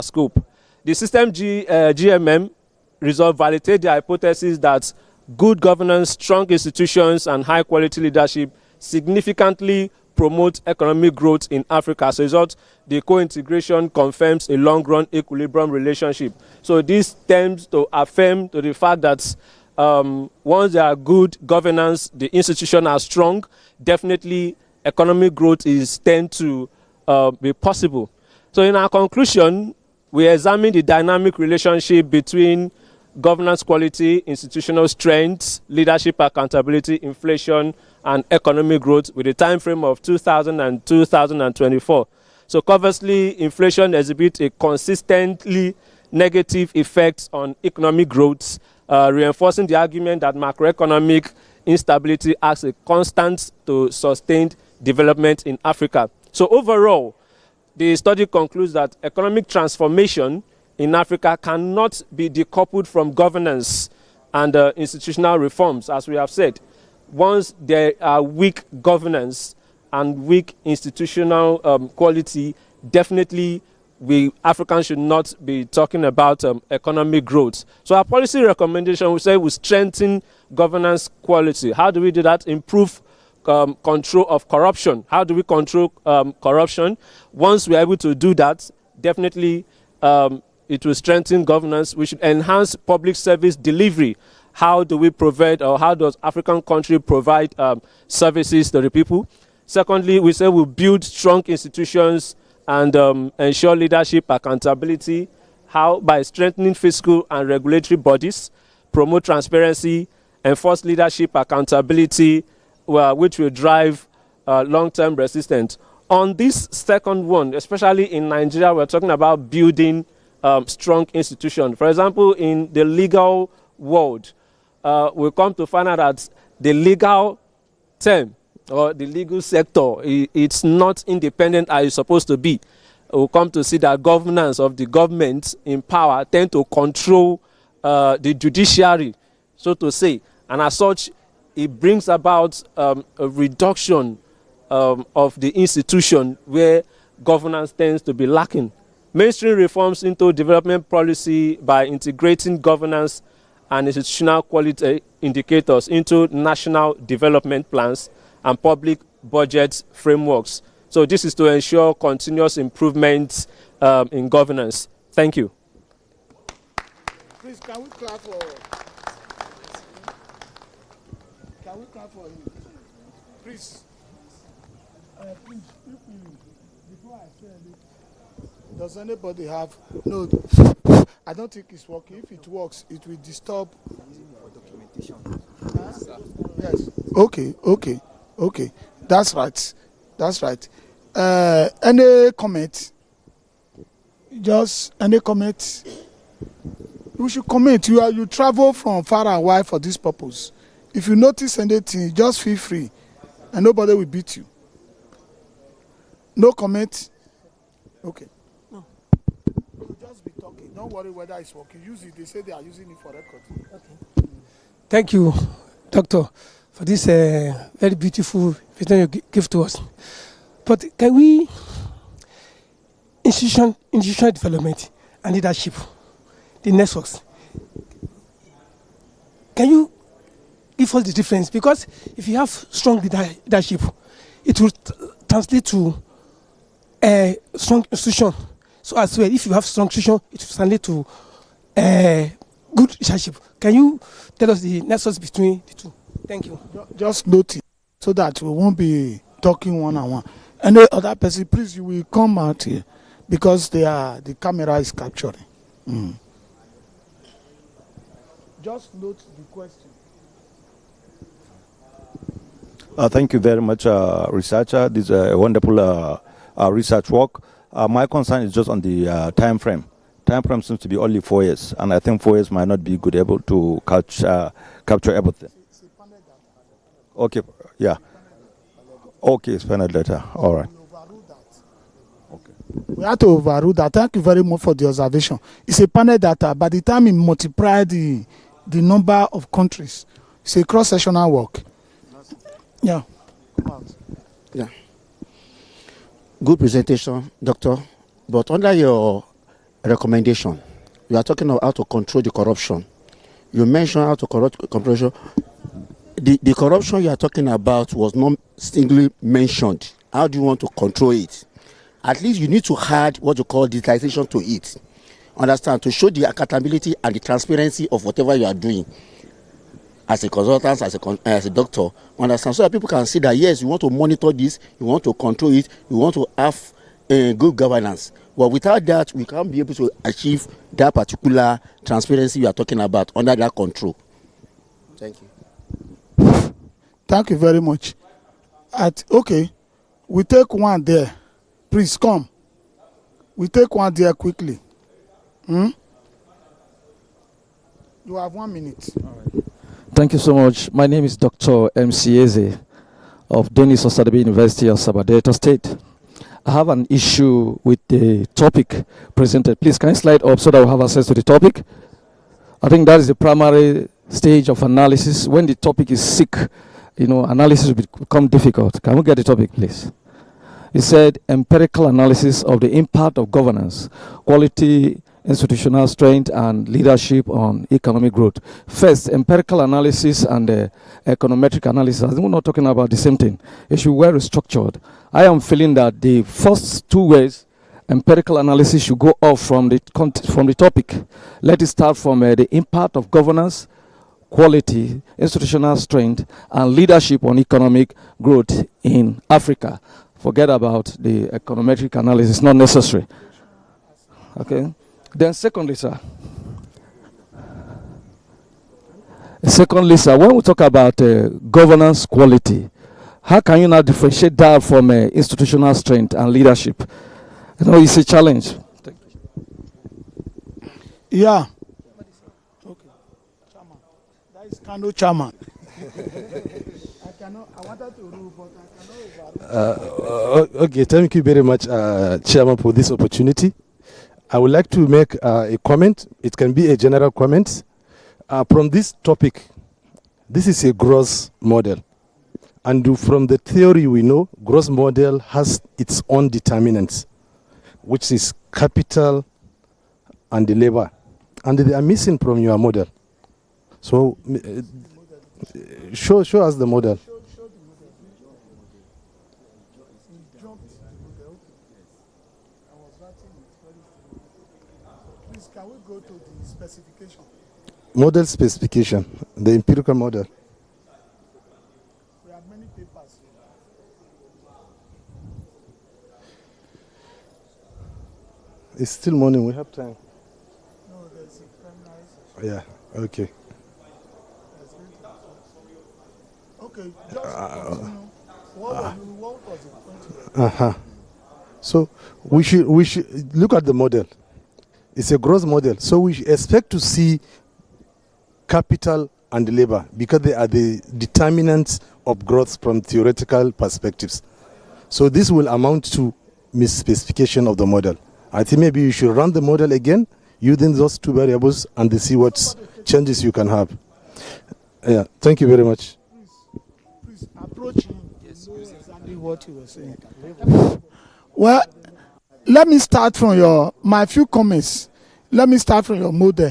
scope. The system GMM result validated the hypothesis that good governance, strong institutions, and high-quality leadership significantly promote economic growth in Africa. As a result, the co-integration confirms a long-run equilibrium relationship. So this tends to affirm to the fact that once there are good governance, the institutions are strong, definitely economic growth tend to be possible. So in our conclusion, we examine the dynamic relationship between governance quality, institutional strength, leadership accountability, inflation, and economic growth with a time frame of 2000 and 2024. So conversely, inflation exhibits a consistently negative effect on economic growth, reinforcing the argument that macroeconomic instability acts a constant to sustained development in Africa. So overall, the study concludes that economic transformation in Africa cannot be decoupled from governance and institutional reforms, as we have said. Once there are weak governance and weak institutional quality, definitely Africans should not be talking about economic growth. So our policy recommendation, we say, we strengthen governance quality. How do we do that? Improve control of corruption. How do we control corruption? Once we are able to do that, definitely it will strengthen governance. We should enhance public service delivery. How do we provide, or how does African country provide services to the people? Secondly, we say we'll build strong institutions and ensure leadership accountability. How? By strengthening fiscal and regulatory bodies, promote transparency, enforce leadership accountability, which will drive long-term resistance. On this second one, especially in Nigeria, we're talking about building strong institutions. For example, in the legal world, we come to find out that the legal term or the legal sector, it's not independent as it's supposed to be. We'll come to see that governance of the government in power tend to control the judiciary, so to say. And as such, it brings about a reduction of the institution where governance tends to be lacking. Mainstream reforms into development policy by integrating governance and institutional quality indicators into national development plans and public budget frameworks. So this is to ensure continuous improvements in governance. Thank you. Please, can we clap for him? Please. Please, before I say it, does anybody have? No, I don't think it's working. If it works, it will disturb. Documentation. Yes. Okay. That's right. Any comment? Just any comment? You should comment. You travel from far and wide for this purpose. If you notice anything, just feel free, and nobody will beat you. No comment? Okay. No. You just be talking. Don't worry whether it's working. Use it. They say they are using it for record. Okay. Thank you, Doctor, for this very beautiful vision you give to us. But can we, institutional development and leadership, the networks, can you give us the difference? Because if you have strong leadership, it will translate to a strong institution. So as well, if you have strong institution, it will translate to good leadership. Can you tell us the nexus between the two? Thank you. Just note it so that we won't be talking one-on-one. Any other person, please, you will come out here because the camera is capturing. Just note the question. Thank you very much, researcher. This is a wonderful research work. My concern is just on the time frame. Time frame seems to be only 4 years, and I think 4 years might not be good able to capture everything. Okay, yeah. Okay, it's panel data. All right. Okay. We have to overrule that. Thank you very much for the observation. It's a panel data. By the time you multiply the number of countries, it's a cross-sectional work. Yeah. Come out. Yeah. Good presentation, Doctor. But under your recommendation. You are talking about how to control the corruption. You mentioned how to corruption. The corruption you are talking about was not singly mentioned. How do you want to control it? At least you need to add what you call digitization to it. Understand? To show the accountability and the transparency of whatever you are doing as a consultant, as a doctor. Understand? So that people can see that yes, you want to monitor this, you want to control it, you want to have good governance. Well, without that, we can't be able to achieve that particular transparency you are talking about under that control. Thank you. Thank you very much. Okay, we take one there. Please come. We take one there quickly. You have 1 minute. All right. Thank you so much. My name is Dr. M.C. Eze of Denis Osadabe University of Sabah, Delta State. I have an issue with the topic presented. Please, can you slide up so that we have access to the topic? I think that is the primary stage of analysis. When the topic is sick, analysis will become difficult. Can we get the topic, please? It said empirical analysis of the impact of governance, quality, institutional strength, and leadership on economic growth. First, empirical analysis and econometric analysis. I think we're not talking about the same thing. It should be well structured. I am feeling that the first two ways, empirical analysis, should go off from the topic. Let it start from the impact of governance, quality, institutional strength, and leadership on economic growth in Africa. Forget about the econometric analysis, not necessary. Okay. Then secondly, sir, when we talk about governance quality, how can you now differentiate that from institutional strength and leadership? It's a challenge. Thank you. Yeah. Okay. Chairman. That is Kano chairman. I wanted to rule, but I cannot. Okay, thank you very much, Chairman, for this opportunity. I would like to make a comment. It can be a general comment. From this topic, this is a gross model. And from the theory we know, gross model has its own determinants, which is capital and the labor. And they are missing from your model. So, show us the model. Can we go to the specification? Model specification, the empirical model. We have many papers. It's still morning, we have time. No, there's a preliminary. Yeah, okay. Okay, just continue. What was the point? So we should look at the model. It's a gross model. So we expect to see capital and labor because they are the determinants of growth from theoretical perspectives. So this will amount to misspecification of the model. I think maybe you should run the model again using those two variables and see what changes you can have. Yeah, thank you very much. Please approach him. Yes, know exactly what you were saying. Well, let me start from my few comments. Let me start from your model,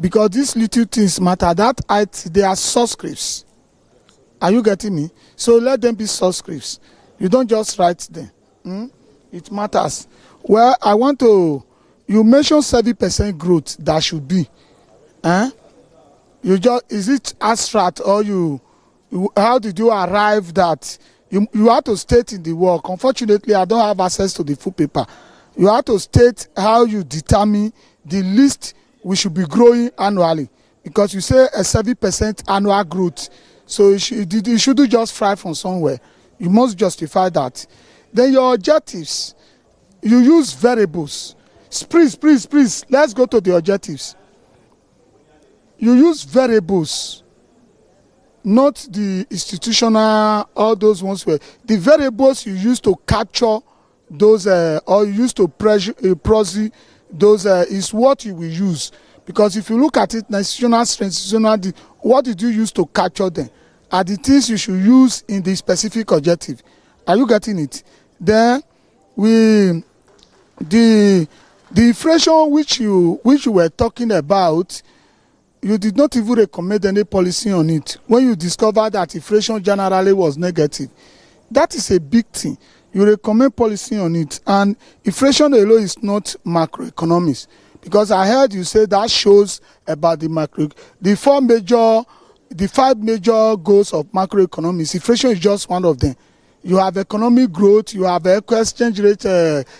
because these little things matter. They are subscripts. Are you getting me? So let them be subscripts. You don't just write them. It matters. Well, you mentioned 70% growth that should be. Is it abstract or how did you arrive that? You have to state in the work. Unfortunately, I don't have access to the full paper. You have to state how you determine the least we should be growing annually. Because you say a 7% annual growth. So you shouldn't just fly from somewhere. You must justify that. Then your objectives. You use variables. Please, let's go to the objectives. You use variables. Not the institutional, all those ones where the variables you use to capture those or you use to proxy those is what you will use. Because if you look at it, institutional strength, what did you use to capture them? Are the things you should use in the specific objective. Are you getting it? Then The inflation which you were talking about, you did not even recommend any policy on it when you discovered that inflation generally was negative. That is a big thing. You recommend policy on it, and inflation alone is not macroeconomics, because I heard you say that shows about the the 5 major goals of macroeconomics. Inflation is just one of them. You have economic growth, you have exchange rate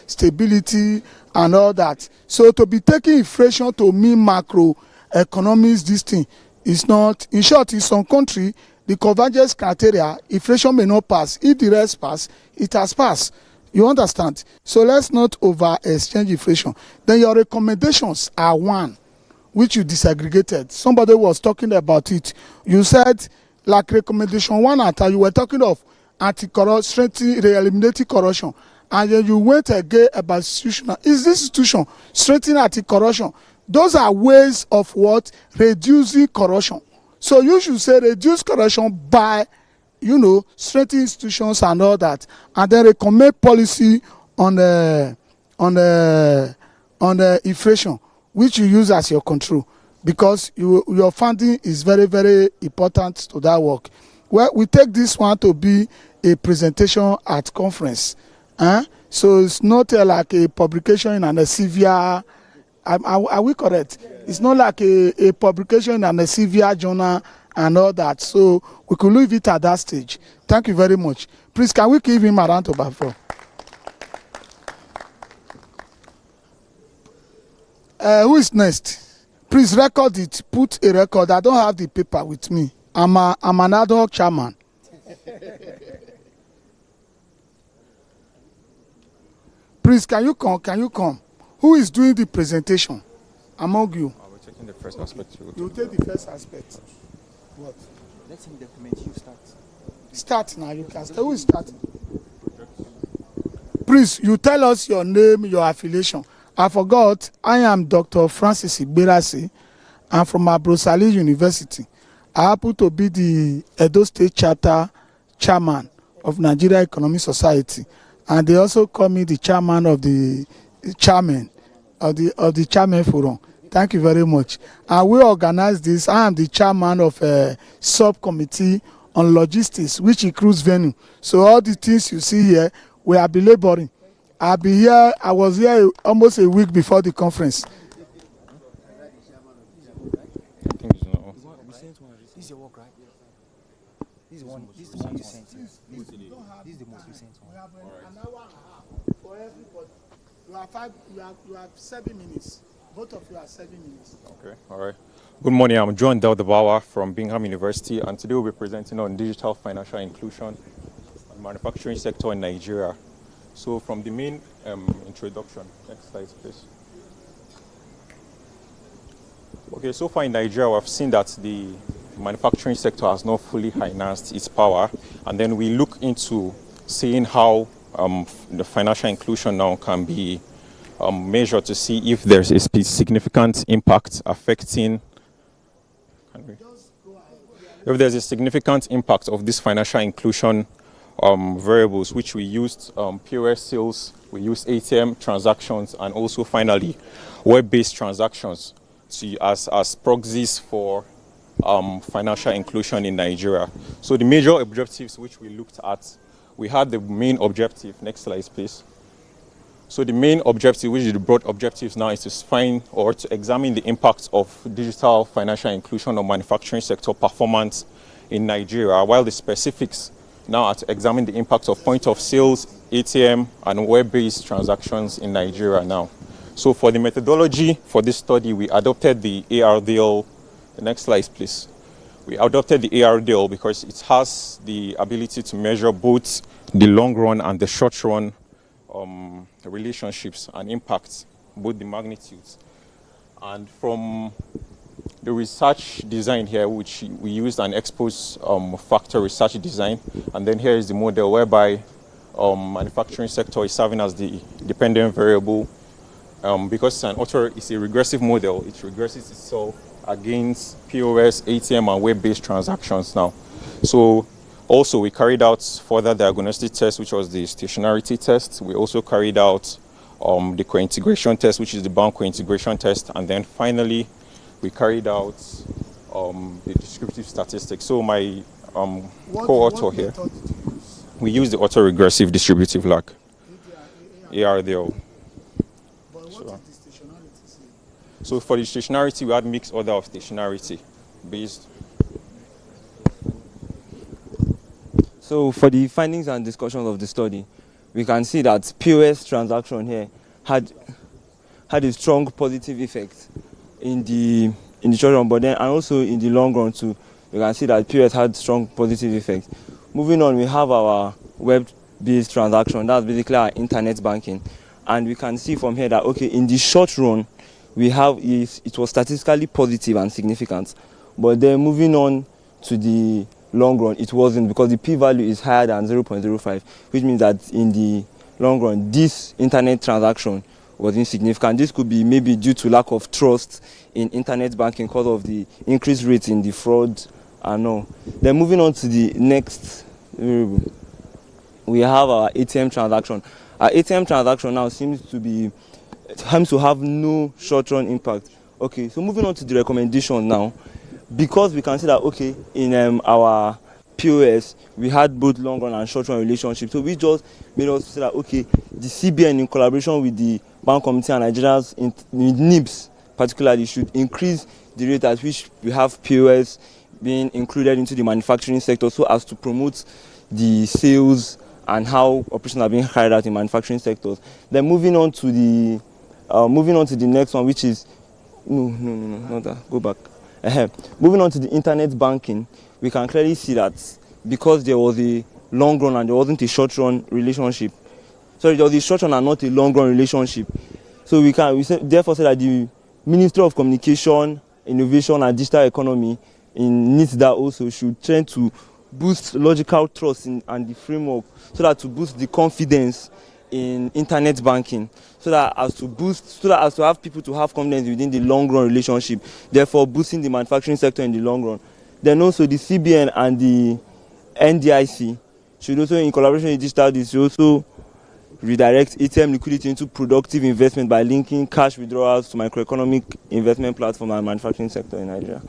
stability and all that. So to be taking inflation to mean macroeconomics, this thing is not. In short, in some country, the convergence criteria, inflation may not pass. If the rest pass, it has passed. You understand? So let's not over exchange inflation. Then your recommendations are one, which you disaggregated. Somebody was talking about it. You said, like recommendation 1 you were talking of anti-corruption, eliminating corruption. And then you went again about institutional. Is this institution strengthening anti-corruption? Those are ways of what? Reducing corruption. So you should say reduce corruption by, strengthening institutions and all that, and then recommend policy on the inflation, which you use as your control, because your funding is very, very important to that work. Well, we take this one to be a presentation at conference. So it's not like a publication in an Elsevier. Are we correct? It's not like a publication in an Elsevier journal and all that. So we could leave it at that stage. Thank you very much. Please, can we give him a round of applause? Who is next? Please record it. Put a record. I don't have the paper with me. I'm an ad hoc chairman. Please, can you come? Can you come? Who is doing the presentation among you? We're taking the first aspect. You take the first aspect. What? Let him document. You start. Start now. You can start. Who is starting? Please, you tell us your name, your affiliation. I forgot. I am Dr. Francis Igberasi. I'm from Abrosali University. I happen to be the Edo State Charter Chairman of Nigeria Economic Society, and they also call me the chairman of the chairman of the chairman forum. Thank you very much. And we organize this. I am the chairman of a subcommittee on logistics, which includes venue. So all the things you see here, we have been laboring. I was here almost a week before the conference. This is your work, right? This is the one you sent. This is the most recent one. We have an hour and a half for everybody. You have 7 minutes. Both of you are 7 minutes. Okay, all right. Good morning. I'm John Deldabawa from Bingham University, and today we'll be presenting on digital financial inclusion and manufacturing sector in Nigeria. So from the main introduction, next slide, please. Okay, so far in Nigeria, we've seen that the manufacturing sector has not fully harnessed its power, and then we look into seeing how the financial inclusion now can be measured to see if there's a significant impact affecting. If there's a significant impact of this financial inclusion variables, which we used POS sales, we used ATM transactions, and also finally web-based transactions as proxies for financial inclusion in Nigeria. So the major objectives which we looked at, we had the main objective. Next slide, please. So the main objective, which is the broad objectives now, is to find or to examine the impact of digital financial inclusion on manufacturing sector performance in Nigeria, while the specifics now are to examine the impact of point of sales, ATM, and web-based transactions in Nigeria now. So for the methodology for this study, we adopted the ARDL. The next slide, please. We adopted the ARDL because it has the ability to measure both the long run and the short run relationships and impacts, both the magnitudes. And from the research design here, which we used an expose factor research design, and then here is the model whereby manufacturing sector is serving as the dependent variable. Because it's a regressive model, it regresses itself against POS, ATM, and web-based transactions now. So also we carried out further diagnostic tests, which was the stationarity test. We also carried out the co-integration test, which is the bank co-integration test, and then finally we carried out the descriptive statistics. So my co-author here, we use the autoregressive distributive lag, ARDL. But what is the stationarity say? So for the stationarity, we had mixed order of stationarity based. So for the findings and discussions of the study, we can see that POS transaction here had a strong positive effect in the short run, but then and also in the long run too. We can see that POS had strong positive effect. Moving on, we have our web-based transaction. That's basically our internet banking, and we can see from here that okay, in the short run, it was statistically positive and significant, but then moving on to the long run, it wasn't, because the p-value is higher than 0.05, which means that in the long run, this internet transaction was insignificant. This could be maybe due to lack of trust in internet banking because of the increased rates in the fraud and all. Then moving on to the next variable, we have our ATM transaction. Our ATM transaction now seems to have no short-run impact. Okay, so moving on to the recommendation now, because we can see that okay, in our POS we had both long run and short run relationships, so we just made us say that okay, the CBN in collaboration with the Bank Committee and Nigeria's NIBS particularly should increase the rate at which we have POS being included into the manufacturing sector, so as to promote the sales and how operations are being carried out in manufacturing sectors. Then moving on to the next one, which is not that. Go back. Moving on to the internet banking, we can clearly see that because there was a long run and there wasn't a short run relationship. Sorry, there was a short run and not a long run relationship. So therefore say that the Ministry of Communication, Innovation and Digital Economy in NITDA also should try to boost logical trust and the framework, so that to boost the confidence in internet banking, so that as to have people to have confidence within the long run relationship, therefore boosting the manufacturing sector in the long run. Then also the CBN and the NDIC should also, in collaboration with digital, this should also redirect ATM liquidity into productive investment by linking cash withdrawals to microeconomic investment platform and manufacturing sector in Nigeria.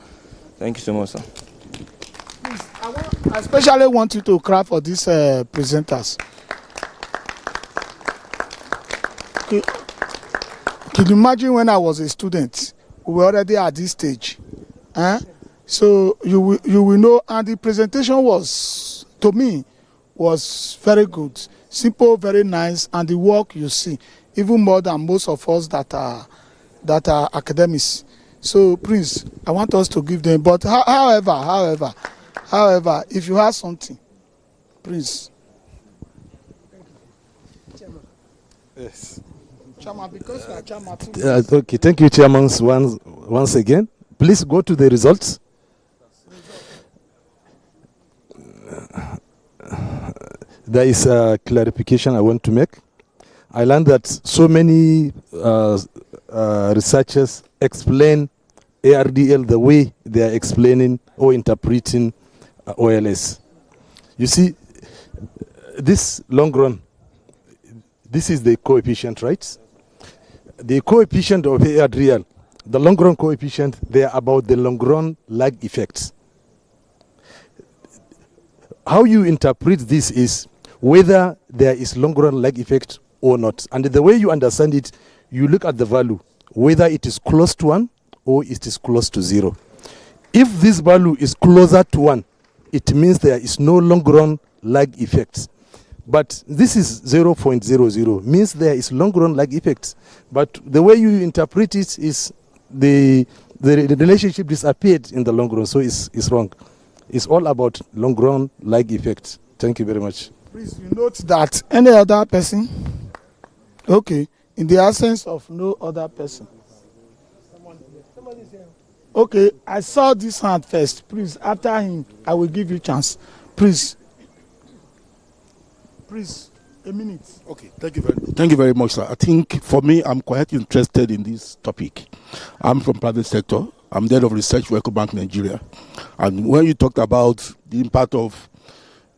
Thank you so much, sir. Please, I especially want you to clap for these presenters. Can you imagine when I was a student, we were already at this stage? So you will know, and the presentation was, to me, was very good, simple, very nice, and the work you see, even more than most of us that are academics. So Prince, I want us to give them, but however, if you have something, Prince. Yes. Chairman, because you are chairman. Okay, thank you, Chairman, once again. Please go to the results. There is a clarification I want to make. I learned that so many researchers explain ARDL the way they are explaining or interpreting OLS. You see, this long run, this is the coefficient, right? The coefficient of ARDL, the long run coefficient, they are about the long run lag effects. How you interpret this is whether there is long run lag effect or not. And the way you understand it, you look at the value, whether it is close to 1 or it is close to 0. If this value is closer to 1, it means there is no long run lag effect. But this is 0.00, means there is long run lag effect. But the way you interpret it is the relationship disappeared in the long run, so it's wrong. It's all about long run lag effect. Thank you very much. Please, you note that any other person, okay, in the absence of no other person. Okay, I saw this hand first. Please, after him, I will give you chance. Please, a minute. Okay, thank you very much, sir. I think for me, I'm quite interested in this topic. I'm from private sector. I'm the head of research for EcoBank Nigeria. And when you talked about the impact of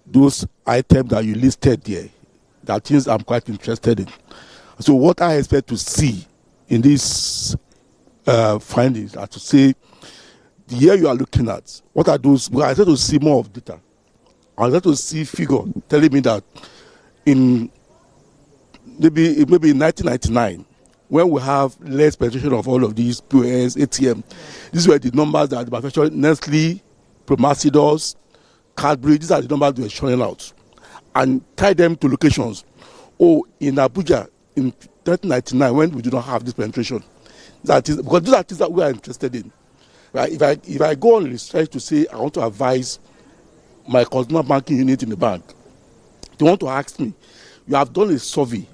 those items that you listed there, that things I'm quite interested in. So what I expect to see in these findings are to say, the year you are looking at, what are those? Well, I expect to see more of data. I expect to see figure telling me that in maybe in 1999, when we have less penetration of all of these POS, ATM, these were the numbers that the manufacturer Nestle, Promasidors, Cadbury, these are the numbers they were showing out, and tie them to locations. Oh, in Abuja in 1999, when we do not have this penetration, that is because these are things that we are interested in. Right? If I go on research to say I want to advise my consumer banking unit in the bank, they want to ask me, you have done a survey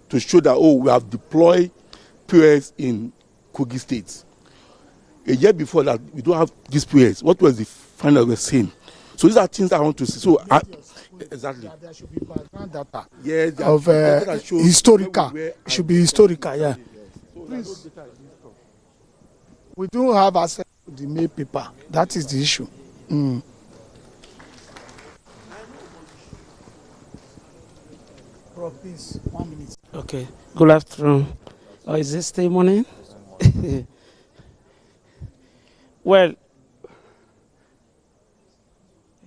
to show that, oh, we have deployed POS in Kogi State. A year before that, we don't have this POS. What was the final we're saying? So these are things I want to see. So exactly. There should be background data. Yes, of historical. It should be historical. Yeah. Please. We don't have access to the mail paper. That is the issue. Bro, please, 1 minute. Okay. Good afternoon. Or is it still morning? Well,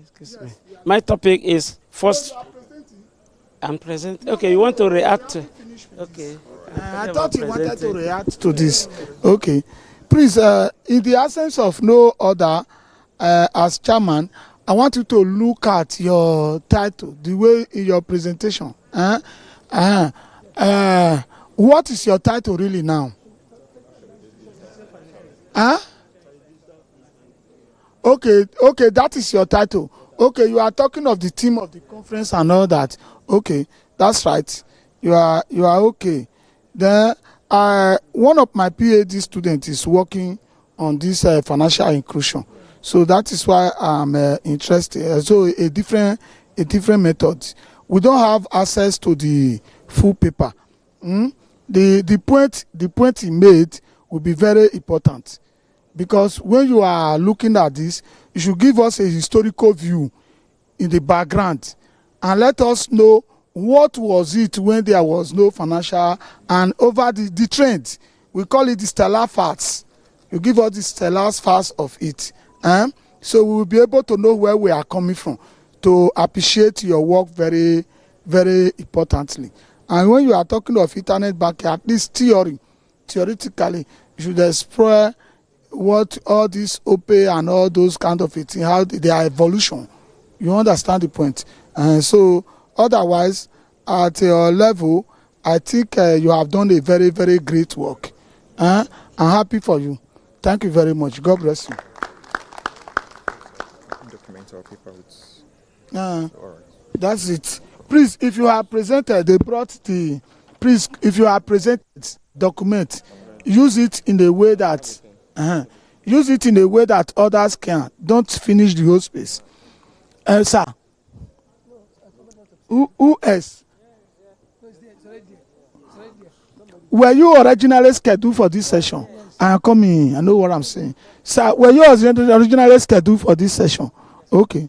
excuse me. My topic is first. I'm present. Okay, you want to react? Okay. I thought you wanted to react to this. Okay. Please, in the absence of no other, as chairman, I want you to look at your title, the way in your presentation. What is your title really now? Okay, that is your title. Okay, you are talking of the theme of the conference and all that. Okay, that's right. You are okay. Then one of my PhD students is working on this financial inclusion. So that is why I'm interested. So a different method. We don't have access to the full paper. The point he made will be very important, because when you are looking at this, you should give us a historical view in the background and let us know what was it when there was no financial, and over the trend. We call it the stellar facts. You give us the stellar facts of it. So we will be able to know where we are coming from, to appreciate your work very, very importantly. And when you are talking of internet banking, at least theoretically, you should explore what all this OPE and all those kind of things, how their evolution. You understand the point? So otherwise, at your level, I think you have done a very, very great work. I'm happy for you. Thank you very much. God bless you. Document our paper with... That's it. Please, if you are presented, they brought the... Please, if you are presented document, use it in a way that... use it in a way that others can. Don't finish the whole space. Sir. Who else? Were you originally scheduled for this session? I am coming. I know what I'm saying. Sir, were you originally scheduled for this session? Okay.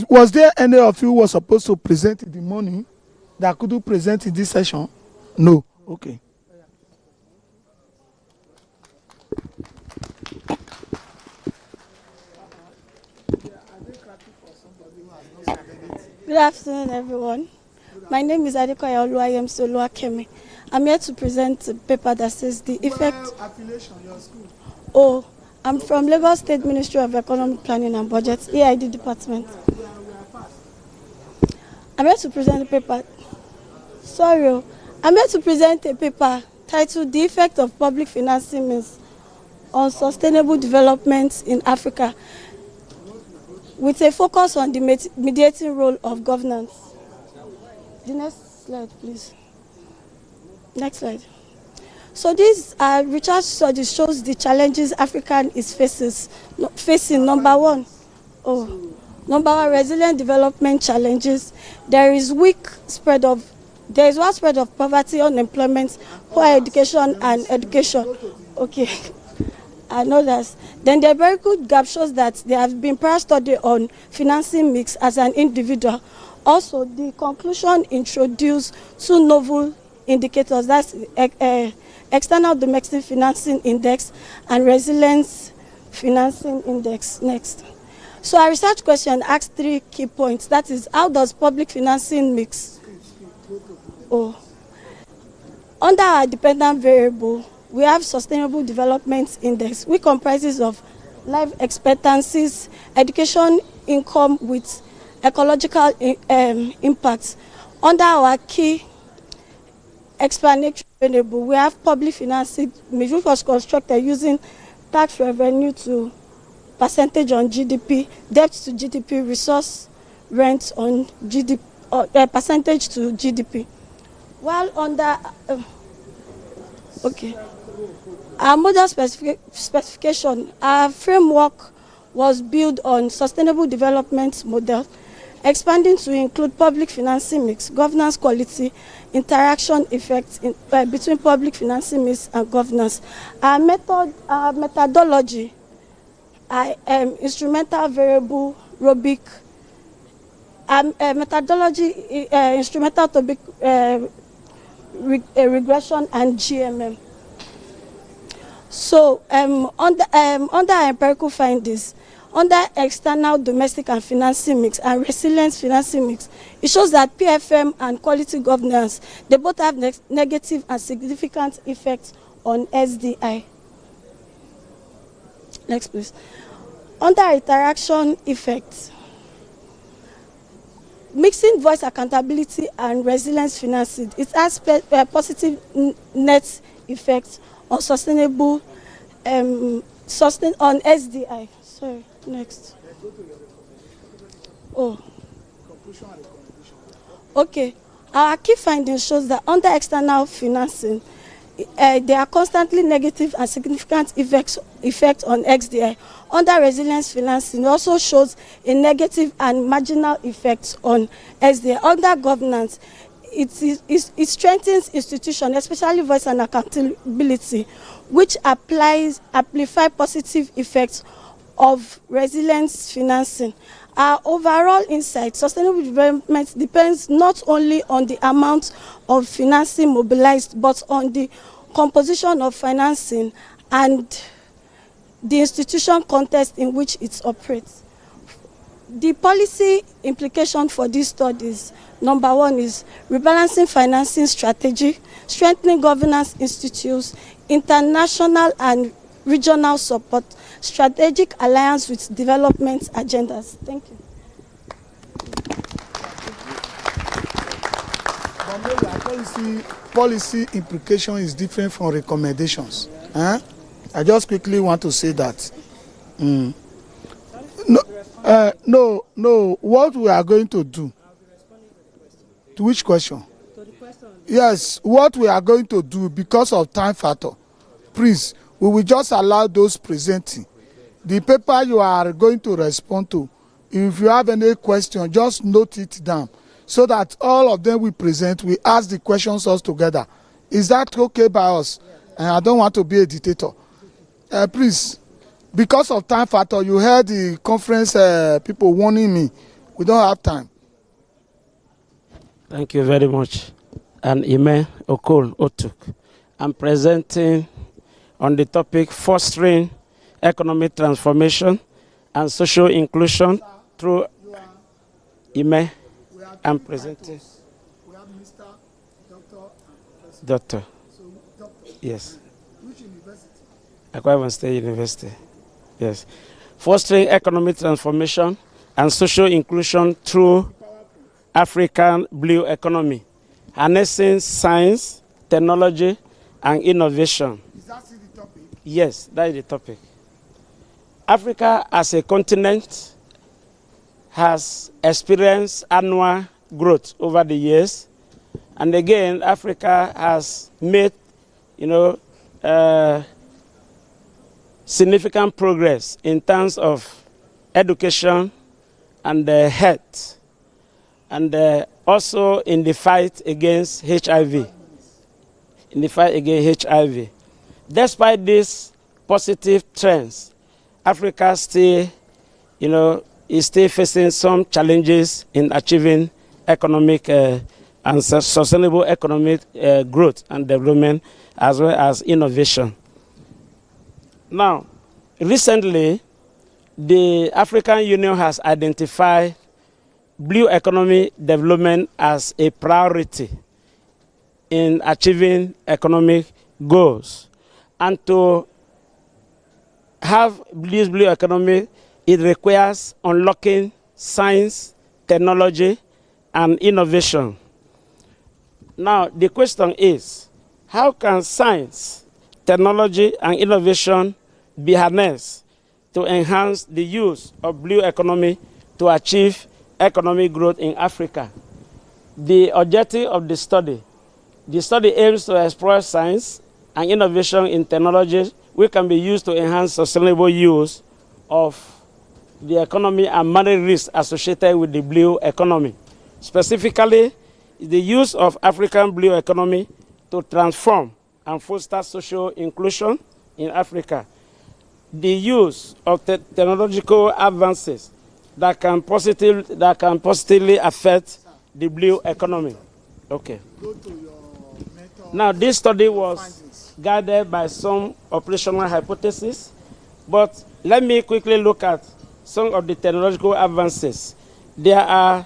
Was there any of you who was supposed to present in the morning that couldn't present in this session? No. Okay. Good afternoon, everyone. My name is Adekoya Oluwayemisi Oluwakemi. I'm here to present a paper that says the effect... affiliation, your school? Oh, I'm from Lagos State Ministry of Economic Planning and Budget, EID Department. I'm here to present a paper... Sorry, I'm here to present a paper titled The Effect of Public Financing Means on Sustainable Development in Africa, with a focus on the mediating role of governance. The next slide, please. Next slide. So this research study shows the challenges Africa is facing. Number one, resilient development challenges. There is widespread spread of poverty, unemployment, poor education, and education. Okay. I know that. Then the very good gap shows that there have been prior study on financing mix as an individual. Also, the conclusion introduced two novel indicators, that's external domestic financing index and resilience financing index. Next. So our research question asks 3 key points. That is, how does public financing mix? Under our dependent variable, we have sustainable development index, which comprises of life expectancies, education income with ecological impacts. Under our key explanatory variable, we have public financing, which was constructed using tax revenue to percentage on GDP, debt to GDP, resource rent on GDP, percentage to GDP. While under our model specification, our framework was built on sustainable development model, expanding to include public financing mix, governance quality, interaction effects between public financing mix and governance. Our methodology, instrumental variable rubric, methodology, instrumental topic regression and GMM. So under our empirical findings, under external domestic and financing mix and resilience financing mix, it shows that PFM and quality governance, they both have negative and significant effects on SDI. Next, please. Under interaction effects, mixing voice accountability and resilience financing, it has positive net effects on sustainable, on SDI. Sorry, next. Okay. Our key findings shows that under external financing, there are constantly negative and significant effect on XDI. Under resilience financing, it also shows a negative and marginal effect on SDI. Under governance, it strengthens institutions, especially voice and accountability, which amplify positive effects of resilience financing. Our overall insight, sustainable development depends not only on the amount of financing mobilized, but on the composition of financing and the institution context in which it operates. The policy implication for these studies, number one, is rebalancing financing strategy, strengthening governance institutes, international and regional support, strategic alliance with development agendas. Thank you. Policy implication is different from recommendations. I just quickly want to say that. No. What we are going to do? To which question? Yes, what we are going to do because of time factor. Please, we will just allow those presenting. The paper you are going to respond to, if you have any question, just note it down so that all of them we present, we ask the questions all together. Is that okay by us? And I don't want to be a dictator. Please, because of time factor, you heard the conference people warning me. We don't have time. Thank you very much. And Ime Okol Otuk. I'm presenting on the topic fostering economic transformation and social inclusion through Ime. I'm presenting. We have Mr. Doctor. Doctor. So, doctor. Yes. Which university? Akwa Ibom State University. Yes. Fostering economic transformation and social inclusion through African blue economy, harnessing science, technology, and innovation. Is that the topic? Yes, that is the topic. Africa as a continent has experienced annual growth over the years. And again, Africa has made, significant progress in terms of education and health, and also in the fight against HIV. Despite these positive trends, Africa still, is still facing some challenges in achieving economic and sustainable economic growth and development, as well as innovation. Now, recently, the African Union has identified blue economy development as a priority in achieving economic goals. And to have this blue economy, it requires unlocking science, technology, and innovation. Now, the question is, how can science, technology, and innovation be harnessed to enhance the use of blue economy to achieve economic growth in Africa? The objective of the study aims to explore science and innovation in technologies which can be used to enhance sustainable use of the economy and manage risks associated with the blue economy. Specifically, the use of African blue economy to transform and foster social inclusion in Africa. The use of technological advances that can positively affect the blue economy. Okay. Now, this study was guided by some operational hypotheses, but let me quickly look at some of the technological advances. There are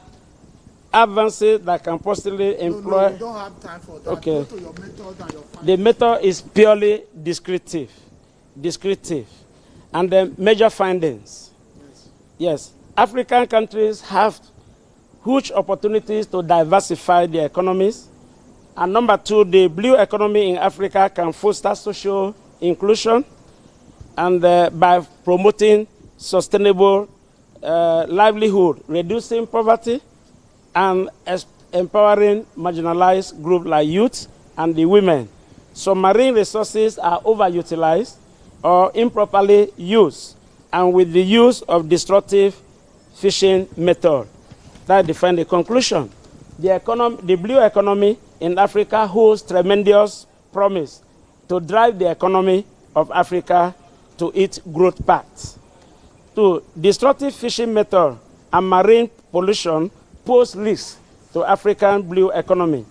advances that can possibly employ. No, we don't have time for that. Okay. Go to your method and your findings. The method is purely descriptive, and the major findings. Yes, African countries have huge opportunities to diversify their economies. And number two, the blue economy in Africa can foster social inclusion and by promoting sustainable livelihood, reducing poverty, and empowering marginalized groups like youth and the women. So marine resources are overutilized or improperly used, and with the use of destructive fishing method. That defines the conclusion. The blue economy in Africa holds tremendous promise to drive the economy of Africa to its growth path. Two, destructive fishing method and marine pollution pose risks to African blue economy.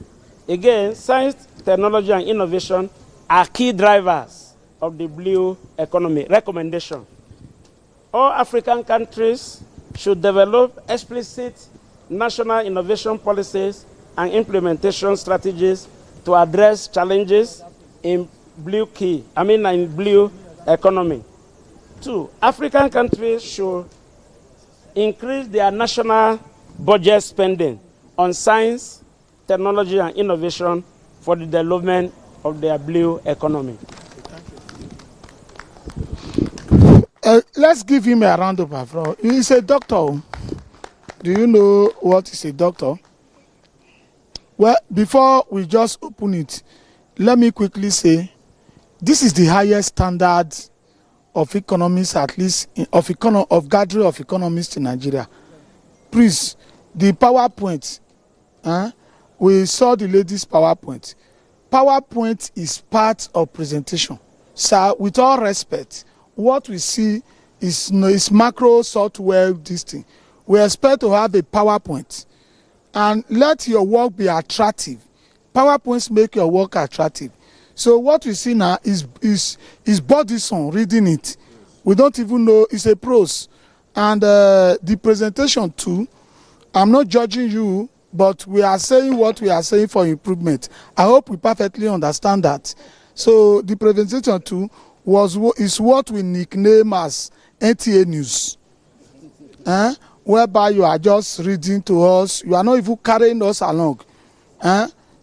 Again, science, technology, and innovation are key drivers of the blue economy. Recommendation: all African countries should develop explicit national innovation policies and implementation strategies to address challenges in blue economy. Two, African countries should increase their national budget spending on science, technology, and innovation for the development of their blue economy. Let's give him a round of applause. He's a doctor. Do you know what is a doctor? Well, before we just open it, let me quickly say this is the highest standard of economists, at least of gathering of economists in Nigeria. Please, the PowerPoint, we saw the lady's PowerPoint. PowerPoint is part of presentation. So, with all respect, what we see is macro software, this thing. We expect to have a PowerPoint, and let your work be attractive. PowerPoints make your work attractive. So what we see now is Bodison reading it. We don't even know it's a prose. And the presentation too, I'm not judging you, but we are saying what we are saying for improvement. I hope we perfectly understand that. So the presentation too is what we nickname as NTA News. Whereby you are just reading to us, you are not even carrying us along.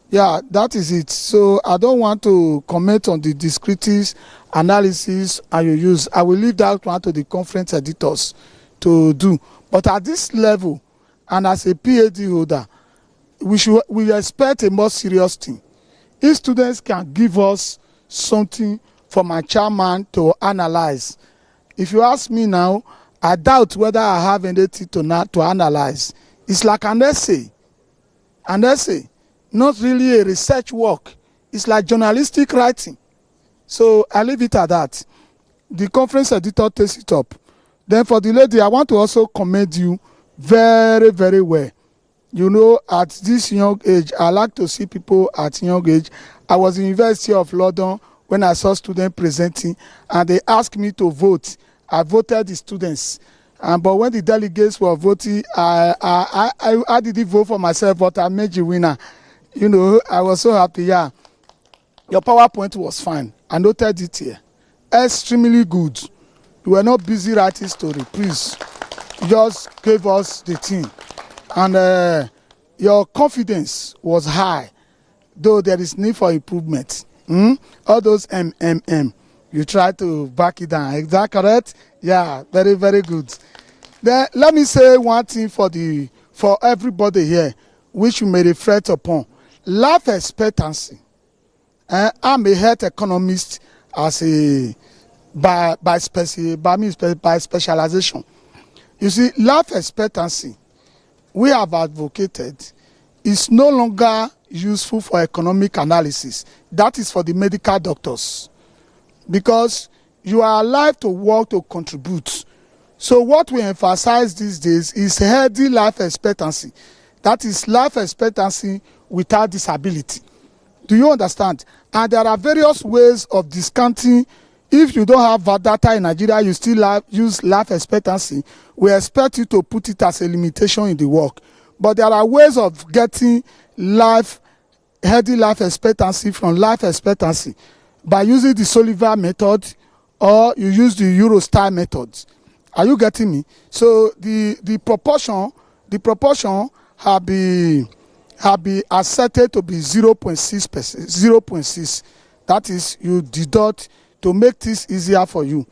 Yeah, that is it. So I don't want to comment on the descriptive analysis and you use. I will leave that one to the conference editors to do. But at this level, and as a PhD holder, we expect a more serious thing. If students can give us something for my chairman to analyze, if you ask me now, I doubt whether I have anything to analyze. It's like an essay. An essay, not really a research work. It's like journalistic writing. So I leave it at that. The conference editor takes it up. Then for the lady, I want to also commend you very, very well. You know, at this young age, I like to see people at young age. I was in University of London when I saw students presenting, and they asked me to vote. I voted the students. But when the delegates were voting, I didn't vote for myself, but I made the winner. You know, I was so happy. Yeah, your PowerPoint was fine. I noted it here. Extremely good. You were not busy writing story. Please, you just gave us the thing. And your confidence was high, though there is need for improvement. All those you try to back it down. Is that correct? Yeah, very, very good. Then let me say one thing for everybody here, which you may reflect upon. Life expectancy. I'm a health economist by specialization. You see, life expectancy, we have advocated, is no longer useful for economic analysis. That is for the medical doctors, because you are alive to work to contribute. So what we emphasize these days is healthy life expectancy. That is life expectancy without disability. Do you understand? And there are various ways of discounting. If you don't have that data in Nigeria, you still use life expectancy. We expect you to put it as a limitation in the work. But there are ways of getting healthy life expectancy from life expectancy by using the Soliver method, or you use the Eurostar method. Are you getting me? So the proportion have been asserted to be 0.6%. 0.6. That is, you deduct to make this easier for you.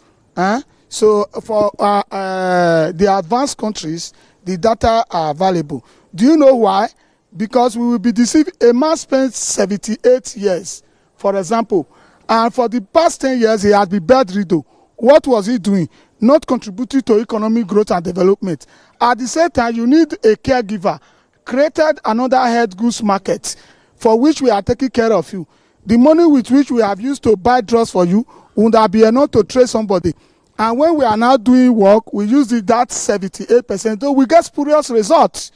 So for the advanced countries, the data are available. Do you know why? Because we will be deceived. A man spent 78 years, for example, and for the past 10 years, he has been bedridden. What was he doing? Not contributing to economic growth and development. At the same time, you need a caregiver. Created another health goods market for which we are taking care of you. The money with which we have used to buy drugs for you would have been enough to trace somebody. And when we are now doing work, we use that 78%, though we get spurious results.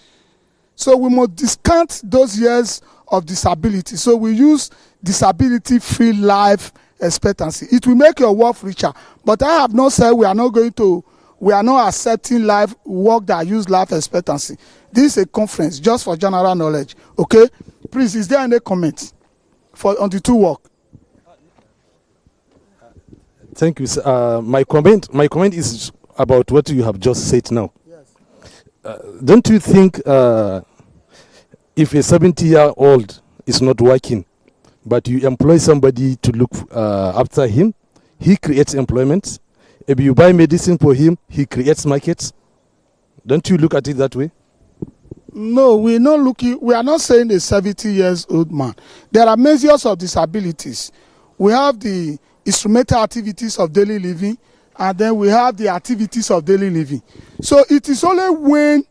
So we must discount those years of disability. So we use disability-free life expectancy. It will make your work richer. But I have not said we are not accepting work that use life expectancy. This is a conference just for general knowledge. Okay? Please, is there any comment on the two work? Thank you, sir. My comment is about what you have just said now. Yes. Don't you think if a 70-year-old is not working, but you employ somebody to look after him, he creates employment. If you buy medicine for him, he creates markets. Don't you look at it that way? No, we're not looking. We are not saying a 70-year-old man. There are measures of disabilities. We have the instrumental activities of daily living, and then we have the activities of daily living. So it is only when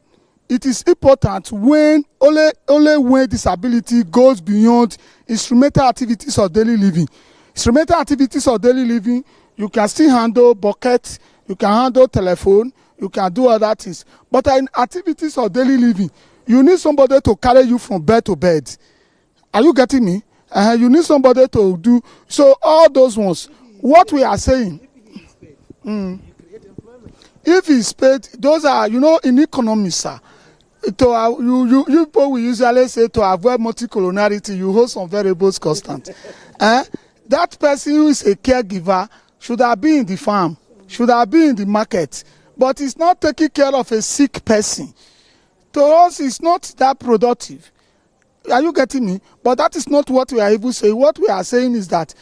it is important when only when disability goes beyond instrumental activities of daily living. Instrumental activities of daily living, you can still handle bucket, you can handle telephone, you can do other things. But in activities of daily living, you need somebody to carry you from bed to bed. Are you getting me? You need somebody to do. So all those ones, what we are saying, if he's paid, those are, in economy, sir, you people will usually say to avoid multicoloniality, you hold some variables constant. That person who is a caregiver should have been in the farm, should have been in the market, but it's not taking care of a sick person. To us, it's not that productive. Are you getting me? But that is not what we are even saying. What we are saying is that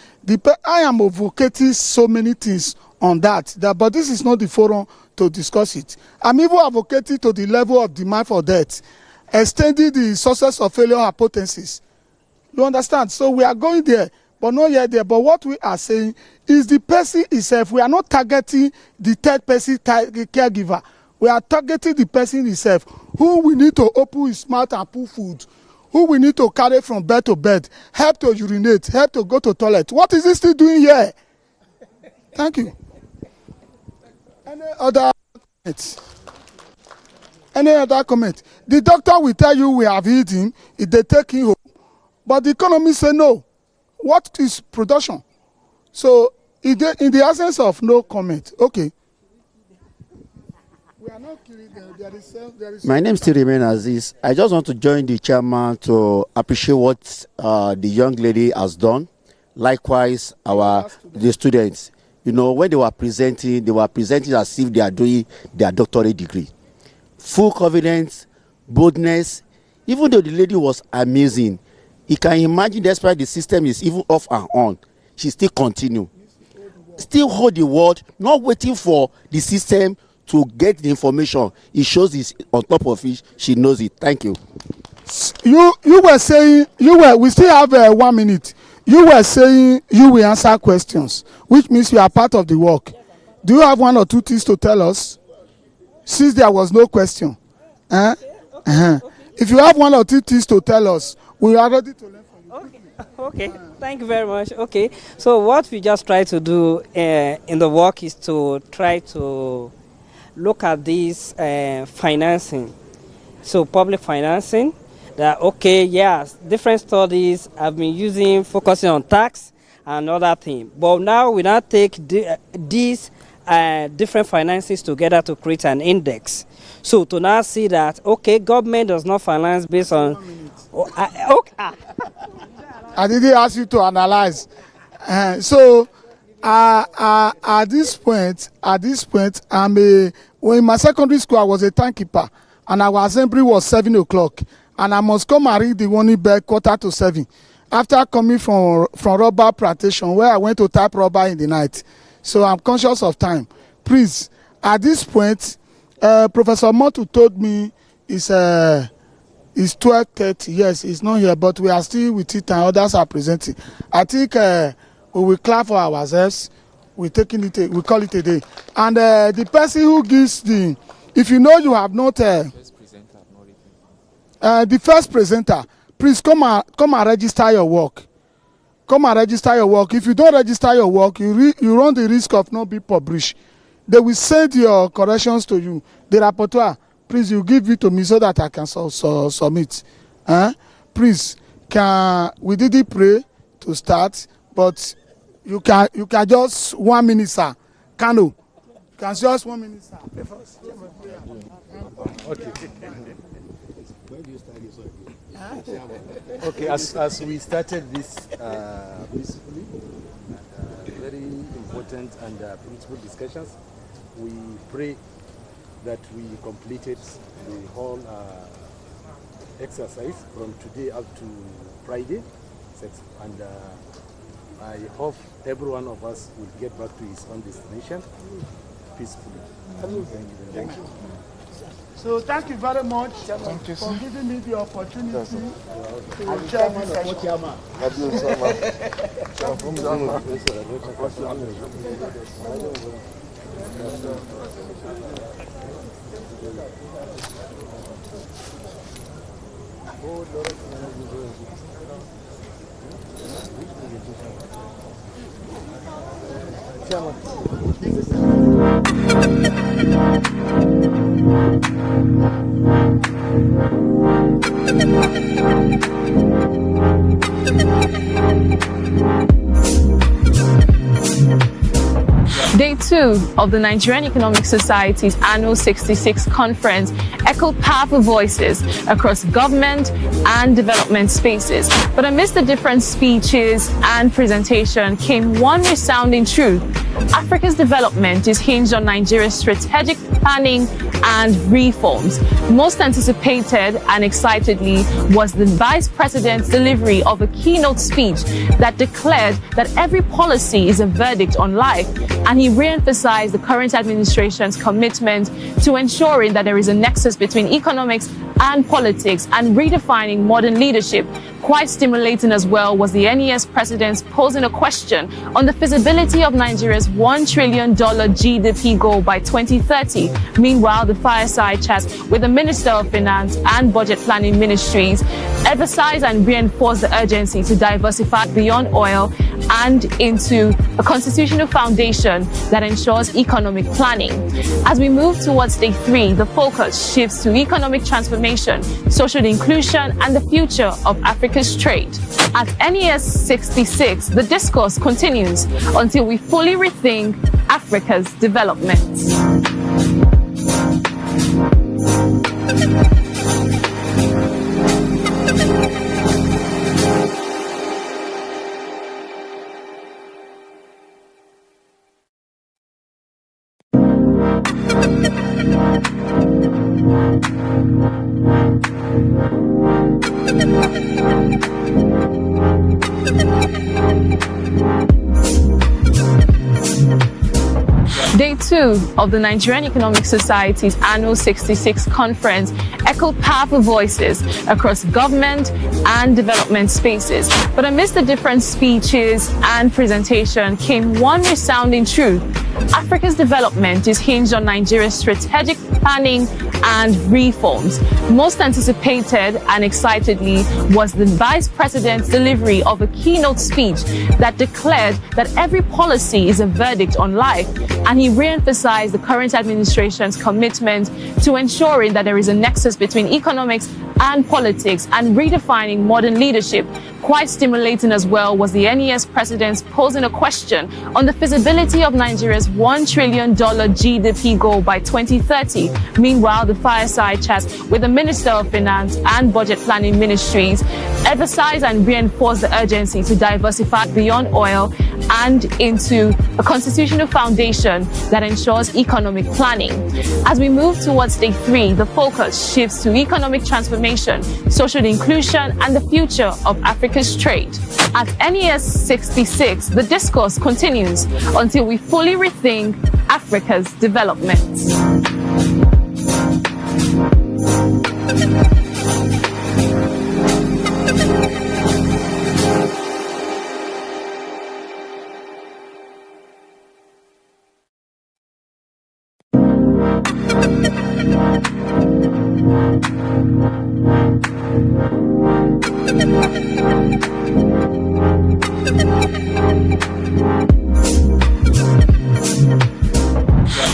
I am advocating so many things on that, but this is not the forum to discuss it. I'm even advocating to the level of demand for death, extending the sources of failure hypothesis. You understand? So we are going there, but not yet there. But what we are saying is the person itself. We are not targeting the third person caregiver. We are targeting the person itself, who we need to open his mouth and put food, who we need to carry from bed to bed, help to urinate, help to go to toilet. What is he still doing here? Thank you. Any other comments? Any other comment? The doctor will tell you we have healed him if they take him home. But the economists say no. What is production? So in the absence of no comment, okay. We are not killing them. There is My name still remains as this. I just want to join the chairman to appreciate what the young lady has done. Likewise, the students. You know, when they were presenting as if they are doing their doctorate degree. Full confidence, boldness. Even though the lady was amazing, you can imagine despite the system is even off and on, she still continue. Still hold the word, not waiting for the system to get the information. It shows it's on top of it. She knows it. Thank you. You were saying we still have 1 minute. You were saying you will answer questions, which means you are part of the work. Do you have 1 or 2 things to tell us? Since there was no question. If you have 1 or 2 things to tell us, we are ready to learn from you. Okay. Thank you very much. Okay. So what we just try to do in the work is to try to look at this financing. So public financing, that okay, yes, different studies have been focusing on tax and other things. But now we now take these different finances together to create an index. So to now see that, okay, government does not finance based on... I didn't ask you to analyze. So at this point, when in my secondary school, I was a timekeeper, and our assembly was 7 o'clock, and I must come and read the warning bell 6:45. After coming from rubber plantation, where I went to tap rubber in the night, so I'm conscious of time. Please, at this point, Professor Motu told me it's 12:30. Yes, he's not here, but we are still with it, and others are presenting. I think we will clap for ourselves. We call it a day. And the person who gives if you know you have not the first presenter, please come and register your work. Come and register your work. If you don't register your work, you run the risk of not being published. They will send your corrections to you. The rapporteur, please, you give it to me so that I can submit. Please, we didn't pray to start, but you can just 1 minute, sir. Kano, you can just 1 minute, sir. Okay. Okay, as we started this beautifully, very important and principal discussions, we pray that we completed the whole exercise from today up to Friday, and I hope every one of us will get back to his own destination peacefully. Thank you. So thank you very much for giving me the opportunity to share this session. Day 2 of the Nigerian Economic Society's annual 66th conference echoed powerful voices across government and development spaces. But amidst the different speeches and presentation came one resounding truth. Africa's development is hinged on Nigeria's strategic planning and reforms. Most anticipated and excitedly was the Vice President's delivery of a keynote speech that declared that every policy is a verdict on life, and he re-emphasized the current administration's commitment to ensuring that there is a nexus between economics and politics and redefining modern leadership. Quite stimulating as well was the NES president posing a question on the feasibility of Nigeria's $1 trillion GDP goal by 2030. Meanwhile, the fireside chat with the Minister of Finance and Budget Planning Ministries emphasized and reinforced the urgency to diversify beyond oil and into a constitutional foundation that ensures economic planning. As we move towards day 3, the focus shifts to economic transformation, social inclusion, and the future of Africa's trade. At NES 66, the discourse continues until we fully rethink Africa's development. Day 2 of the Nigerian Economic Society's annual 66th conference echoed powerful voices across government and development spaces. But amidst the different speeches and presentation came one resounding truth. Africa's development is hinged on Nigeria's strategic planning and reforms. Most anticipated and excitedly was the Vice President's delivery of a keynote speech that declared that every policy is a verdict on life, and he re-emphasized the current administration's commitment to ensuring that there is a nexus between economics and politics and redefining modern leadership. Quite stimulating as well was the NES president posing a question on the feasibility of Nigeria's $1 trillion GDP goal by 2030. Meanwhile, the fireside chat with the Minister of Finance and Budget Planning Ministries emphasized and reinforced the urgency to diversify beyond oil and into a constitutional foundation that ensures economic planning. As we move towards day 3, the focus shifts to economic transformation, social inclusion, and the future of Africa's trade. At NES 66, the discourse continues until we fully rethink Africa's development.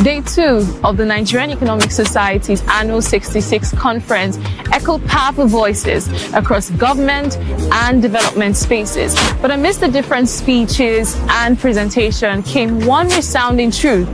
Day 2 of the Nigerian Economic Society's annual 66th conference echoed powerful voices across government and development spaces. But amidst the different speeches and presentation came one resounding truth.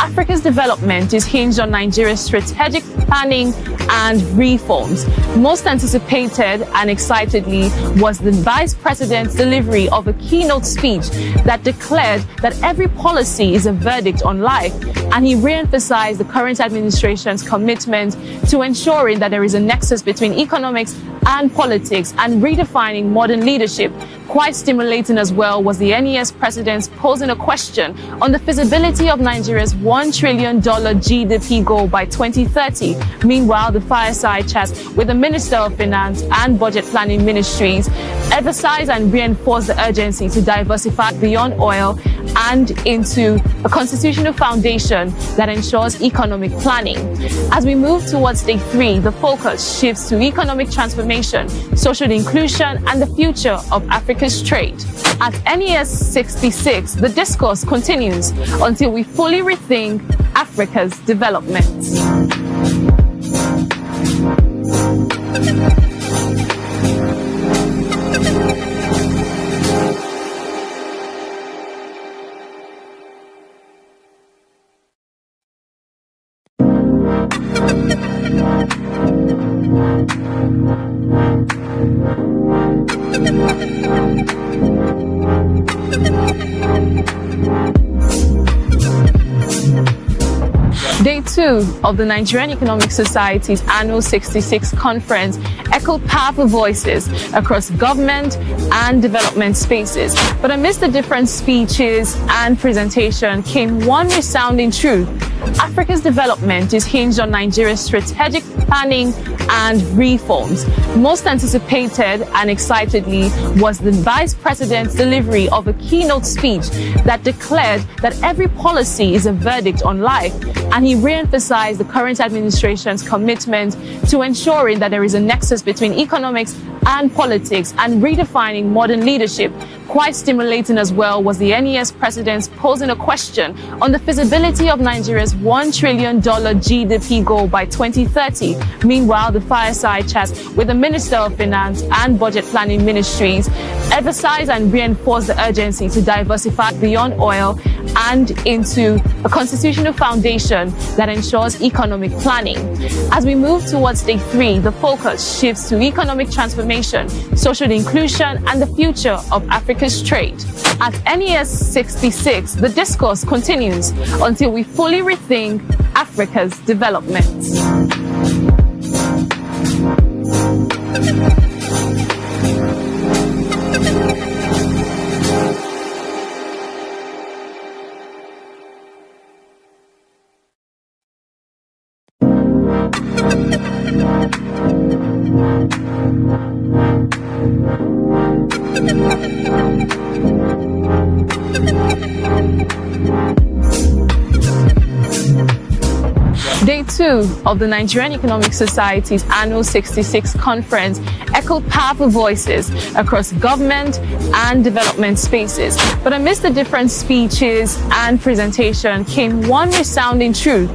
Africa's development is hinged on Nigeria's strategic planning and reforms. Most anticipated and excitedly was the Vice President's delivery of a keynote speech that declared that every policy is a verdict on life, and he re-emphasized the current administration's commitment to ensuring that there is a nexus between economics and politics and redefining modern leadership. Quite stimulating as well was the NES president posing a question on the feasibility of Nigeria's $1 trillion GDP goal by 2030. Meanwhile, the fireside chat with the Minister of Finance and Budget Planning Ministries emphasized and reinforced the urgency to diversify beyond oil and into a constitutional foundation that ensures economic planning. As we move towards day 3, the focus shifts to economic transformation, social inclusion, and the future of Africa's trade. At NES 66, the discourse continues until we fully rethink Africa's development. Day 2 of the Nigerian Economic Society's annual 66th conference echoed powerful voices across government and development spaces. But amidst the different speeches and presentation came one resounding truth. Africa's development is hinged on Nigeria's strategic planning and reforms. Most anticipated and excitedly was the Vice President's delivery of a keynote speech that declared that every policy is a verdict on life, and he re-emphasized the current administration's commitment to ensuring that there is a nexus between economics and politics and redefining modern leadership. Quite stimulating as well was the NES president posing a question on the feasibility of Nigeria's $1 trillion GDP goal by 2030. Meanwhile, the fireside chat with the Minister of Finance and Budget Planning Ministries emphasized and reinforced the urgency to diversify beyond oil and into a constitutional foundation that ensures economic planning. As we move towards day 3, the focus shifts to economic transformation, social inclusion, and the future of Africa's trade. At NES 66th, the discourse continues until we fully rethink Africa's development. Day 2 of the Nigerian Economic Society's annual 66th conference echoed powerful voices across government and development spaces. But amidst the different speeches and presentation came one resounding truth.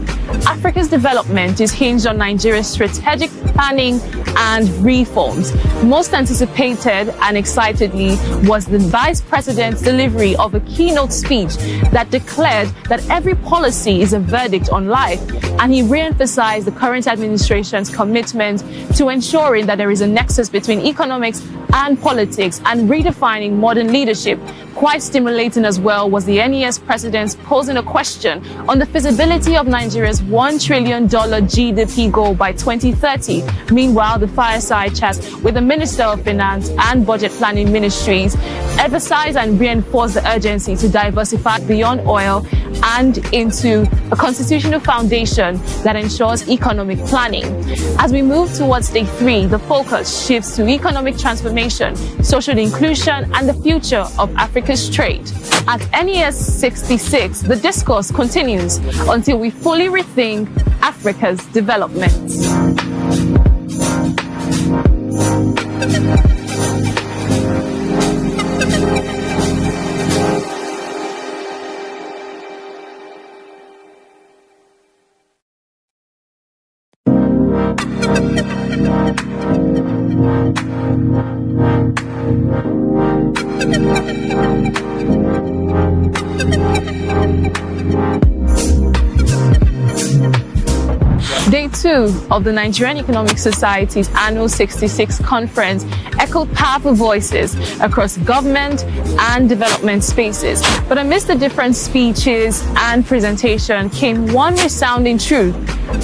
Africa's development is hinged on Nigeria's strategic planning and reforms. Most anticipated and excitedly was the Vice President's delivery of a keynote speech that declared that every policy is a verdict on life, and he re-emphasized the current administration's commitment to ensuring that there is a nexus between economics and politics and redefining modern leadership. Quite stimulating as well was the NES president posing a question on the feasibility of Nigeria's $1 trillion GDP goal by 2030. Meanwhile, the fireside chat with the Minister of Finance and Budget Planning Ministries emphasized and reinforced the urgency to diversify beyond oil and into a constitutional foundation that ensures economic planning. As we move towards day 3, the focus shifts to economic transformation, social inclusion, and the future of Africa's trade. At NES 66th, the discourse continues until we fully rethink Africa's development. Day 2 of the Nigerian Economic Society's annual 66th conference echoed powerful voices across government and development spaces. But amidst the different speeches and presentation came one resounding truth.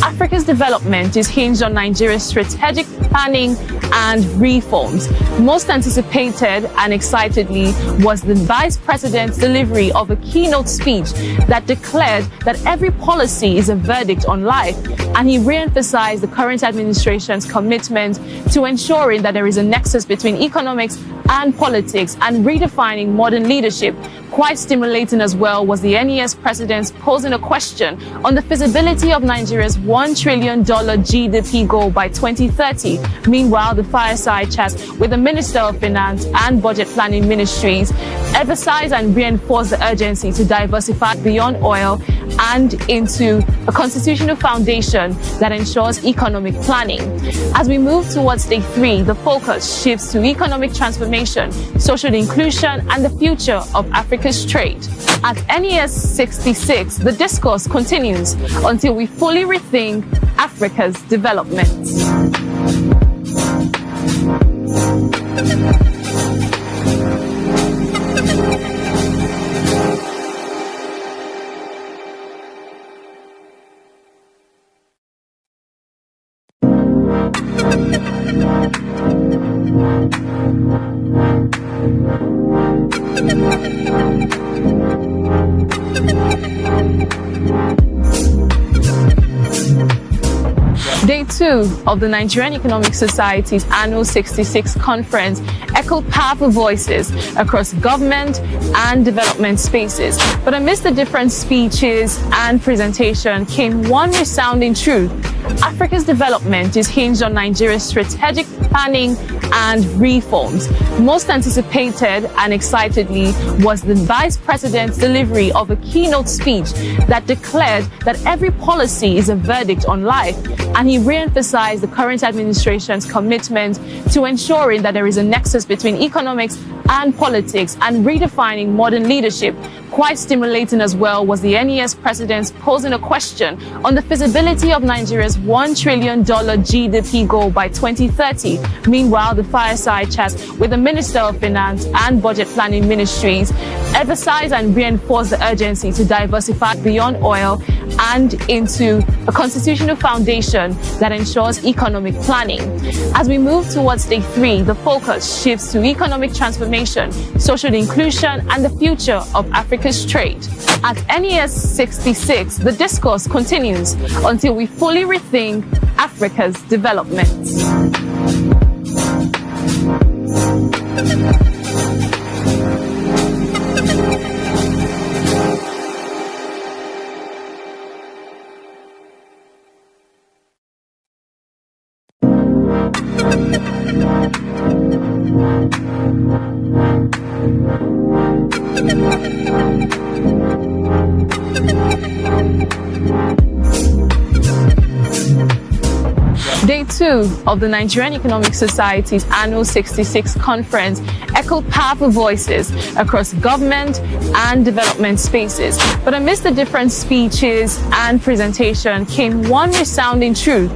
Africa's development is hinged on Nigeria's strategic planning and reforms. Most anticipated and excitedly was the Vice President's delivery of a keynote speech that declared that every policy is a verdict on life, and he re-emphasized the current administration's commitment to ensuring that there is a nexus between economics and politics and redefining modern leadership. Quite stimulating as well was the NES president posing a question on the feasibility of Nigeria's $1 trillion GDP goal by 2030. Meanwhile, the fireside chat with the Minister of Finance and Budget Planning Ministries emphasized and reinforced the urgency to diversify beyond oil and into a constitutional foundation that ensures economic planning. As we move towards day 3, the focus shifts to economic transformation, social inclusion, and the future of Africa's trade. At NES 66th, the discourse continues until we fully rethink Africa's development. 2 of the Nigerian Economic Society's annual 66th conference echoed powerful voices across government and development spaces. But amidst the different speeches and presentation came one resounding truth. Africa's development is hinged on Nigeria's strategic planning and reforms. Most anticipated and excitedly was the Vice President's delivery of a keynote speech that declared that every policy is a verdict on life, and he re-emphasized the current administration's commitment to ensuring that there is a nexus between economics and politics and redefining modern leadership. Quite stimulating as well was the NES president posing a question on the feasibility of Nigeria's $1 trillion GDP goal by 2030. Meanwhile, the fireside chat with the Minister of Finance and Budget Planning Ministries emphasized and reinforced the urgency to diversify beyond oil and into a constitutional foundation that ensures economic planning. As we move towards day 3, the focus shifts to economic transformation, social inclusion, and the future of Africa's trade. At NES 66, the discourse continues until we fully rethink Africa's development. Day 2 of the Nigerian Economic Society's annual 66th conference echoed powerful voices across government and development spaces. But amidst the different speeches and presentation came one resounding truth.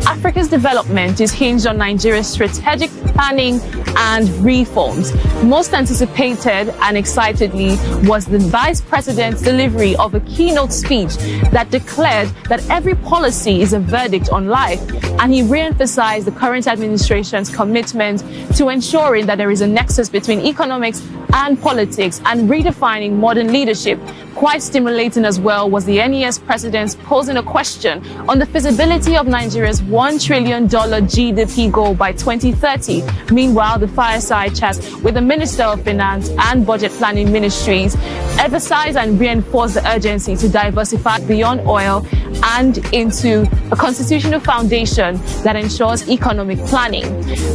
Africa's development is hinged on Nigeria's strategic planning and reforms. Most anticipated and excitedly was the Vice President's delivery of a keynote speech that declared that every policy is a verdict on life, and he re-emphasized the current administration's commitment to ensuring that there is a nexus between economics and politics and redefining modern leadership. Quite stimulating as well was the NES president posing a question on the feasibility of Nigeria's $1 trillion GDP goal by 2030. Meanwhile, the fireside chat with the Minister of Finance and Budget Planning Ministries emphasized and reinforced the urgency to diversify beyond oil and into a constitutional foundation that ensures economic planning.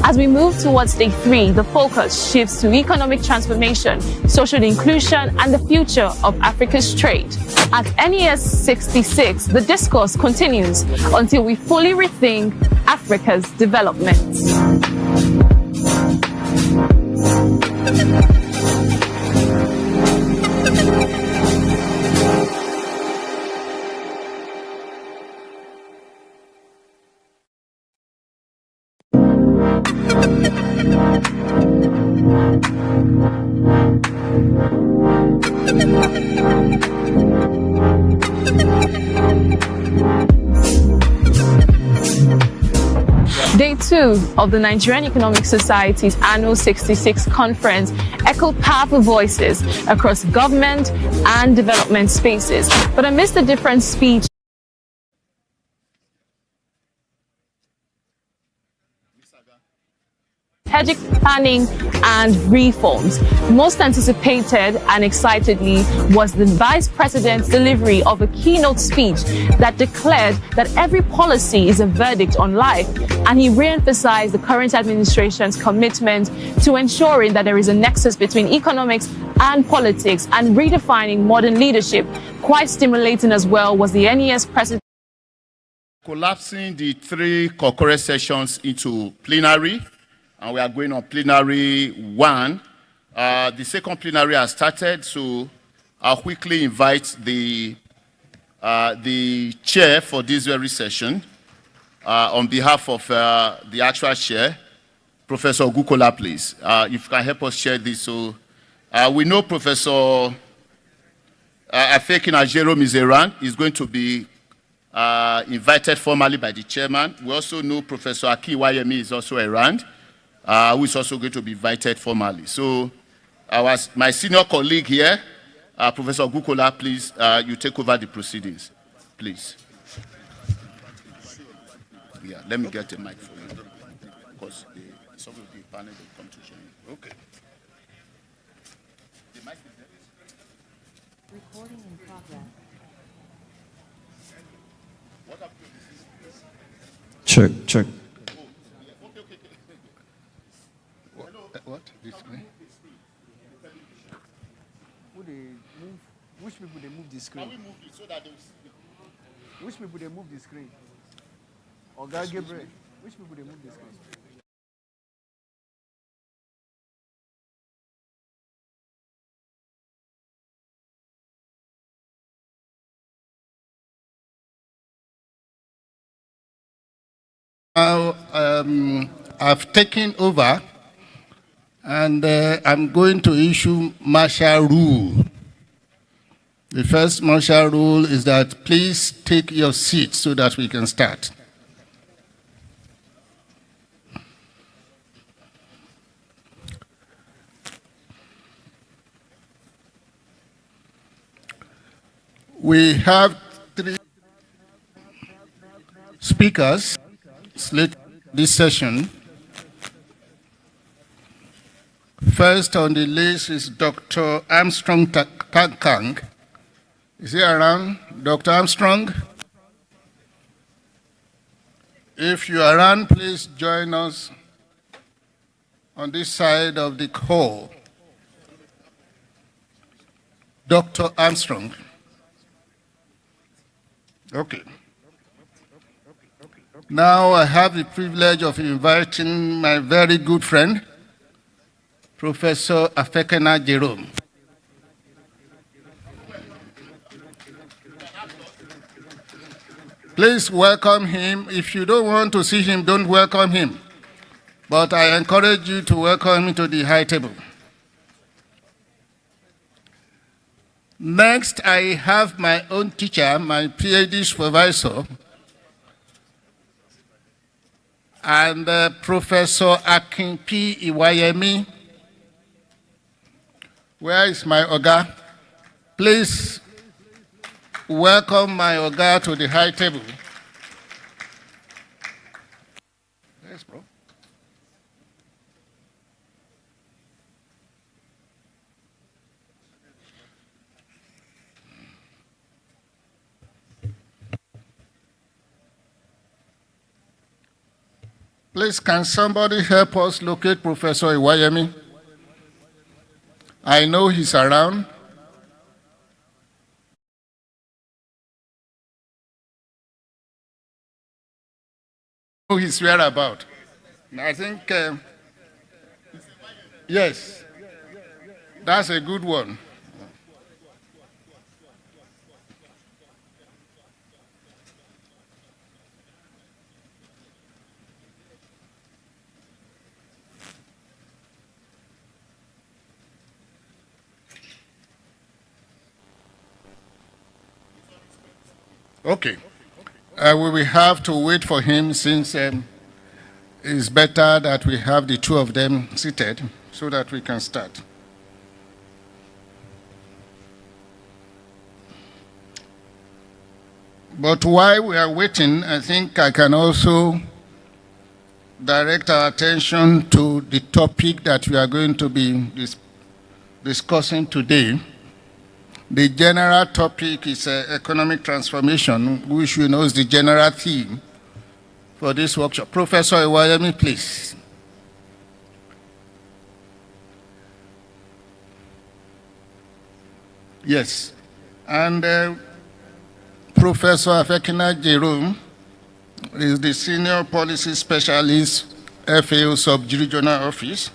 As we move towards day 3, the focus shifts to economic transformation, social inclusion, and the future of Africa's trade. At NES 66, the discourse continues until we fully rethink Africa's development. Day 2 of the Nigerian Economic Society's annual 66th conference echoed powerful voices across government and development spaces. But amidst the different speeches, strategic planning and reforms. Most anticipated and excitedly was the Vice President's delivery of a keynote speech that declared that every policy is a verdict on life, and he re-emphasized the current administration's commitment to ensuring that there is a nexus between economics and politics and redefining modern leadership. Quite stimulating as well was the NES president collapsing the 3 concurrent sessions into plenary, and we are going on plenary 1. The second plenary has started, so I'll quickly invite the chair for this very session on behalf of the actual chair, Professor Gukola, please. If you can help us share this. So we know Professor Afekina Jerome is around. He's going to be invited formally by the chairman. We also know Professor Aki Wayemi is also around, who is also going to be invited formally. So my senior colleague here, Professor Gukola, please, you take over the proceedings, please. Yeah, let me get a mic for you. Because some of the panel will come to show you. Okay. The mic is there. Recording in progress. What happened to this? Check, check. What? This way? Who they move? Which people they move the screen? Can we move it so that they will see? Which people they move the screen? Oga Gabriel. Which people they move the screen? Now, I've taken over, and I'm going to issue martial rule. The first martial rule is that please take your seat so that we can start. We have 3 speakers slated this session. First on the list is Dr. Armstrong Kang. Is he around? Dr. Armstrong? If you are around, please join us on this side of the hall. Dr. Armstrong. Okay. Now I have the privilege of inviting my very good friend, Professor Afekena Jerome. Please welcome him. If you don't want to see him, don't welcome him. But I encourage you to welcome him to the high table. Next, I have my own teacher, my PhD supervisor, and Professor Akin P. Iwayemi. Where is my Oga? Please welcome my Oga to the high table. Yes, bro. Please, can somebody help us locate Professor Iwayemi? I know he's around. Know his whereabouts. I think, yes, that's a good one. Okay. We will have to wait for him since it's better that we have the two of them seated so that we can start. But while we are waiting, I think I can also direct our attention to the topic that we are going to be discussing today. The general topic is economic transformation, which we know is the general theme for this workshop. Professor Iwayemi, please. Yes. And Professor Afekena Jerome is the Senior Policy Specialist, FAO Sub-Regional Office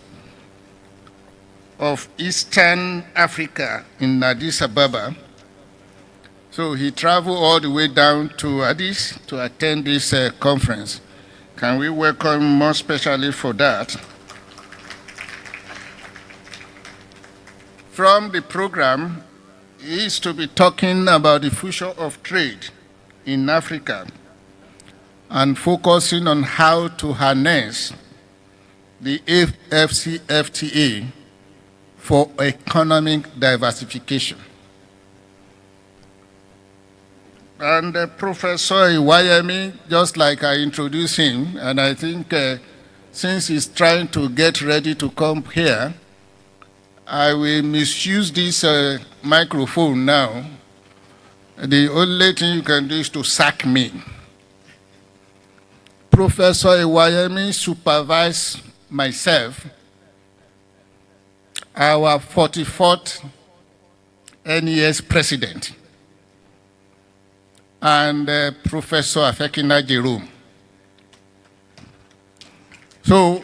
of Eastern Africa in Addis Ababa. So he traveled all the way down to Addis to attend this conference. Can we welcome him more specially for that? From the program, he is to be talking about the future of trade in Africa and focusing on how to harness the AfCFTA for economic diversification. And Professor Iwayemi, just like I introduced him, and I think since he's trying to get ready to come here, I will misuse this microphone now. The only thing you can do is to sack me. Professor Iwayemi supervised myself, our 44th NES president, and Professor Afekina Jerome. So,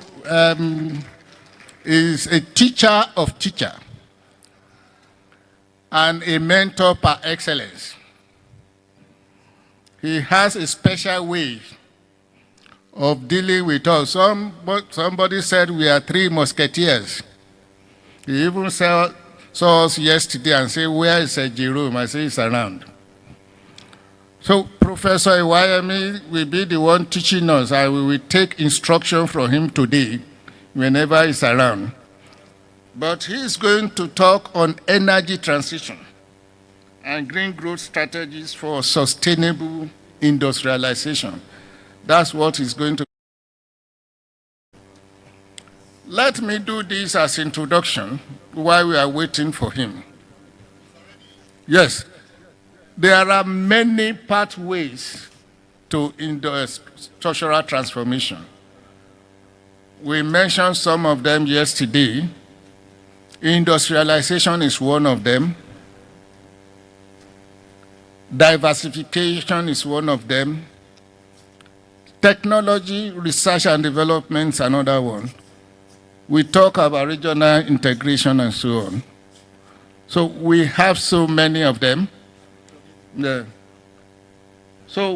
is a teacher of teacher and a mentor par excellence. He has a special way of dealing with us. Somebody said we are three musketeers. He even saw us yesterday and said, where is Jerome? I say, he's around. So Professor Iwayemi will be the one teaching us, and we will take instruction from him today whenever he's around. But he is going to talk on energy transition and green growth strategies for sustainable industrialization. That's what he's going to. Let me do this as introduction while we are waiting for him. Yes, there are many pathways to structural transformation. We mentioned some of them yesterday. Industrialization is one of them. Diversification is one of them. Technology, research and development is another one. We talk about regional integration and so on. So we have so many of them. Yeah. So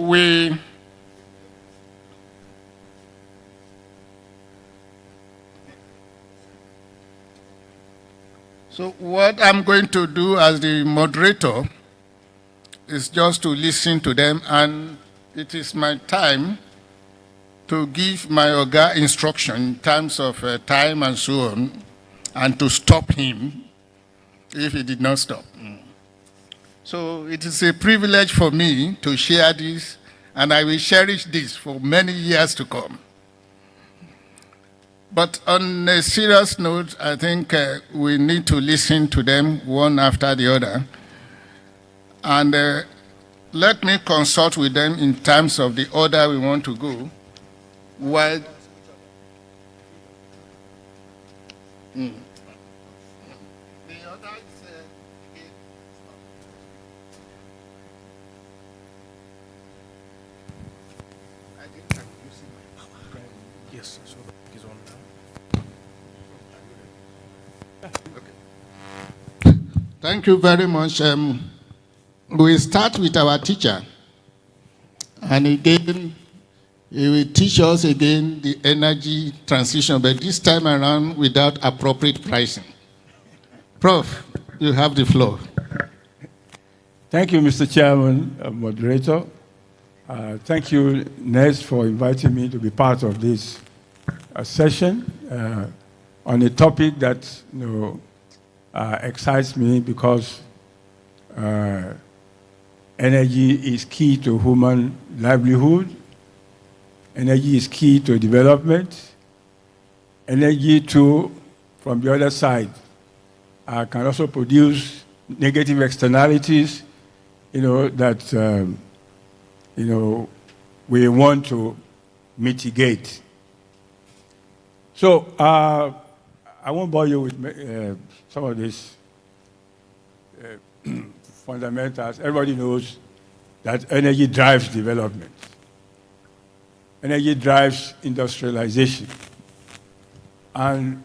what I'm going to do as the moderator is just to listen to them, and it is my time to give my Oga instruction in terms of time and so on, and to stop him if he did not stop. So it is a privilege for me to share this, and I will cherish this for many years to come. But on a serious note, I think we need to listen to them one after the other. And let me consult with them in terms of the order we want to go. While the other is yes, so is on now. Okay. Thank you very much. We start with our teacher, and again, he will teach us again the energy transition, but this time around without appropriate pricing. Prof, you have the floor. Thank you, Mr. Chairman, moderator. Thank you, Nes, for inviting me to be part of this session on a topic that excites me because energy is key to human livelihood. Energy is key to development. Energy, too, from the other side, can also produce negative externalities, that, we want to mitigate. So, I won't bore you with some of these fundamentals. Everybody knows that energy drives development. Energy drives industrialization. And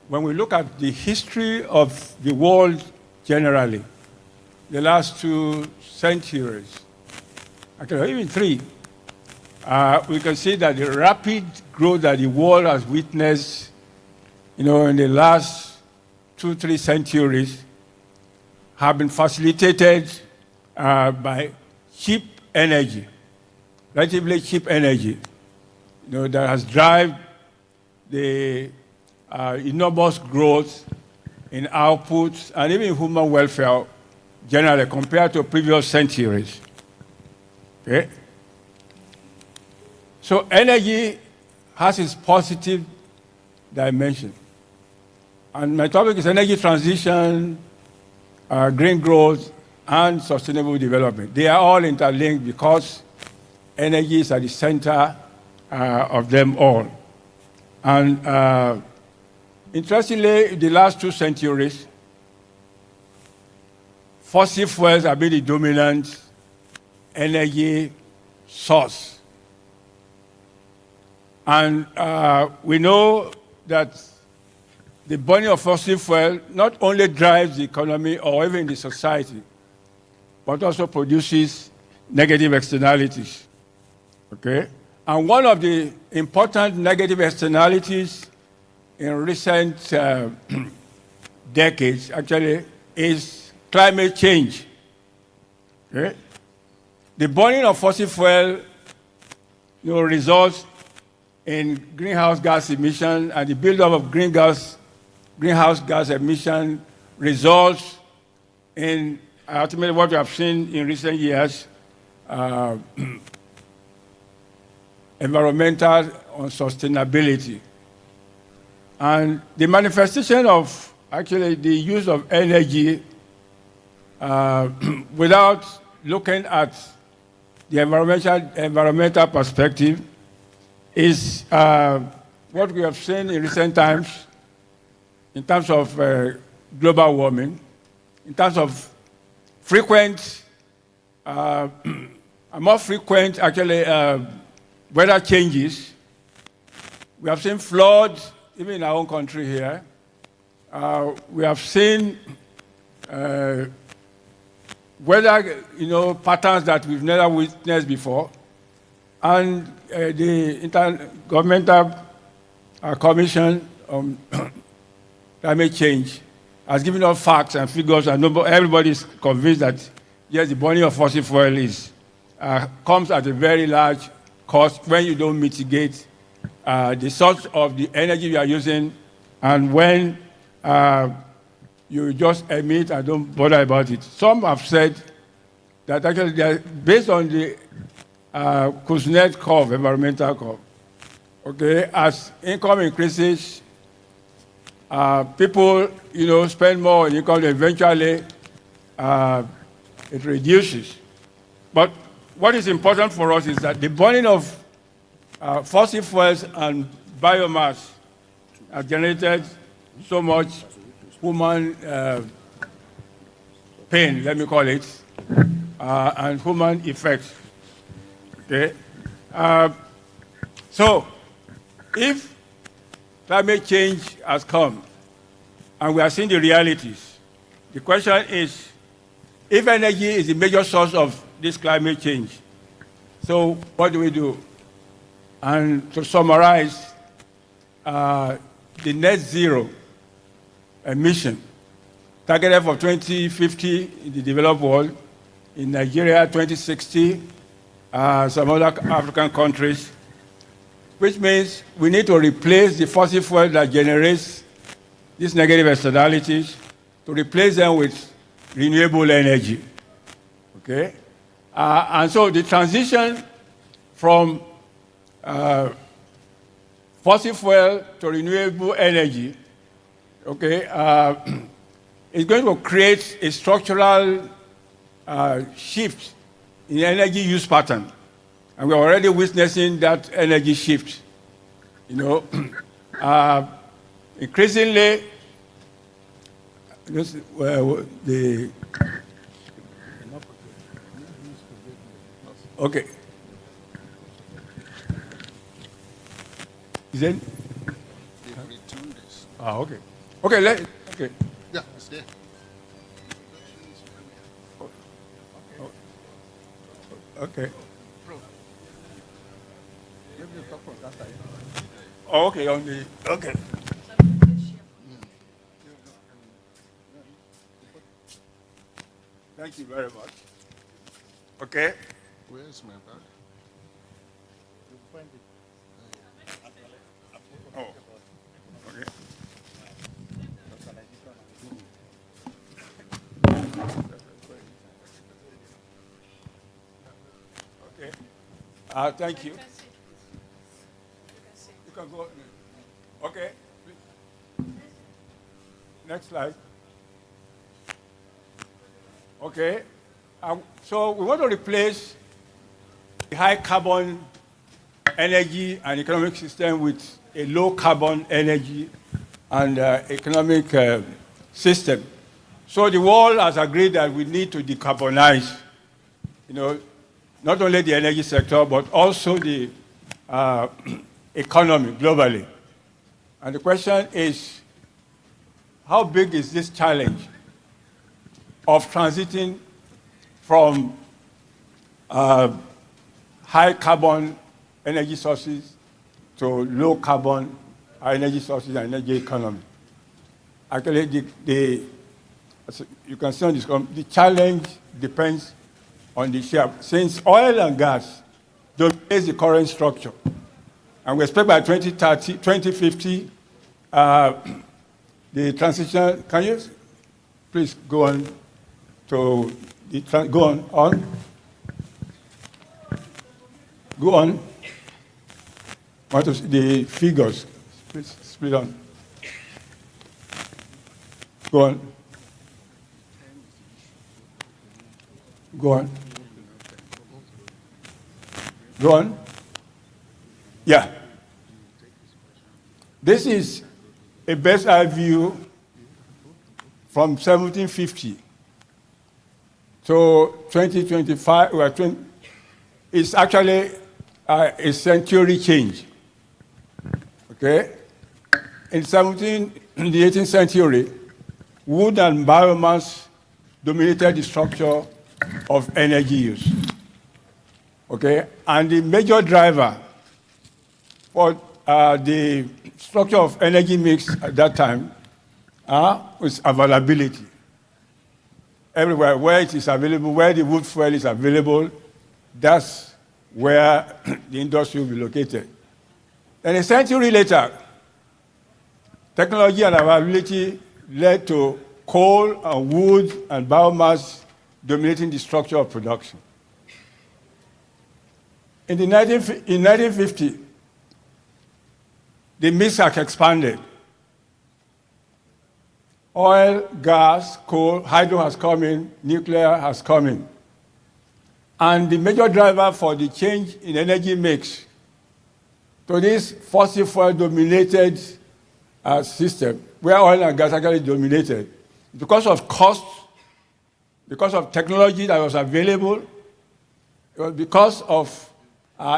when we look at the history of the world generally, the last 2 centuries, actually even 3, we can see that the rapid growth that the world has witnessed, in the last 2-3 centuries have been facilitated by cheap energy, relatively cheap energy, that has driven the enormous growth in outputs and even human welfare generally compared to previous centuries. Okay? So energy has its positive dimension. And my topic is energy transition, green growth, and sustainable development. They are all interlinked because energy is at the center of them all. And interestingly, in the last 2 centuries, fossil fuels have been the dominant energy source. And we know that the burning of fossil fuel not only drives the economy or even the society, but also produces negative externalities. Okay? And one of the important negative externalities in recent decades, actually, is climate change. Okay? The burning of fossil fuel results in greenhouse gas emission, and the buildup of greenhouse gas emission results in ultimately what we have seen in recent years, environmental unsustainability. And the manifestation of actually the use of energy without looking at the environmental perspective is what we have seen in recent times in terms of global warming, in terms of frequent, more frequent actually weather changes. We have seen floods, even in our own country here. We have seen weather, patterns that we've never witnessed before. And the Intergovernmental Commission on Climate Change has given us facts and figures, and everybody is convinced that, yes, the burning of fossil fuel comes at a very large cost when you don't mitigate the source of the energy you are using, and when you just emit and don't bother about it. Some have said that actually, based on the Kuznets curve, environmental curve, okay, as income increases, people, spend more on income, eventually it reduces. But what is important for us is that the burning of fossil fuels and biomass have generated so much human pain, let me call it, and human effects. Okay? So, if climate change has come and we are seeing the realities, the question is, if energy is the major source of this climate change, so what do we do? And to summarize, the net zero emission targeted for 2050 in the developed world, in Nigeria 2060, some other African countries, which means we need to replace the fossil fuel that generates these negative externalities, to replace them with renewable energy. Okay? And so the transition from fossil fuel to renewable energy, okay, is going to create a structural shift in energy use pattern. And we're already witnessing that energy shift. Increasingly, okay. Is it? They've returned this. Okay. Okay, okay. Yeah, it's there. Okay. Oh, okay, okay. Thank you very much. Okay. Where's my bag? Oh, okay. Okay. Thank you. You can go. Okay. Next slide. Okay. So we want to replace the high carbon energy and economic system with a low carbon energy and economic system. So the world has agreed that we need to decarbonize, not only the energy sector, but also the economy globally. And the question is, how big is this challenge of transiting from high carbon energy sources to low carbon energy sources and energy economy? Actually, as you can see on this, the challenge depends on the share. Since oil and gas dominate the current structure, and we expect by 2030, 2050, the transition, can you please go on to go on? Go on. What is the figures? Please split on. Go on. Go on. Go on. Yeah. This is a best eye view from 1750 to 2025. It's actually a century change. Okay? In the 18th century, wood and biomass dominated the structure of energy use. Okay? And the major driver for the structure of energy mix at that time was availability. Everywhere where it is available, where the wood fuel is available, that's where the industry will be located. Then a century later, technology and availability led to coal and wood and biomass dominating the structure of production. In 1950, the mix has expanded. Oil, gas, coal, hydro has come in, nuclear has come in. And the major driver for the change in energy mix to this fossil fuel dominated system, where oil and gas actually dominated, because of cost, because of technology that was available, it was because of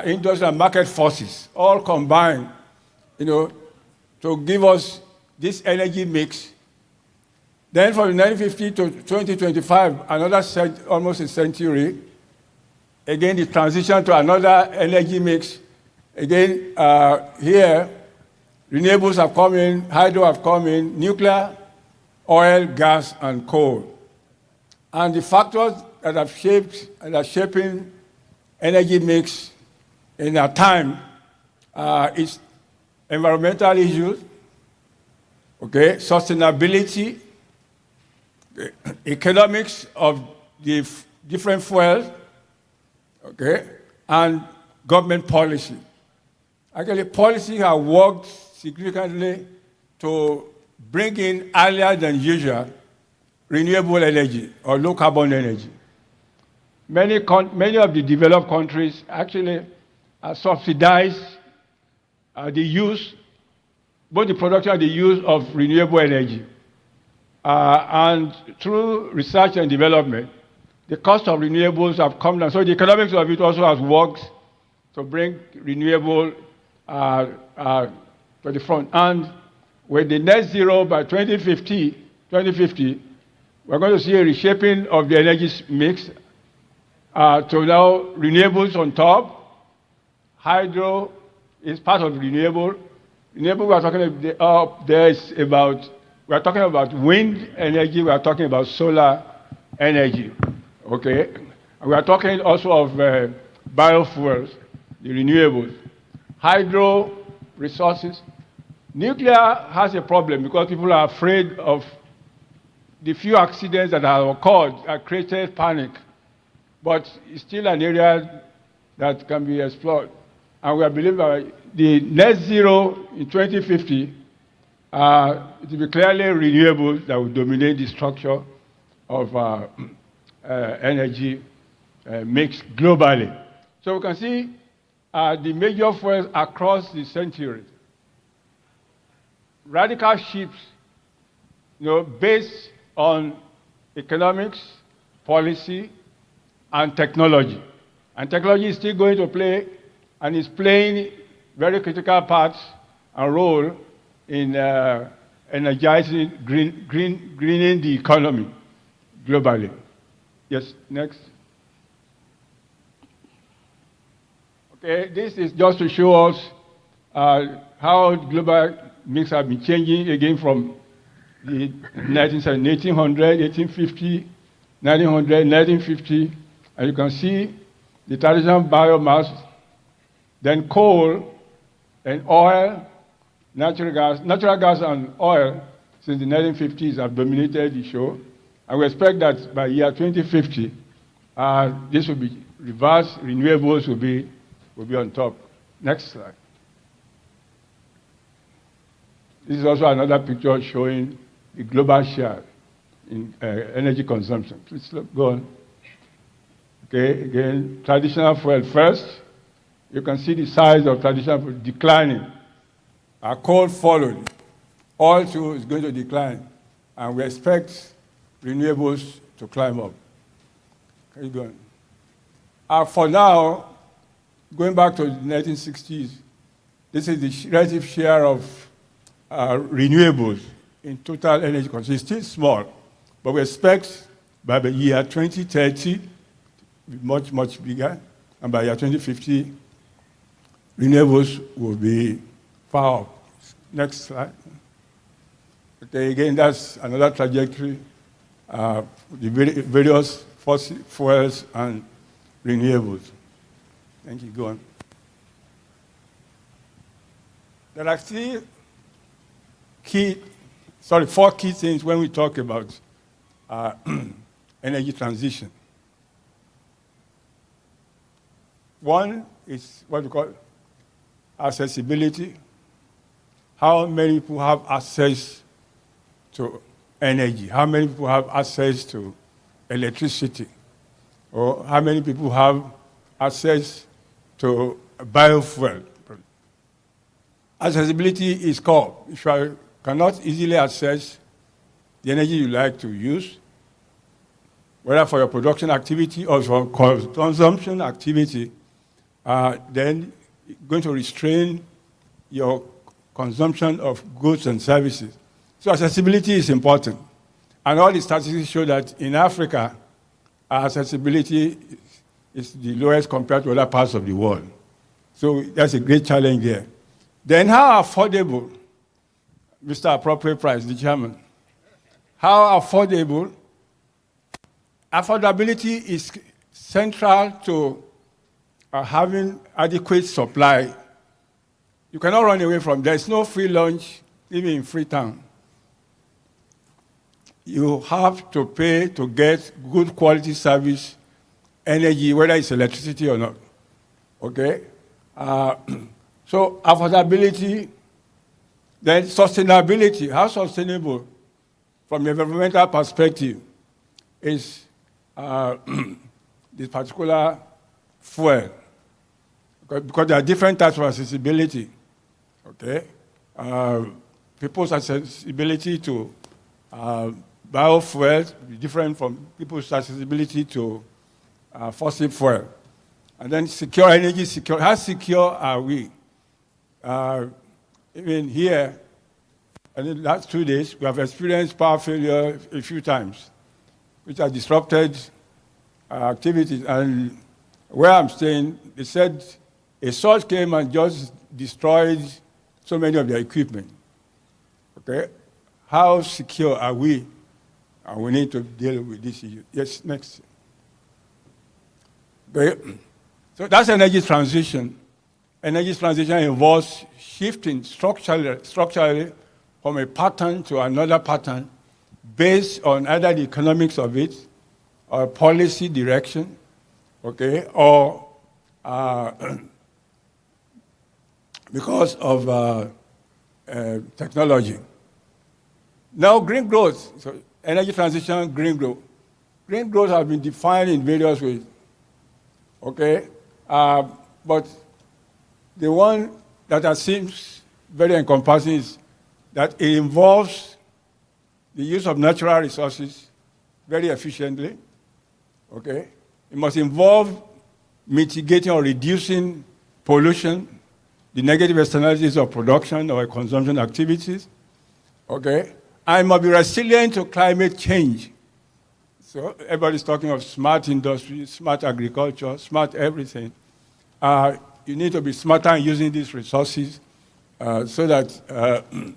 industrial and market forces, all combined, to give us this energy mix. Then from 1950 to 2025, another almost a century, again the transition to another energy mix. Again, here, renewables have come in, hydro have come in, nuclear, oil, gas, and coal. And the factors that have shaped and are shaping energy mix in our time is environmental issues, okay, sustainability, economics of the different fuels, okay, and government policy. Actually, policy has worked significantly to bring in earlier than usual renewable energy or low carbon energy. Many of the developed countries actually subsidize the use, both the production and the use of renewable energy. And through research and development, the cost of renewables have come down. So the economics of it also has worked to bring renewable to the front. And with the net zero by 2050, we're going to see a reshaping of the energy mix to now renewables on top. Hydro is part of renewable. Renewable, we are talking about, we are talking about wind energy, we are talking about solar energy, okay? And we are talking also of biofuels, the renewables. Hydro resources. Nuclear has a problem because people are afraid of the few accidents that have occurred that created panic. But it's still an area that can be explored. And we are believing that the net zero in 2050, it will be clearly renewables that will dominate the structure of energy mix globally. So we can see the major fuels across the century. Radical shifts, based on economics, policy, and technology. And technology is still going to play, and is playing very critical parts and role in energizing, greening the economy globally. Yes, next. Okay, this is just to show us how global mix have been changing again from the 1800, 1850, 1900, 1950, and you can see the traditional biomass, then coal, and oil, natural gas and oil since the 1950s have dominated the show. And we expect that by year 2050, this will be reversed, renewables will be on top. Next slide. This is also another picture showing the global share in energy consumption. Please go on. Okay, again, traditional fuel first. You can see the size of traditional fuel declining. Coal followed. Oil too is going to decline. And we expect renewables to climb up. Can you go on? For now, going back to the 1960s, this is the relative share of renewables in total energy consumption. It's still small, but we expect by the year 2030 to be much, much bigger, and by year 2050, renewables will be far up. Next slide. Okay, again, that's another trajectory, the various fossil fuels and renewables. Thank you, go on. There are four key things when we talk about energy transition. One is what we call accessibility. How many people have access to energy? How many people have access to electricity? Or how many people have access to biofuel? Accessibility is core. If you cannot easily access the energy you like to use, whether for your production activity or for consumption activity, then it's going to restrain your consumption of goods and services. So accessibility is important. And all the statistics show that in Africa, accessibility is the lowest compared to other parts of the world. So that's a great challenge there. Then how affordable, Mr. Appropriate Price, the chairman, how affordable? Affordability is central to having adequate supply. You cannot run away from. There's no free lunch, even in Freetown. You have to pay to get good quality service, energy, whether it's electricity or not. Okay? So affordability, then sustainability. How sustainable, from the environmental perspective, is this particular fuel? Because there are different types of accessibility. Okay, people's accessibility to biofuels is different from people's accessibility to fossil fuel. And then secure energy, secure. How secure are we? Even here, in the last 2 days, we have experienced power failure a few times, which have disrupted activities. And where I'm staying, they said a surge came and just destroyed so many of their equipment. Okay? How secure are we? And we need to deal with this issue. Yes, next. Okay. So that's energy transition. Energy transition involves shifting structurally from a pattern to another pattern based on either the economics of it or policy direction, okay, or because of technology. Now, green growth, so energy transition, green growth. Green growth has been defined in various ways, okay? But the one that seems very encompassing is that it involves the use of natural resources very efficiently, okay? It must involve mitigating or reducing pollution, the negative externalities of production or consumption activities, okay? And must be resilient to climate change. So everybody's talking of smart industry, smart agriculture, smart everything. You need to be smarter in using these resources so that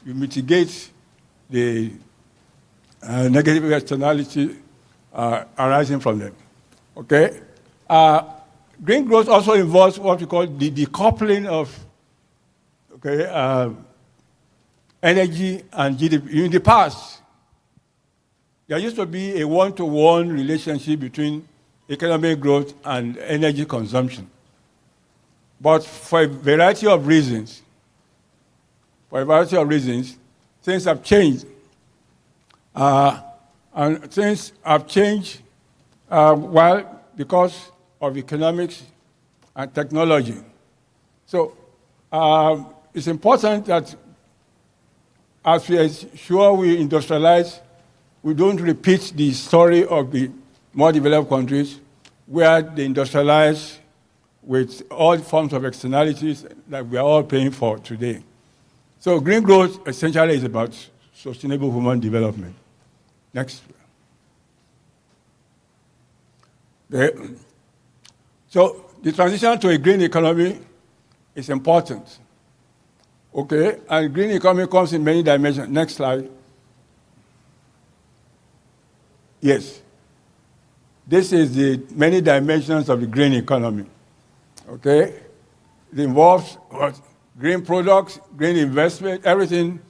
you mitigate the negative externality arising from them. Okay? Green growth also involves what we call the decoupling of energy and GDP. In the past, there used to be a one-to-one relationship between economic growth and energy consumption. But for a variety of reasons, things have changed. And things have changed, because of economics and technology. So it's important that as we ensure we industrialize, we don't repeat the story of the more developed countries where they industrialize with all forms of externalities that we are all paying for today. So green growth essentially is about sustainable human development. Next. So the transition to a green economy is important. Okay, and green economy comes in many dimensions. Next slide. Yes. This is the many dimensions of the green economy. Okay? It involves what? Green products, green investment, everything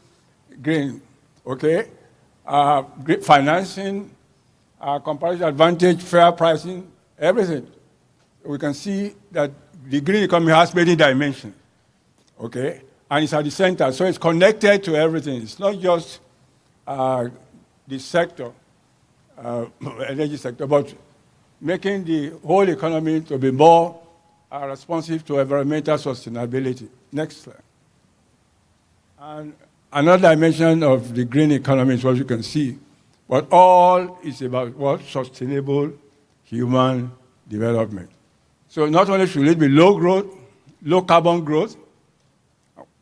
green. Okay? Green financing, comparative advantage, fair pricing, everything. We can see that the green economy has many dimensions. Okay? And it's at the center, so it's connected to everything. It's not just the sector, energy sector, but making the whole economy to be more responsive to environmental sustainability. Next slide. And another dimension of the green economy is what you can see, but all is about what? Sustainable human development. So not only should it be low growth, low carbon growth.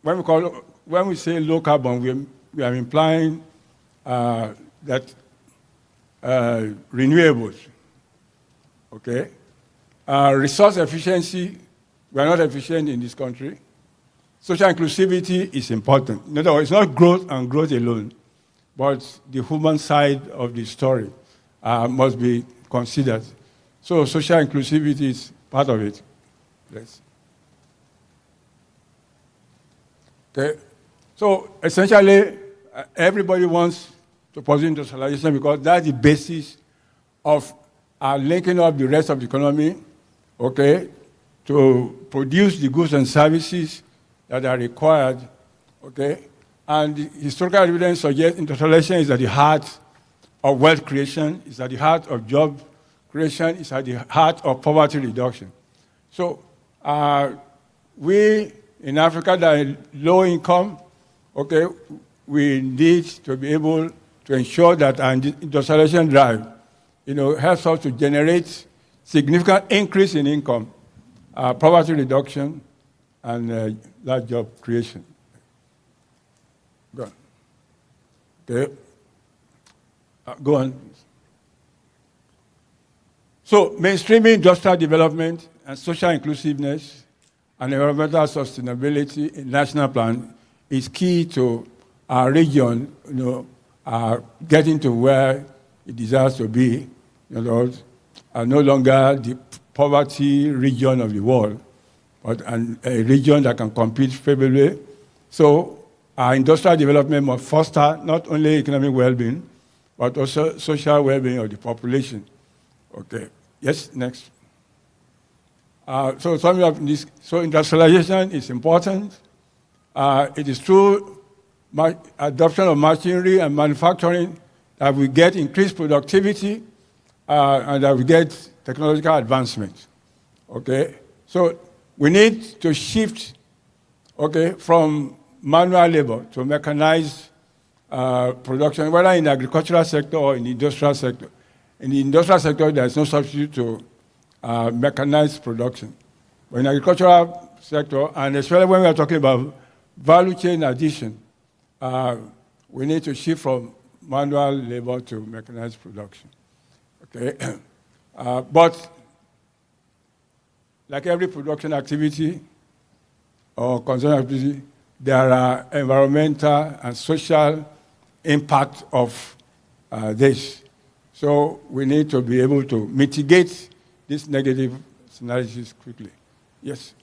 When we say low carbon, we are implying that renewables, okay? Resource efficiency, we are not efficient in this country. Social inclusivity is important. In other words, it's not growth and growth alone, but the human side of the story must be considered. So social inclusivity is part of it. Yes. Okay. So essentially, everybody wants to pursue industrialization because that's the basis of linking up the rest of the economy, okay, to produce the goods and services that are required, okay? And the historical evidence suggests industrialization is at the heart of wealth creation, it's at the heart of job creation, it's at the heart of poverty reduction. So we in Africa that are low income, okay, we need to be able to ensure that our industrialization drive, helps us to generate significant increase in income, poverty reduction, and large job creation. Go on. Okay. Go on. So mainstreaming industrial development and social inclusiveness and environmental sustainability in national plan is key to our region, getting to where it desires to be, no longer the poverty region of the world, but a region that can compete favorably. So our industrial development must foster not only economic well-being, but also social well-being of the population. Okay. Yes, next. So some of this, so industrialization is important. It is through adoption of machinery and manufacturing that we get increased productivity and that we get technological advancement. Okay, so we need to shift, okay, from manual labor to mechanized production, whether in the agricultural sector or in the industrial sector. In the industrial sector, there is no substitute to mechanized production. But in the agricultural sector, and especially when we are talking about value chain addition, we need to shift from manual labor to mechanized production. Okay, but like every production activity or consumption activity, there are environmental and social impact of this. So we need to be able to mitigate these negative scenarios quickly. Yes.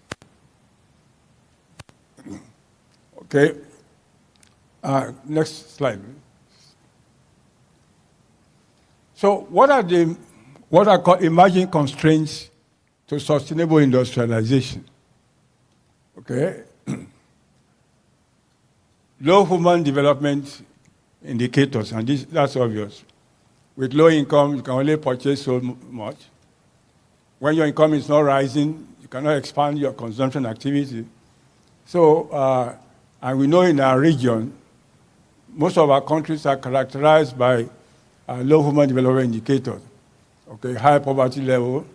Okay. Next slide. So what are called emerging constraints to sustainable industrialization? Okay. Low human development indicators, and that's obvious. With low income, you can only purchase so much. When your income is not rising, you cannot expand your consumption activity. So, and we know in our region, most of our countries are characterized by low human development indicators. Okay, high poverty level,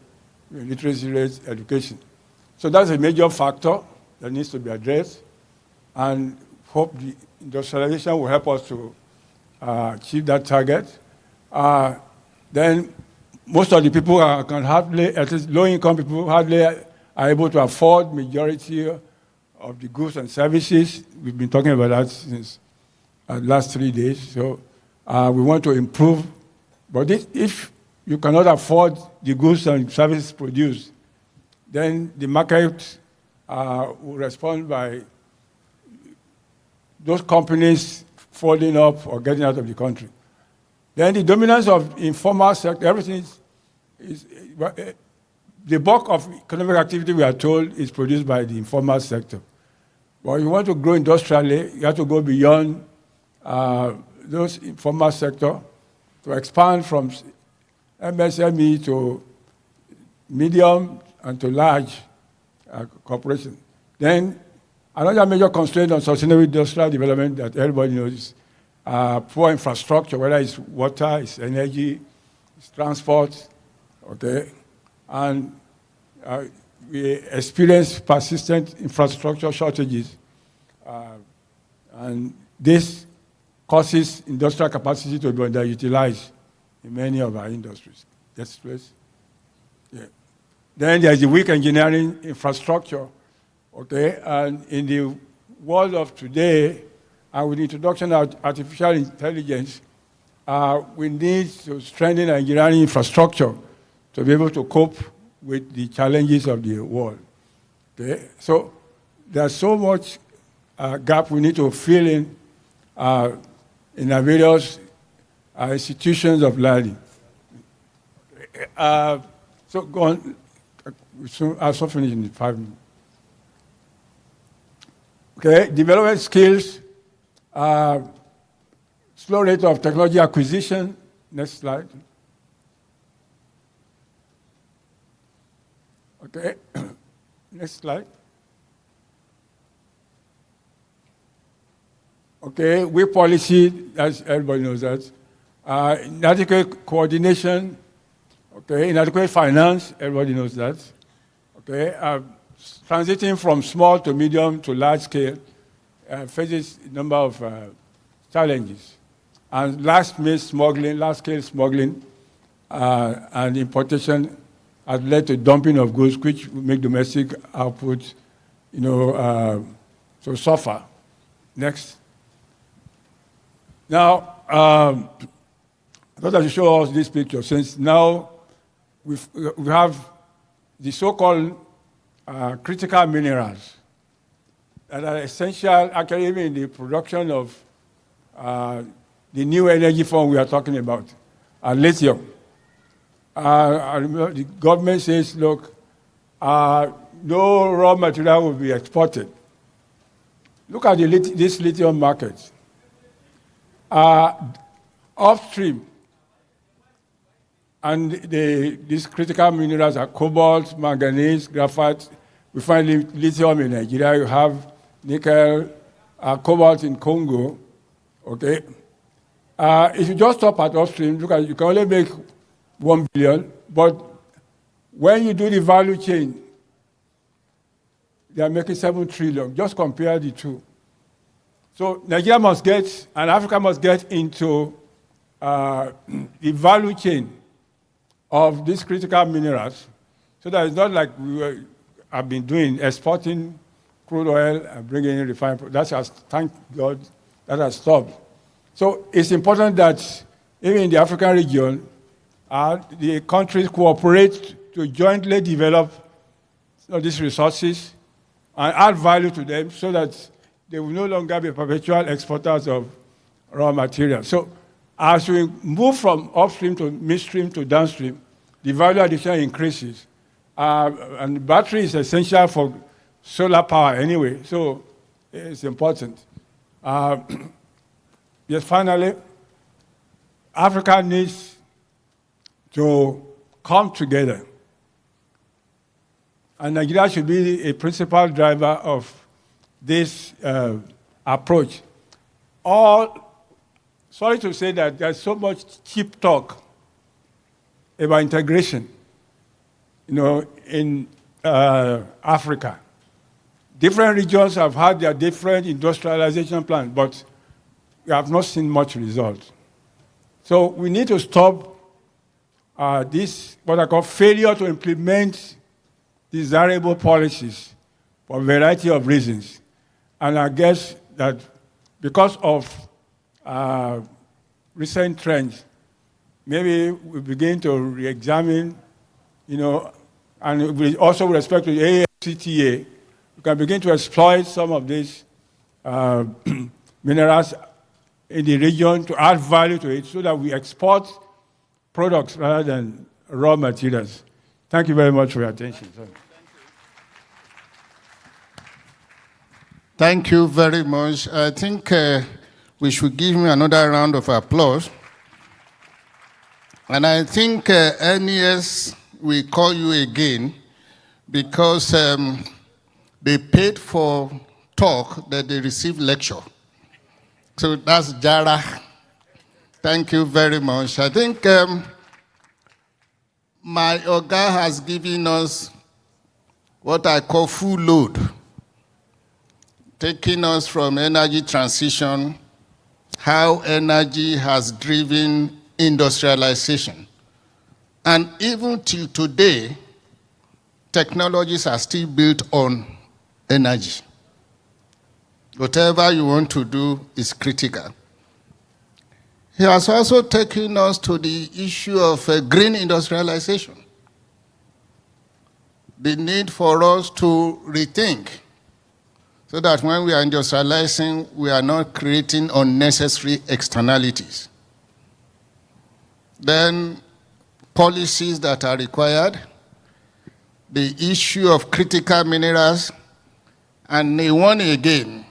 literacy rates, education. So that's a major factor that needs to be addressed, and hope the industrialization will help us to achieve that target. Then most of the people can hardly, at least low-income people, hardly are able to afford majority of the goods and services. We've been talking about that since the last 3 days. So we want to improve. But if you cannot afford the goods and services produced, then the market will respond by those companies folding up or getting out of the country. Then the dominance of informal sector, everything is the bulk of economic activity, we are told, is produced by the informal sector. But if you want to grow industrially, you have to go beyond those informal sector to expand from MSME to medium and to large corporations. Then another major constraint on sustainable industrial development that everybody knows is poor infrastructure, whether it's water, it's energy, it's transport, okay? And we experience persistent infrastructure shortages, and this causes industrial capacity to be underutilized in many of our industries. Yes, please. Yeah. Then there's the weak engineering infrastructure, okay? And in the world of today, and with the introduction of artificial intelligence, we need to strengthen engineering infrastructure to be able to cope with the challenges of the world. Okay? So there's so much gap we need to fill in our various institutions of learning. So go on. I'll so finish in 5 minutes. Okay, development skills. Slow rate of technology acquisition. Next slide. Okay, next slide. Okay, weak policy, as everybody knows that. Inadequate coordination. Okay, inadequate finance, everybody knows that. Okay, transiting from small to medium to large scale faces a number of challenges. And large-scale smuggling and importation has led to dumping of goods, which will make domestic output, so suffer. Next. Now, I thought I should show us this picture, since now we have the so-called critical minerals that are essential, actually, even in the production of the new energy form we are talking about, lithium. The government says, look, no raw material will be exported. Look at this lithium market. Upstream, and these critical minerals are cobalt, manganese, graphite. We find lithium in Nigeria. You have nickel, cobalt in Congo. Okay. If you just stop at upstream, look at, you can only make 1 billion, but when you do the value chain, they are making 7 trillion. Just compare the two. So Nigeria must get, and Africa must get into the value chain of these critical minerals, so that it's not like have been doing, exporting crude oil and bringing in refined products. That has, thank God, that has stopped. So it's important that even in the African region, the countries cooperate to jointly develop these resources and add value to them so that they will no longer be perpetual exporters of raw materials. So as we move from upstream to midstream to downstream, the value addition increases. And battery is essential for solar power anyway, so it's important. Yes, finally, Africa needs to come together. And Nigeria should be a principal driver of this approach. Sorry to say that there's so much cheap talk about integration, in Africa. Different regions have had their different industrialization plans, but we have not seen much result. So we need to stop this, what I call failure to implement desirable policies for a variety of reasons. And I guess that because of recent trends, maybe we begin to re-examine, and also with respect to the AFCTA, we can begin to exploit some of these minerals in the region to add value to it so that we export products rather than raw materials. Thank you very much for your attention. Thank you very much. I think we should give him another round of applause. And I think NES will call you again because they paid for talk that they received lecture. So that's Jara. Thank you very much. I think my Oga has given us what I call full load, taking us from energy transition, how energy has driven industrialization. And even till today, technologies are still built on energy. Whatever you want to do is critical. He has also taken us to the issue of green industrialization. The need for us to rethink so that when we are industrializing, we are not creating unnecessary externalities. Then policies that are required, the issue of critical minerals, and the one again,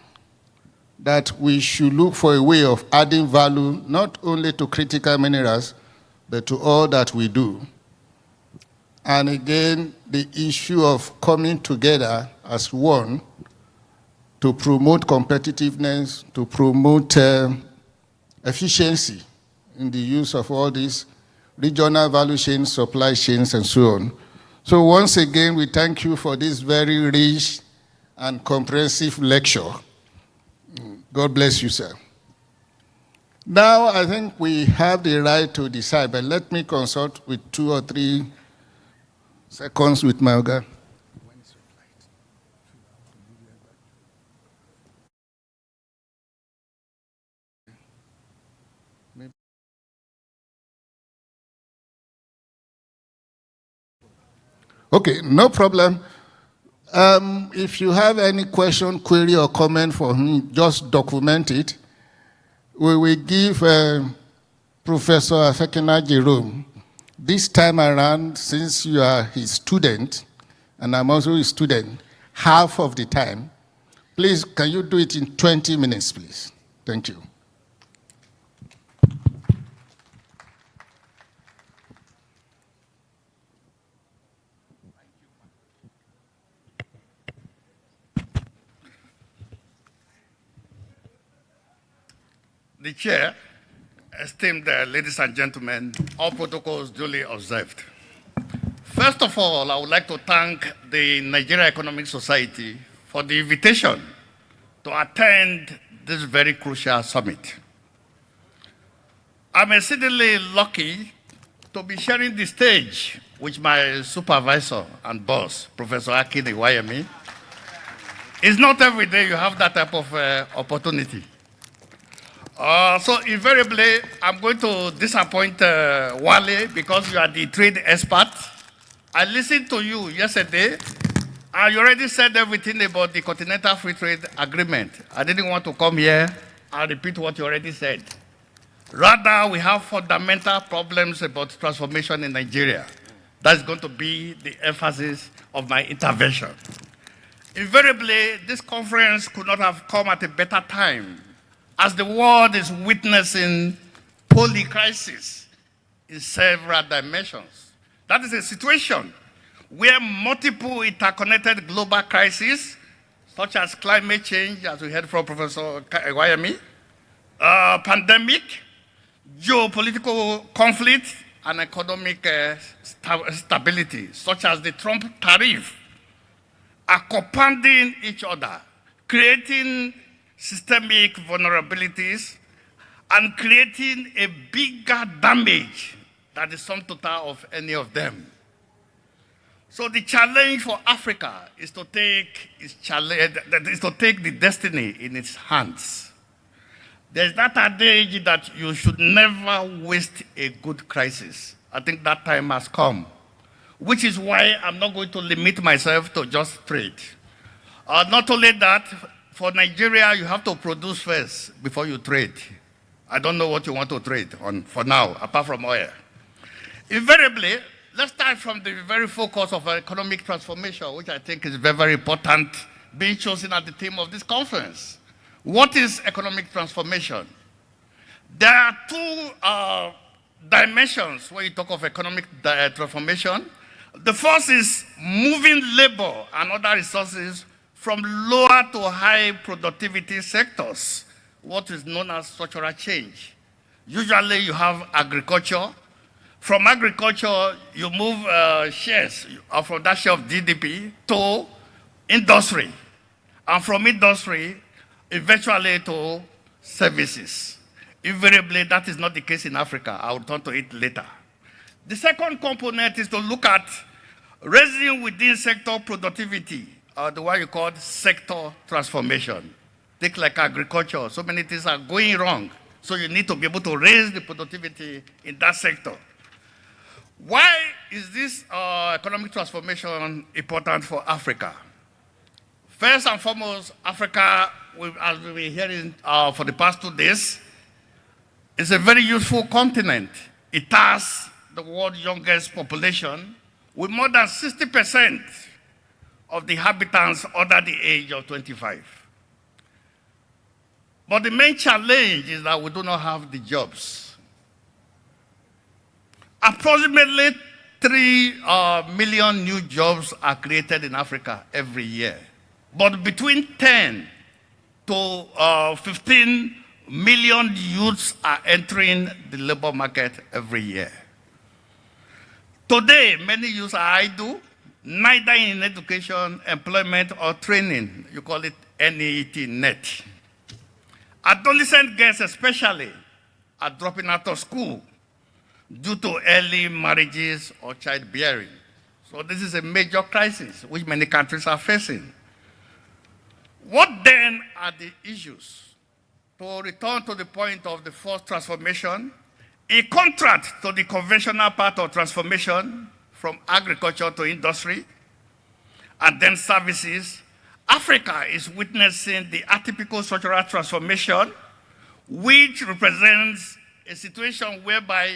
that we should look for a way of adding value not only to critical minerals, but to all that we do. And again, the issue of coming together as one to promote competitiveness, to promote efficiency in the use of all these regional value chains, supply chains, and so on. So once again, we thank you for this very rich and comprehensive lecture. God bless you, sir. Now, I think we have the right to decide, but let me consult with 2 or 3 seconds with my Oga. Okay, no problem. If you have any question, query, or comment for me, just document it. We will give Professor Afekina Jerome, this time around, since you are his student, and I'm also a student, half of the time. Please, can you do it in 20 minutes, please? Thank you. The chair, esteemed ladies and gentlemen, all protocols duly observed. First of all, I would like to thank the Nigeria Economic Society for the invitation to attend this very crucial summit. I'm exceedingly lucky to be sharing the stage with my supervisor and boss, Professor Aki Iwayemi. It's not every day you have that type of opportunity. So invariably, I'm going to disappoint Wale because you are the trade expert. I listened to you yesterday, and you already said everything about the Continental Free Trade Agreement. I didn't want to come here and repeat what you already said. Rather, we have fundamental problems about transformation in Nigeria. That's going to be the emphasis of my intervention. Invariably, this conference could not have come at a better time, as the world is witnessing polycrisis in several dimensions. That is a situation where multiple interconnected global crises, such as climate change, as we heard from Professor Iwayemi, pandemic, geopolitical conflict, and economic stability, such as the Trump tariff, are compounding each other, creating systemic vulnerabilities and creating a bigger damage than the sum total of any of them. So the challenge for Africa is to take the destiny in its hands. There's that adage that you should never waste a good crisis. I think that time has come, which is why I'm not going to limit myself to just trade. Not only that, for Nigeria, you have to produce first before you trade. I don't know what you want to trade on for now, apart from oil. Invariably, let's start from the very focus of economic transformation, which I think is very, very important, being chosen as the theme of this conference. What is economic transformation? There are two dimensions when you talk of economic transformation. The first is moving labor and other resources from lower to high productivity sectors, what is known as structural change. Usually you have agriculture. From agriculture, you move shares from that share of GDP to industry. And from industry, eventually to services. Invariably, that is not the case in Africa. I will turn to it later. The second component is to look at raising within sector productivity, the one you call sector transformation. Take like agriculture, so many things are going wrong. So you need to be able to raise the productivity in that sector. Why is this economic transformation important for Africa? First and foremost, Africa, as we've been hearing for the past 2 days, is a very useful continent. It has the world's youngest population, with more than 60% of the inhabitants under the age of 25. But the main challenge is that we do not have the jobs. Approximately 3 million new jobs are created in Africa every year. But between 10 to 15 million youths are entering the labor market every year. Today, many youths are idle, neither in education, employment, or training. You call it NET. Adolescent girls especially are dropping out of school due to early marriages or childbearing. So this is a major crisis which many countries are facing. What then are the issues? To return to the point of the first transformation, in contrast to the conventional path of transformation from agriculture to industry and then services, Africa is witnessing the atypical structural transformation, which represents a situation whereby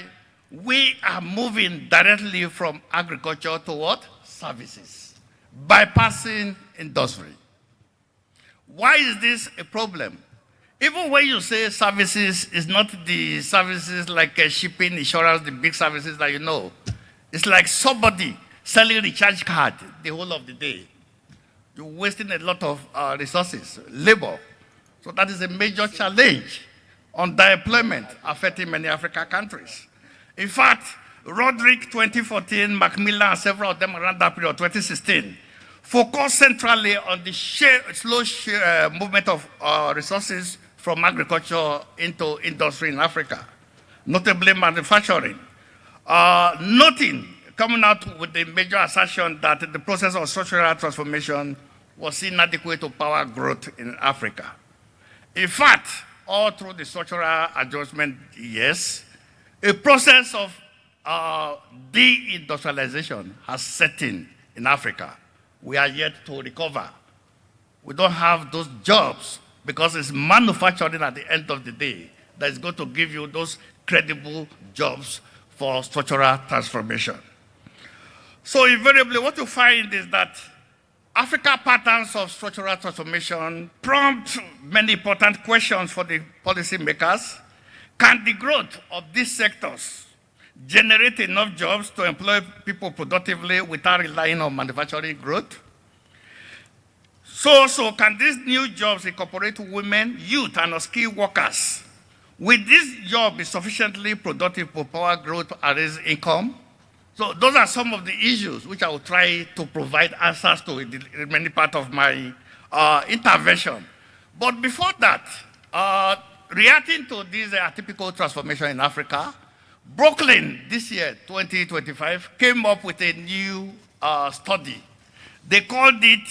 we are moving directly from agriculture to what? Services. bypassing industry. Why is this a problem? Even when you say services, it's not the services like shipping, insurance, the big services that you know. It's like somebody selling recharge card the whole of the day. You're wasting a lot of resources, labor. So that is a major challenge on underemployment affecting many African countries. In fact, Roderick 2014, Macmillan, and several of them around that period, 2016, focused centrally on the slow movement of resources from agriculture into industry in Africa, notably manufacturing. Noting, coming out with the major assertion that the process of structural transformation was inadequate to power growth in Africa. In fact, all through the structural adjustment years, a process of deindustrialization has set in Africa. We are yet to recover. We don't have those jobs because it's manufacturing at the end of the day that is going to give you those credible jobs for structural transformation. So invariably, what you find is that Africa patterns of structural transformation prompt many important questions for the policymakers. Can the growth of these sectors generate enough jobs to employ people productively without relying on manufacturing growth? So can these new jobs incorporate women, youth, and skilled workers? Will this job be sufficiently productive for power growth and raise income? So those are some of the issues which I will try to provide answers to in the remaining part of my intervention. But before that, reacting to this atypical transformation in Africa, Brooklyn this year, 2025, came up with a new study. They called it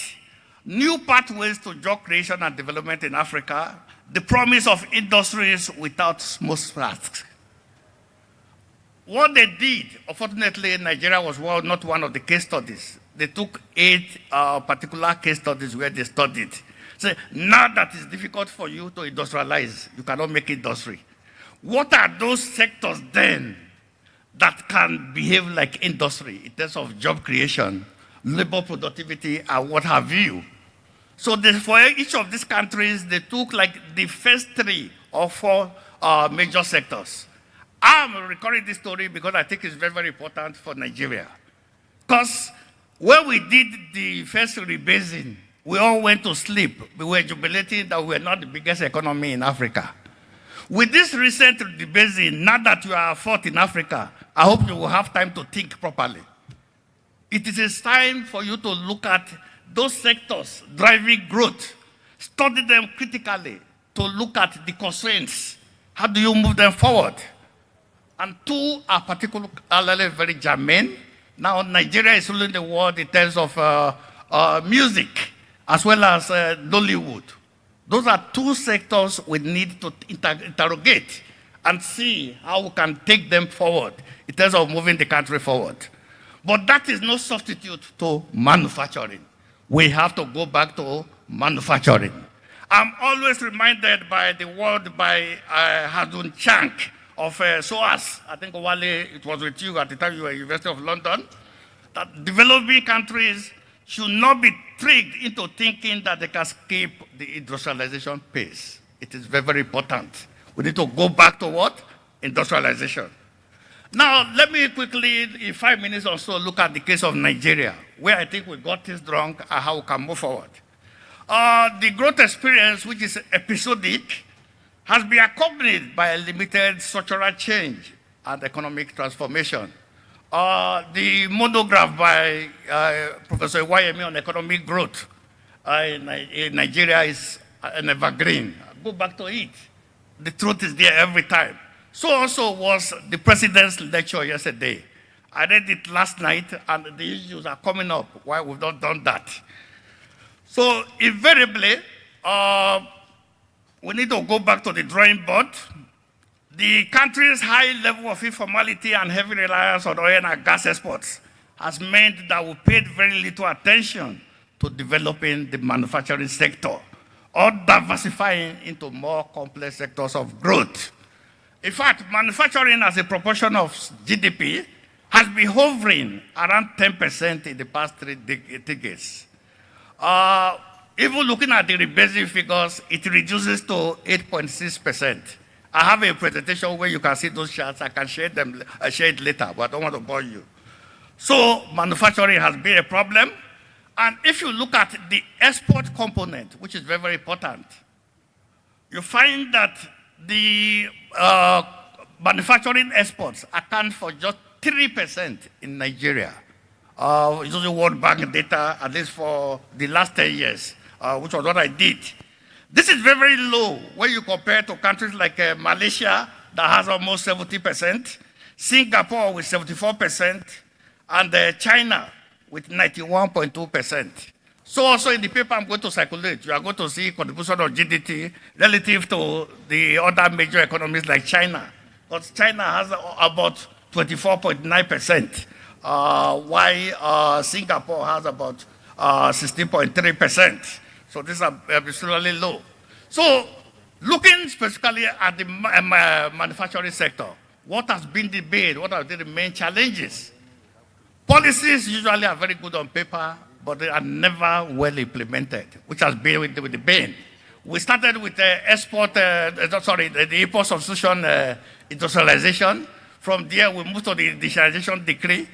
New Pathways to Job Creation and Development in Africa, the Promise of Industries Without Smoke Stacks. What they did, unfortunately, Nigeria was not one of the case studies. They took 8 particular case studies where they studied. So now that it's difficult for you to industrialize, you cannot make industry. What are those sectors then that can behave like industry in terms of job creation, labor productivity, and what have you? So for each of these countries, they took like the first 3 or 4 major sectors. I'm recording this story because I think it's very, very important for Nigeria. Because when we did the first rebasing, we all went to sleep. We were jubilating that we were not the biggest economy in Africa. With this recent rebasing, now that you are 4th in Africa, I hope you will have time to think properly. It is a time for you to look at those sectors driving growth, study them critically, to look at the constraints. How do you move them forward? And 2 are particularly very germane. Now, Nigeria is ruling the world in terms of music, as well as Nollywood. Those are 2 sectors we need to interrogate and see how we can take them forward in terms of moving the country forward. But that is no substitute to manufacturing. We have to go back to manufacturing. I'm always reminded by the word by Hadun Chang of SOAS. I think, Wale, it was with you at the time you were at the University of London, that developing countries should not be tricked into thinking that they can skip the industrialization pace. It is very, very important. We need to go back to what? Industrialization. Now, let me quickly, in 5 minutes or so, look at the case of Nigeria, where I think we got this wrong and how we can move forward. The growth experience, which is episodic, has been accompanied by a limited structural change and economic transformation. The monograph by Professor Iwayemi on economic growth in Nigeria is an evergreen. Go back to it. The truth is there every time. So also was the president's lecture yesterday. I read it last night, and the issues are coming up why we've not done that. So invariably, we need to go back to the drawing board. The country's high level of informality and heavy reliance on oil and gas exports has meant that we paid very little attention to developing the manufacturing sector or diversifying into more complex sectors of growth. In fact, manufacturing as a proportion of GDP has been hovering around 10% in the past 3 decades. Even looking at the rebasing figures, it reduces to 8.6%. I have a presentation where you can see those charts. I can share it later, but I don't want to bore you. So manufacturing has been a problem. And if you look at the export component, which is very, very important, you find that the manufacturing exports account for just 3% in Nigeria. Using World Bank data, at least for the last 10 years, which was what I did. This is very, very low when you compare to countries like Malaysia, that has almost 70%, Singapore with 74%, and China with 91.2%. So also in the paper I'm going to circulate, you are going to see contribution of GDP relative to the other major economies like China. Because China has about 24.9%, while Singapore has about 16.3%. So these are absolutely low. So looking specifically at the manufacturing sector, what has been the bane? What are the main challenges? Policies usually are very good on paper, but they are never well implemented, which has been with the bane. We started with the import substitution industrialization. From there, we moved to the industrialization decree.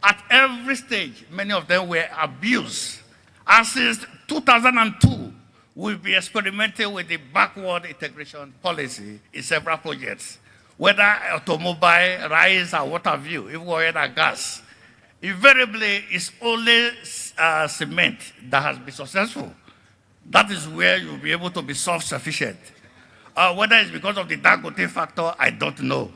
At every stage, many of them were abused. And since 2002, we've been experimenting with the backward integration policy in several projects, whether automobile, rice, or what have you, even oil and gas. Invariably, it's only cement that has been successful. That is where you'll be able to be self-sufficient. Whether it's because of the Dangote factor, I don't know.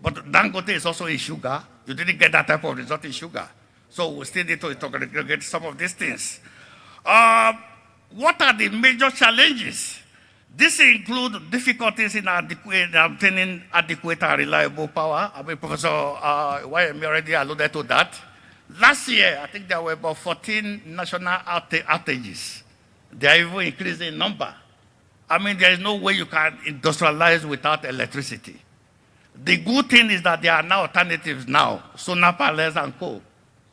But Dangote is also in sugar. You didn't get that type of result in sugar. So we still need to get some of these things. What are the major challenges? This includes difficulties in obtaining adequate and reliable power. I mean, Professor YME already alluded to that. Last year, I think there were about 14 national outages. They are even increasing in number. I mean, there is no way you can industrialize without electricity. The good thing is that there are now alternatives now, solar panels and coal.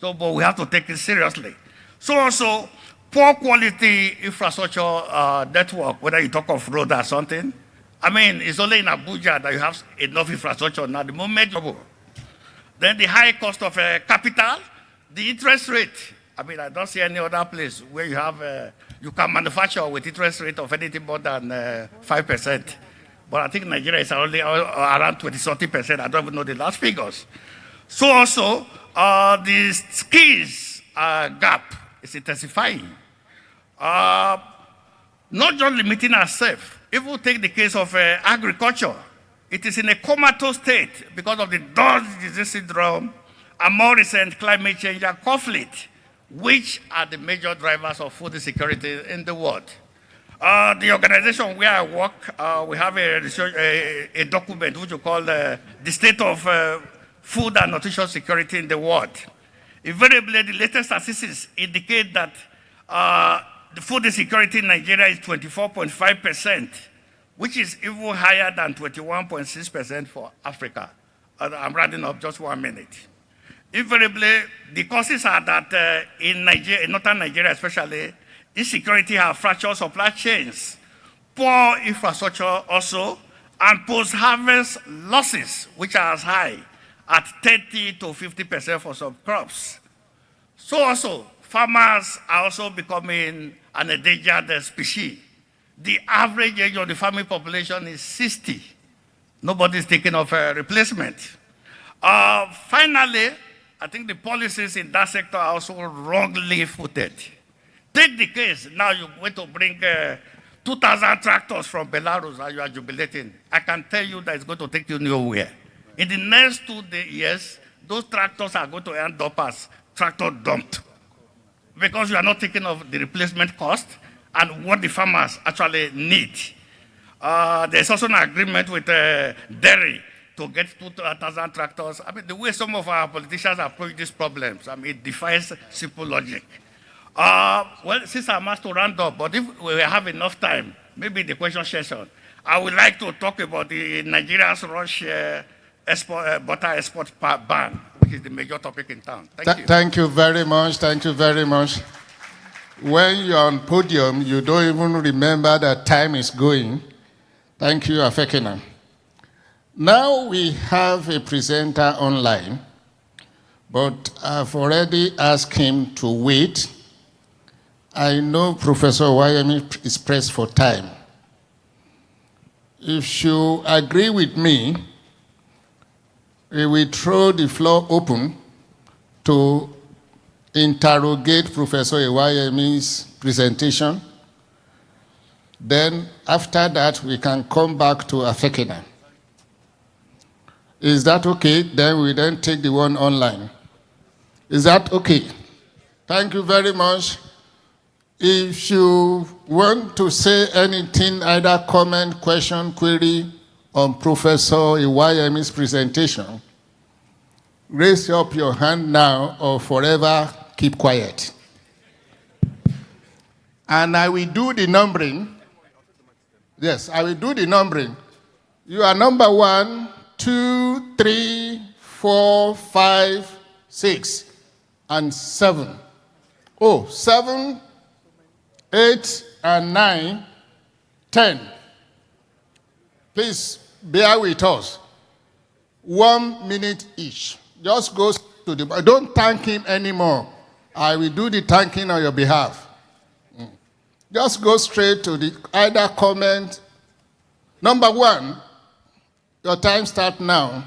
So, but we have to take it seriously. So also, poor quality infrastructure network, whether you talk of road or something. I mean, it's only in Abuja that you have enough infrastructure now. The moment, then the high cost of capital, the interest rate. I mean, I don't see any other place where you have, you can manufacture with interest rate of anything more than 5%. But I think Nigeria is only around 20-30%. I don't even know the last figures. So also, the skills gap is intensifying. Not just limiting ourselves. If we take the case of agriculture, it is in a comatose state because of the Dodge disease syndrome and more recent climate change and conflict, which are the major drivers of food insecurity in the world. The organization where I work, we have a document which we call the State of Food and Nutrition Security in the World. Invariably, the latest statistics indicate that the food insecurity in Nigeria is 24.5%, which is even higher than 21.6% for Africa. I'm rounding up just 1 minute. Invariably, the causes are that in Nigeria, in northern Nigeria especially, insecurity has fractured supply chains, poor infrastructure also, and post-harvest losses, which are as high at 30 to 50% for some crops. So also, farmers are also becoming an endangered species. The average age of the farming population is 60. Nobody's thinking of a replacement. Finally, I think the policies in that sector are also wrongly footed. Take the case, now you're going to bring 2,000 tractors from Belarus and you are jubilating. I can tell you that it's going to take you nowhere. In the next 2 years, those tractors are going to end up as tractor dumped because you are not thinking of the replacement cost and what the farmers actually need. There's also an agreement with dairy to get 2,000 tractors. I mean, the way some of our politicians approach these problems, I mean, it defies simple logic. Well, since I'm asked to round up, but if we have enough time, maybe the question session, I would like to talk about the Nigeria's rush butter export ban, which is the major topic in town. Thank you. Thank you very much. Thank you very much. When you're on podium, you don't even remember that time is going. Thank you, Afekina. Now we have a presenter online, but I've already asked him to wait. I know Professor Wayemi is pressed for time. If you agree with me, we will throw the floor open to interrogate Professor Iwayemi's presentation. Then after that, we can come back to Afekina. Is that okay? Then we then take the one online. Is that okay? Thank you very much. If you want to say anything, either comment, question, query on Professor Iwayemi's presentation, raise up your hand now or forever keep quiet. And I will do the numbering. Yes, I will do the numbering. You are number 1, 2, 3, 4, 5, 6, and 7. Oh, 7, 8, and 9, 10. Please bear with us. 1 minute each. Just go to the... Don't thank him anymore. I will do the thanking on your behalf. Just go straight to the either comment. Number 1, your time starts now.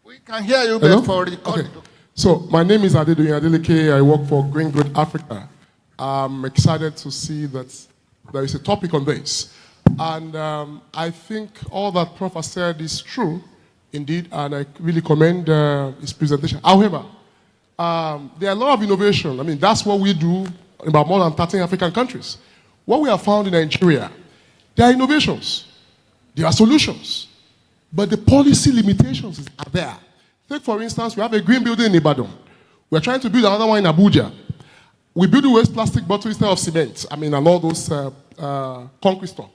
We can hear you before recording. Okay. So my name is Adedoyin Adeleke. I work for Green Growth Africa. I'm excited to see that there is a topic on this. And I think all that Prof has said is true, indeed, and I really commend his presentation. However, there are a lot of innovation. I mean, that's what we do in about more than 13 African countries. What we have found in Nigeria, there are innovations, there are solutions, but the policy limitations are there. Take, for instance, we have a green building in Ibadan. We're trying to build another one in Abuja. We build a waste plastic bottle instead of cement, and all those concrete stuff.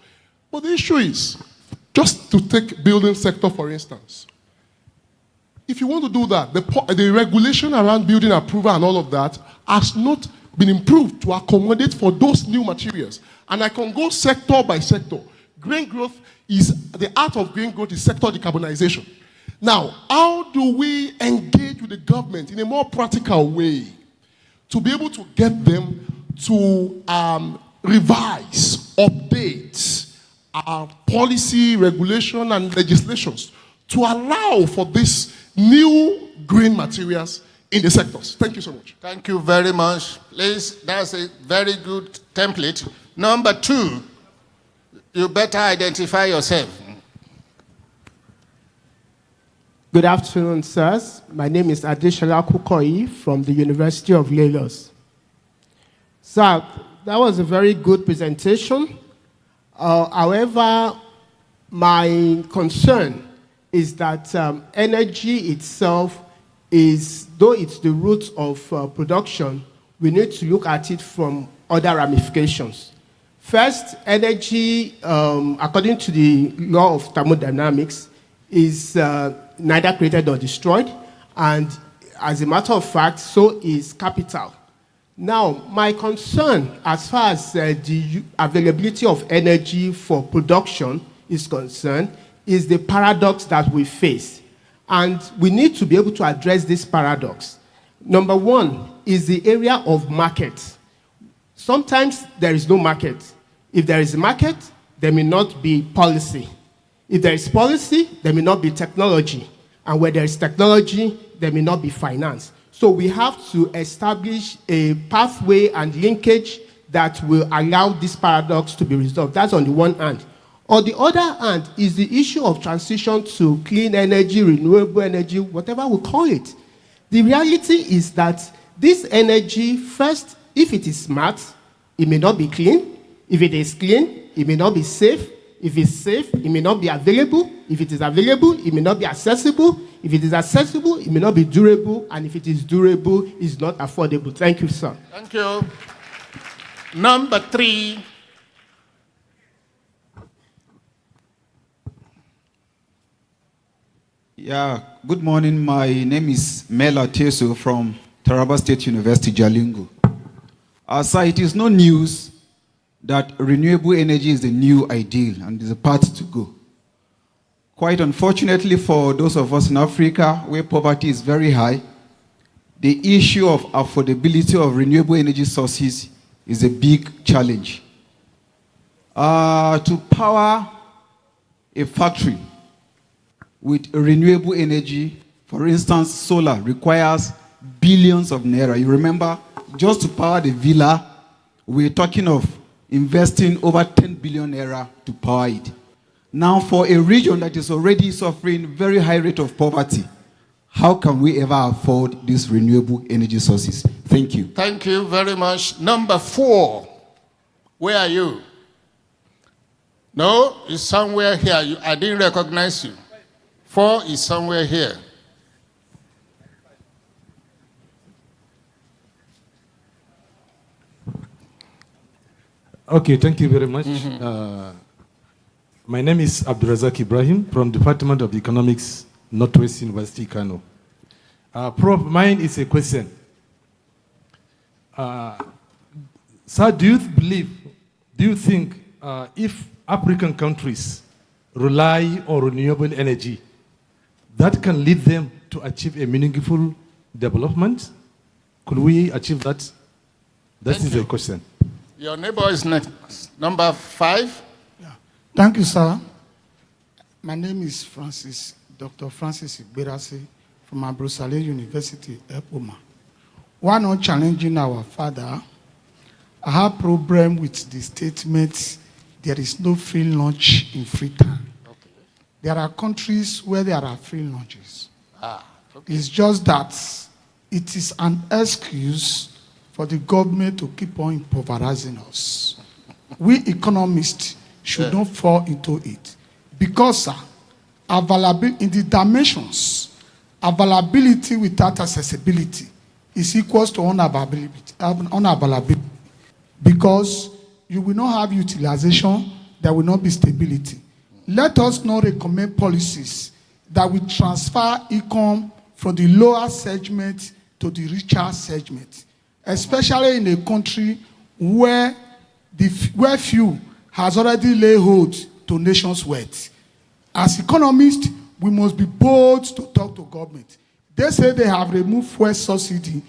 But the issue is, just to take building sector, for instance, if you want to do that, the regulation around building approval and all of that has not been improved to accommodate for those new materials. And I can go sector by sector. Green growth is, the art of green growth is sector decarbonization. Now, how do we engage with the government in a more practical way to be able to get them to revise, update our policy, regulation, and legislations to allow for these new green materials in the sectors? Thank you so much. Thank you very much. Please, that's a very good template. Number 2, you better identify yourself. Good afternoon, sirs. My name is Adeshola Kukoyi from the University of Lagos. Sir, that was a very good presentation. However, my concern is that energy itself is, though it's the root of production, we need to look at it from other ramifications. First, energy, according to the law of thermodynamics, is neither created nor destroyed, and as a matter of fact, so is capital. Now, my concern as far as the availability of energy for production is concerned is the paradox that we face. And we need to be able to address this paradox. Number 1 is the area of market. Sometimes there is no market. If there is a market, there may not be policy. If there is policy, there may not be technology. And where there is technology, there may not be finance. So we have to establish a pathway and linkage that will allow this paradox to be resolved. That's on the one hand. On the other hand is the issue of transition to clean energy, renewable energy, whatever we call it. The reality is that this energy, first, if it is smart, it may not be clean. If it is clean, it may not be safe. If it's safe, it may not be available. If it is available, it may not be accessible. If it is accessible, it may not be durable. And if it is durable, it's not affordable. Thank you, sir. Thank you. Number 3. Yeah, good morning. My name is Mela Teso from Taraba State University, Jalingo. Sir, it is no news that renewable energy is the new ideal and is a path to go. Quite unfortunately for those of us in Africa where poverty is very high, the issue of affordability of renewable energy sources is a big challenge. To power a factory with renewable energy, for instance, solar, requires billions of naira. You remember, just to power the villa, we're talking of investing over 10 billion naira to power it. Now, for a region that is already suffering very high rate of poverty, how can we ever afford these renewable energy sources? Thank you. Thank you very much. Number 4. Where are you? No, it's somewhere here. I didn't recognize you. 4 is somewhere here. Okay, thank you very much. My name is Abdurazak Ibrahim from Department of Economics, Northwest University, Kano. Prof, mine is a question. Sir, do you think if African countries rely on renewable energy, that can lead them to achieve a meaningful development? Could we achieve that? That is the question. Your neighbor is next. Number 5. Thank you, sir. My name is Dr. Francis Igberasi from Abrusale University, Epoma. While not challenging our father, I have problem with the statement, there is no free lunch in Freetown. Okay. There are countries where there are free lunches. Okay. It's just that it is an excuse for the government to keep on impoverizing us. We economists should not fall into it. Because, sir, availability in the dimensions, availability without accessibility is equals to unavailability. Because you will not have utilization, there will not be stability. Let us not recommend policies that will transfer income from the lower segment to the richer segment, especially in a country where few has already laid hold to nation's wealth. As economists, we must be bold to talk to government. They say they have removed fuel subsidy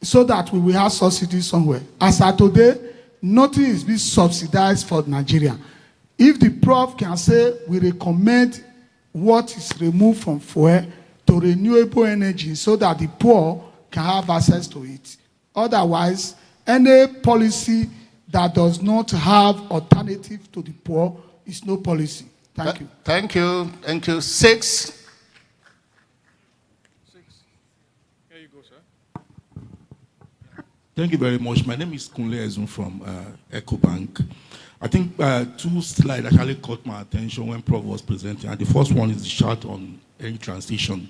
so that we will have subsidy somewhere. As of today, nothing is being subsidized for Nigeria. If the prof can say we recommend what is removed from fuel to renewable energy so that the poor can have access to it. Otherwise, any policy that does not have alternative to the poor is no policy. Thank you. Thank you. Thank you. 6. Here you go, sir. Thank you very much. My name is Kunle Ezun from EcoBank. I think 2 slides actually caught my attention when Prof was presenting. And the first one is the chart on energy transition.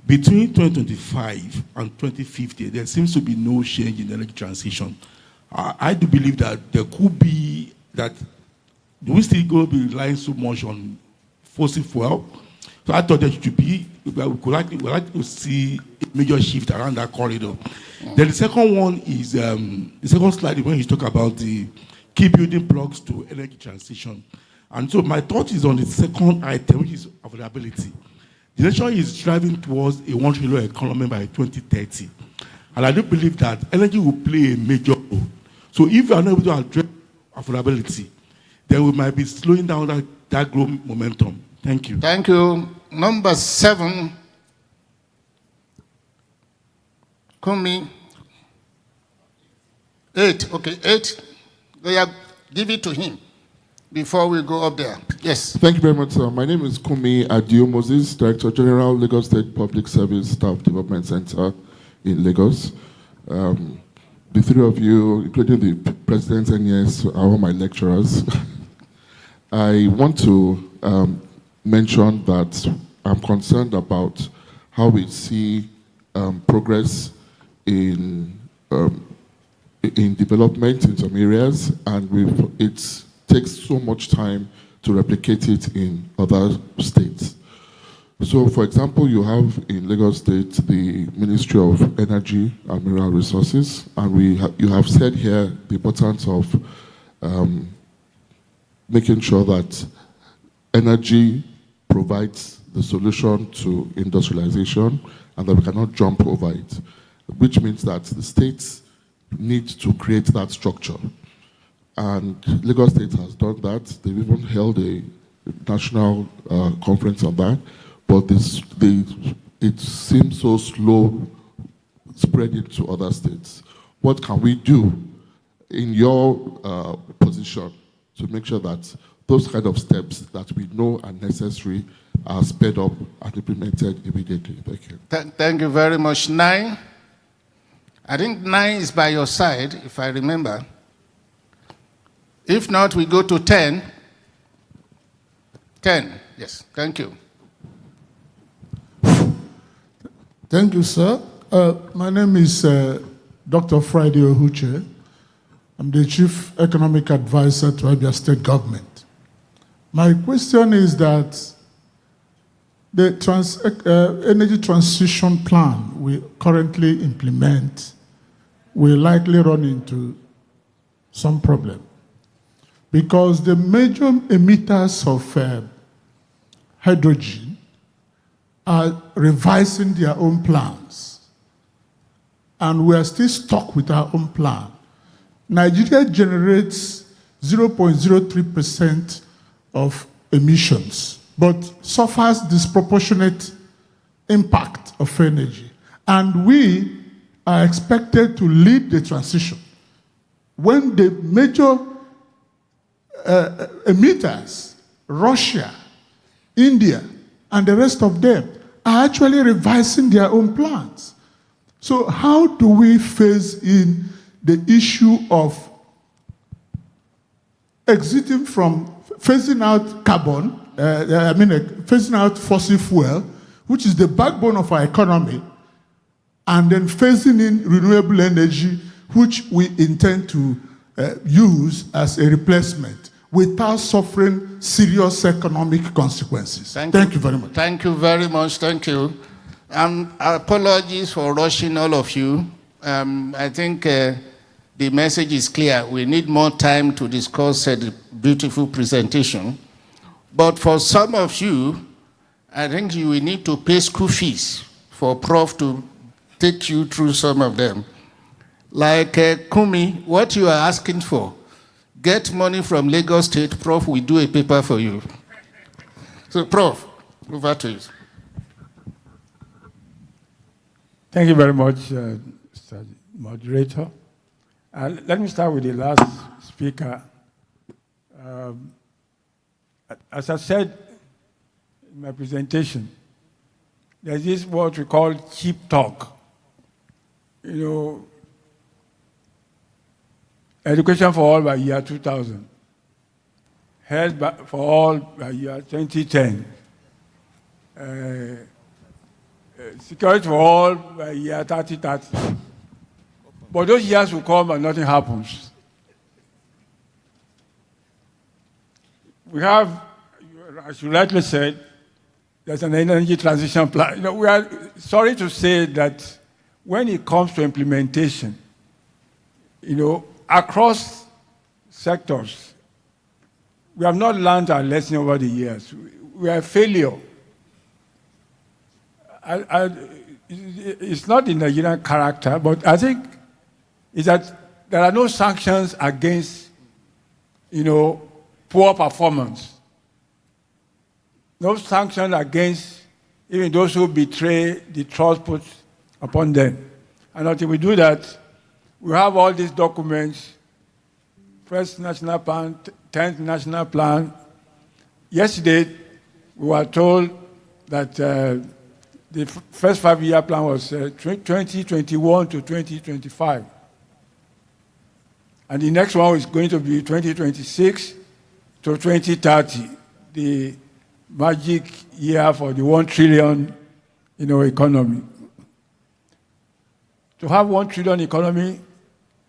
Between 2025 and 2050, there seems to be no change in energy transition. I do believe that there could be that we still going to be relying so much on fossil fuel. So I thought there should be, we would like to see a major shift around that corridor. Then the second one is, the second slide when you talk about the key building blocks to energy transition. And so my thought is on the second item, which is availability. The nation is driving towards a 1 trillion economy by 2030. And I do believe that energy will play a major role. So if we are not able to address affordability, then we might be slowing down that growth momentum. Thank you. Thank you. Number 7. Kumi. 8. Okay, 8. Give it to him before we go up there. Yes. Thank you very much, sir. My name is Kumi Adio Moses, Director General, Lagos State Public Service Staff Development Center in Lagos. The 3 of you, including the president and yes, are all my lecturers. I want to mention that I'm concerned about how we see progress in development in some areas, and it takes so much time to replicate it in other states. So, for example, you have in Lagos State the Ministry of Energy and Mineral Resources, and you have said here the importance of making sure that energy provides the solution to industrialization and that we cannot jump over it, which means that the states need to create that structure. And Lagos State has done that. They've even held a national conference on that, but it seems so slow spreading to other states. What can we do in your position to make sure that those kind of steps that we know are necessary are sped up and implemented immediately? Thank you. Thank you very much. 9. I think 9 is by your side, if I remember. If not, we go to 10. 10, yes, thank you. Thank you, sir. My name is Dr. Friday Ohuche. I'm the Chief Economic Advisor to Abia State Government. My question is that the energy transition plan we currently implement will likely run into some problem, because the major emitters of hydrogen are revising their own plans, and we are still stuck with our own plan. Nigeria generates 0.03% of emissions, but suffers disproportionate impact of energy. And we are expected to lead the transition when the major emitters, Russia, India, and the rest of them, are actually revising their own plans. So how do we phase in the issue of phasing out carbon, phasing out fossil fuel, which is the backbone of our economy, and then phasing in renewable energy, which we intend to use as a replacement, without suffering serious economic consequences? Thank you very much. Thank you very much. Thank you. Apologies for rushing all of you. I think the message is clear. We need more time to discuss the beautiful presentation. But for some of you, I think you will need to pay school fees for Prof to take you through some of them. Like Kumi, what you are asking for, get money from Lagos State, Prof will do a paper for you. So Prof, over to you. Thank you very much, Mr. Moderator. Let me start with the last speaker. As I said in my presentation, there's this what we call cheap talk. Education for all by year 2000, health for all by year 2010, security for all by year 3030. But those years will come and nothing happens. We have, as you rightly said, there's an energy transition plan. We are sorry to say that when it comes to implementation, across sectors, we have not learned our lesson over the years. We are a failure. It's not the Nigerian character, but I think is that there are no sanctions against, poor performance. No sanctions against even those who betray the trust put upon them. And until we do that, we have all these documents, first national plan, 10th national plan. Yesterday, we were told that the first 5-year plan was 2021 to 2025. And the next one is going to be 2026 to to 2030, the magic year for the 1 trillion, economy. To have 1 trillion economy,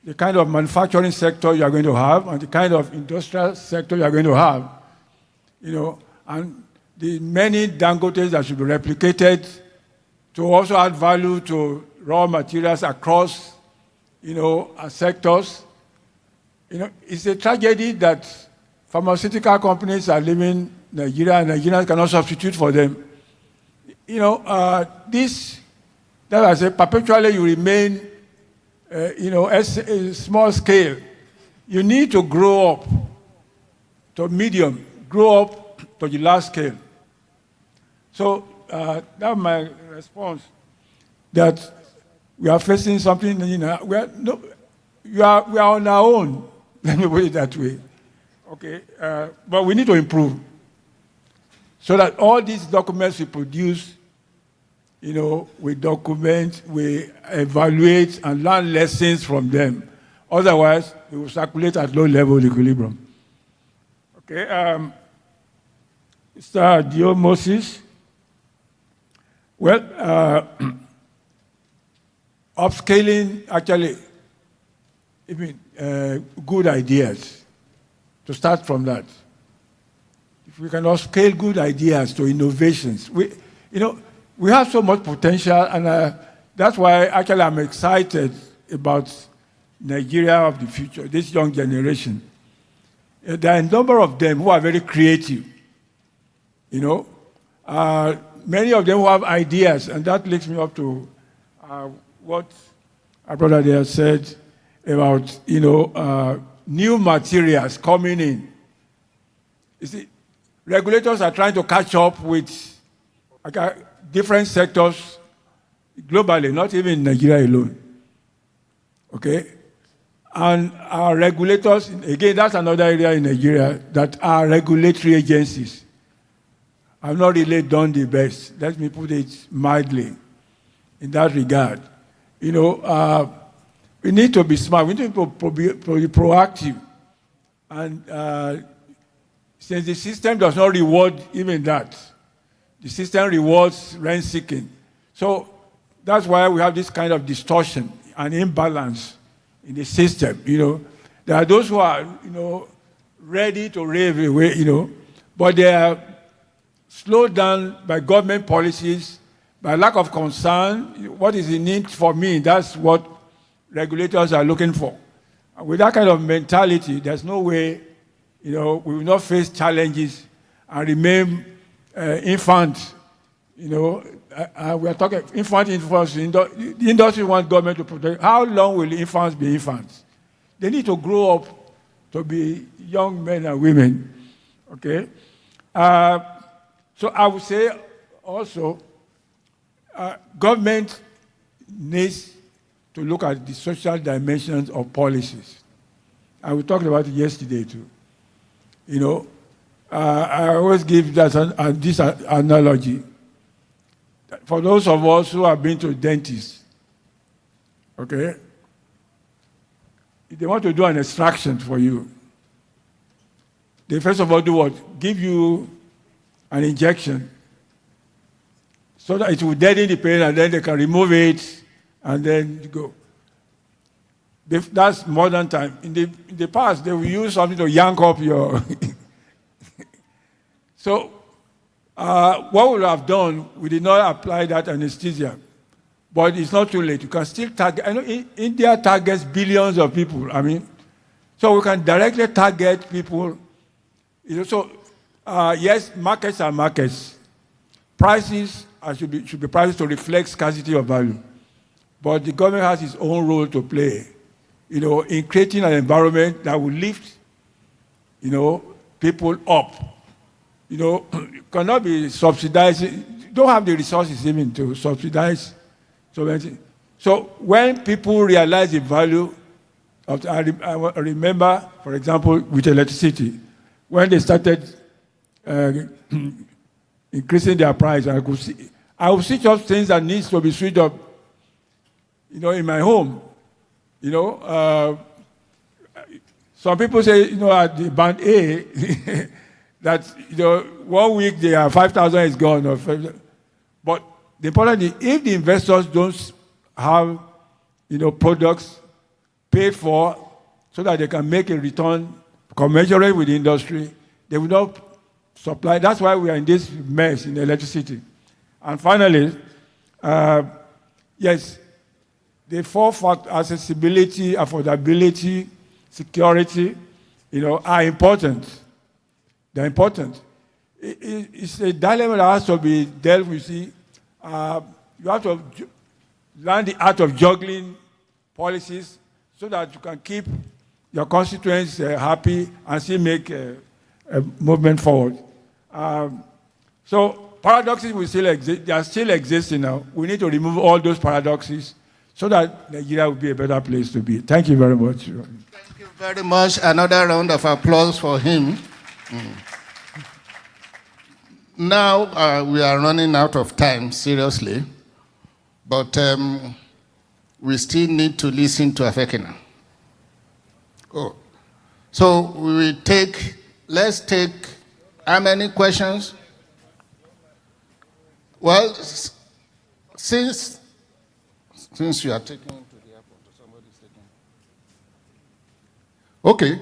the kind of manufacturing sector you are going to have and the kind of industrial sector you are going to have, and the many Dangotes that should be replicated to also add value to raw materials across, sectors. It's a tragedy that pharmaceutical companies are leaving Nigeria and Nigerians cannot substitute for them. That I say, perpetually you remain, as a small scale. You need to grow up to medium, grow up to the large scale. So that's my response. That we are facing something. We are on our own. Let me put it that way. Okay, but we need to improve so that all these documents we produce, we document, we evaluate, and learn lessons from them. Otherwise, we will circulate at low level equilibrium. Okay, Mr. Dio Moses. Well, upscaling actually, good ideas. To start from that, if we can upscale good ideas to innovations, we have so much potential, and that's why actually I'm excited about Nigeria of the future, this young generation. There are a number of them who are very creative, many of them who have ideas, and that leads me up to what our brother there said about, new materials coming in. You see, regulators are trying to catch up with different sectors globally, not even in Nigeria alone. Okay? And our regulators, again, that's another area in Nigeria, that our regulatory agencies have not really done the best. Let me put it mildly in that regard. We need to be smart. We need to be proactive. And since the system does not reward even that, the system rewards rent-seeking. So that's why we have this kind of distortion and imbalance in the system. There are those who are, ready to rave away, but they are slowed down by government policies, by lack of concern. What is in it for me? That's what regulators are looking for. And with that kind of mentality, there's no way, we will not face challenges and remain infant. We are talking infant. The industry wants government to protect. How long will infants be infants? They need to grow up to be young men and women. Okay. So I would say also, government needs to look at the social dimensions of policies. We talked about it yesterday too. I always give this analogy. For those of us who have been to dentists, okay, if they want to do an extraction for you, they first of all do what? Give you an injection so that it will deaden the pain, and then they can remove it and then go. That's modern time. In the past, they will use something to yank up your... So, what we would have done, we did not apply that anesthesia. But it's not too late. You can still target... I know India targets billions of people. So we can directly target people. Yes, markets are markets. Prices should be prices to reflect scarcity of value. But the government has its own role to play, in creating an environment that will lift, people up. You cannot be subsidizing. You don't have the resources even to subsidize sovereignty. So when people realize the value of, I remember, for example, with electricity, when they started increasing their price, I would switch off things that needs to be switched up, some some people say, at the band A, that 1 week they are 5,000 is gone. But the important thing, if the investors don't have, products paid for so that they can make a return commensurate with the industry, they will not supply. That's why we are in this mess in electricity. And finally, yes, the four factors, accessibility, affordability, security, are important. They're important. It's a dilemma that has to be dealt with. You have to learn the art of juggling policies so that you can keep your constituents happy and still make a movement forward. So paradoxes will still exist. They are still existing now. We need to remove all those paradoxes so that Nigeria will be a better place to be. Thank you very much. Thank you very much. Another round of applause for him. Now we are running out of time, seriously. But we still need to listen to Afekina. Oh. So let's take, how many questions? Well, since you are taking him to the airport, or somebody's taking. Okay.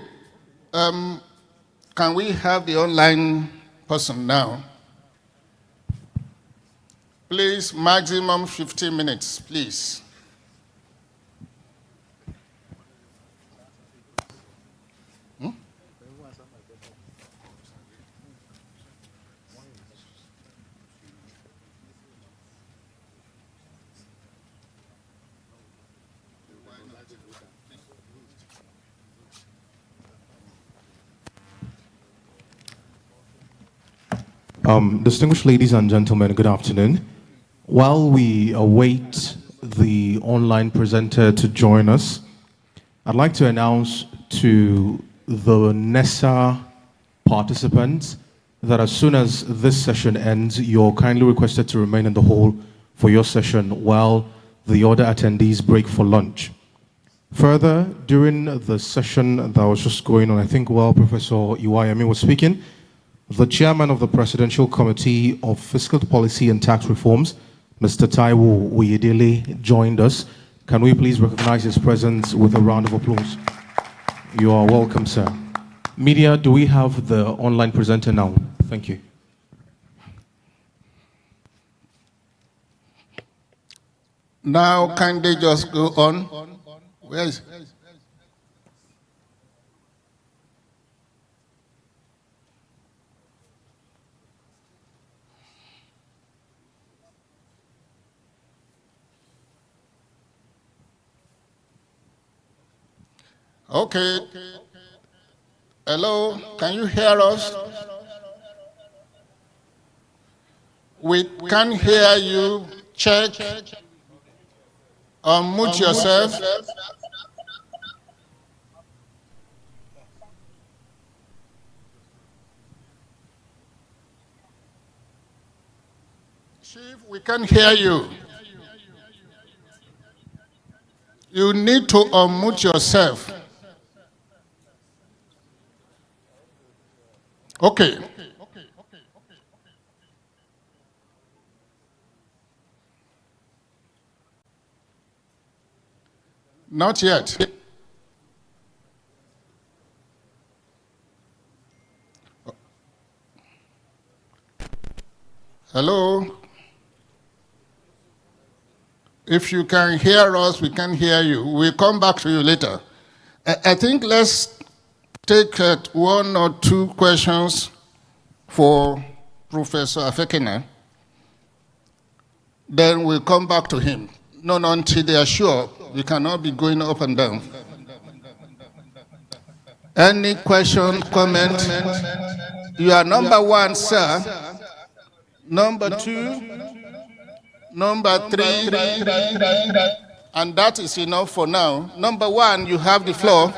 Can we have the online person now? Please, maximum 15 minutes, please. Distinguished ladies and gentlemen, good afternoon. While we await the online presenter to join us, I'd like to announce to the NESA participants that as soon as this session ends, you're kindly requested to remain in the hall for your session while the other attendees break for lunch. Further, during the session that was just going on, I think while Professor Iwayemi was speaking, the chairman of the Presidential Committee of Fiscal Policy and Tax Reforms, Mr. Taiwo Uyedele, joined us. Can we please recognize his presence with a round of applause? You are welcome, sir. Media, do we have the online presenter now? Thank you. Now, can they just go on? Where is it? Okay. Hello, can you hear us? We can hear you. Check. Unmute yourself. Chief, we can hear you. You need to unmute yourself. Okay. Not yet. Hello? If you can hear us, we can hear you. We'll come back to you later. I think let's take one or two questions for Professor Afekina. Then we'll come back to him. No, until they are sure. We cannot be going up and down. Any question, comment? You are number one, sir. Number two. Number three. And that is enough for now. Number one, you have the floor.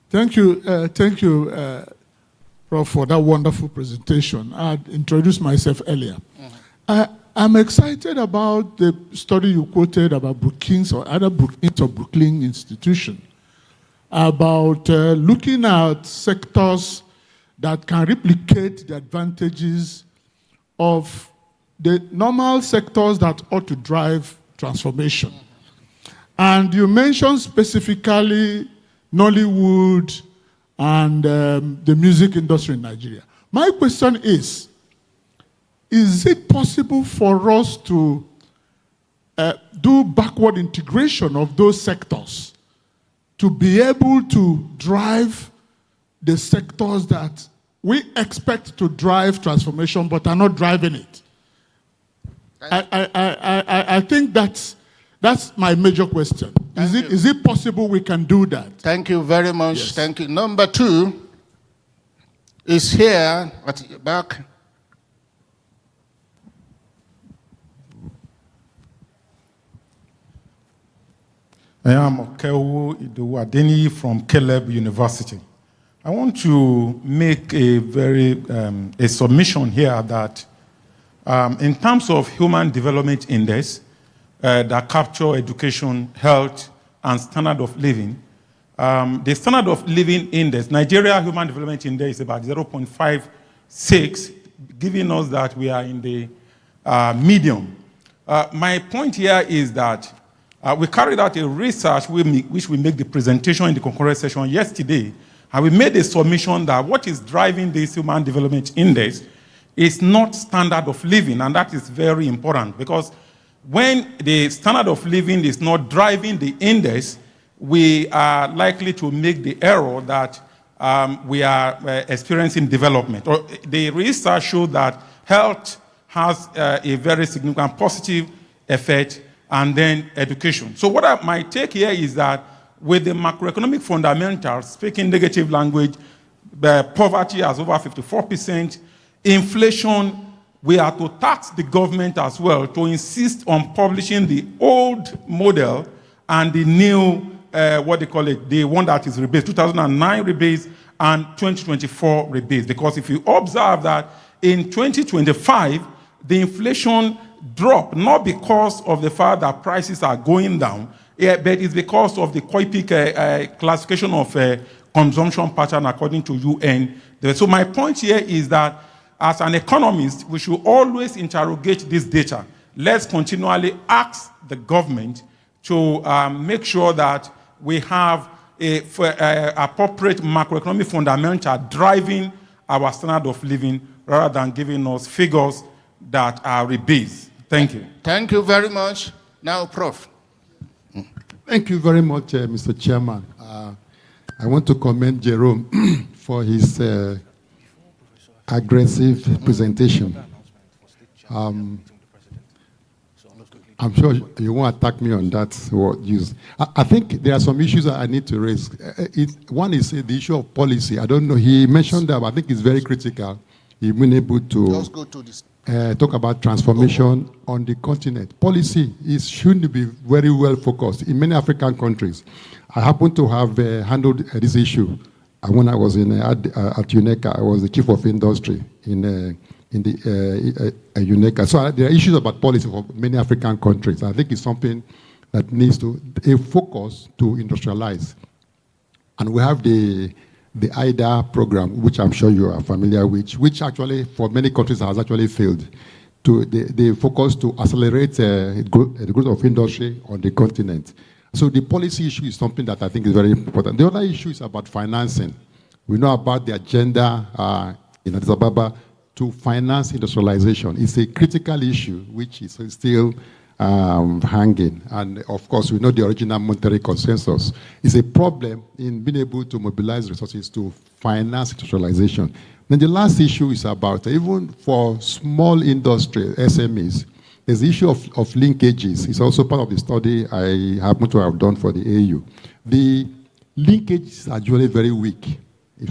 Thank you, Prof, for that wonderful presentation. I introduced myself earlier. I'm excited about the study you quoted about Brookings or other Brookings or Brooklyn institution, about looking at sectors that can replicate the advantages of the normal sectors that ought to drive transformation. And you mentioned specifically Nollywood and the music industry in Nigeria. My question is it possible for us to do backward integration of those sectors to be able to drive the sectors that we expect to drive transformation but are not driving it? I think that's my major question. Is it possible we can do that? Thank you very much. Yes. Thank you. Number two is here at the back. I am Okewu Idowu-Adeniyi from Caleb University. I want to make a submission here that in terms of Human Development Index that capture education, health, and standard of living, the standard of living index, Nigeria Human Development Index is about 0.56, giving us that we are in the medium. My point here is that we carried out a research which we make the presentation in the concurrent session yesterday, and we made a submission that what is driving this Human Development Index is not standard of living, and that is very important because when the standard of living is not driving the index, we are likely to make the error that we are experiencing development. Or the research showed that health has a very significant positive effect, and then education. So what my take here is that with the macroeconomic fundamentals, speaking negative language, poverty has over 54%, inflation, we are to tax the government as well to insist on publishing the old model and the new, what they call it, the one that is rebased, 2009 rebase and 2024 rebase. Because if you observe that in 2025, the inflation dropped, not because of the fact that prices are going down, but it's because of the COIPIC classification of consumption pattern according to UN. So my point here is that as an economist, we should always interrogate this data. Let's continually ask the government to make sure that we have appropriate macroeconomic fundamental driving our standard of living rather than giving us figures that are rebased. Thank you. Thank you very much. Now, Prof. Thank you very much, Mr. Chairman. I want to commend Jerome for his aggressive presentation. I'm sure you won't attack me on that word use. I think there are some issues that I need to raise. One is the issue of policy. I don't know, he mentioned that, but I think it's very critical. He's been able to Just go to this. talk about transformation on the continent. Policy should be very well focused in many African countries. I happen to have handled this issue when I was at UNECA. I was the chief of industry in the UNECA. So there are issues about policy for many African countries. I think it's something that needs to a focus to industrialize. And we have the IDA program, which I'm sure you are familiar with, which actually for many countries has actually failed. They focus to accelerate the growth of industry on the continent. So the policy issue is something that I think is very important. The other issue is about financing. We know about the agenda in Addis Ababa to finance industrialization. It's a critical issue which is still hanging. And of course, we know the original monetary consensus is a problem in being able to mobilize resources to finance industrialization. Then the last issue is about, even for small industry, SMEs, there's the issue of linkages. It's also part of the study I happen to have done for the AU. The linkages are usually very weak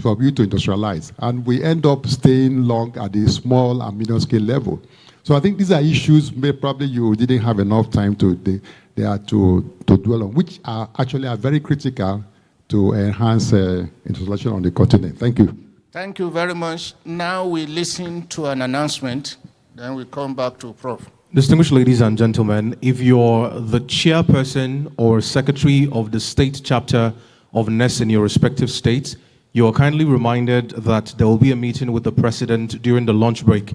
for you to industrialize, and we end up staying long at the small and medium scale level. So I think these are issues probably you didn't have enough time to dwell on, which are actually very critical to enhance industrialization on the continent. Thank you. Thank you very much. Now we listen to an announcement, then we come back to Prof. Distinguished ladies and gentlemen, if you're the chairperson or secretary of the state chapter of Nes in your respective states, you are kindly reminded that there will be a meeting with the president during the lunch break,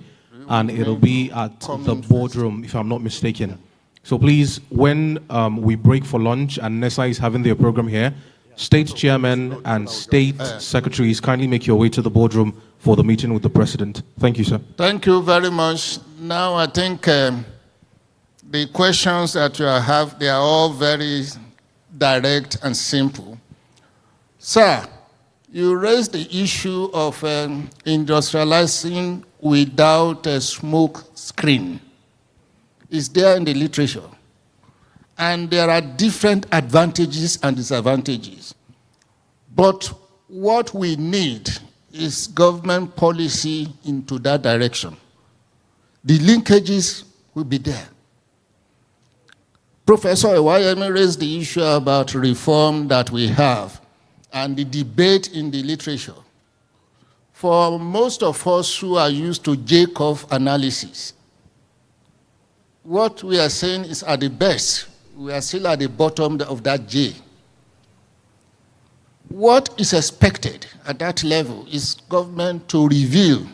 and it'll be at the boardroom, if I'm not mistaken. So please, when we break for lunch and NESA is having their program here, state chairmen and state secretaries, kindly make your way to the boardroom for the meeting with the president. Thank you, sir. Thank you very much. Now I think the questions that you have, they are all very direct and simple. Sir, you raised the issue of industrializing without a smoke screen. It's there in the literature. And there are different advantages and disadvantages. But what we need is government policy into that direction. The linkages will be there. Professor Iwayemi raised the issue about reform that we have and the debate in the literature. For most of us who are used to J-curve analysis, what we are saying is at the best, we are still at the bottom of that J. What is expected at that level is government to reveal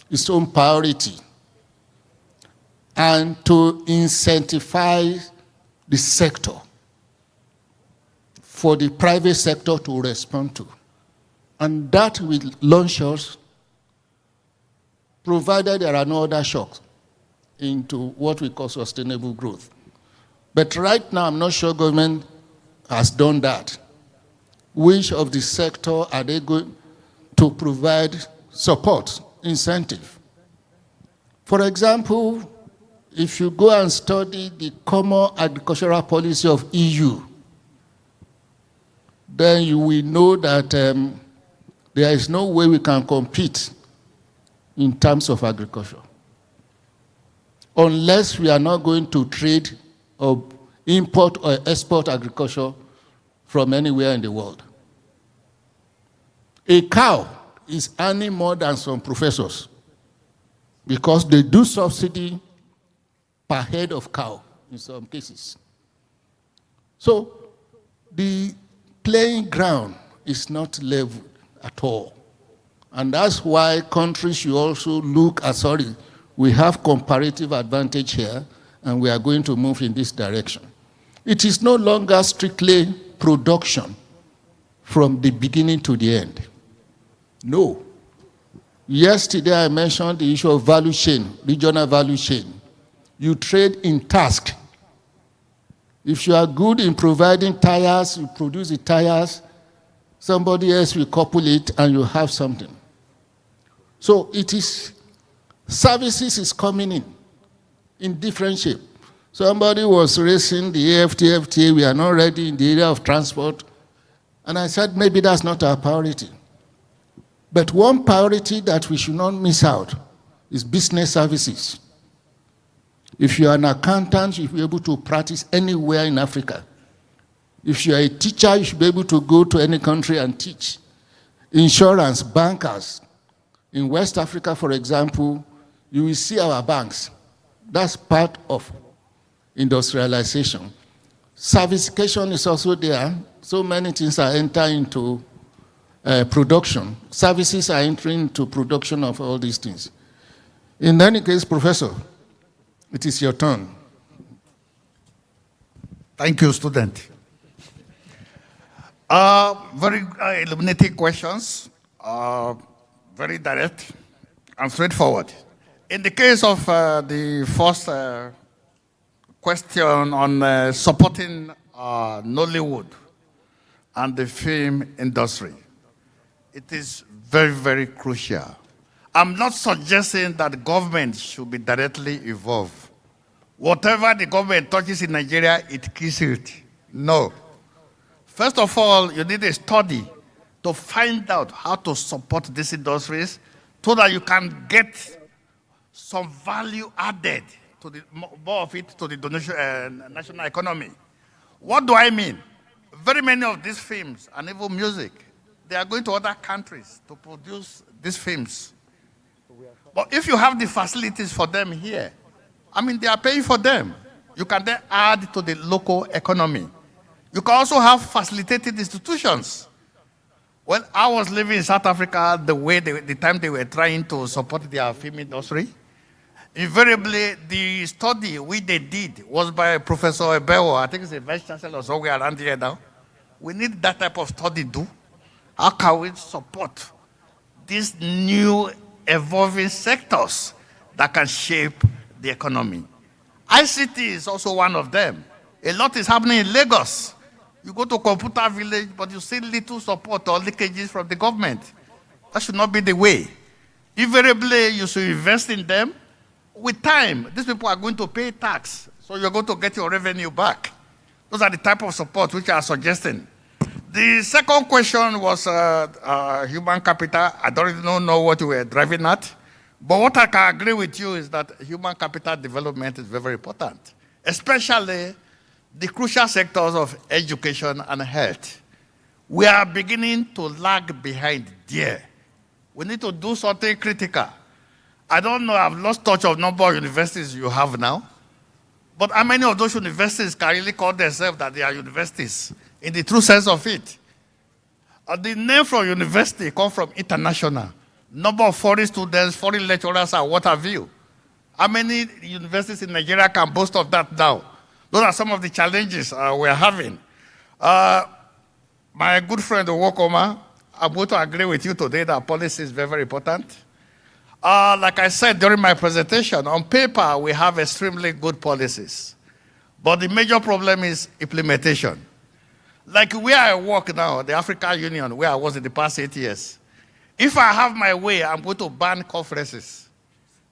its own priority and to incentivize the sector for the private sector to respond to. And that will launch us, provided there are no other shocks, into what we call sustainable growth. But right now, I'm not sure government has done that. Which of the sector are they going to provide support, incentive? For example, if you go and study the common agricultural policy of EU, then you will know that there is no way we can compete in terms of agriculture unless we are not going to trade or import or export agriculture from anywhere in the world. A cow is earning more than some professors because they do subsidy per head of cow in some cases. So the playing ground is not level at all. And that's why countries should also look at, we have comparative advantage here, and we are going to move in this direction. It is no longer strictly production from the beginning to the end. No. Yesterday I mentioned the issue of value chain, regional value chain. You trade in task. If you are good in providing tires, you produce the tires, somebody else will couple it and you have something. So it is, services is coming in different shape. Somebody was raising the FTA, we are not ready in the area of transport. And I said, maybe that's not our priority. But one priority that we should not miss out is business services. If you are an accountant, you should be able to practice anywhere in Africa. If you are a teacher, you should be able to go to any country and teach. Insurance, bankers. In West Africa, for example, you will see our banks. That's part of industrialization. Servicification is also there. So many things are entering into production. Services are entering into production of all these things. In any case, Professor, it is your turn. Thank you, student. Very illuminating questions, very direct and straightforward. In the case of the first question on supporting Nollywood and the film industry, it is very, very crucial. I'm not suggesting that the government should be directly involved. Whatever the government touches in Nigeria, it kills it. No. First of all, you need a study to find out how to support these industries so that you can get some value added to the more of it to the donation, national economy. What do I mean? Very many of these films and even music, they are going to other countries to produce these films. But if you have the facilities for them here, I mean, they are paying for them. You can then add to the local economy. You can also have facilitated institutions. Well, I was living in South Africa the time they were trying to support their film industry. Invariably, the study they did was by Professor Ebeo. I think he's a vice chancellor somewhere around here now. We need that type of study too. How can we support these new evolving sectors that can shape the economy? ICT is also one of them. A lot is happening in Lagos. You go to Computer Village, but you see little support or leakages from the government. That should not be the way. Invariably, you should invest in them. With time, these people are going to pay tax, so you're going to get your revenue back. Those are the type of support which I are suggesting. The second question was human capital. I don't really know what you were driving at. But what I can agree with you is that human capital development is very, very important, especially the crucial sectors of education and health. We are beginning to lag behind there. We need to do something critical. I don't know, I've lost touch of number of universities you have now, but how many of those universities can really call themselves that they are universities in the true sense of it? The name from university comes from international. Number of foreign students, foreign lecturers, and what have you. How many universities in Nigeria can boast of that now? Those are some of the challenges we're having. My good friend Wokoma, I'm going to agree with you today that policy is very, very important. Like I said during my presentation, on paper we have extremely good policies. But the major problem is implementation. Like where I work now, the African Union, where I was in the past 8 years, if I have my way, I'm going to ban conferences.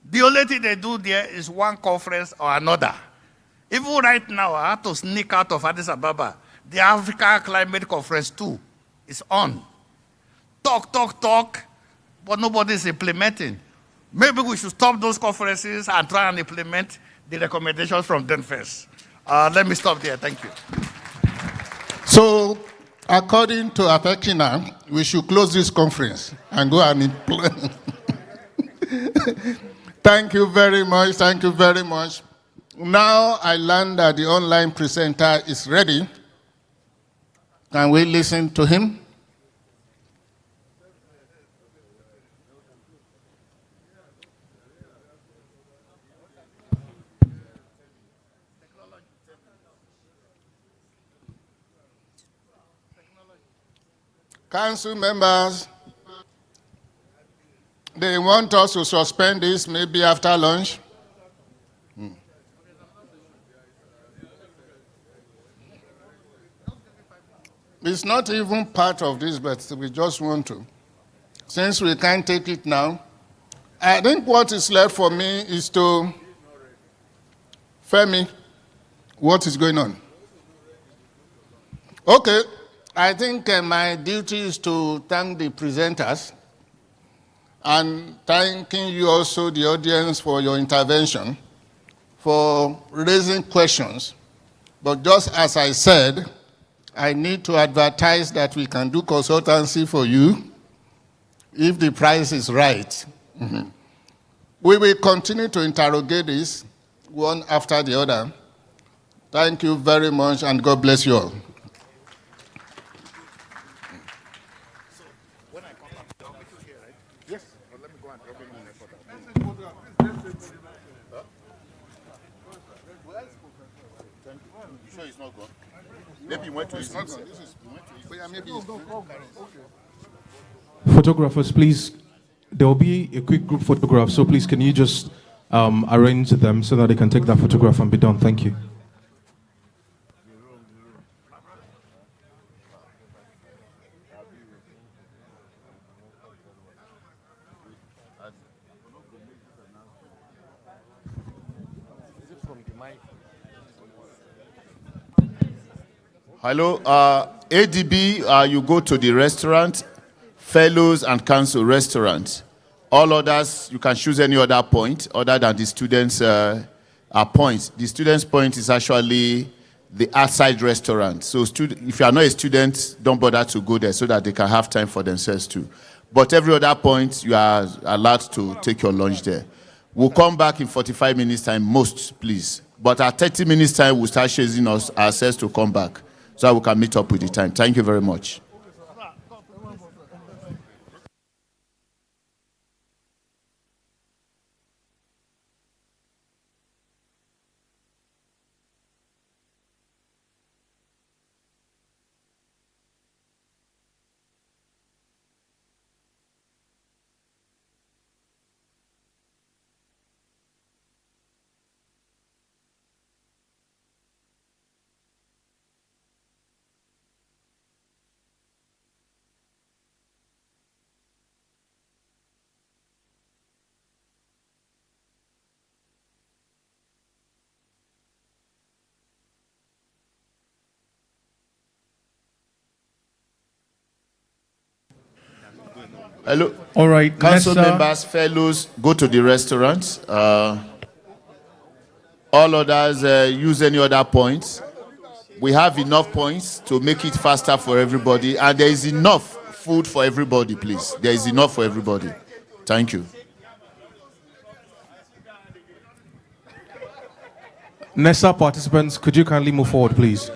The only thing they do there is one conference or another. Even right now, I have to sneak out of Addis Ababa. The Africa Climate Conference 2 is on. Talk, but nobody is implementing. Maybe we should stop those conferences and try and implement the recommendations from them first. Let me stop there. Thank you. So, according to Afekina, we should close this conference and go and implement. Thank you very much. Thank you very much. Now I learn that the online presenter is ready. Can we listen to him? Council members, they want us to suspend this maybe after lunch. It's not even part of this, but we just want to. Since we can't take it now, I think what is left for me is to, Femi, what is going on? Okay. I think my duty is to thank the presenters and thanking you also, the audience, for your intervention, for raising questions. But just as I said, I need to advertise that we can do consultancy for you if the price is right. Mm-hmm. We will continue to interrogate this one after the other. Thank you very much, and God bless you all. Maybe you went to his Photographers, please. There will be a quick group photograph, so please can you just arrange them so that they can take that photograph and be done. Thank you. Hello, ADB, you go to the restaurant, fellows and council restaurant. All others, you can choose any other point other than the students' point. The students' point is actually the outside restaurant. So if you are not a student, don't bother to go there so that they can have time for themselves too. But every other point, you are allowed to take your lunch there. We'll come back in 45 minutes time, most, please. But at 30 minutes time, we'll start chasing ourselves to come back so that we can meet up with the time. Thank you very much. Hello. All right. Council members, fellows, go to the restaurants. All others use any other points. We have enough points to make it faster for everybody. And there is enough food for everybody, please. There is enough for everybody. Thank you. NESA participants, could you kindly move forward, please?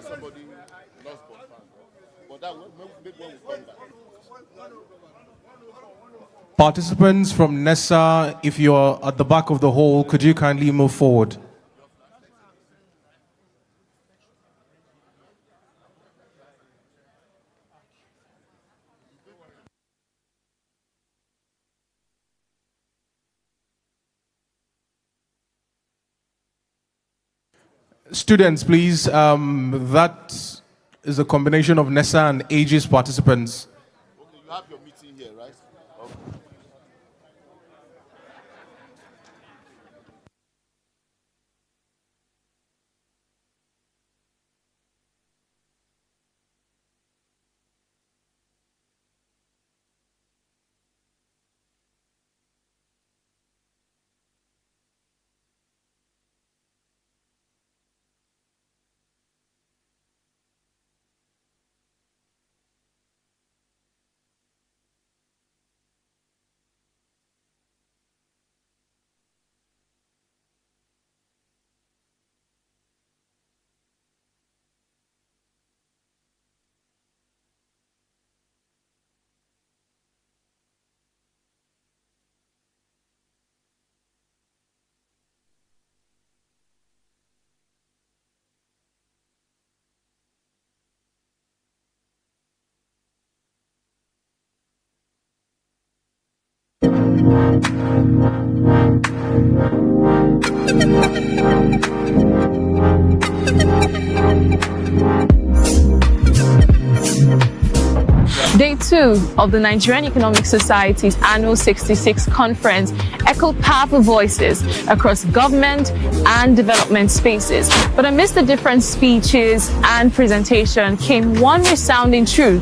Participants from NESA, if you're at the back of the hall, could you kindly move forward? Students, please, that is a combination of NESA and Aegis participants. Okay, you have your meeting here, right? Okay. Day 2 of the Nigerian Economic Society's annual 66th conference echoed powerful voices across government and development spaces. But amidst the different speeches and presentation came one resounding truth.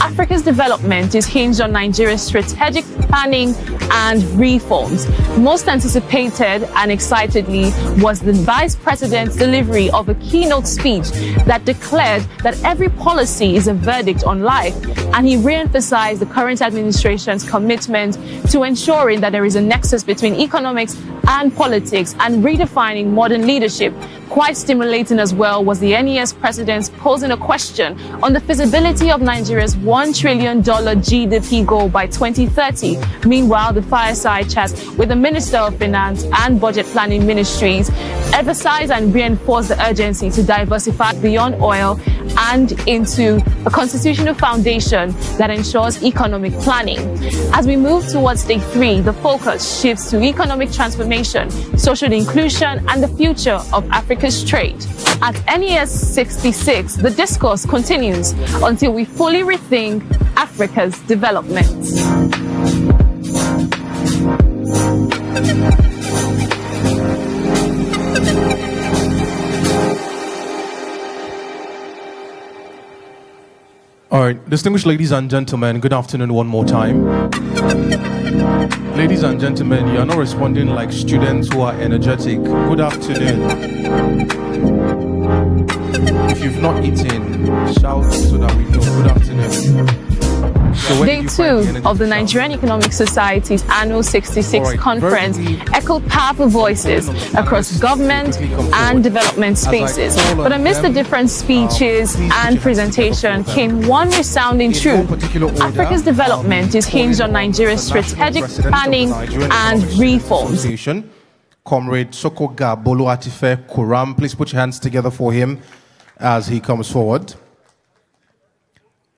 Africa's development is hinged on Nigeria's strategic planning and reforms. Most anticipated and excitedly was the Vice President's delivery of a keynote speech that declared that every policy is a verdict on life, and he re-emphasized the current administration's commitment to ensuring that there is a nexus between economics and politics and redefining modern leadership. Quite stimulating as well was the NES president posing a question on the feasibility of Nigeria's $1 trillion GDP goal by 2030. Meanwhile, the fireside chat with the Minister of Finance and Budget Planning Ministries emphasized and reinforced the urgency to diversify beyond oil and into a constitutional foundation that ensures economic planning. As we move towards day 3, the focus shifts to economic transformation, social inclusion, and the future of Africa's trade. At NES 66, the discourse continues until we fully rethink Africa's development. All right, distinguished ladies and gentlemen, good afternoon one more time. Ladies and gentlemen, you are not responding like students who are energetic. Good afternoon. If you've not eaten, shout so that we know. Good afternoon. So Day 2 of the Nigerian Economic Society's annual 66th conference echoed powerful voices across government and development spaces. But amidst the different speeches and presentation came one resounding truth. Africa's development is hinged on Nigeria's strategic planning and reforms. Comrade Sokoga Bolo Atife Kuram, please put your hands together for him as he comes forward.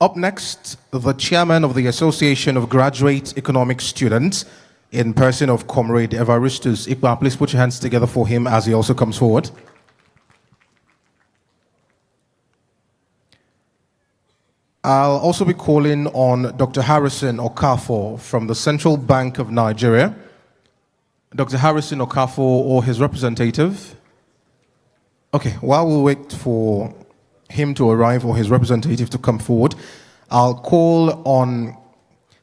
Up next, the chairman of the Association of Graduate Economic Students, in person of Comrade Evaristus Ikba. Please put your hands together for him as he also comes forward. I'll also be calling on Dr. Harrison Okafor from the Central Bank of Nigeria. Dr. Harrison Okafor or his representative. Okay, while we wait for him to arrive or his representative to come forward, I'll call on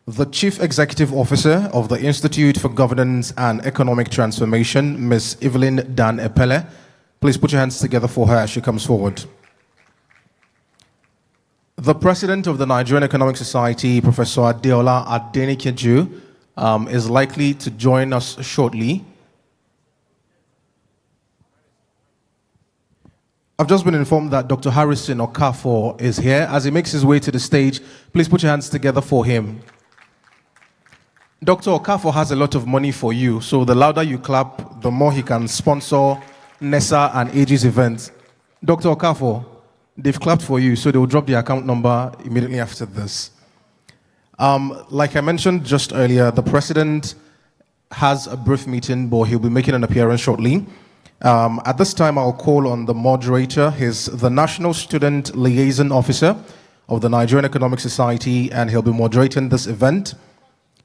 the Chief Executive Officer of the Institute for Governance and Economic Transformation, Ms. Evelyn Dan Epele. Please put your hands together for her as she comes forward. The President of the Nigerian Economic Society, Professor Adeola Adenikeju, is likely to join us shortly. I've just been informed that Dr. Harrison Okafor is here. As he makes his way to the stage, please put your hands together for him. Dr. Okafor has a lot of money for you, so the louder you clap, the more he can sponsor NESA and AG's events. Dr. Okafor, they've clapped for you, so they will drop the account number immediately after this. Like I mentioned just earlier, the President has a brief meeting, but he'll be making an appearance shortly. At this time, I'll call on the moderator. He's the National Student Liaison Officer of the Nigerian Economic Society, and he'll be moderating this event.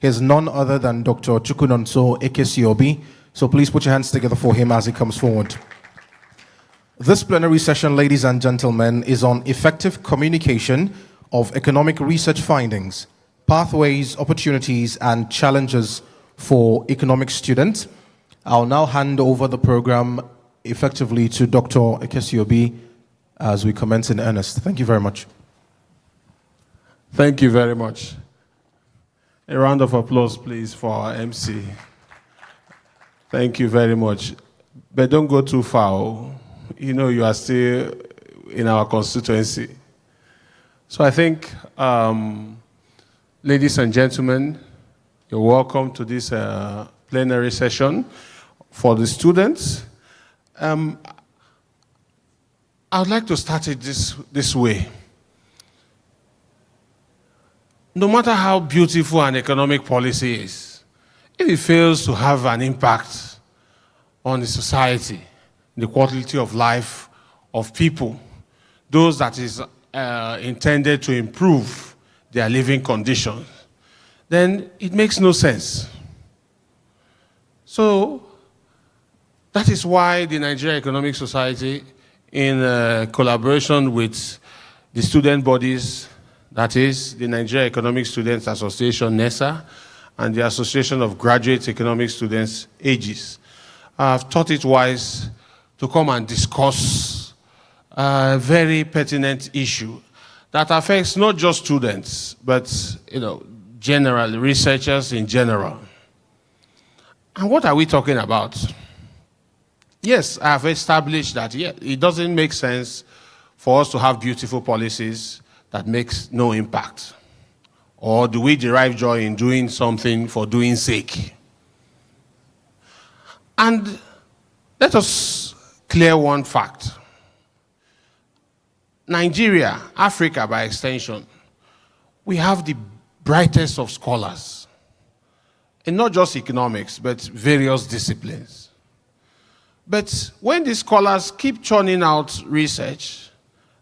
He's none other than Dr. Chukunonso Ekesiobi. So please put your hands together for him as he comes forward. This plenary session, ladies and gentlemen, is on effective communication of economic research findings, pathways, opportunities, and challenges for economic students. I'll now hand over the program effectively to Dr. Ekesiobi as we commence in earnest. Thank you very much. Thank you very much. A round of applause, please, for our MC. Thank you very much. But don't go too far. You know you are still in our constituency. So I think, ladies and gentlemen, you're welcome to this plenary session. For the students, I'd like to start it this way. No matter how beautiful an economic policy is, if it fails to have an impact on the society, the quality of life of people, those that is intended to improve their living conditions, then it makes no sense. So that is why the Nigerian Economic Society, in collaboration with the student bodies, that is the Nigerian Economic Students Association, NESA, and the Association of Graduate Economic Students, AGES, have thought it wise to come and discuss a very pertinent issue that affects not just students, but general researchers in general. And what are we talking about? Yes, I have established that it doesn't make sense for us to have beautiful policies that makes no impact. Or do we derive joy in doing something for doing sake? And let us clear one fact. Nigeria, Africa by extension, we have the brightest of scholars. And not just economics, but various disciplines. But when the scholars keep churning out research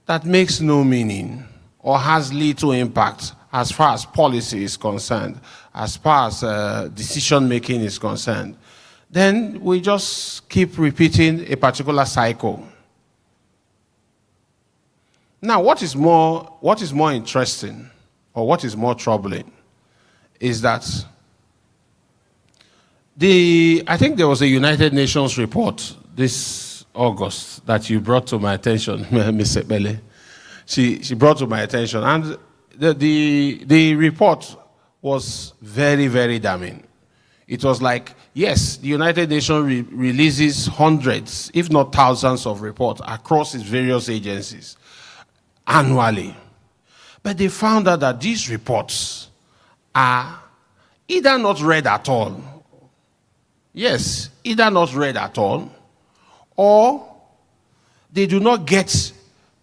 that makes no meaning or has little impact as far as policy is concerned, as far as decision-making is concerned, then we just keep repeating a particular cycle. Now, what is more interesting or what is more troubling is that I think there was a United Nations report this August that you brought to my attention, Ms. Ebele, she brought to my attention. And the report was very, very damning. It was like, yes, the United Nations releases hundreds, if not thousands of reports across its various agencies annually. But they found out that these reports are either not read at all. Yes, either not read at all, or they do not get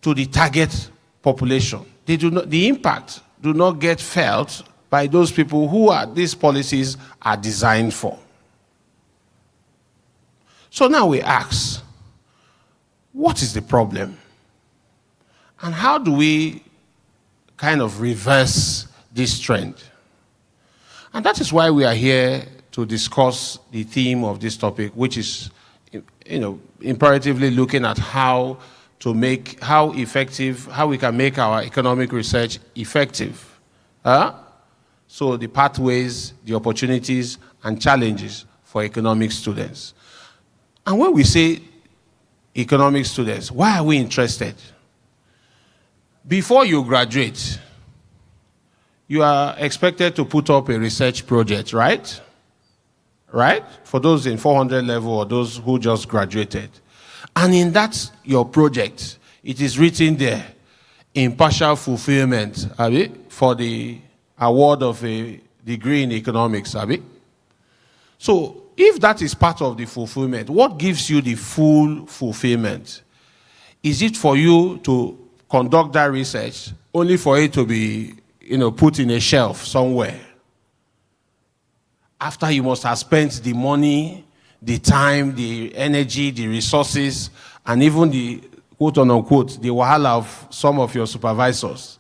to the target population. The impact do not get felt by those people who these policies are designed for. So now we ask, what is the problem? And how do we kind of reverse this trend? And that is why we are here to discuss the theme of this topic, which is, imperatively looking at how we can make our economic research effective. So the pathways, the opportunities, and challenges for economic students. And when we say economic students, why are we interested? Before you graduate, you are expected to put up a research project, right? Right? For those in 400 level or those who just graduated. And in that, your project, it is written there, impartial fulfillment, for the award of a degree in economics, So, if that is part of the fulfillment, what gives you the full fulfillment? Is it for you to conduct that research only for it to be, put in a shelf somewhere? After you must have spent the money, the time, the energy, the resources, and even the quote-unquote, the wahala of some of your supervisors.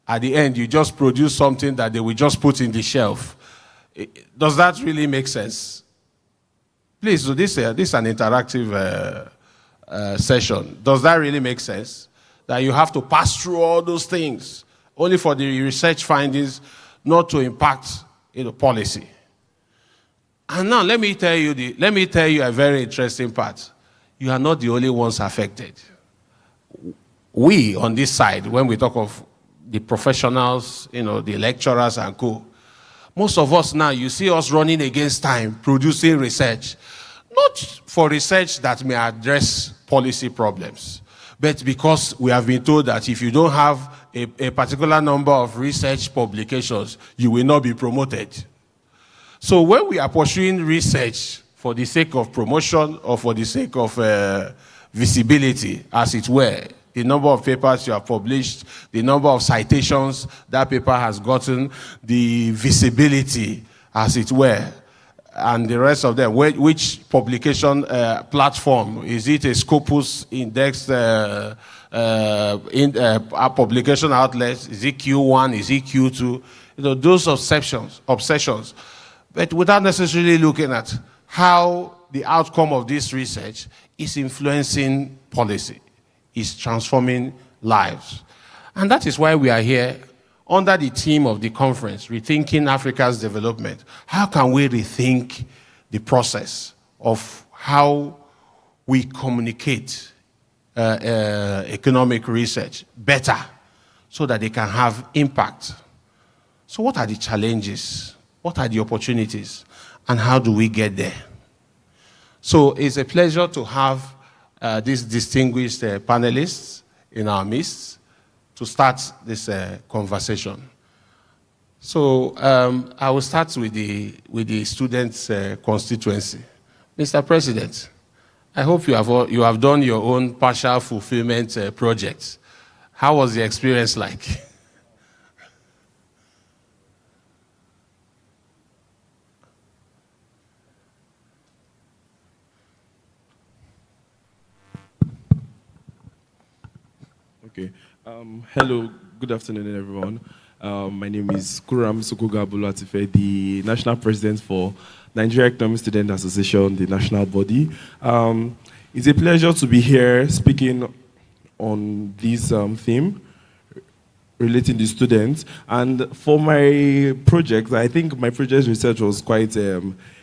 At the end, you just produce something that they will just put in the shelf. Does that really make sense? Please, so this is an interactive session. Does that really make sense? That you have to pass through all those things only for the research findings not to impact policy. And now let me tell you a very interesting part. You are not the only ones affected. We on this side, when we talk of the professionals, the lecturers and co, most of us now, you see us running against time, producing research, not for research that may address policy problems, but because we have been told that if you don't have a particular number of research publications, you will not be promoted. So when we are pursuing research for the sake of promotion or for the sake of visibility, as it were, the number of papers you have published, the number of citations that paper has gotten, the visibility, as it were, and the rest of them. Which publication platform? Is it a Scopus indexed publication outlet? Is it Q1? Is it Q2? Those obsessions. But without necessarily looking at how the outcome of this research is influencing policy, is transforming lives. And that is why we are here under the theme of the conference, Rethinking Africa's Development. How can we rethink the process of how we communicate economic research better so that they can have impact? So what are the challenges? What are the opportunities? And how do we get there? So it's a pleasure to have these distinguished panelists in our midst to start this conversation. So I will start with the students' constituency. Mr. President, I hope you have done your own partial fulfillment project. How was the experience like? Okay. Hello, good afternoon, everyone. My name is Kuram Sukuga Bulatife, the National President for Nigeria Economic Student Association, the national body. It's a pleasure to be here speaking on this theme relating to students. And for my project, I think my project research was quite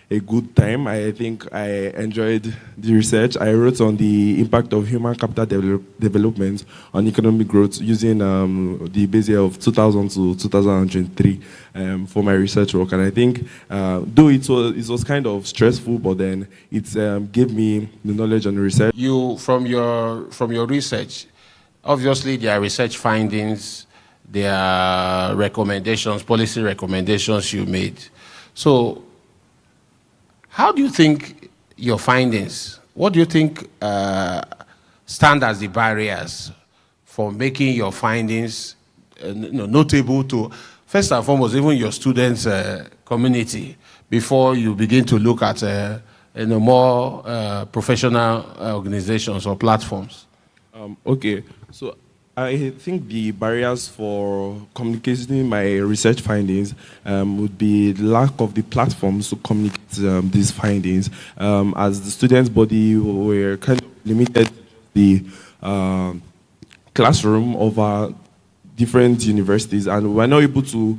a good time. I think I enjoyed the research. I wrote on the impact of human capital development on economic growth using the base year of 2000 to 2023 for my research work. And I think, though it was kind of stressful, but then it gave me the knowledge and research. You, from your research, obviously there are research findings, there are recommendations, policy recommendations you made. So, how do you think your findings, what do you think stand as the barriers for making your findings notable to, first and foremost, even your students' community, before you begin to look at more professional organizations or platforms? Okay, so I think the barriers for communicating my research findings would be the lack of the platforms to communicate these findings. As the students' body, were kind of limited to the classroom of different universities, and we're not able to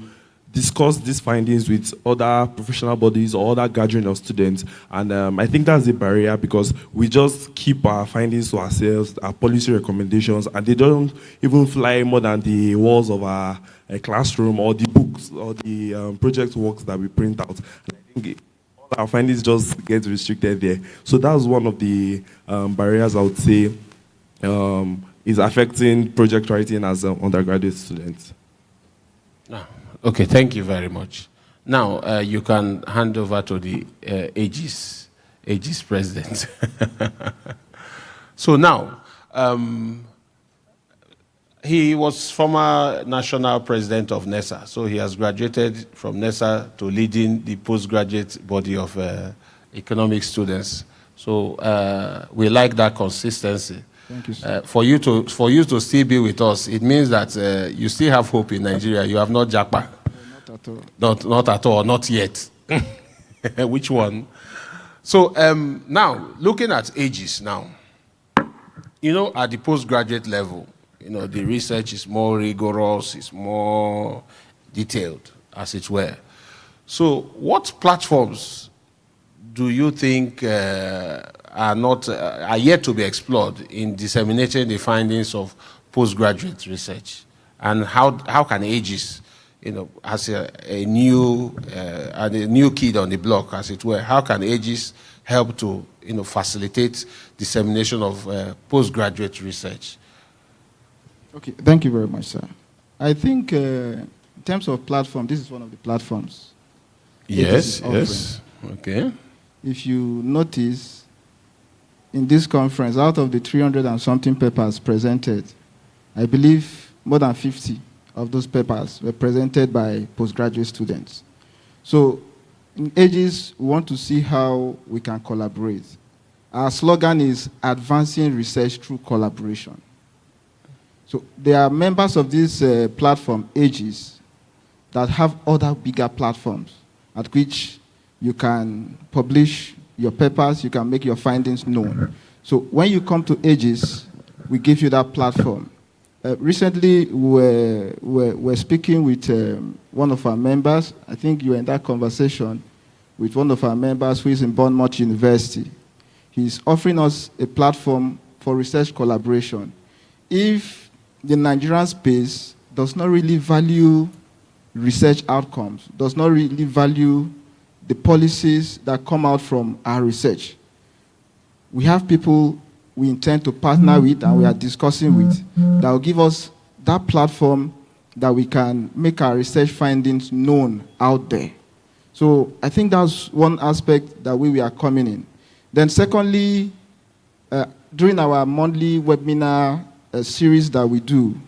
discuss these findings with other professional bodies or other gathering of students. And I think that's the barrier, because we just keep our findings to ourselves, our policy recommendations, and they don't even fly more than the walls of our classroom or the books or the project works that we print out. And I think all our findings just get restricted there. So that's one of the barriers I would say is affecting project writing as undergraduate students. Okay, thank you very much. Now, you can hand over to the Aegis president. So now, he was former national president of NESA, so he has graduated from NESA to leading the postgraduate body of economic students. So we like that consistency. Thank you, sir. For you to still be with us, it means that you still have hope in Nigeria. You have not jackpot. Not at all. Not at all, not yet. Which one? So now, looking at Aegis now, at the postgraduate level, the research is more rigorous, it's more detailed, as it were. So what platforms do you think are yet to be explored in disseminating the findings of postgraduate research? And how can Aegis, as a new kid on the block, as it were, how can Aegis help to facilitate dissemination of postgraduate research? Okay, thank you very much, sir. I think in terms of platform, this is one of the platforms. Yes. Okay. If you notice, in this conference, out of the 300 and something papers presented, I believe more than 50 of those papers were presented by postgraduate students. So in Aegis, we want to see how we can collaborate. Our slogan is advancing research through collaboration. So there are members of this platform, Aegis, that have other bigger platforms at which you can publish your papers, you can make your findings known. So when you come to Aegis, we give you that platform. Recently, we were speaking with one of our members. I think you were in that conversation with one of our members who is in Bournemouth University. He's offering us a platform for research collaboration. If the Nigerian space does not really value research outcomes, does not really value the policies that come out from our research, we have people we intend to partner with and we are discussing with that will give us that platform that we can make our research findings known out there. So I think that's one aspect that we are coming in. Then secondly, during our monthly webinar series that we do,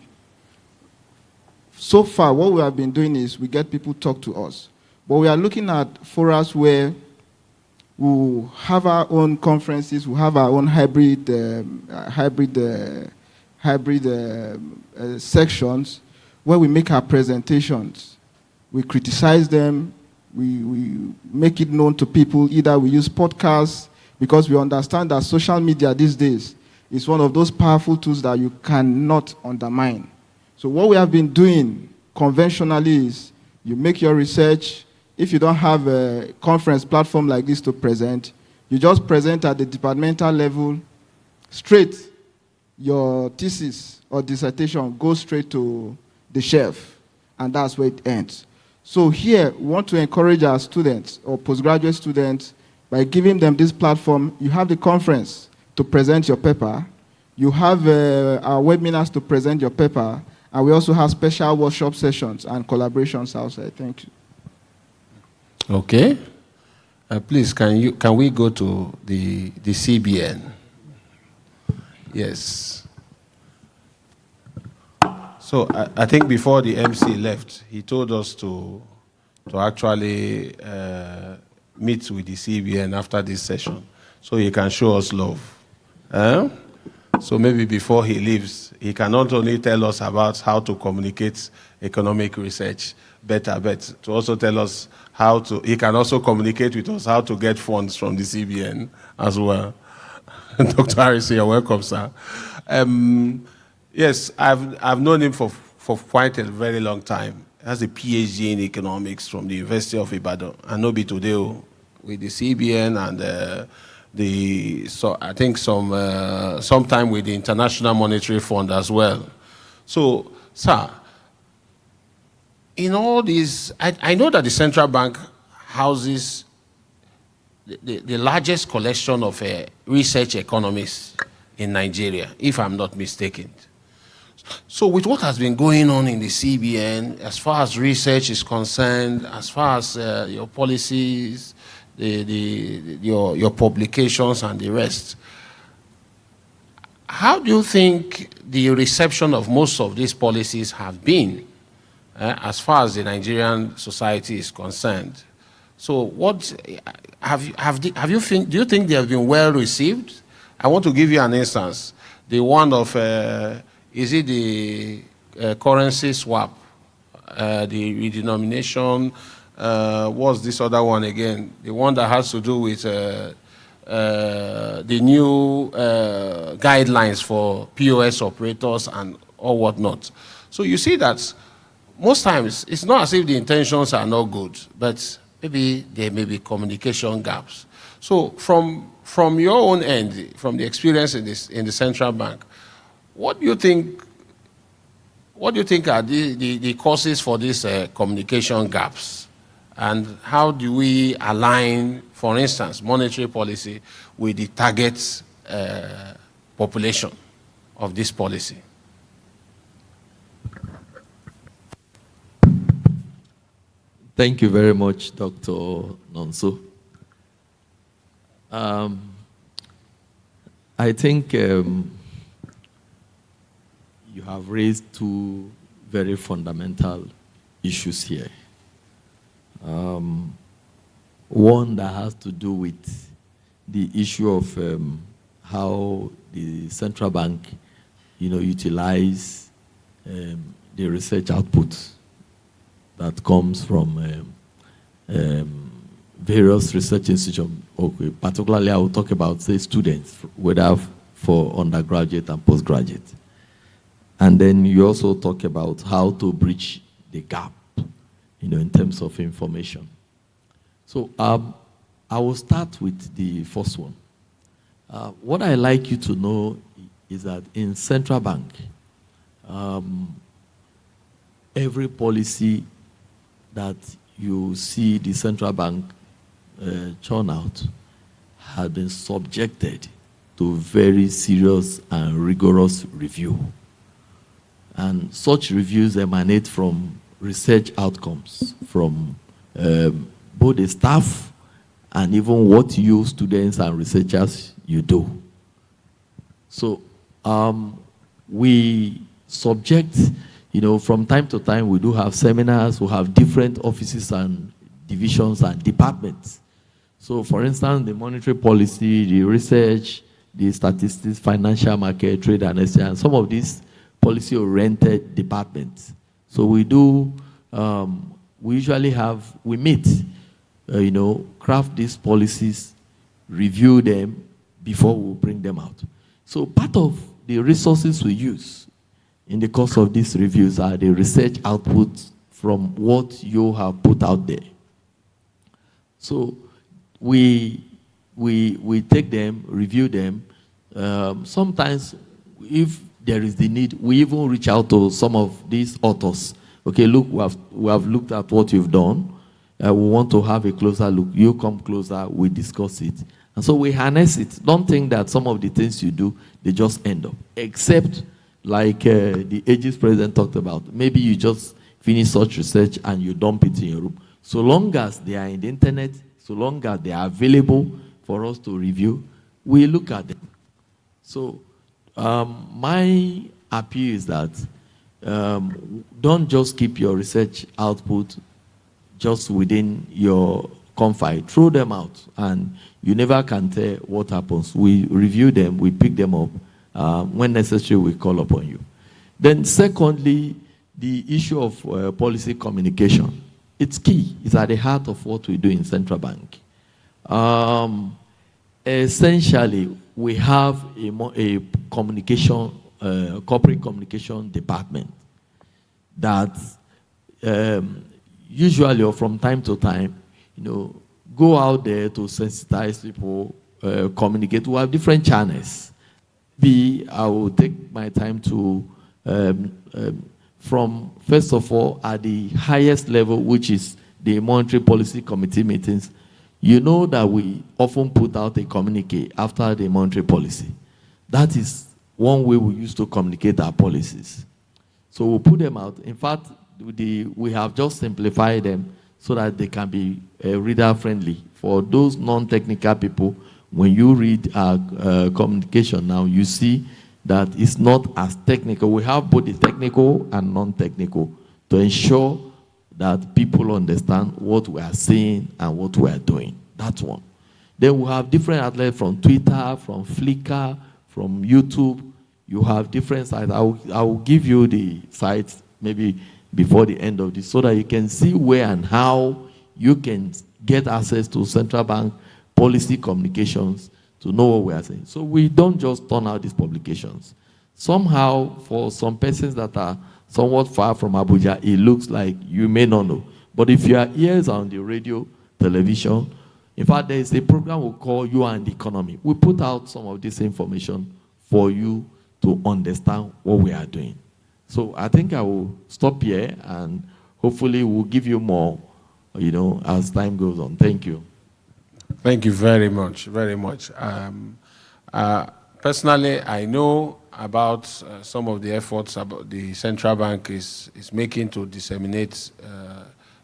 so far what we have been doing is we get people talk to us. But we are looking at forums where we have our own conferences, we have our own hybrid sections where we make our presentations. We criticize them, we make it known to people. Either we use podcasts, because we understand that social media these days is one of those powerful tools that you cannot undermine. So what we have been doing conventionally is you make your research, if you don't have a conference platform like this to present, you just present at the departmental level straight. Your thesis or dissertation goes straight to the shelf, and that's where it ends. So here, we want to encourage our students or postgraduate students by giving them this platform. You have the conference to present your paper. You have our webinars to present your paper. And we also have special workshop sessions and collaborations outside. Thank you. Okay. Please, can we go to the CBN? Yes. So I think before the MC left, he told us to actually meet with the CBN after this session, so he can show us love. So maybe before he leaves, he can not only tell us about how to communicate economic research better, but to also tell us how to, he can also communicate with us how to get funds from the CBN as well. Dr. Harris, you're welcome, sir. Yes, I've known him for quite a very long time. He has a PhD in economics from the University of Ibadan. I know be today with the CBN and so I think sometime with the International Monetary Fund as well. So, sir, in all these, I know that the central bank houses the largest collection of research economists in Nigeria, if I'm not mistaken. So with what has been going on in the CBN, as far as research is concerned, as far as your policies, your publications and the rest, how do you think the reception of most of these policies have been as far as the Nigerian society is concerned? So what do you think they have been well received? I want to give you an instance. The one of is it the currency swap, the redenomination? What's this other one again? The one that has to do with the new guidelines for POS operators and or whatnot. So you see that most times it's not as if the intentions are not good, but maybe there may be communication gaps. So from your own end, from the experience in the central bank, what do you think are the causes for these communication gaps? And how do we align, for instance, monetary policy with the target population of this policy? Thank you very much, Dr. Nonso. I think you have raised two very fundamental issues here. One that has to do with the issue of how the central bank, utilize the research output that comes from various research institutions. Okay, particularly I will talk about, say, students, whether for undergraduate and postgraduate. And then you also talk about how to bridge the gap, in terms of information. So I will start with the first one. What I like you to know is that in central bank, every policy that you see the central bank churn out has been subjected to very serious and rigorous review. And such reviews emanate from research outcomes, from both the staff and even what you students and researchers you do. So we subject, from time to time we do have seminars, we have different offices and divisions and departments. So for instance, the monetary policy, the research, the statistics, financial market, trade and exchange, and some of these policy-oriented departments. So we do, we usually we meet, craft these policies, review them before we bring them out. So part of the resources we use in the course of these reviews are the research outputs from what you have put out there. So we take them, review them. Sometimes, if there is the need, we even reach out to some of these authors. Okay, look, we have looked at what you've done. We want to have a closer look. You come closer, we discuss it. And so we harness it. Don't think that some of the things you do, they just end up. Except, like the Aegis president talked about, maybe you just finish such research and you dump it in your room. So long as they are in the internet, so long as they are available for us to review, we look at them. So my appeal is that don't just keep your research output just within your confine. Throw them out, and you never can tell what happens. We review them, we pick them up. When necessary, we call upon you. Then secondly, the issue of policy communication. It's key. It's at the heart of what we do in Central Bank. Essentially, we have a communication, corporate communication department that usually or from time to time, go out there to sensitize people, communicate. We have different channels. I will take my time to, from first of all, at the highest level, which is the Monetary Policy Committee meetings, you know that we often put out a communique after the monetary policy. That is one way we used to communicate our policies. So we'll put them out. In fact, we have just simplified them so that they can be reader-friendly. For those non-technical people, when you read our communication now, you see that it's not as technical. We have both the technical and non-technical to ensure that people understand what we are saying and what we are doing. That's one. Then we have different outlets from Twitter, from Flickr, from YouTube. You have different sites. I will give you the sites maybe before the end of this so that you can see where and how you can get access to central bank policy communications to know what we are saying. So we don't just turn out these publications. Somehow, for some persons that are somewhat far from Abuja, it looks like you may not know. But if your ears are on the radio, television, in fact, there is a program we call You and the Economy. We put out some of this information for you to understand what we are doing. So I think I will stop here, and hopefully we'll give you more, as time goes on. Thank you. Thank you very much, very much. Personally, I know about some of the efforts about the central bank is making to disseminate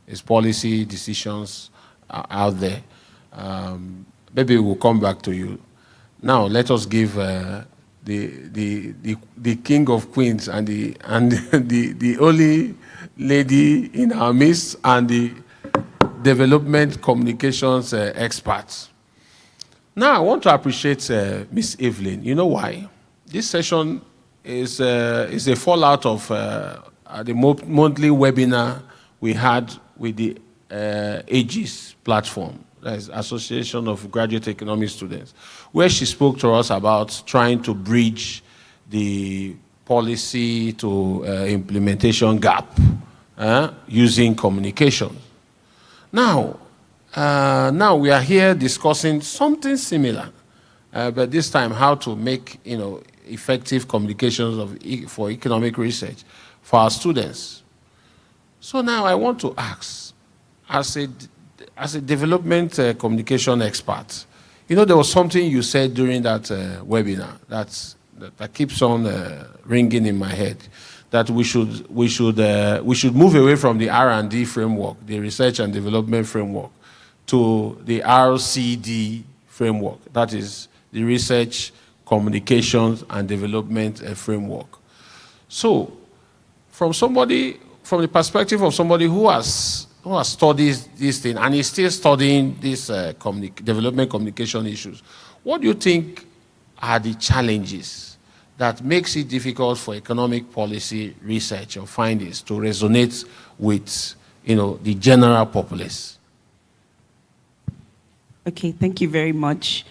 its policy decisions out there. Maybe we'll come back to you. Now, let us give the king of queens and the only lady in our midst and the development communications experts. Now, I want to appreciate Miss Evelyn. You know why? This session is a fallout of the monthly webinar we had with the Aegis platform, that is Association of Graduate Economics Students, where she spoke to us about trying to bridge the policy to implementation gap using communication. Now we are here discussing something similar, but this time how to make effective communications for economic research for our students. So now I want to ask, as a development communication expert, there was something you said during that webinar that keeps on ringing in my head, that we should move away from the R&D framework, the research and development framework, to the RCD framework, that is the research, communications, and development framework. So, from the perspective of somebody who has studied this thing and is still studying these development communication issues, what do you think are the challenges that makes it difficult for economic policy research or findings to resonate with the general populace? Okay, thank you very much.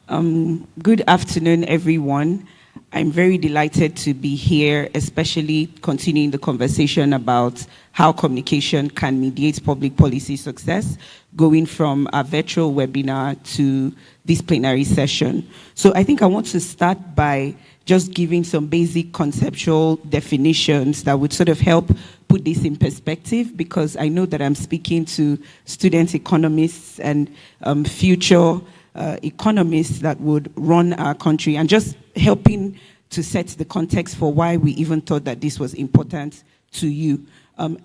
Good afternoon, everyone. I'm very delighted to be here, especially continuing the conversation about how communication can mediate public policy success, going from a virtual webinar to this plenary session. So I think I want to start by just giving some basic conceptual definitions that would sort of help put this in perspective, because I know that I'm speaking to student economists and future economists that would run our country, and just helping to set the context for why we even thought that this was important to you.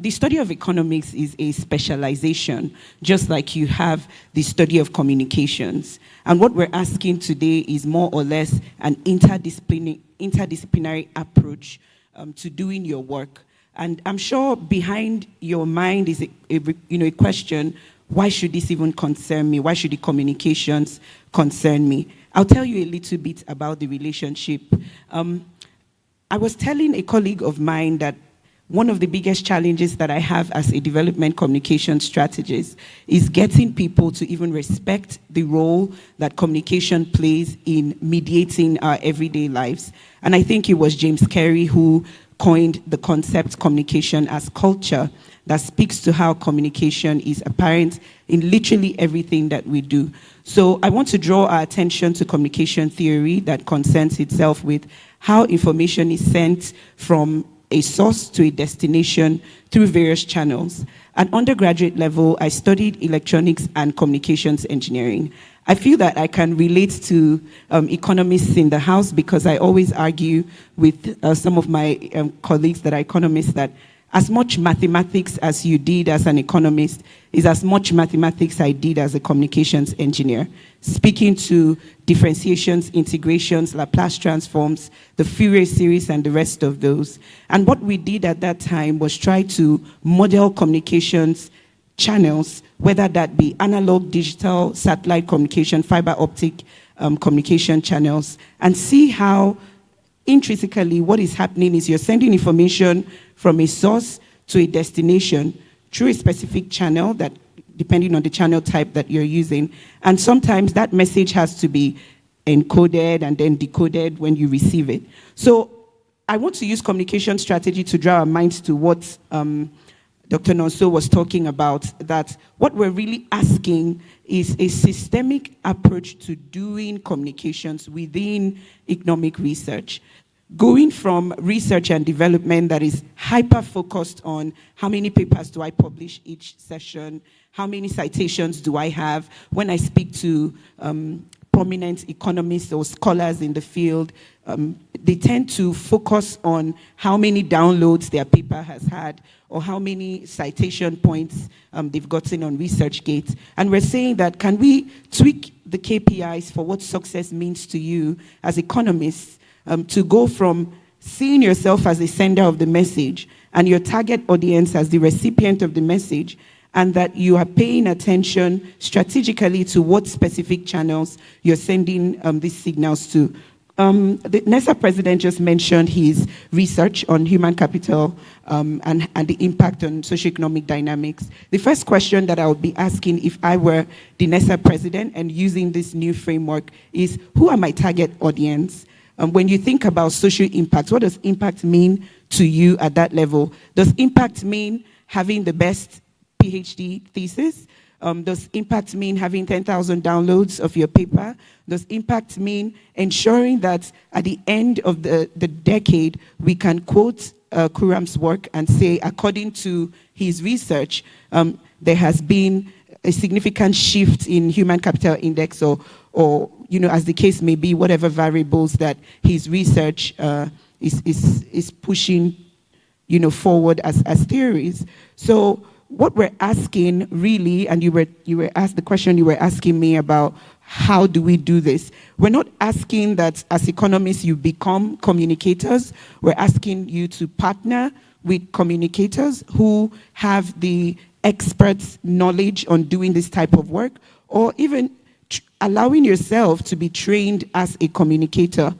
The study of economics is a specialization, just like you have the study of communications. And what we're asking today is more or less an interdisciplinary approach to doing your work. And I'm sure behind your mind is a question: why should this even concern me? Why should the communications concern me? I'll tell you a little bit about the relationship. I was telling a colleague of mine that one of the biggest challenges that I have as a development communication strategist is getting people to even respect the role that communication plays in mediating our everyday lives. And I think it was James Carey who coined the concept communication as culture, that speaks to how communication is apparent in literally everything that we do. So I want to draw our attention to communication theory that concerns itself with how information is sent from a source to a destination through various channels. At undergraduate level, I studied electronics and communications engineering. I feel that I can relate to economists in the house, because I always argue with some of my colleagues that are economists that as much mathematics as you did as an economist is as much mathematics I did as a communications engineer, speaking to differentiations, integrations, Laplace transforms, the Fourier series, and the rest of those. And what we did at that time was try to model communications channels, whether that be analog, digital, satellite communication, fiber optic communication channels, and see how intrinsically what is happening is you're sending information from a source to a destination through a specific channel, that depending on the channel type that you're using. And sometimes that message has to be encoded and then decoded when you receive it. So I want to use communication strategy to draw our minds to what Dr. Nonso was talking about, that what we're really asking is a systemic approach to doing communications within economic research. Going from research and development that is hyper-focused on how many papers do I publish each session, how many citations do I have. When I speak to prominent economists or scholars in the field, they tend to focus on how many downloads their paper has had or how many citation points they've gotten on ResearchGate. And we're saying that, can we tweak the KPIs for what success means to you as economists, to go from seeing yourself as a sender of the message and your target audience as the recipient of the message, and that you are paying attention strategically to what specific channels you're sending these signals to. The NESA president just mentioned his research on human capital and the impact on socioeconomic dynamics. The first question that I would be asking if I were the NESA president and using this new framework is, who are my target audience? When you think about social impact, what does impact mean to you at that level? Does impact mean having the best PhD thesis? Does impact mean having 10,000 downloads of your paper? Does impact mean ensuring that at the end of the decade, we can quote Kuram's work and say, according to his research, there has been a significant shift in human capital index, or as the case may be, whatever variables that his research is pushing, forward as theories. So what we're asking really, and you were asked the question you were asking me about, how do we do this? We're not asking that as economists you become communicators. We're asking you to partner with communicators who have the experts' knowledge on doing this type of work, or even allowing yourself to be trained as a communicator.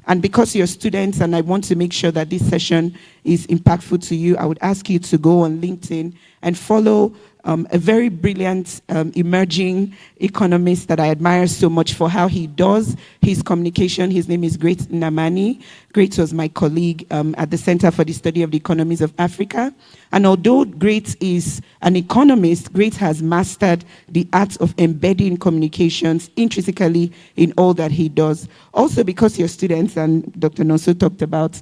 And because you're students and I want to make sure that this session is impactful to you, I would ask you to go on LinkedIn and follow a very brilliant emerging economist that I admire so much for how he does his communication. His name is Great Namani. Great was my colleague at the Center for the Study of the Economies of Africa. And although Great is an economist, Great has mastered the art of embedding communications intrinsically in all that he does. Also because you're students, and Dr. Nonso talked about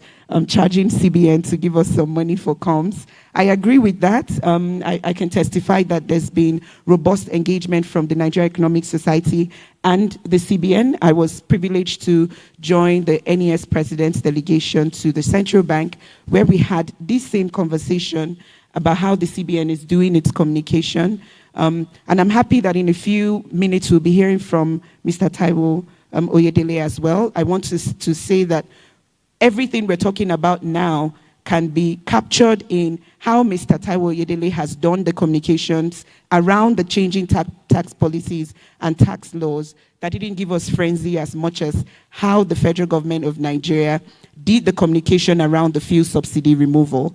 charging CBN to give us some money for comms. I agree with that. I can testify that there's been robust engagement from the Nigeria Economic Society and the CBN. I was privileged to join the NES President's delegation to the Central Bank, where we had this same conversation about how the CBN is doing its communication. And I'm happy that in a few minutes we'll be hearing from Mr. Taiwo Oyedele as well. I want to say that everything we're talking about now can be captured in how Mr. Taiwo Oyedele has done the communications around the changing tax policies and tax laws that didn't give us frenzy as much as how the federal government of Nigeria did the communication around the fuel subsidy removal.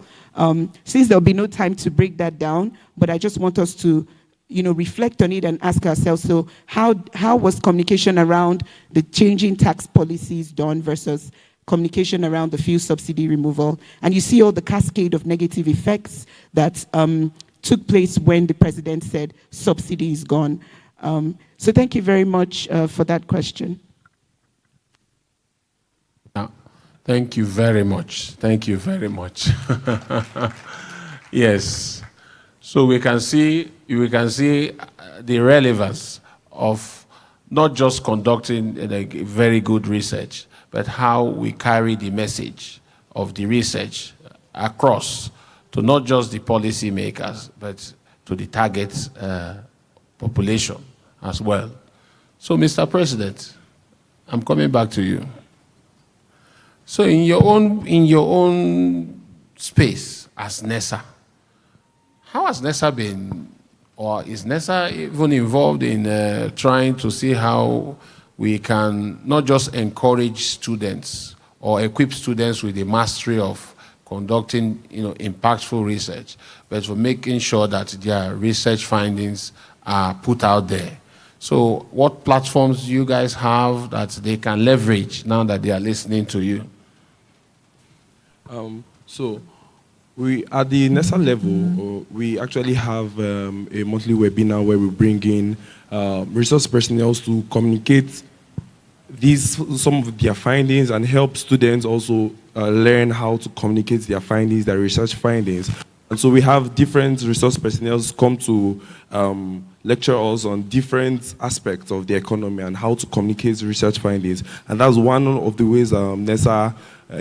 Since there'll be no time to break that down, but I just want us to reflect on it and ask ourselves, so how was communication around the changing tax policies done versus communication around the fuel subsidy removal? And you see all the cascade of negative effects that took place when the president said subsidy is gone. So thank you very much for that question. Thank you very much. Thank you very much. Yes. So we can see the relevance of not just conducting very good research, but how we carry the message of the research across to not just the policymakers, but to the target population as well. So, Mr. President, I'm coming back to you. So, in your own space as NESA, how has NESA been, or is NESA even involved in trying to see how we can not just encourage students or equip students with the mastery of conducting impactful research, but for making sure that their research findings are put out there? So what platforms do you guys have that they can leverage now that they are listening to you? So we, at the NESA level, we actually have a monthly webinar where we bring in resource personnel to communicate some of their findings and help students also learn how to communicate their findings, their research findings. And so we have different resource personnel come to lecture us on different aspects of the economy and how to communicate research findings. And that's one of the ways NESA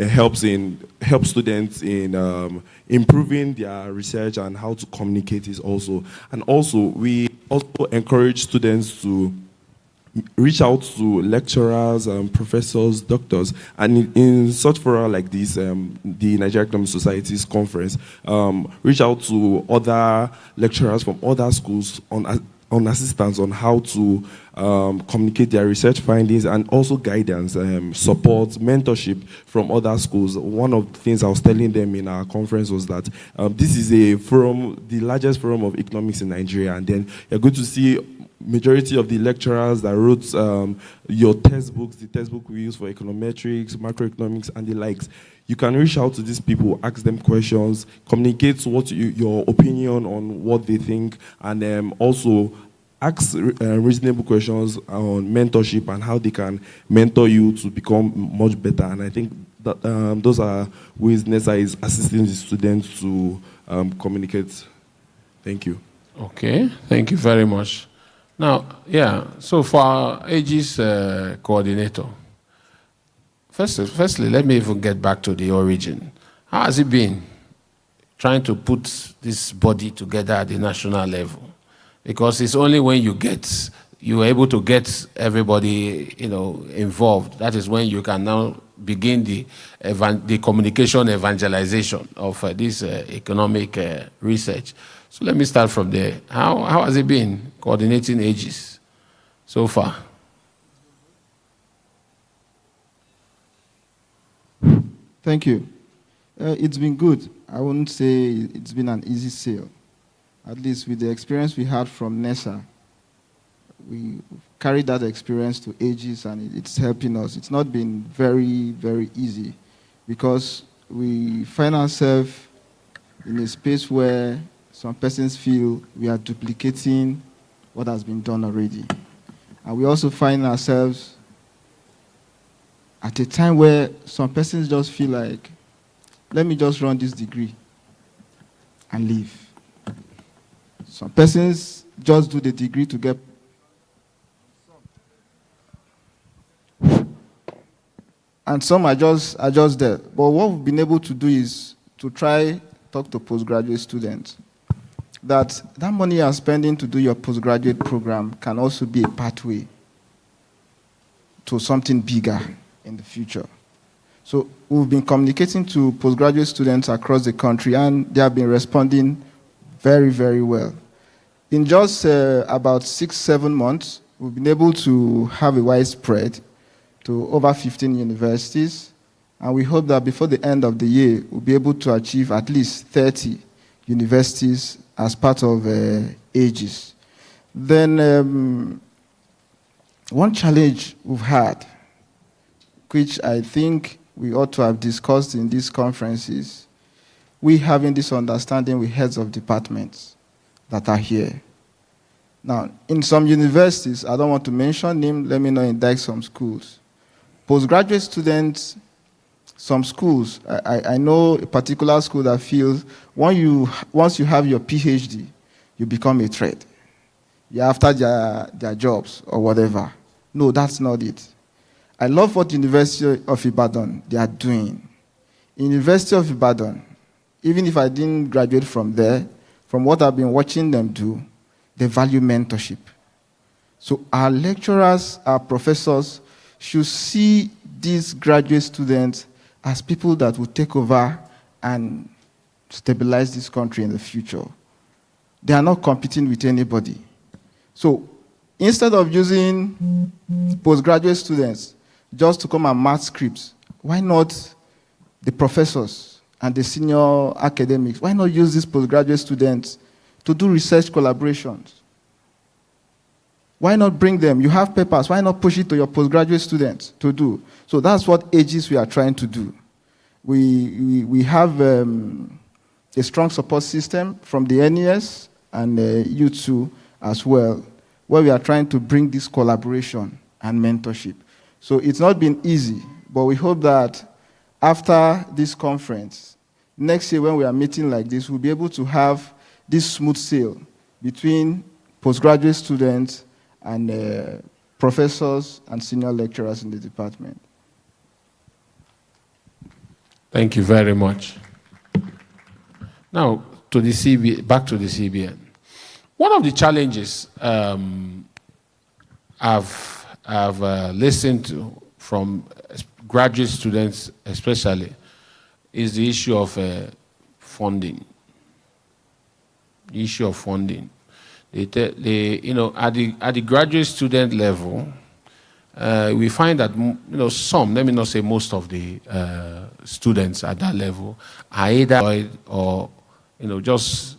helps students in improving their research and how to communicate it also. And also, we also encourage students to reach out to lecturers, professors, doctors, and in such fora like this, the Nigeria Economic Society's conference, reach out to other lecturers from other schools on assistance on how to communicate their research findings, and also guidance, support, mentorship from other schools. One of the things I was telling them in our conference was that this is a forum, the largest forum of economics in Nigeria, and then you're going to see majority of the lecturers that wrote your textbooks, the textbook we use for econometrics, macroeconomics, and the likes. You can reach out to these people, ask them questions, communicate your opinion on what they think, and also ask reasonable questions on mentorship and how they can mentor you to become much better. And I think that those are ways NESA is assisting the students to communicate. Thank you. Okay, thank you very much. Now, so for our Aegis coordinator, firstly, let me even get back to the origin. How has it been trying to put this body together at the national level? Because it's only when you're able to get everybody, involved, that is when you can now begin the communication evangelization of this economic research. So let me start from there. How has it been coordinating Aegis so far? Thank you. It's been good. I wouldn't say it's been an easy sale. At least with the experience we had from NESA, we carried that experience to ages, and it's helping us. It's not been very, very easy because we find ourselves in a space where some persons feel we are duplicating what has been done already. And we also find ourselves at a time where some persons just feel like, let me just run this degree and leave. Some persons just do the degree to get. And some are just there. But what we've been able to do is to try talk to postgraduate students that money you are spending to do your postgraduate program can also be a pathway to something bigger in the future. So we've been communicating to postgraduate students across the country, and they have been responding very, very well. In just about 6-7 months, we've been able to have a widespread to over 15 universities, and we hope that before the end of the year, we'll be able to achieve at least 30 universities as part of AGES. Then one challenge we've had, which I think we ought to have discussed in these conferences, we having this understanding with heads of departments that are here. Now, in some universities, I don't want to mention them, let me not indict some schools. Postgraduate students, some schools, I know a particular school that feels once you have your PhD, you become a threat. You're after their jobs or whatever. No, that's not it. I love what University of Ibadan, they are doing. University of Ibadan, even if I didn't graduate from there, from what I've been watching them do, they value mentorship. So our lecturers, our professors should see these graduate students as people that will take over and stabilize this country in the future. They are not competing with anybody. So instead of using postgraduate students just to come and math scripts, why not the professors and the senior academics? Why not use these postgraduate students to do research collaborations? Why not bring them? You have papers. Why not push it to your postgraduate students to do? So that's what AGES we are trying to do. We have a strong support system from the NES and U2 as well, where we are trying to bring this collaboration and mentorship. So it's not been easy, but we hope that after this conference, next year when we are meeting like this, we'll be able to have this smooth sail between postgraduate students and professors and senior lecturers in the department. Thank you very much. Now, to the back to the CBN. One of the challenges I've listened to from graduate students especially is the issue of funding. The issue of funding. At the graduate student level, we find that some, let me not say most of the students at that level are either employed or just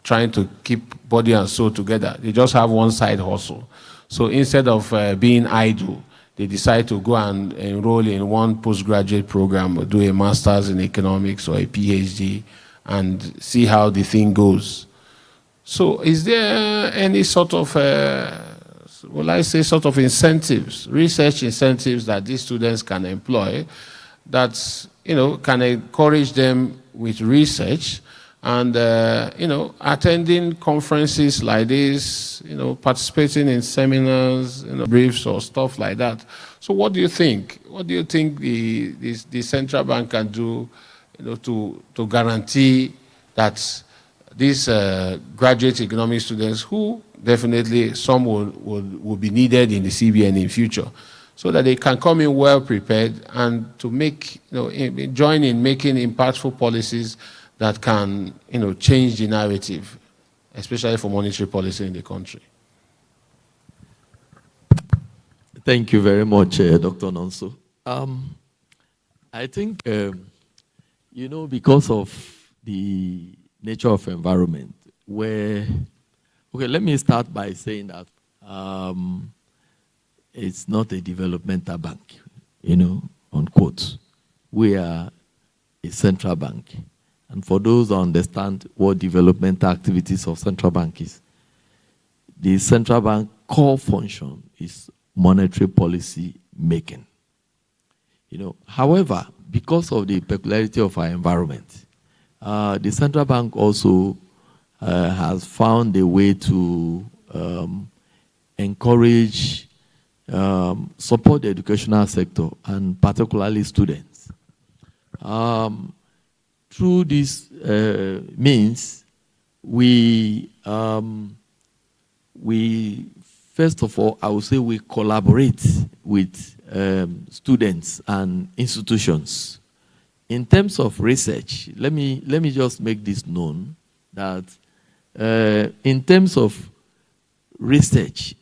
trying to keep body and soul together. They just have one side hustle. So instead of being idle, they decide to go and enroll in one postgraduate program or do a master's in economics or a PhD and see how the thing goes. So is there any sort of, sort of incentives, research incentives that these students can employ that, can encourage them with research and, attending conferences like this, participating in seminars, briefs or stuff like that. So what do you think? What do you think the central bank can do, to guarantee that these graduate economic students, who definitely some will be needed in the CBN in future, so that they can come in well prepared and to make, join in making impactful policies that can, change the narrative, especially for monetary policy in the country. Thank you very much, Dr. Nonso. I think You know, because of the nature of environment, where, okay, let me start by saying that it's not a developmental bank, you know, unquote. We are a central bank. And for those who understand what developmental activities of central bank is, the central bank core function is monetary policy making. You know, however, because of the peculiarity of our environment, the central bank also has found a way to encourage, support the educational sector, and particularly students. Through this means, we first of all, I would say we collaborate with students and institutions. In terms of research, let me just make this known that in terms of research,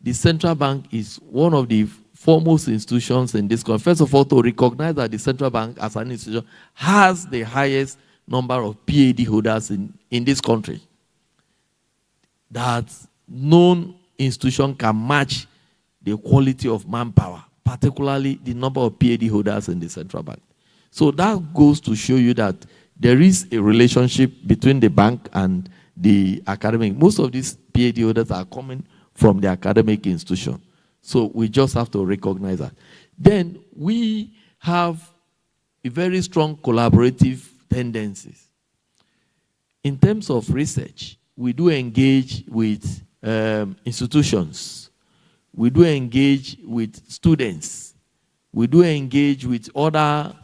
the central bank is one of the foremost institutions in this country. First of all, to recognize that the central bank as an institution has the highest number of PhD holders in this country. That no institution can match the quality of manpower, particularly the number of PhD holders in the central bank. So that goes to show you that there is a relationship between the bank and the academic. Most of these PhD holders are coming from the academic institution. So we just have to recognize that. Then we have a very strong collaborative tendencies. In terms of research, we do engage with institutions. We do engage with students. We do engage with other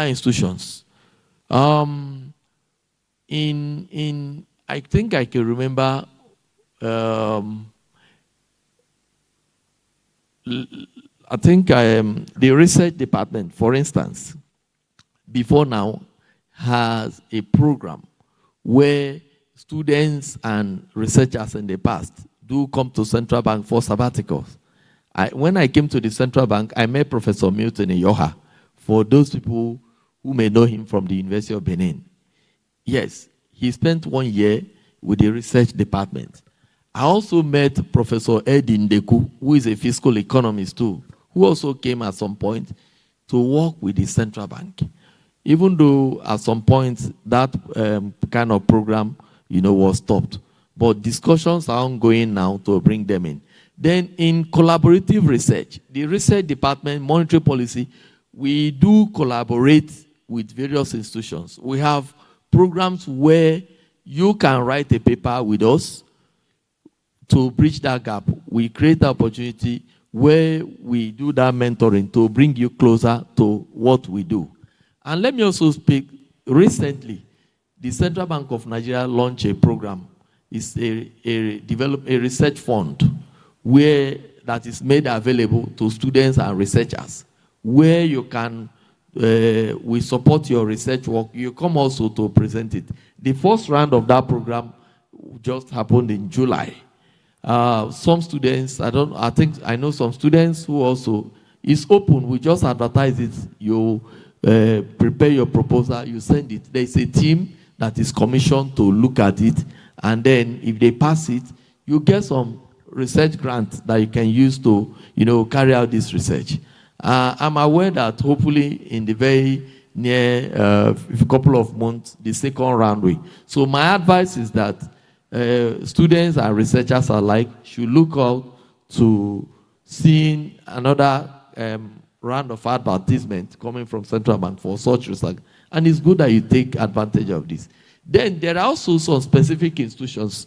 institutions. I think I can remember the research department, for instance, before now, has a program where students and researchers in the past do come to Central Bank for sabbaticals. When I came to the Central Bank, I met Professor Milton Iyoha, for those people who may know him from the University of Benin. Yes, he spent 1 year with the research department. I also met Professor Eddie Ndeku, who is a fiscal economist too, who also came at some point to work with the Central Bank. Even though at some point that kind of program, was stopped. But discussions are ongoing now to bring them in. Then in collaborative research, the research department, monetary policy, we do collaborate with various institutions. We have programs where you can write a paper with us to bridge that gap. We create the opportunity where we do that mentoring to bring you closer to what we do. And let me also speak, recently, the Central Bank of Nigeria launched a program. It's a research fund where that is made available to students and researchers, where you can, we support your research work. You come also to present it. The first round of that program just happened in July. Some students, I know some students who also, it's open, we just advertise it. You prepare your proposal, you send it. There's a team that is commissioned to look at it, and then if they pass it, you get some research grant that you can use to, carry out this research. I'm aware that hopefully in the very near couple of months, the second round will. So my advice is that students and researchers alike should look out to seeing another round of advertisement coming from Central Bank for such research. And it's good that you take advantage of this. Then there are also some specific institutions.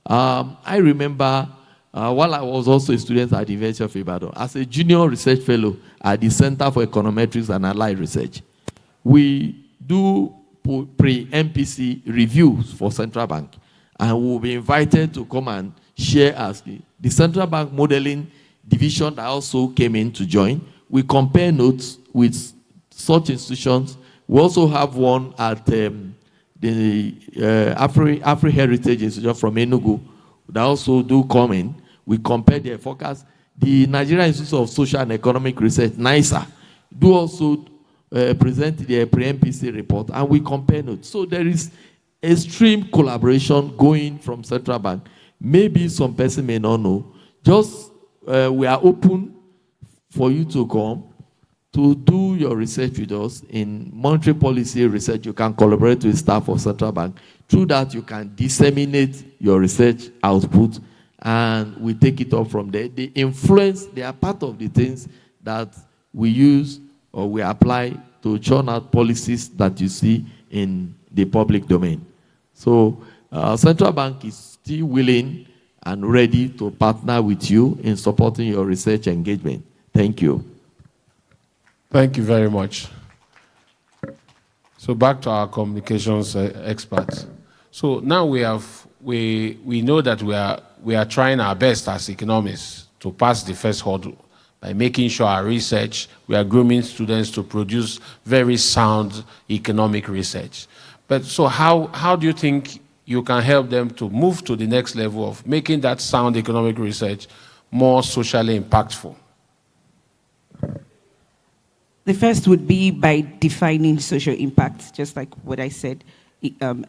I remember while I was also a student at the University of Ibadan, as a junior research fellow at the Center for Econometrics and Allied Research, we do pre-MPC reviews for Central Bank. And we'll be invited to come and share as the Central Bank Modeling Division that also came in to join. We compare notes with such institutions. We also have one at the Afri Heritage Institute from Enugu that also do come in. We compare their forecast. The Nigerian Institute of Social and Economic Research, NISA, do also present their pre-MPC report, and we compare notes. So there is extreme collaboration going from Central Bank. Maybe some person may not know. Just we are open for you to come to do your research with us in monetary policy research. You can collaborate with staff of Central Bank. Through that, you can disseminate your research output, and we take it up from there. The influence, they are part of the things that we use or we apply to churn out policies that you see in the public domain. So Central Bank is still willing and ready to partner with you in supporting your research engagement. Thank you. Thank you very much. So back to our communications experts. So now we know that we are trying our best as economists to pass the first hurdle by making sure our research, we are grooming students to produce very sound economic research. But so how do you think you can help them to move to the next level of making that sound economic research more socially impactful? The first would be by defining social impact, just like what I said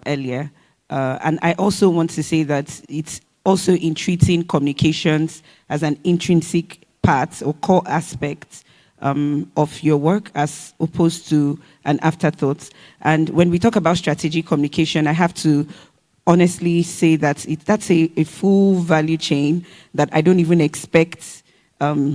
earlier. And I also want to say that it's also in treating communications as an intrinsic part or core aspect of your work as opposed to an afterthought. And when we talk about strategic communication, I have to honestly say that that's a full value chain that I don't even expect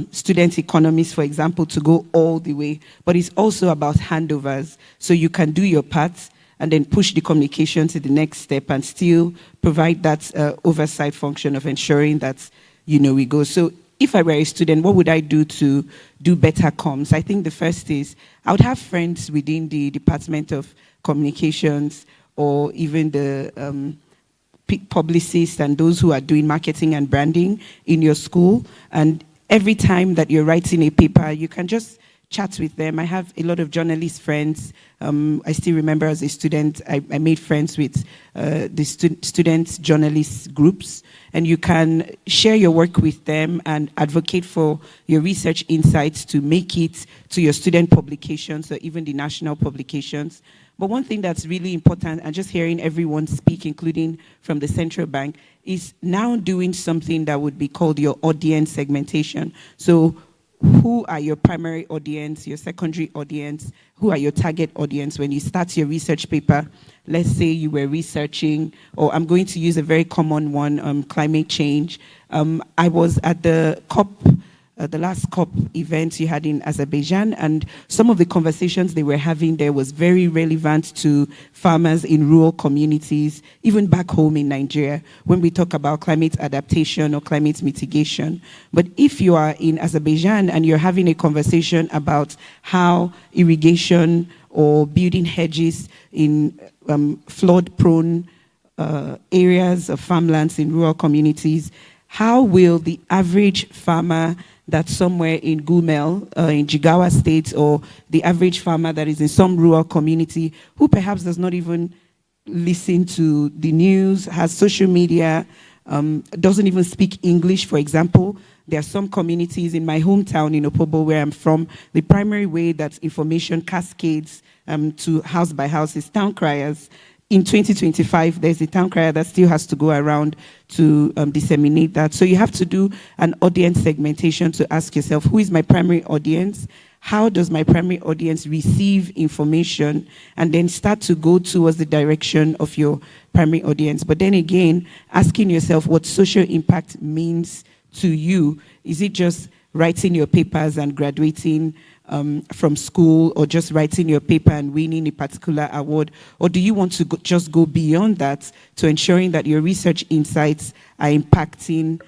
student economists, for example, to go all the way. But it's also about handovers. So you can do your part and then push the communication to the next step and still provide that oversight function of ensuring that, we go. So if I were a student, what would I do to do better comms? I think the first is I would have friends within the Department of Communications or even the publicists and those who are doing marketing and branding in your school. And every time that you're writing a paper, you can just chat with them. I have a lot of journalist friends. I still remember as a student, I made friends with the student journalist groups, and you can share your work with them and advocate for your research insights to make it to your student publications or even the national publications. But one thing that's really important, and just hearing everyone speak, including from the central bank, is now doing something that would be called your audience segmentation. So who are your primary audience, your secondary audience, who are your target audience when you start your research paper? Let's say you were researching, or I'm going to use a very common one, climate change. I was at the last COP event you had in Azerbaijan, and some of the conversations they were having there was very relevant to farmers in rural communities, even back home in Nigeria, when we talk about climate adaptation or climate mitigation. But if you are in Azerbaijan and you're having a conversation about how irrigation or building hedges in flood-prone areas of farmlands in rural communities, how will the average farmer that's somewhere in Gumel, in Jigawa State, or the average farmer that is in some rural community who perhaps does not even listen to the news, has social media, doesn't even speak English, for example. There are some communities in my hometown in Opobo where I'm from, the primary way that information cascades to house by house is town criers. In 2025, there's a town crier that still has to go around to disseminate that. So you have to do an audience segmentation to ask yourself, who is my primary audience? How does my primary audience receive information? And then start to go towards the direction of your primary audience. But then again, asking yourself what social impact means to you. Is it just writing your papers and graduating from school, or just writing your paper and winning a particular award? Or do you want to just go beyond that to ensuring that your research insights are impacting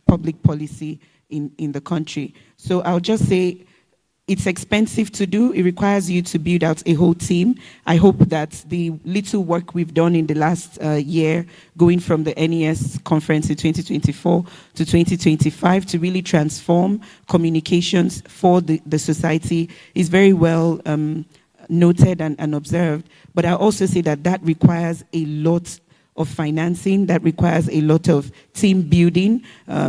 public policy in the country? So I'll just say it's expensive to do. It requires you to build out a whole team. I hope that the little work we've done in the last year, going from the NES conference in 2024 to 2025 to really transform communications for the society is very well noted and observed. But I also say that requires a lot of financing that requires a lot of team building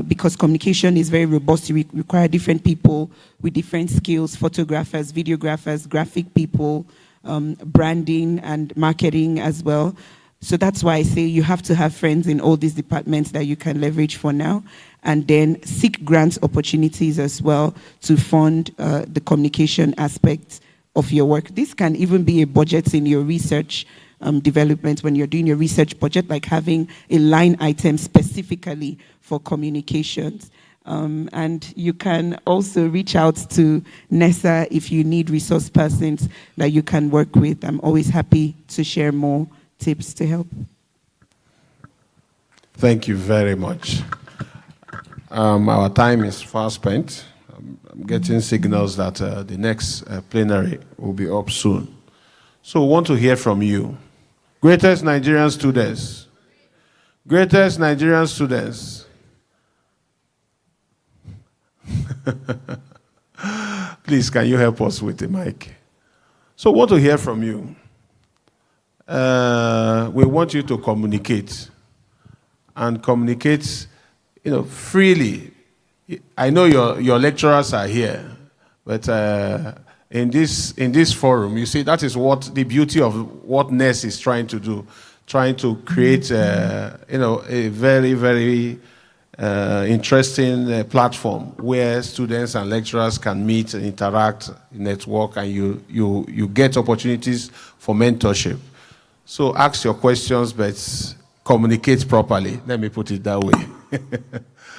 because communication is very robust. You require different people with different skills, photographers, videographers, graphic people, branding and marketing as well. So that's why I say you have to have friends in all these departments that you can leverage for now, and then seek grant opportunities as well to fund the communication aspects of your work. This can even be a budget in your research development when you're doing your research budget, like having a line item specifically for communications. And you can also reach out to NESA if you need resource persons that you can work with. I'm always happy to share more tips to help. Thank you very much. Our time is far spent. I'm getting signals that the next plenary will be up soon. So we want to hear from you. Greatest Nigerian students. Greatest Nigerian students. Please, can you help us with the mic? So we want to hear from you. We want you to communicate and communicate, freely. I know your lecturers are here, but in this forum, you see, that is what the beauty of what Nes is trying to do, trying to create, a very, very interesting platform where students and lecturers can meet and interact, network, and you get opportunities for mentorship. So ask your questions, but communicate properly. Let me put it that way.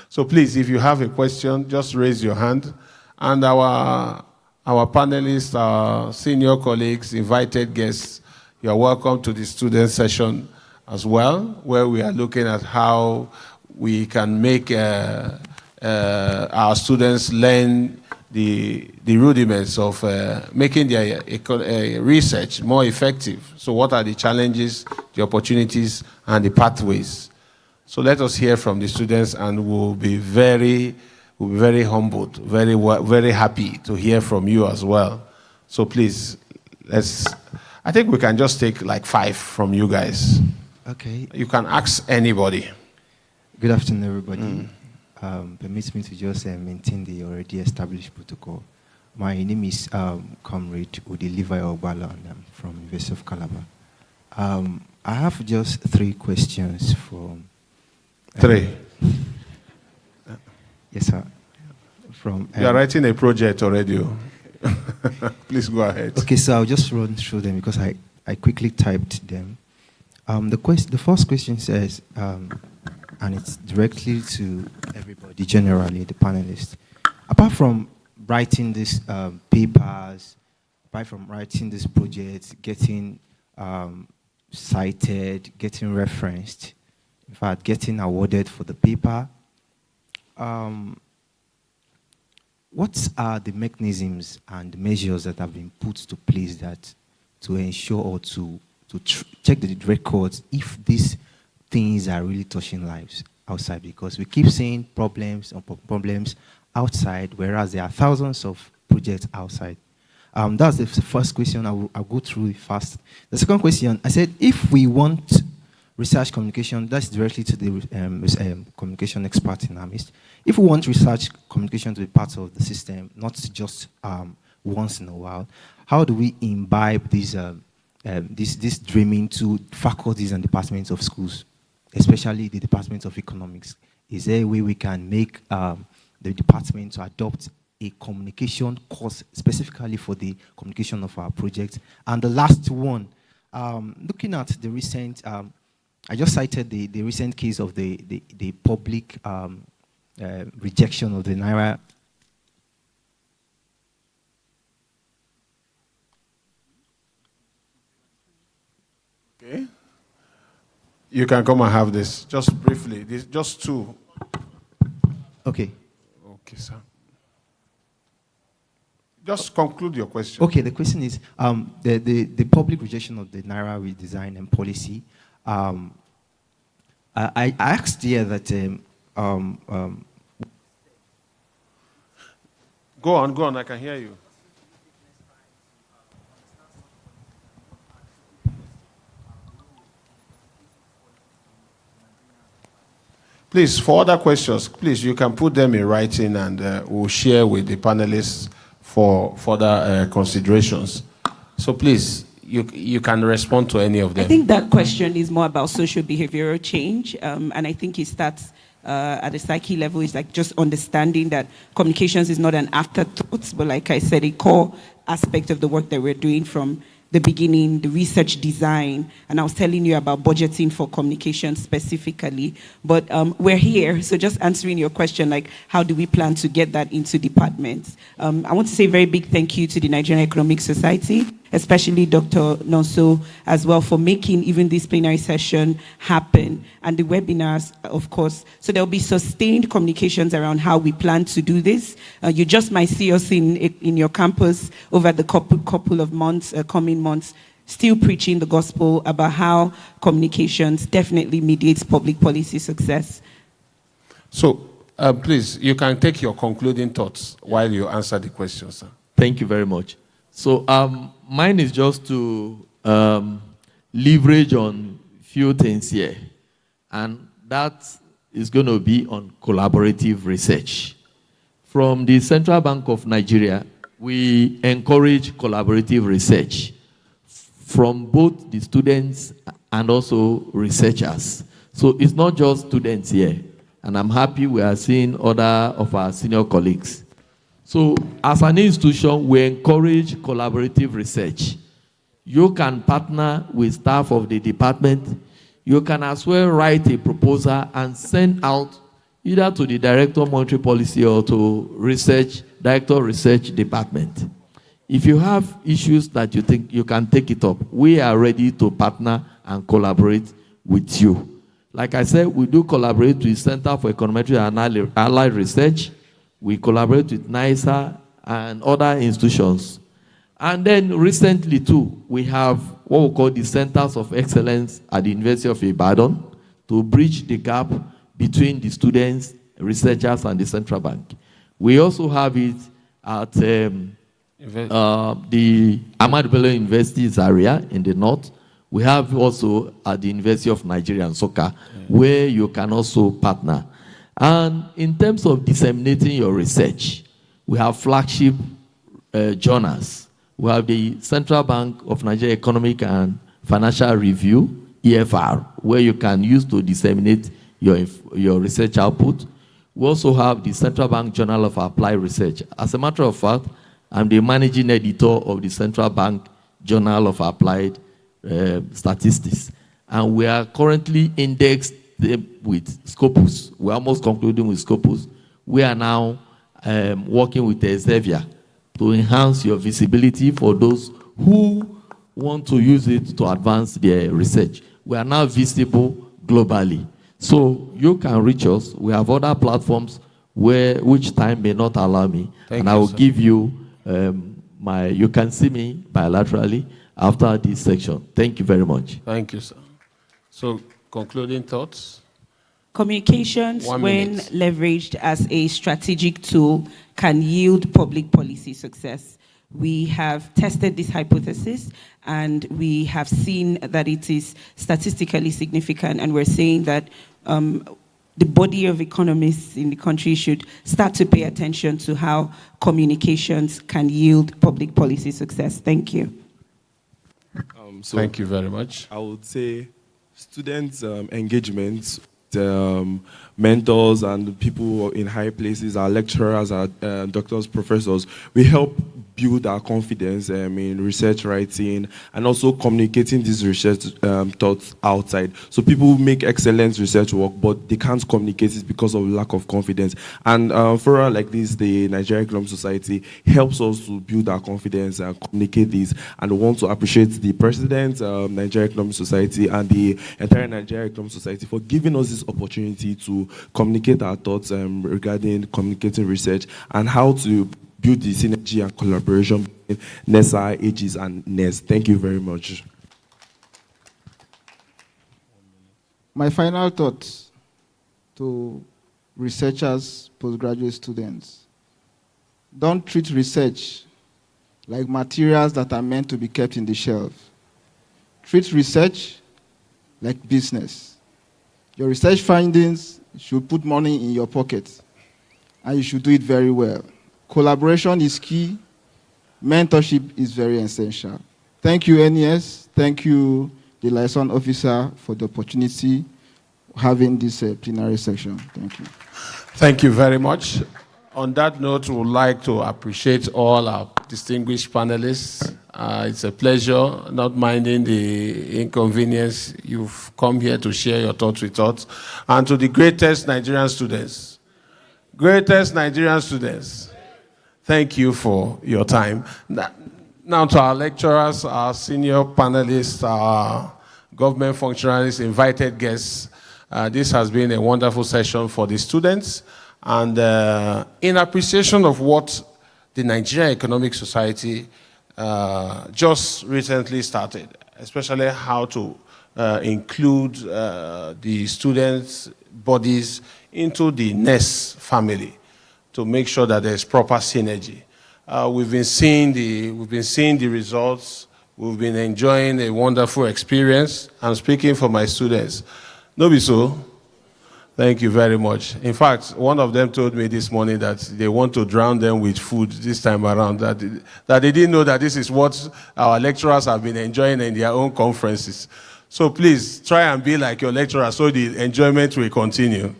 So please, if you have a question, just raise your hand. And our panelists, our senior colleagues, invited guests, you are welcome to the student session as well, where we are looking at how we can make our students learn the rudiments of making their research more effective. So what are the challenges, the opportunities, and the pathways? So let us hear from the students, and we'll be very humbled, very happy to hear from you as well. So please, I think we can just take like 5 from you guys. Okay. You can ask anybody. Good afternoon, everybody. Permit me to just maintain the already established protocol. My name is Comrade Udiliva Ogbala, and I'm from University of Calabar. I have just 3 questions from... 3? Yes, sir. You are writing a project already. Please go ahead. Okay, so I'll just run through them because I quickly typed them. The first question says, and it's directly to everybody, generally, the panelists. Apart from writing these papers, apart from writing these projects, getting cited, getting referenced, in fact, getting awarded for the paper, what are the mechanisms and measures that have been put to place that to ensure or to check the records if these things are really touching lives outside? Because we keep seeing problems on problems outside, whereas there are thousands of projects outside. That's the first question. I'll go through it fast. The second question, I said, if we want research communication, that's directly to the communication expert in AMIST. If we want research communication to be part of the system, not just once in a while, how do we imbibe this dreaming to faculties and departments of schools, especially the Department of Economics? Is there a way we can make the department to adopt a communication course specifically for the communication of our projects? And the last one, looking at the recent, I just cited the recent case of the public rejection of the Naira. Okay. You can come and have this. Just briefly. Just 2. Okay. Okay, sir. Just conclude your question. Okay, the question is the public rejection of the Naira redesign and policy. I asked here that... Go on, I can hear you. Please, for other questions, please, you can put them in writing and we'll share with the panelists for further considerations. So please, you can respond to any of them. I think that question is more about social behavioral change, and I think it starts at the psyche level. It's like just understanding that communications is not an afterthought, but like I said, a core aspect of the work that we're doing from the beginning, the research design, and I was telling you about budgeting for communication specifically, but we're here, so just answering your question, like how do we plan to get that into departments? I want to say a very big thank you to the Nigerian Economic Society, especially Dr. Nonso as well, for making even this plenary session happen, and the webinars, of course. So there'll be sustained communications around how we plan to do this. You just might see us in your campus over the couple of months, coming months, still preaching the gospel about how communications definitely mediates public policy success. So please, you can take your concluding thoughts while you answer the questions, sir. Thank you very much. So mine is just to leverage on few things here, and that is going to be on collaborative research. From the Central Bank of Nigeria, we encourage collaborative research from both the students and also researchers. So it's not just students here, and I'm happy we are seeing other of our senior colleagues. So as an institution, we encourage collaborative research. You can partner with staff of the department. You can as well write a proposal and send out either to the Director of Monetary Policy or to Director of Research Department. If you have issues that you think you can take it up, we are ready to partner and collaborate with you. Like I said, we do collaborate with Center for Econometric and Allied Research. We collaborate with NISA and other institutions. And then recently too, we have what we call the Centers of Excellence at the University of Ibadan to bridge the gap between the students, researchers, and the central bank. We also have it at the Ahmadu Bello University's area in the north. We have also at the University of Nigeria and Soka, where you can also partner. And in terms of disseminating your research, we have flagship journals. We have the Central Bank of Nigeria Economic and Financial Review, EFR, where you can use to disseminate your research output. We also have the Central Bank Journal of Applied Research. As a matter of fact, I'm the managing editor of the Central Bank Journal of Applied Statistics. And we are currently indexed with Scopus. We're almost concluding with Scopus. We are now working with Elsevier to enhance your visibility for those who want to use it to advance their research. We are now visible globally. So you can reach us. We have other platforms which time may not allow me. I will give you you can see me bilaterally after this section. Thank you very much. Thank you, sir. So concluding thoughts? Communications, when leveraged as a strategic tool, can yield public policy success. We have tested this hypothesis, and we have seen that it is statistically significant, and we're saying that the body of economists in the country should start to pay attention to how communications can yield public policy success. Thank you. Thank you very much. I would say students' engagement, mentors and people in high places, our lecturers, our doctors, professors, we help build our confidence in research writing and also communicating these research thoughts outside. So people make excellent research work, but they can't communicate it because of lack of confidence. And for like this, the Nigerian Economic Society helps us to build our confidence and communicate this. And we want to appreciate the President, Nigerian Economic Society, and the entire Nigerian Economic Society for giving us this opportunity to communicate our thoughts regarding communicating research and how to build the synergy and collaboration between NESA, AGIS, and NES. Thank you very much. My final thoughts to researchers, postgraduate students. Don't treat research like materials that are meant to be kept in the shelf. Treat research like business. Your research findings You should put money in your pocket, and you should do it very well. Collaboration is key. Mentorship is very essential. Thank you, NES. Thank you, the liaison officer, for the opportunity having this plenary section. Thank you. Thank you very much. On that note, we would like to appreciate all our distinguished panelists. It's a pleasure, not minding the inconvenience. You've come here to share your thoughts with us. And to the greatest Nigerian students, thank you for your time. Now to our lecturers, our senior panelists, our government functionaries, invited guests. This has been a wonderful session for the students. And in appreciation of what the Nigerian Economic Society just recently started, especially how to include the students' bodies into the Nes family to make sure that there's proper synergy. We've been seeing the results. We've been enjoying a wonderful experience. I'm speaking for my students. No be so. Thank you very much. In fact, one of them told me this morning that they want to drown them with food this time around, that they didn't know that this is what our lecturers have been enjoying in their own conferences. So please, try and be like your lecturer so the enjoyment will continue.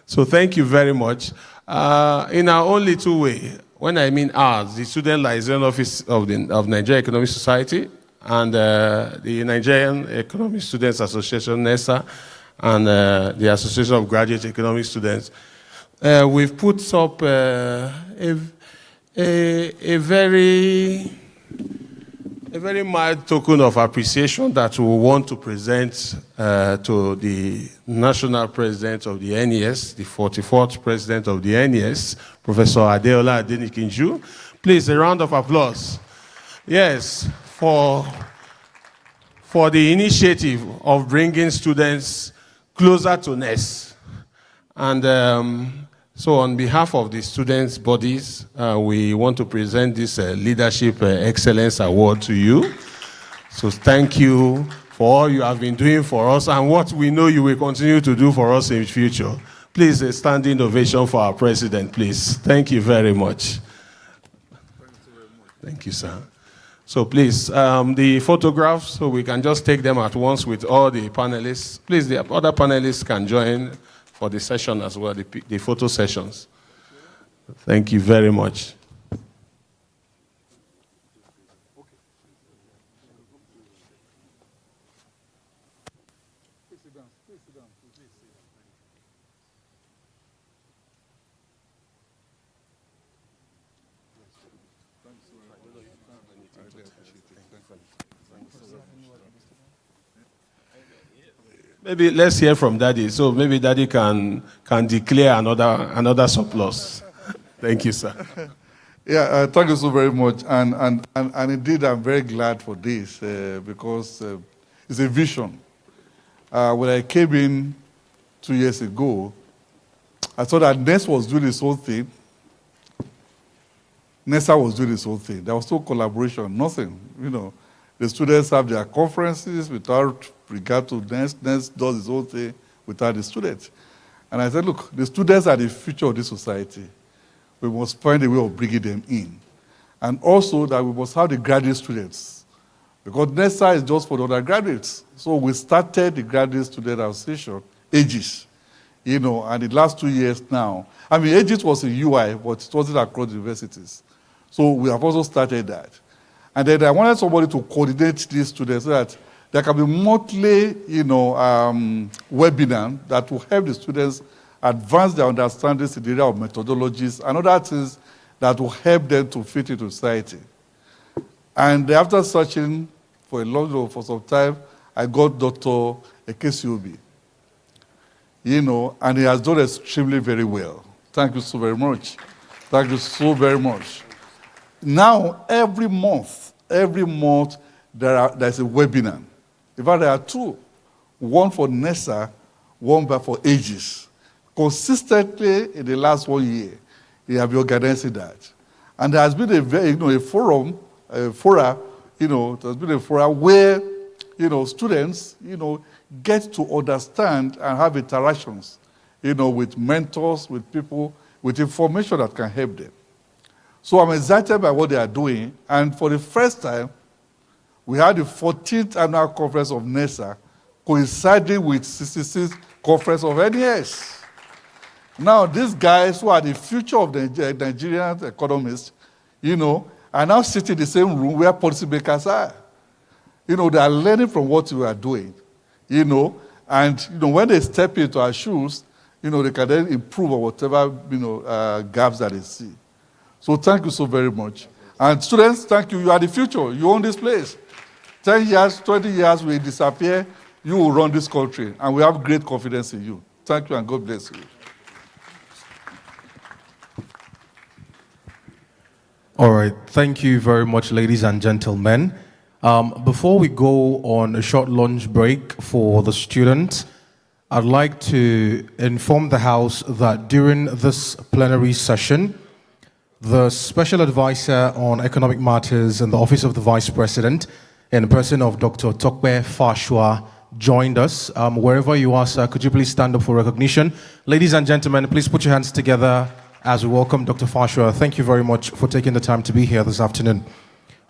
So thank you very much. In our own little way, when I mean ours, the Student Liaison Office of Nigeria Economic Society and the Nigerian Economic Students Association, NESA, and the Association of Graduate Economic Students, we've put up a very mild token of appreciation that we want to present to the National President of the NES, the 44th President of the NES, Professor Adeola Adenikinju. Please, a round of applause. Yes, for the initiative of bringing students closer to NES. And so on behalf of the students' bodies, we want to present this Leadership Excellence Award to you. So thank you for all you have been doing for us and what we know you will continue to do for us in the future. Please, a standing ovation for our president, please. Thank you very much. Thank you, sir. So please, the photographs, so we can just take them at once with all the panelists. Please, the other panelists can join for the session as well, the photo sessions. Thank you very much. Maybe let's hear from Daddy. So maybe Daddy can declare another surplus. Thank you, sir. Yeah, thank you so very much. And indeed, I'm very glad for this because it's a vision. When I came in 2 years ago, I thought that NES was doing its own thing. NESA was doing its own thing. There was no collaboration, nothing. You know, the students have their conferences without regard to NES. NES does its own thing without the students. And I said, look, the students are the future of this society. We must find a way of bringing them in. And also that we must have the graduate students. Because NESA is just for the undergraduates. So we started the Graduate Student Association, AGIS, you know, and the last 2 years now. I mean, AGIS was in UI, but it wasn't across universities. So we have also started that. And then I wanted somebody to coordinate these students so that there can be monthly, you know, webinar that will help the students advance their understanding in the area of methodologies and other things that will help them to fit into society. And after searching for for some time, I got Dr. Ekesiobi, you know, and he has done extremely very well. Thank you so very much. Thank you so very much. Now, every month, there's a webinar. In fact, there are two. One for NESA, one for AGIS. Consistently, in the last 1 year, they have been organizing that. And there has been a forum, there's been a forum where, students, get to understand and have interactions, with mentors, with people, with information that can help them. So I'm excited by what they are doing. And for the first time, we had the 14th annual conference of NESA coinciding with 66th conference of NES. Now, these guys who are the future of the Nigerian economists, are now sitting in the same room where policymakers are. They are learning from what we are doing, and when they step into our shoes, they can then improve on whatever, gaps that they see. So thank you so very much. And students, thank you. You are the future. You own this place. 10 years, 20 years, we disappear. You will run this country, and we have great confidence in you. Thank you, and God bless you. All right. Thank you very much, ladies and gentlemen. Before we go on a short lunch break for the students, I'd like to inform the House that during this plenary session, the Special Advisor on Economic Matters in the Office of the Vice President, in the person of Dr. Tokwe Fashua, joined us. Wherever you are, sir, could you please stand up for recognition? Ladies and gentlemen, please put your hands together as we welcome Dr. Fashua. Thank you very much for taking the time to be here this afternoon.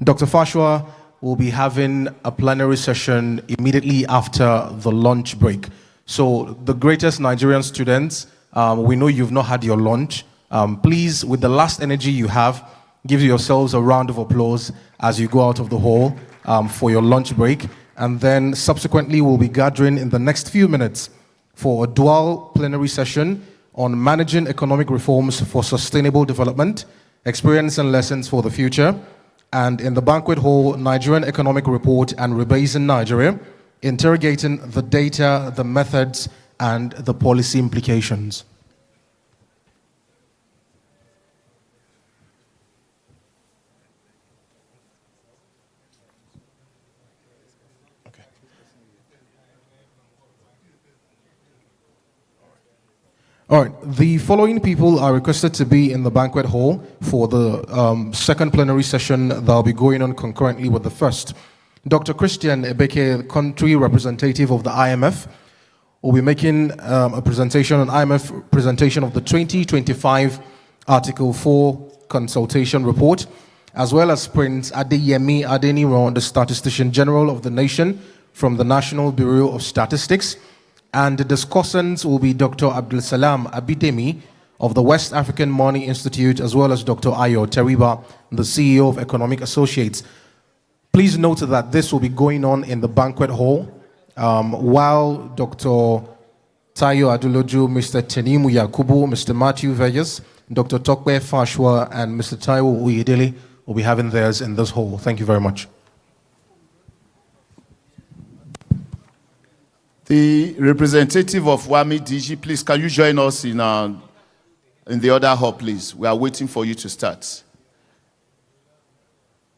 Dr. Fashua will be having a plenary session immediately after the lunch break. So the greatest Nigerian students, we know you've not had your lunch. Please, with the last energy you have, give yourselves a round of applause as you go out of the hall for your lunch break. And then subsequently, we'll be gathering in the next few minutes for a dual plenary session on managing economic reforms for sustainable development, experience and lessons for the future, and in the banquet hall, Nigerian Economic Report and Rebasing Nigeria, interrogating the data, the methods, and the policy implications. All right, the following people are requested to be in the banquet hall for the second plenary session that will be going on concurrently with the first. Dr. Christian Ebeke, country representative of the IMF, will be making a presentation, an IMF presentation of the 2025 Article 4 consultation report, as well as Prince Adeyemi Adeniran, the Statistician General of the nation from the National Bureau of Statistics. And the discussants will be Dr. Abdul Salam Abidemi of the West African Money Institute, as well as Dr. Ayo Teriba, the CEO of Economic Associates. Please note that this will be going on in the banquet hall, while Dr. Tayo Aduloju, Mr. Tenimu Yakubu, Mr. Matthew Vegas, Dr. Tokwe Fashua, and Mr. Taiwo Uyedele will be having theirs in this hall. Thank you very much. The representative of WAMI DG, please, can you join us in the other hall, please? We are waiting for you to start.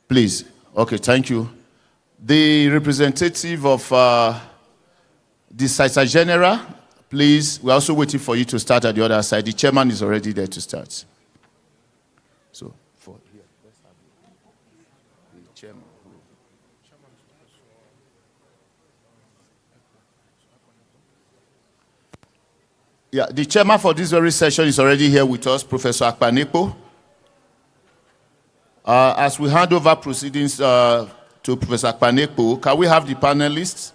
Please. Okay, thank you. The representative of the Secretary General, please, we're also waiting for you to start at the other side. The chairman is already there to start. So, for here, let's have the chairman. Yeah, the chairman for this very session is already here with us, Professor Akpanepo. As we hand over proceedings to Professor Akpanepo, can we have the panelists?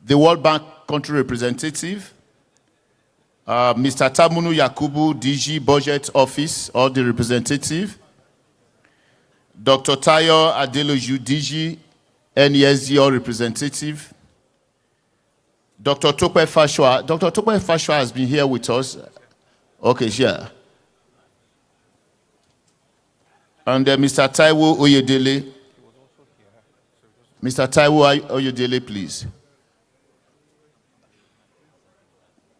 The World Bank country representative, Mr. Tamunu Yakubu, DG Budget Office, or the representative, Dr. Tayo Adeloju, DG NESD, or representative, Dr. Tokwe Fashua. Dr. Tokwe Fashua has been here with us. Okay, yeah. And Mr. Taiwo Oyedele. Mr. Taiwo Oyedele, please.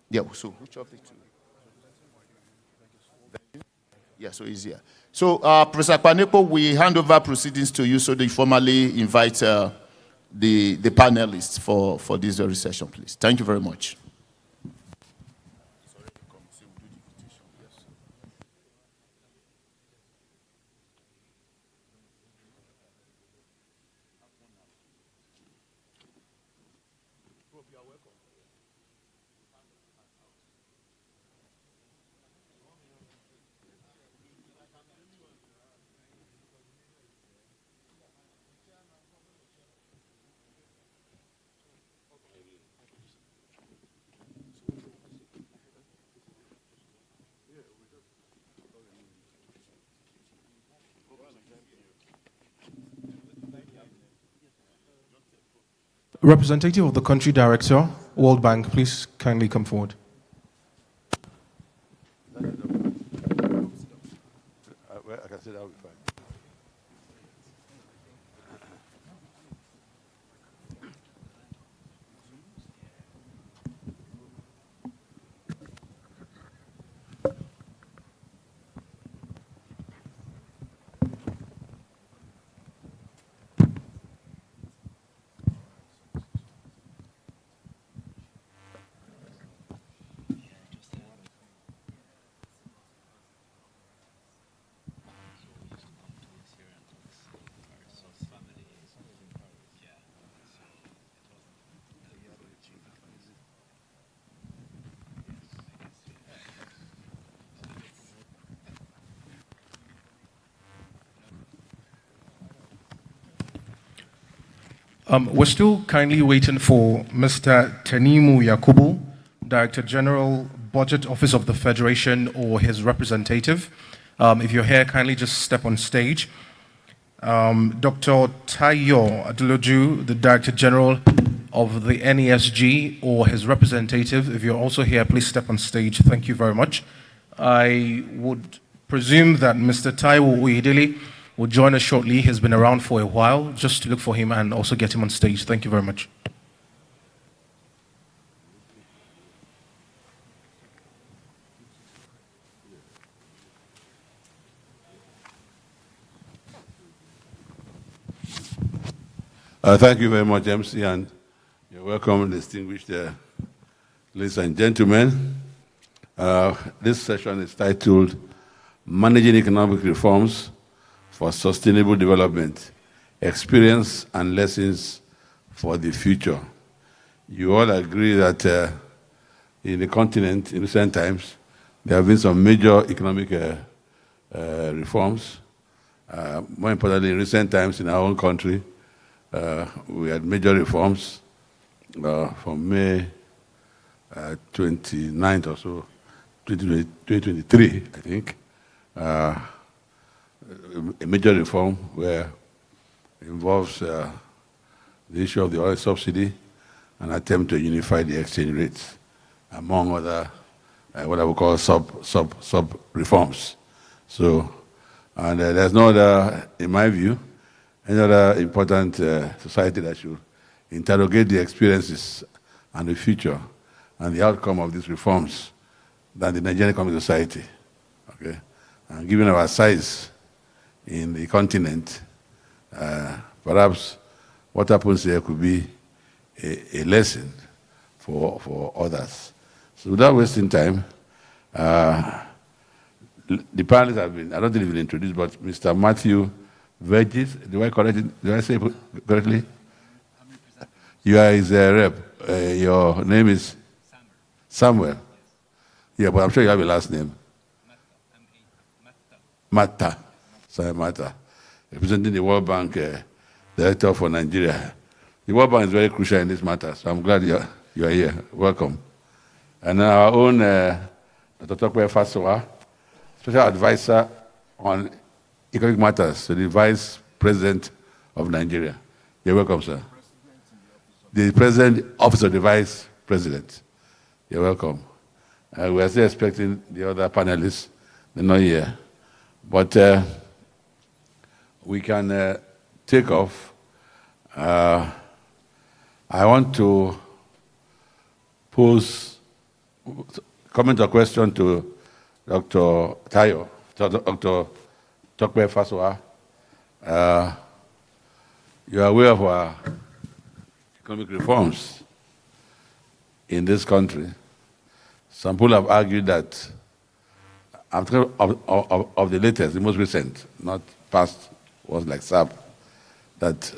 Yeah, so which of the two? Yeah, so easier. So, Professor Panepo, we hand over proceedings to you so they formally invite the panelists for this very session, please. Thank you very much. Representative of the Country Director, World Bank, please kindly come forward. I can say that will be fine. We're still kindly waiting for Mr. Tenimu Yakubu, Director General, Budget Office of the Federation, or his representative. If you're here, kindly just step on stage. Dr. Tayo Adeloju, the Director General of the NESG, or his representative. If you're also here, please step on stage. Thank you very much. I would presume that Mr. Taiwo Uyedele will join us shortly. He's been around for a while, just to look for him and also get him on stage. Thank you very much. Thank you very much, MC, and you're welcome, distinguished ladies and gentlemen. This session is titled Managing Economic Reforms for Sustainable Development, Experience and Lessons for the Future. You all agree that in the continent, in recent times, there have been some major economic reforms. More importantly, in recent times in our own country, we had major reforms from May 29th or so, 2023, I think. A major reform where it involves the issue of the oil subsidy, an attempt to unify the exchange rates, among other what I would call sub reforms. So, and there's no other, in my view, any other important society that should interrogate the experiences and the future and the outcome of these reforms than the Nigerian Economic Society. Okay, and given our size in the continent, perhaps what happens here could be a lesson for others. So without wasting time, the panelists have been, I don't think they've been introduced, but Mr. Matthew Vergis, do I say it correctly? You are his rep. Your name is Samuel. Yeah, but I'm sure you have a last name. Mata. Sorry, Mata. Representing the World Bank Director for Nigeria. The World Bank is very crucial in this matter, so I'm glad you are here. Welcome. And our own Dr. Tokwe Fasowa, Special Advisor on Economic Matters to the Vice President of Nigeria. You're welcome, sir. The President, Office of the Vice President. You're welcome. We are still expecting the other panelists. They're not here. But we can take off. I want to pose comment or question to Dr. Tayo, Dr. Tokwe Fasowa. You are aware of our economic reforms in this country. Some people have argued that, I'm talking of the latest, the most recent, not past ones like SAP, that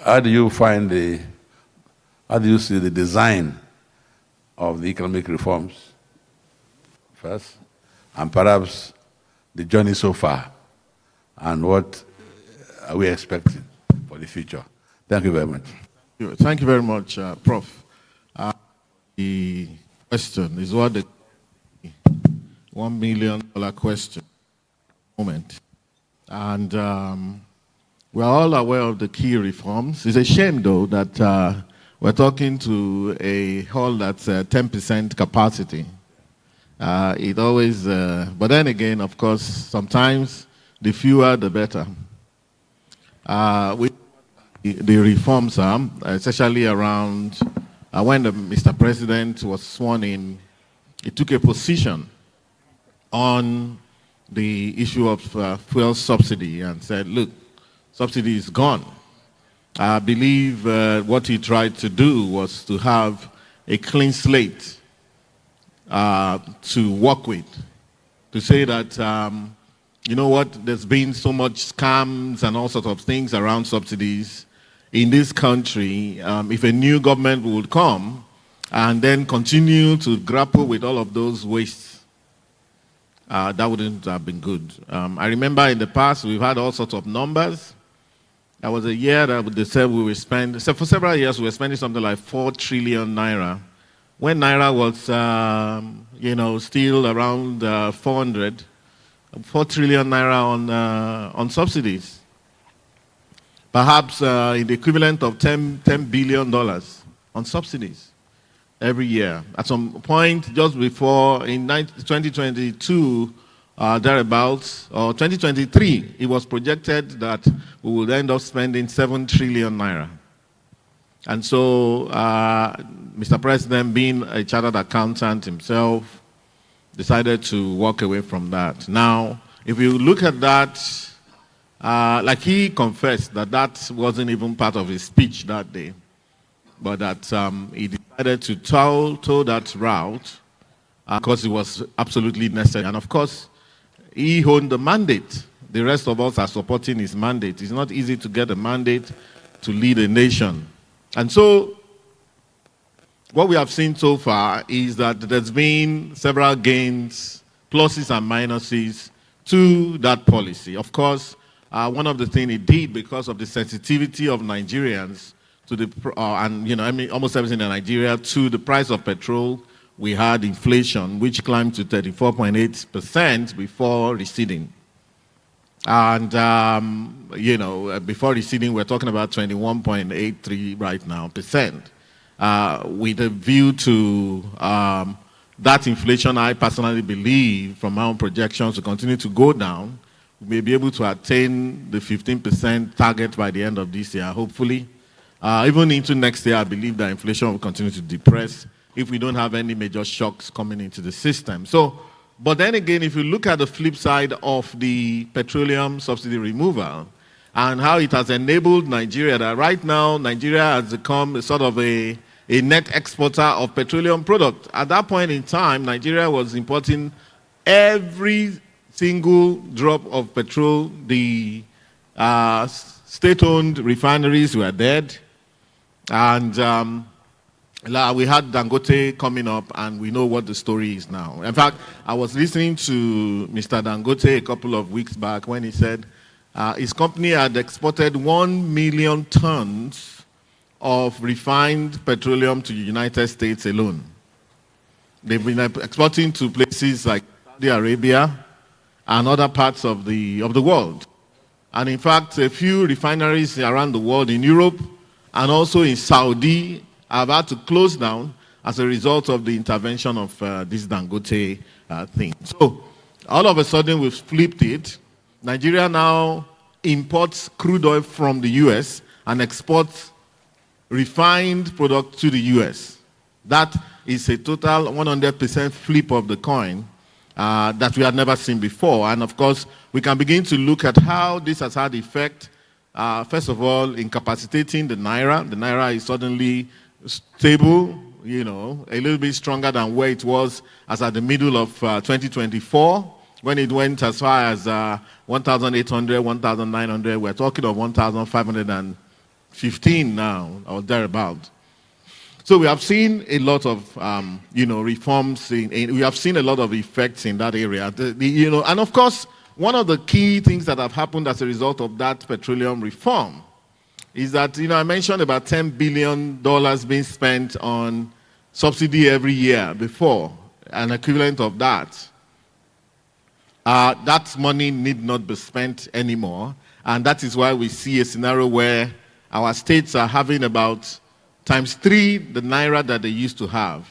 how do you see the design of the economic reforms first, and perhaps the journey so far, and what are we expecting for the future? Thank you very much. Thank you very much, Prof. The question is what the $1 million question moment. And We're all aware of the key reforms. It's a shame, though, that we're talking to a hall that's 10% capacity. It always, but then again, of course, sometimes the fewer, the better. With the reforms are, especially around when Mr. President was sworn in, he took a position on the issue of fuel subsidy and said, look, subsidy is gone. I believe what he tried to do was to have a clean slate to work with, to say that, you know what, there's been so much scams and all sorts of things around subsidies in this country. If a new government would come and then continue to grapple with all of those wastes, that wouldn't have been good. I remember in the past, we've had all sorts of numbers. There was a year that they said we would spend, so for several years, we were spending something like 4 trillion naira. When naira was, you know, still around 4 trillion naira on subsidies. Perhaps in the equivalent of $10 billion on subsidies every year. At some point, just before, in 2022, thereabouts, or 2023, it was projected that we would end up spending 7 trillion naira. And so, Mr. President, being a chartered accountant himself, decided to walk away from that. Now, if you look at that, like he confessed that that wasn't even part of his speech that day, but that he decided to toe that route because it was absolutely necessary. And of course, he owned the mandate. The rest of us are supporting his mandate. It's not easy to get a mandate to lead a nation. And so, what we have seen so far is that there's been several gains, pluses and minuses to that policy. Of course, one of the things it did because of the sensitivity of Nigerians to the, and you know, I mean, almost everything in Nigeria to the price of petrol, we had inflation, which climbed to 34.8% before receding. And, you know, before receding, we're talking about 21.83 right now percent. With a view to that inflation, I personally believe, from my own projections, to continue to go down. We may be able to attain the 15% target by the end of this year, hopefully. Even into next year, I believe that inflation will continue to depress if we don't have any major shocks coming into the system. So, but then again, if you look at the flip side of the petroleum subsidy removal and how it has enabled Nigeria, that right now Nigeria has become a sort of a net exporter of petroleum products. At that point in time, Nigeria was importing every single drop of petrol. The state-owned refineries were dead. And we had Dangote coming up, and we know what the story is now. In fact, I was listening to Mr. Dangote a couple of weeks back when he said his company had exported 1 million tons of refined petroleum to the United States alone. They've been exporting to places like Saudi Arabia and other parts of the world. And in fact, a few refineries around the world in Europe and also in Saudi have had to close down as a result of the intervention of this Dangote thing. So all of a sudden we've flipped it. Nigeria now imports crude oil from the US and exports refined product to the US. That is a total 100% flip of the coin that we had never seen before. And of course, we can begin to look at how this has had effect, first of all, incapacitating the Naira. The Naira is suddenly stable, you know, a little bit stronger than where it was as at the middle of 2024, when it went as far as 1,800, 1,900. We're talking of 1,515 now, or thereabout. So we have seen a lot of, you know, reforms. We have seen a lot of effects in that area. You know, and of course, one of the key things that have happened as a result of that petroleum reform is that, you know, I mentioned about $10 billion being spent on subsidy every year before, an equivalent of that. That money need not be spent anymore. And that is why we see a scenario where our states are having about ×3 the naira that they used to have.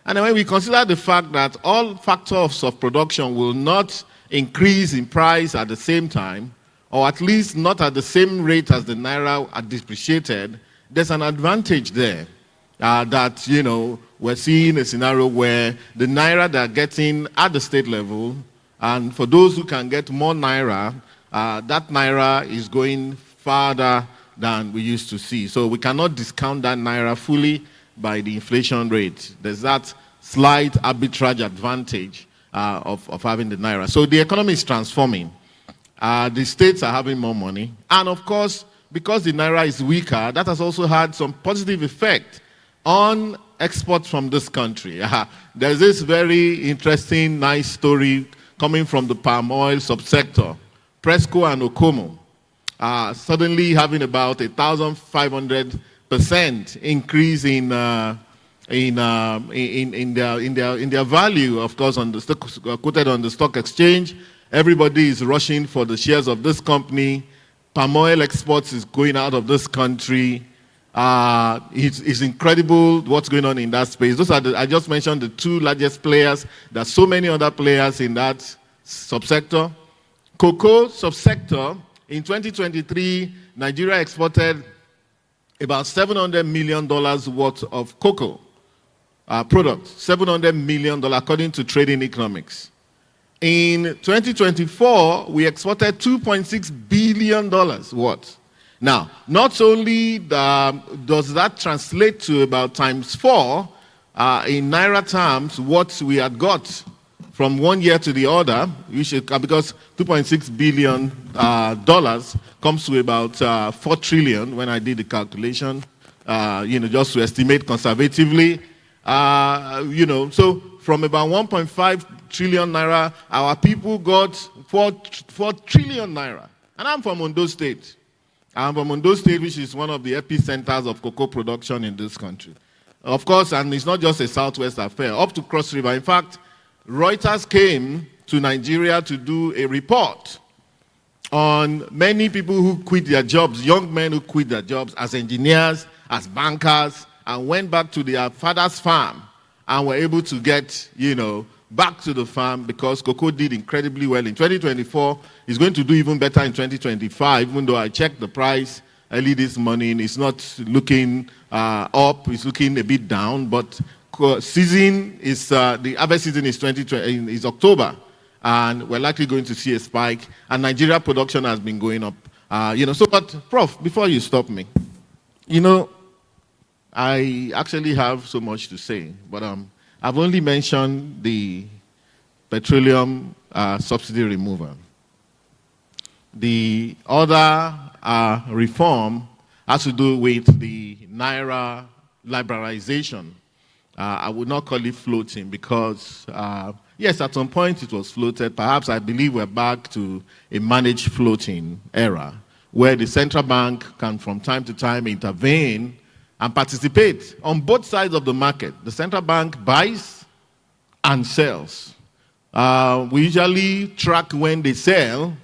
And when we consider the fact that all factors of production will not increase in price at the same time, or at least not at the same rate as the naira are depreciated, there's an advantage there that, you know, we're seeing a scenario where the naira they're getting at the state level, and for those who can get more naira, that naira is going farther than we used to see. So we cannot discount that naira fully by the inflation rate. There's that slight arbitrage advantage of having the naira. So the economy is transforming. The states are having more money. And of course, because the naira is weaker, that has also had some positive effect on exports from this country. There's this very interesting, nice story coming from the palm oil subsector. Presco and Okomo suddenly having about 1,500% increase in their value, of course, on the stock, quoted on the stock exchange. Everybody is rushing for the shares of this company. Palm oil exports is going out of this country. It's incredible what's going on in that space. Those are I just mentioned the two largest players. There's so many other players in that subsector. Cocoa subsector, in 2023, Nigeria exported about $700 million worth of cocoa products, $700 million according to Trading Economics. In 2024, we exported $2.6 billion worth. Now, not only does that translate to about ×4 in naira terms what we had got from one year to the other, because $2.6 billion comes to about 4 trillion when I did the calculation, just to estimate conservatively. So from about 1.5 trillion naira, our people got 4 trillion naira. And I'm from Ondo State. I'm from Ondo State, which is one of the epicenters of cocoa production in this country. Of course, and it's not just a Southwest affair, up to Cross River. In fact, Reuters came to Nigeria to do a report on many people who quit their jobs, young men who quit their jobs as engineers, as bankers, and went back to their father's farm and were able to get, back to the farm because cocoa did incredibly well in 2024. It's going to do even better in 2025, even though I checked the price early this morning. It's not looking up, it's looking a bit down, but season is, the harvest season is October, and we're likely going to see a spike, and Nigeria production has been going up. But Prof, before you stop me, I actually have so much to say, but I've only mentioned the petroleum subsidy removal. The other reform has to do with the naira liberalization. I would not call it floating because, yes, at some point it was floated. Perhaps I believe we're back to a managed floating era where the central bank can from time to time intervene and participate on both sides of the market. The central bank buys and sells. We usually track when they sell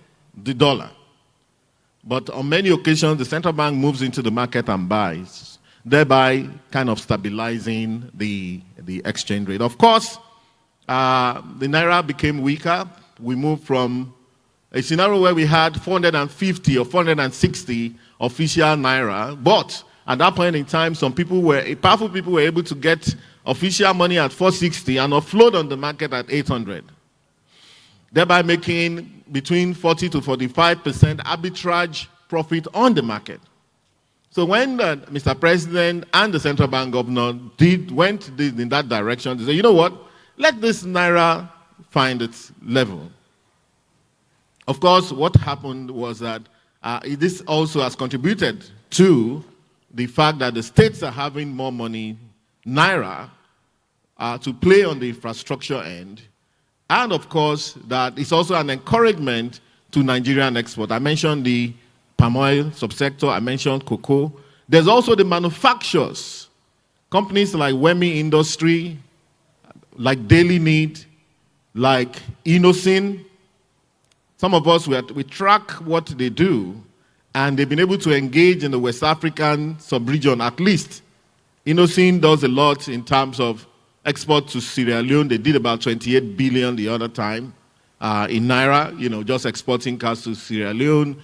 the dollar. But on many occasions, the central bank moves into the market and buys, thereby kind of stabilizing the exchange rate. Of course, the naira became weaker. We moved from a scenario where we had 450 or 460 official naira, but at that point in time, powerful people were able to get official money at 460 and offload on the market at 800, thereby making between 40 to 45% arbitrage profit on the market. So when Mr. President and the central bank governor went in that direction, they said, you know what, let this naira find its level. Of course, what happened was that this also has contributed to the fact that the states are having more money, naira, to play on the infrastructure end. And of course, that it's also an encouragement to Nigerian export. I mentioned the palm oil subsector, I mentioned cocoa. There's also the manufacturers. Companies like Wemi Industry, like Daily Need, like Inosin, some of us, we track what they do, and they've been able to engage in the West African sub-region at least. Innocent does a lot in terms of export to Sierra Leone. They did about 28 billion the other time in Naira, just exporting cars to Sierra Leone,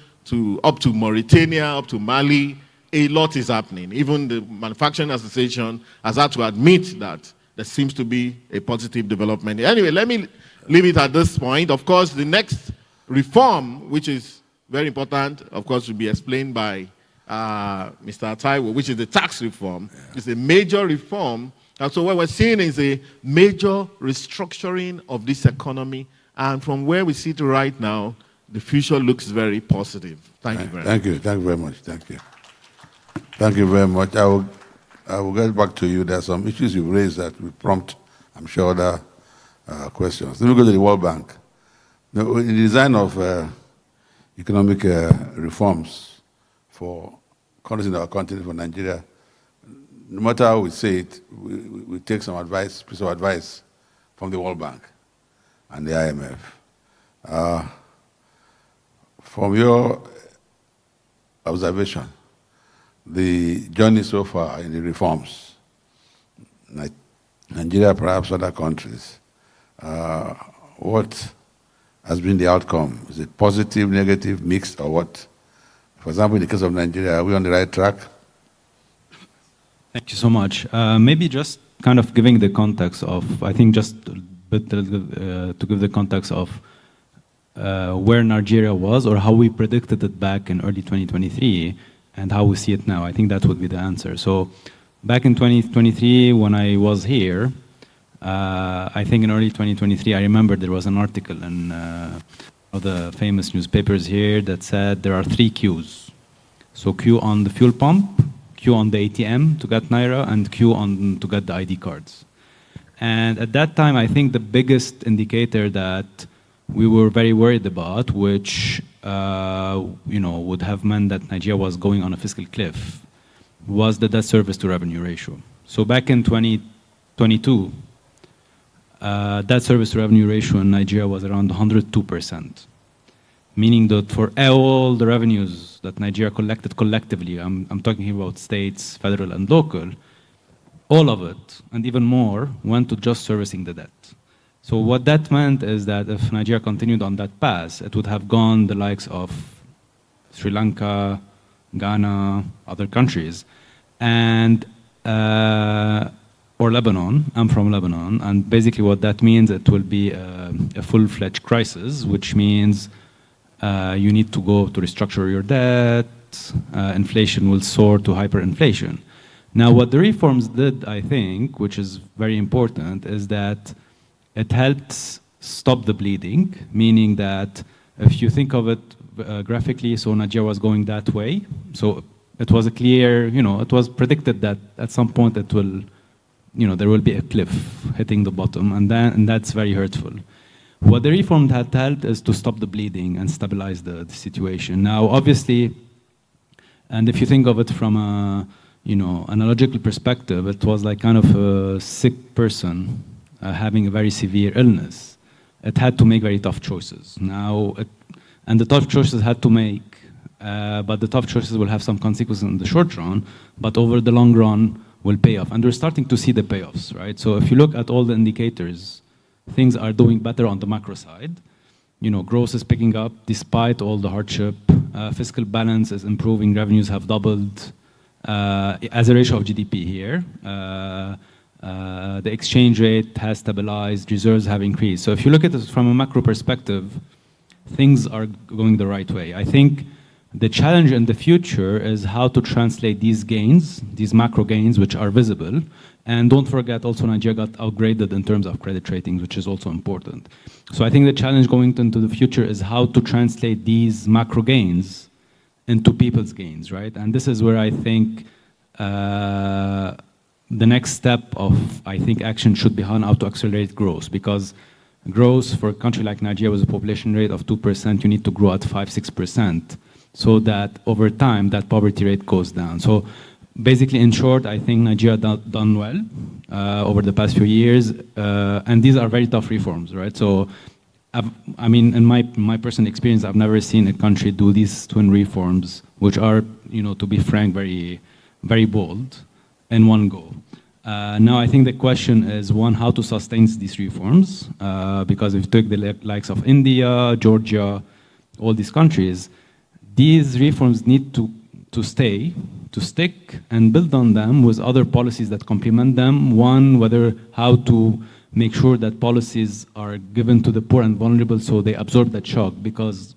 up to Mauritania, up to Mali. A lot is happening. Even the Manufacturing Association has had to admit that there seems to be a positive development. Anyway, let me leave it at this point. Of course, the next reform, which is very important, of course, will be explained by Mr. Taiwo, which is the tax reform. It's a major reform. And so what we're seeing is a major restructuring of this economy. And from where we sit right now, the future looks very positive. Thank you very much. Thank you. Thank you very much. Thank you. Thank you very much. I will get back to you. There are some issues you've raised that will prompt, I'm sure, other questions. Let me go to the World Bank. Now, in the design of economic reforms for countries in our continent, for Nigeria, no matter how we say it, we take some advice, piece of advice from the World Bank and the IMF. From your observation, the journey so far in the reforms, Nigeria, perhaps other countries, what has been the outcome? Is it positive, negative, mixed, or what? For example, in the case of Nigeria, are we on the right track? Thank you so much. Maybe just kind of giving the context of, I think just a bit to give the context of where Nigeria was or how we predicted it back in early 2023 and how we see it now. I think that would be the answer. So back in 2023, when I was here, I think in early 2023, I remember there was an article in one of the famous newspapers here that said there are 3 queues. So queue on the fuel pump, queue on the ATM to get Naira, and queue on to get the ID cards. And at that time, I think the biggest indicator that we were very worried about, which would have meant that Nigeria was going on a fiscal cliff, was the debt service to revenue ratio. So back in 2022, debt service to revenue ratio in Nigeria was around 102%, meaning that for all the revenues that Nigeria collected collectively, I'm talking here about states, federal, and local, all of it, and even more, went to just servicing the debt. So what that meant is that if Nigeria continued on that path, it would have gone the likes of Sri Lanka, Ghana, other countries, and or Lebanon. I'm from Lebanon, and basically what that means, it will be a full-fledged crisis, which means you need to go to restructure your debt, inflation will soar to hyperinflation. Now, what the reforms did, I think, which is very important, is that it helped stop the bleeding, meaning that if you think of it graphically, so Nigeria was going that way. So it was a clear, it was predicted that at some point it will, there will be a cliff hitting the bottom, and that's very hurtful. What the reform had helped is to stop the bleeding and stabilize the situation. Now, obviously, and if you think of it from a, analogical perspective, it was like kind of a sick person having a very severe illness. It had to make very tough choices. And the tough choices had to make, but the tough choices will have some consequences in the short run, but over the long run will pay off. And we're starting to see the payoffs, right? So if you look at all the indicators, things are doing better on the macro side. Growth is picking up despite all the hardship. Fiscal balance is improving. Revenues have doubled as a ratio of GDP here. The exchange rate has stabilized. Reserves have increased. So if you look at this from a macro perspective, things are going the right way. I think the challenge in the future is how to translate these gains, these macro gains, which are visible. And don't forget, also Nigeria got upgraded in terms of credit ratings, which is also important. So I think the challenge going into the future is how to translate these macro gains into people's gains, right? And this is where I think the next step of, action should be how to accelerate growth, because growth for a country like Nigeria with a population rate of 2%, you need to grow at 5-6%, so that over time, that poverty rate goes down. So basically, in short, I think Nigeria done well over the past few years, and these are very tough reforms, right? So I mean, in my personal experience, I've never seen a country do these twin reforms, which are, to be frank, very, very bold, in one go. Now, I think the question is, one, how to sustain these reforms, because if you take the likes of India, Georgia, all these countries, these reforms need to stick, and build on them with other policies that complement them. One, whether how to make sure that policies are given to the poor and vulnerable so they absorb that shock, because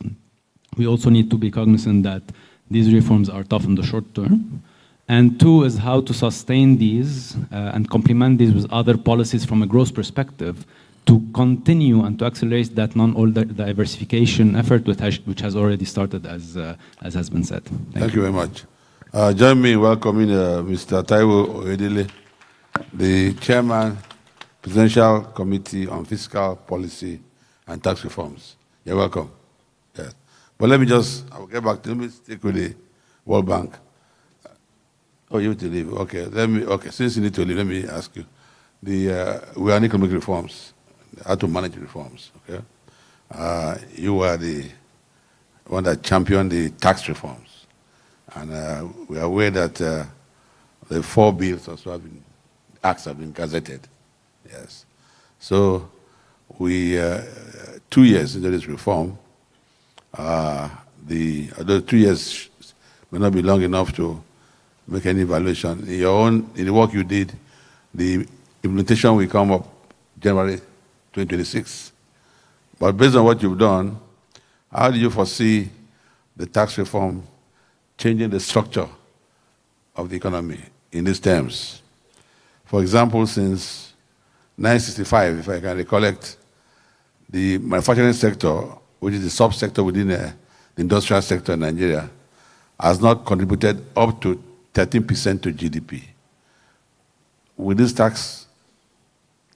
we also need to be cognizant that these reforms are tough in the short term. And two is how to sustain these and complement these with other policies from a growth perspective to continue and to accelerate that non-oil diversification effort, which has already started, as has been said. Thank you very much. Join me in welcoming Mr. Taiwo Oyedele, the Chairman, Presidential Committee on Fiscal Policy and Tax Reforms. You're welcome. Yes. But let me get let me stick with the World Bank. Oh, you need to leave. Okay, since you need to leave, let me ask you. We are on economic reforms, how to manage reforms, okay? You were the one that championed the tax reforms. And we are aware that the 4 bills also acts have been gazetted. Yes. So we, 2 years into this reform, although 2 years may not be long enough to make any evaluation. In the work you did, the implementation will come up January 2026. But based on what you've done, how do you foresee the tax reform changing the structure of the economy in these terms? For example, since 1965, if I can recollect, the manufacturing sector, which is the sub-sector within the industrial sector in Nigeria, has not contributed up to 13% to GDP. Will these tax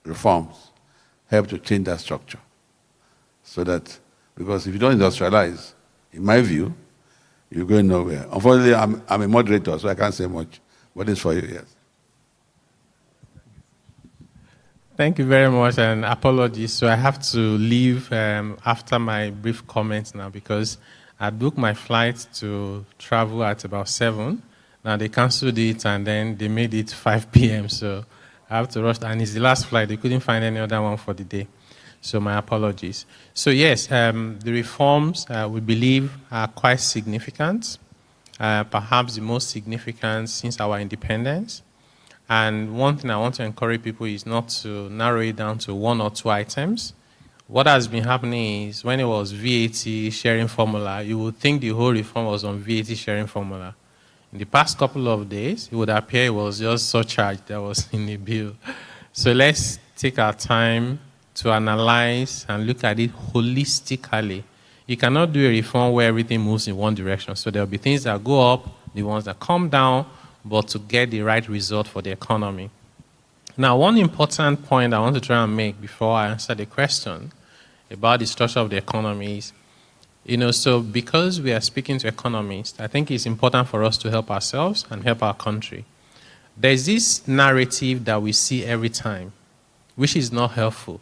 reforms help to change that structure? So that, because if you don't industrialize, in my view, you're going nowhere. Unfortunately, I'm a moderator, so I can't say much. What is for you? Yes. Thank you very much, and apologies. So I have to leave after my brief comments now, because I booked my flight to travel at about 7. Now they canceled it, and then they made it 5 p.m. So I have to rush, and it's the last flight. They couldn't find any other one for the day. So my apologies. So yes, the reforms we believe are quite significant, perhaps the most significant since our independence. And one thing I want to encourage people is not to narrow it down to 1 or 2 items. What has been happening is when it was VAT sharing formula, you would think the whole reform was on VAT sharing formula. In the past couple of days, it would appear it was just surcharge that was in the bill. So let's take our time to analyze and look at it holistically. You cannot do a reform where everything moves in one direction. So there will be things that go up, the ones that come down, but to get the right result for the economy. Now, one important point I want to try and make before I answer the question about the structure of the economy is, so because we are speaking to economists, I think it's important for us to help ourselves and help our country. There's this narrative that we see every time, which is not helpful.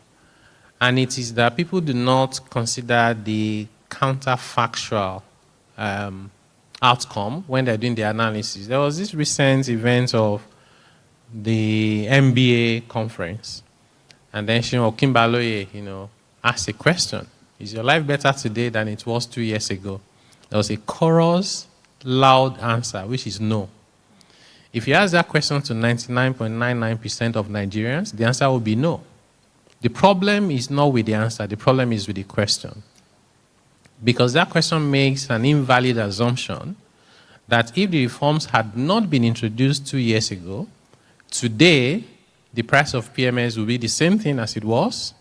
And it is that people do not consider the counterfactual outcome when they're doing the analysis. There was this recent event of the MBA conference. And then Kimbaloye, asked a question. Is your life better today than it was 2 years ago? There was a chorus, loud answer, which is no. If you ask that question to 99.99% of Nigerians, the answer will be no. The problem is not with the answer, the problem is with the question. Because that question makes an invalid assumption that if the reforms had not been introduced 2 years ago, today the price of PMS will be the same thing as it was,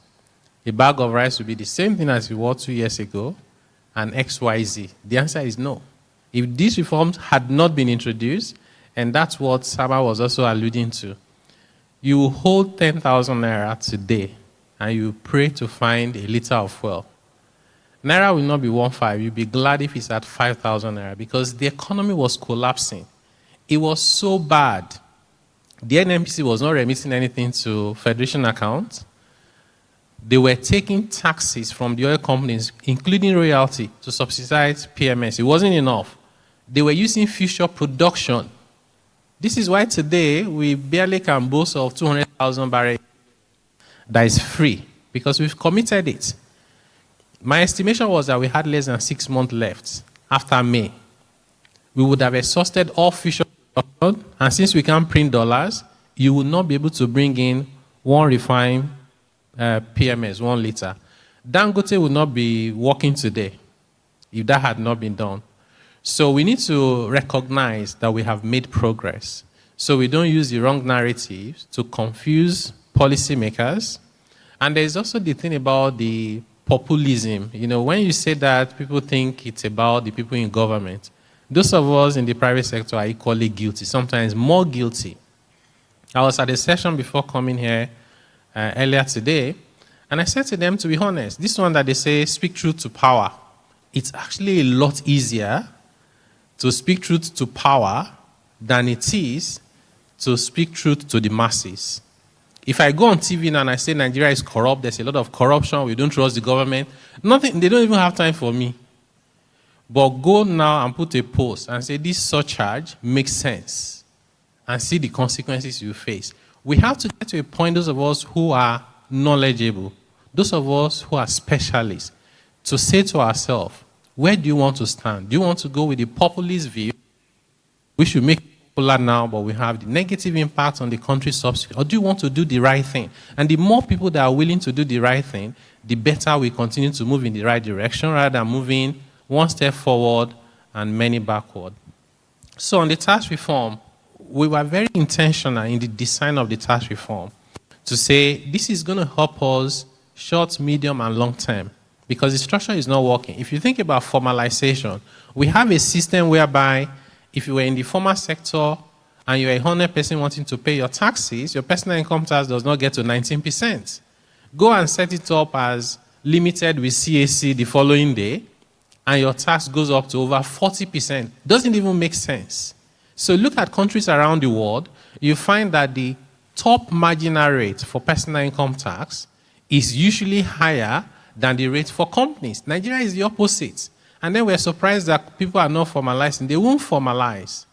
a bag of rice will be the same thing as it was 2 years ago, and XYZ. The answer is no. If these reforms had not been introduced, and that's what Saba was also alluding to, you will hold 10,000 naira today, and you pray to find a liter of fuel. Naira will not be 1.5. You'll be glad if it's at 5,000 naira, because the economy was collapsing. It was so bad. The NMPC was not remitting anything to Federation accounts. They were taking taxes from the oil companies, including royalty, to subsidize PMS. It wasn't enough. They were using future production. This is why today we barely can boast of 200,000 barrels that is free, because we've committed it. My estimation was that we had less than 6 months left after May. We would have exhausted all future production, and since we can't print dollars, you will not be able to bring in one refined PMS, 1 liter. Dangote would not be working today if that had not been done. So we need to recognize that we have made progress. So we don't use the wrong narratives to confuse policymakers. And there's also the thing about the populism. You know, when you say that, people think it's about the people in government. Those of us in the private sector are equally guilty, sometimes more guilty. I was at a session before coming here earlier today, and I said to them, to be honest, this one that they say, speak truth to power, it's actually a lot easier to speak truth to power than it is to speak truth to the masses. If I go on TV now and I say Nigeria is corrupt, there's a lot of corruption, we don't trust the government, nothing, they don't even have time for me. But go now and put a post and say this surcharge makes sense and see the consequences you face. We have to get to a point, those of us who are knowledgeable, those of us who are specialists, to say to ourselves, where do you want to stand? Do you want to go with the populist view? We should make it popular now, but we have the negative impact on the country's subsidy. Or do you want to do the right thing? And the more people that are willing to do the right thing, the better we continue to move in the right direction, rather than moving one step forward and many backward. So on the tax reform, we were very intentional in the design of the tax reform to say this is going to help us short, medium, and long term, because the structure is not working. If you think about formalization, we have a system whereby if you were in the formal sector and you're a 100% wanting to pay your taxes, your personal income tax does not get to 19%. Go and set it up as limited with CAC the following day, and your tax goes up to over 40%. Doesn't even make sense. So look at countries around the world, you find that the top marginal rate for personal income tax is usually higher than the rate for companies. Nigeria is the opposite. And then we're surprised that people are not formalizing. They won't formalize.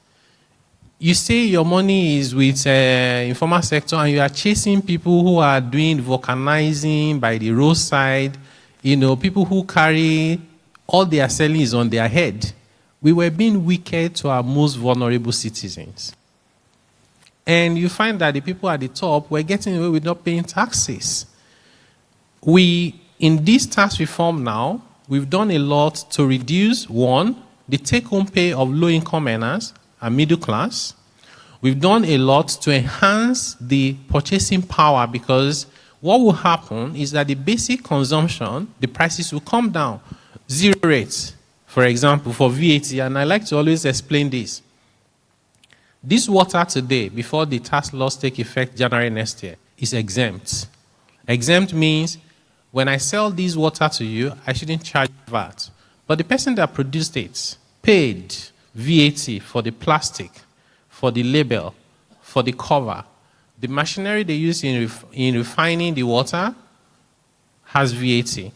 You say your money is with informal sector and you are chasing people who are doing vulcanizing by the roadside, you know, people who carry all they are selling is on their head. We were being wicked to our most vulnerable citizens. And you find that the people at the top were getting away with not paying taxes. In this tax reform now, we've done a lot to reduce, one, the take-home pay of low-income earners and middle class. We've done a lot to enhance the purchasing power, because what will happen is that the basic consumption, the prices will come down. Zero rates, for example, for VAT, and I like to always explain this. This water today, before the tax laws take effect January next year, is exempt. Exempt means when I sell this water to you, I shouldn't charge VAT. But the person that produced it paid VAT for the plastic, for the label, for the cover. The machinery they use in refining the water has VAT.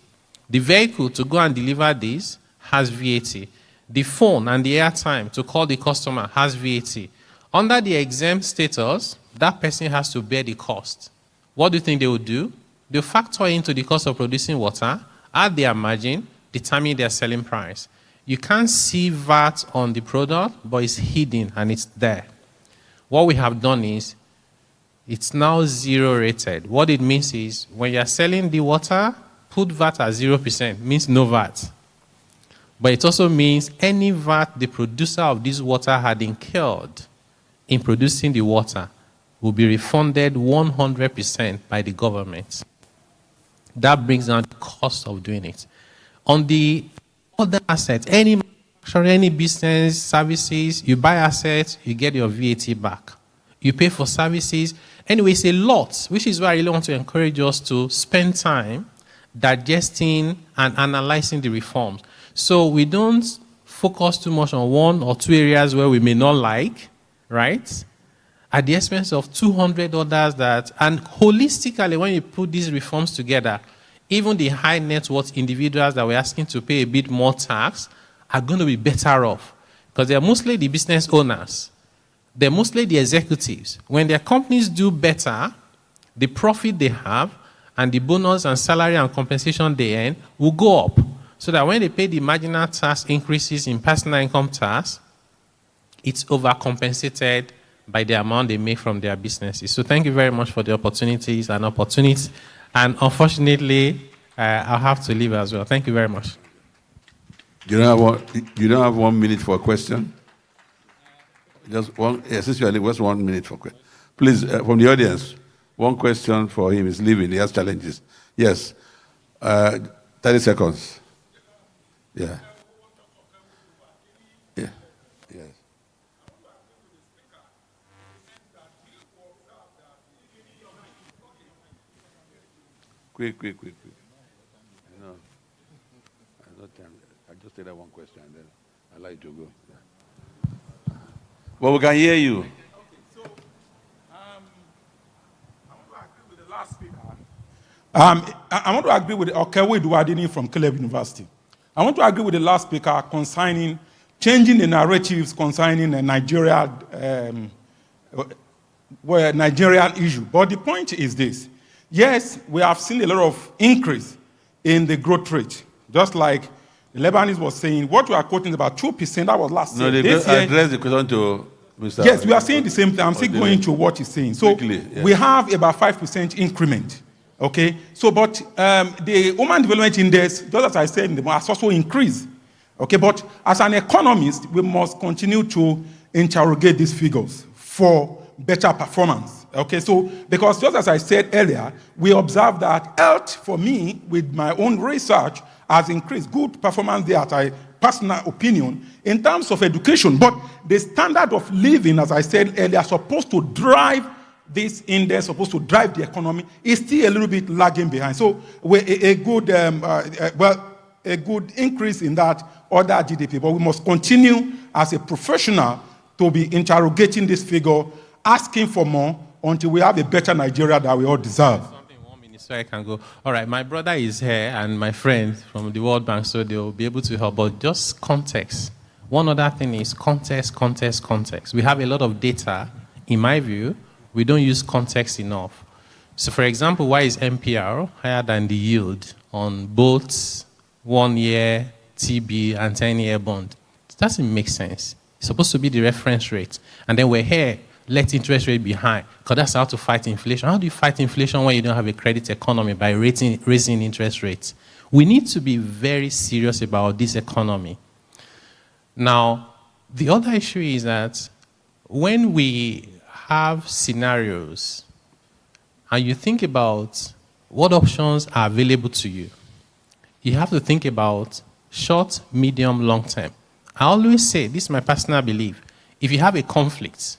The vehicle to go and deliver this has VAT. The phone and the airtime to call the customer has VAT. Under the exempt status, that person has to bear the cost. What do you think they will do? They'll factor into the cost of producing water, add their margin, determine their selling price. You can't see VAT on the product, but it's hidden and it's there. What we have done is, it's now zero rated. What it means is, when you're selling the water, put VAT at 0%, means no VAT. But it also means any VAT the producer of this water had incurred in producing the water will be refunded 100% by the government. That brings down the cost of doing it. On the other assets, any manufacturer, any business, services, you buy assets, you get your VAT back. You pay for services. Anyway, it's a lot, which is why I really want to encourage us to spend time digesting and analyzing the reforms. So we don't focus too much on one or two areas where we may not like, right? At the expense of 200 others that, and holistically, when you put these reforms together, even the high net worth individuals that we're asking to pay a bit more tax are going to be better off because they're mostly the business owners. They're mostly the executives. When their companies do better, the profit they have and the bonus and salary and compensation they earn will go up. So that when they pay the marginal tax increases in personal income tax, it's overcompensated by the amount they make from their businesses. So thank you very much for the opportunities and opportunities. And unfortunately, I'll have to leave as well. Thank you very much. You don't have 1 minute for a question? Just one, since you are leaving, just 1 minute for question. Please, from the audience, one question for him. He's leaving, he has challenges. Yes, 30 seconds. Yeah. Yeah. Yes. Quick. No. I just take that one question and then I'd like to go. Yeah. Well, we can hear you. I want to agree with Okewe Duwadini from Caleb University. I want to agree with the last speaker concerning changing the narratives concerning the Nigerian issue. But the point is this. Yes, we have seen a lot of increase in the growth rate. Just like the Lebanese was saying, what we are quoting is about 2%. That was last year. No, they address the question to Mr. Yes, we are saying the same thing. I'm still going to what he's saying. So Quickly, yes. we have about 5% increment. Okay, so but the Human Development Index, just as I said, has also increased. Okay, but as an economist, we must continue to interrogate these figures for better performance. Okay, so because just as I said earlier, we observe that health, for me, with my own research, has increased. Good performance there, as a personal opinion, in terms of education. But the standard of living, as I said earlier, is supposed to drive this index, supposed to drive the economy, is still a little bit lagging behind. So a good increase in that other GDP, but we must continue as a professional to be interrogating this figure, asking for more until we have a better Nigeria that we all deserve. So I can go. All right, my brother is here and my friend from the World Bank, so they'll be able to help. But just context. One other thing is context. We have a lot of data. In my view, we don't use context enough. So, for example, why is MPR higher than the yield on both 1 year TB and 10-year bond? It doesn't make sense. It's supposed to be the reference rate. And then we're here, let interest rate be high, because that's how to fight inflation. How do you fight inflation when you don't have a credit economy? By raising interest rates. We need to be very serious about this economy. Now, the other issue is that when we have scenarios and you think about what options are available to you, you have to think about short, medium, long term. I always say, this is my personal belief, if you have a conflict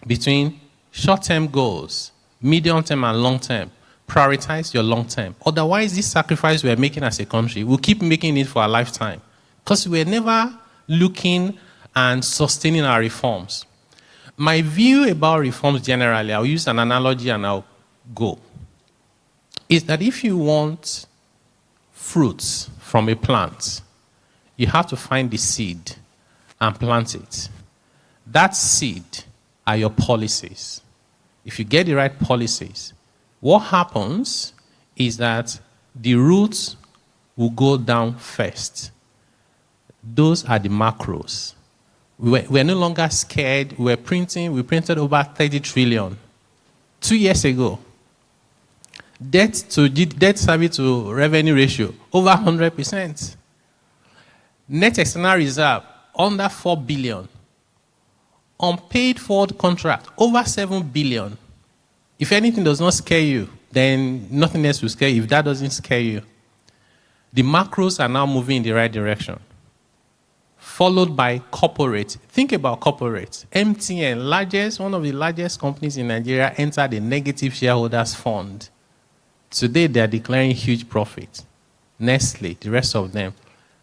between short-term goals, medium-term and long-term, prioritize your long-term. Otherwise, this sacrifice we're making as a country, we'll keep making it for a lifetime because we're never looking and sustaining our reforms. My view about reforms generally, I'll use an analogy and I'll go, is that if you want fruits from a plant, you have to find the seed and plant it. That seed are your policies. If you get the right policies, what happens is that the roots will go down first. Those are the macros. We're no longer scared. We printed over 30 trillion 2 years ago. Debt service to revenue ratio, over 100%. Net external reserve, under 4 billion. Unpaid forward contract, over 7 billion. If anything does not scare you, then nothing else will scare you. If that doesn't scare you, the macros are now moving in the right direction. Followed by corporate. Think about corporate. MTN, one of the largest companies in Nigeria, entered a negative shareholders fund. Today, they are declaring huge profit. Nestle, the rest of them.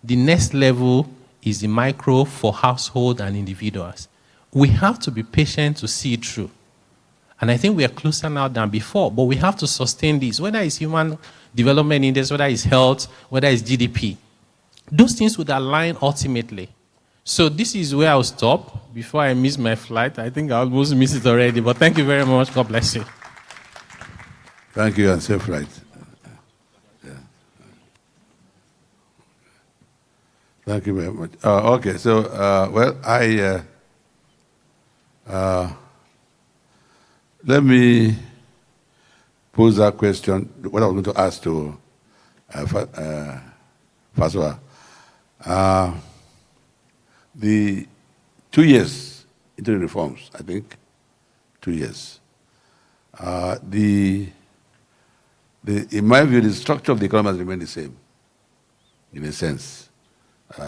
The next level is the micro for household and individuals. We have to be patient to see it through. And I think we are closer now than before, but we have to sustain this, whether it's human development index, whether it's health, whether it's GDP. Those things would align ultimately. So this is where I'll stop before I miss my flight. I think I almost missed it already, but thank you very much. God bless you. Thank you, and safe flight. Yeah. Thank you very much. Okay, so, let me pose that question, what I was going to ask to Faswa. The 2 years into the reforms, I think, 2 years. In my view, the structure of the economy has remained the same, in a sense.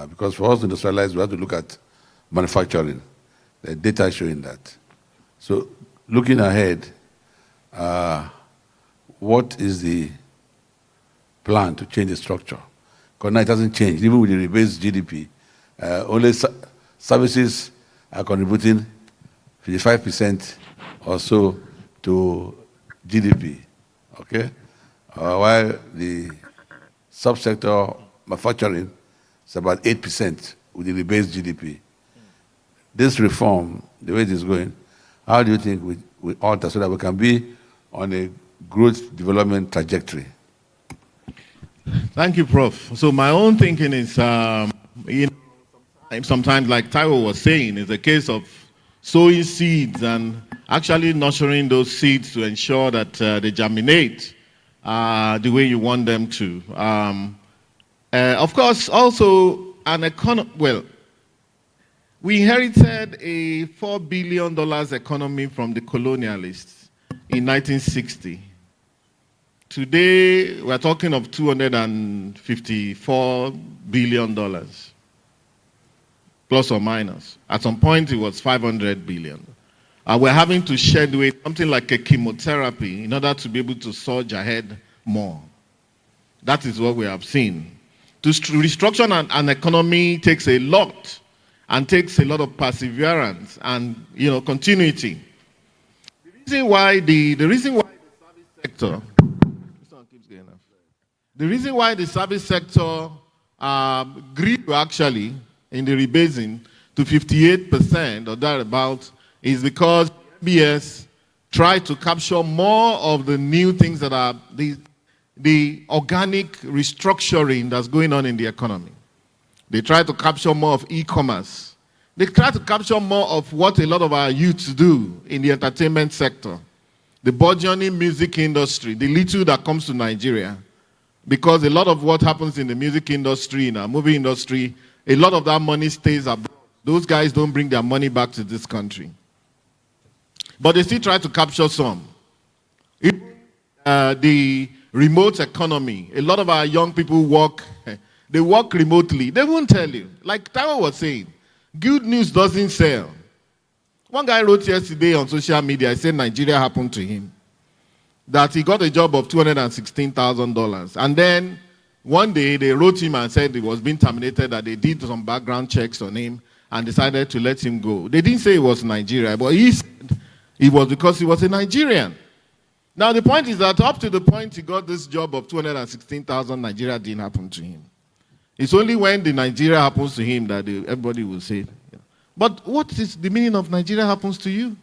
Because for us to industrialize, we have to look at manufacturing. The data is showing that. So, looking ahead, what is the plan to change the structure? Because now it hasn't changed. Even with the rebased GDP, only services are contributing 55% or so to GDP, okay? While the subsector manufacturing is about 8% with the rebased GDP. This reform, the way it is going, how do you think we alter so that we can be on a growth development trajectory? Thank you, Prof. So my own thinking is, sometimes like Taiwo was saying, it's a case of sowing seeds and actually nurturing those seeds to ensure that they germinate the way you want them to. Of course, also an we inherited a $4 billion economy from the colonialists in 1960. Today, we're talking of $254 billion, plus or minus. At some point, it was $500 billion. We're having to shed away something like a chemotherapy in order to be able to surge ahead more. That is what we have seen. To restructure an economy takes a lot, and takes a lot of perseverance and continuity. The reason why the service sector grew actually in the rebasing to 58% or thereabout is because BS tried to capture more of the new things that are the organic restructuring that's going on in the economy. They try to capture more of e-commerce. They try to capture more of what a lot of our youths do in the entertainment sector, the burgeoning music industry, the little that comes to Nigeria. Because a lot of what happens in the music industry, in our movie industry, a lot of that money stays abroad. Those guys don't bring their money back to this country. But they still try to capture some. The remote economy, a lot of our young people work remotely. They won't tell you. Like Taiwo was saying, good news doesn't sell. One guy wrote yesterday on social media, he said Nigeria happened to him. That he got a job of $216,000. And then one day they wrote him and said he was being terminated, that they did some background checks on him and decided to let him go. They didn't say it was Nigeria, but he said it was because he was a Nigerian. Now the point is that up to the point he got this job of $216,000, Nigeria didn't happen to him. It's only when the Nigeria happens to him that everybody will say. But what is the meaning of Nigeria happens to you?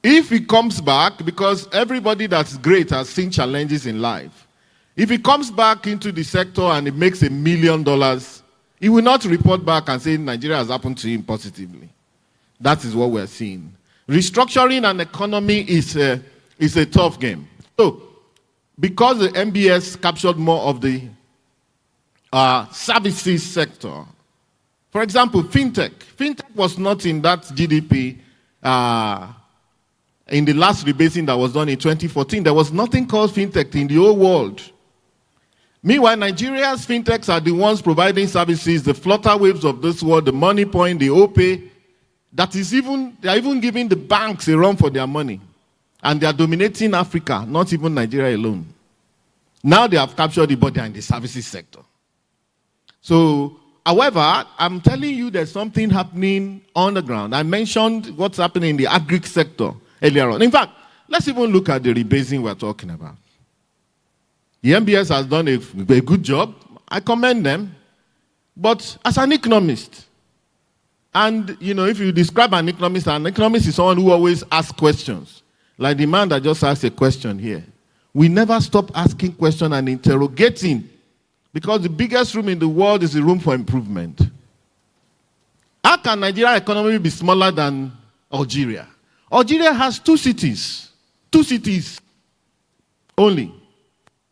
If he comes back, because everybody that's great has seen challenges in life, if he comes back into the sector and it makes $1 million, he will not report back and say Nigeria has happened to him positively. That is what we're seeing. Restructuring an economy is a tough game. So, because the MBS captured more of the services sector, for example, fintech. Fintech was not in that GDP in the last rebasing that was done in 2014. There was nothing called fintech in the whole world. Meanwhile, Nigeria's fintechs are the ones providing services, the Flutterwaves of this world, the Money Point, the OPay. They are even giving the banks a run for their money. And they are dominating Africa, not even Nigeria alone. Now they have captured the body in the services sector. So, however, I'm telling you there's something happening on the ground. I mentioned what's happening in the agri sector earlier on. In fact, let's even look at the rebasing we're talking about. The MBS has done a good job. I commend them. But as an economist, and if you describe an economist is someone who always asks questions, like the man that just asked a question here. We never stop asking questions and interrogating, because the biggest room in the world is the room for improvement. How can Nigeria economy be smaller than Algeria? Algeria has 2 cities. 2 cities only.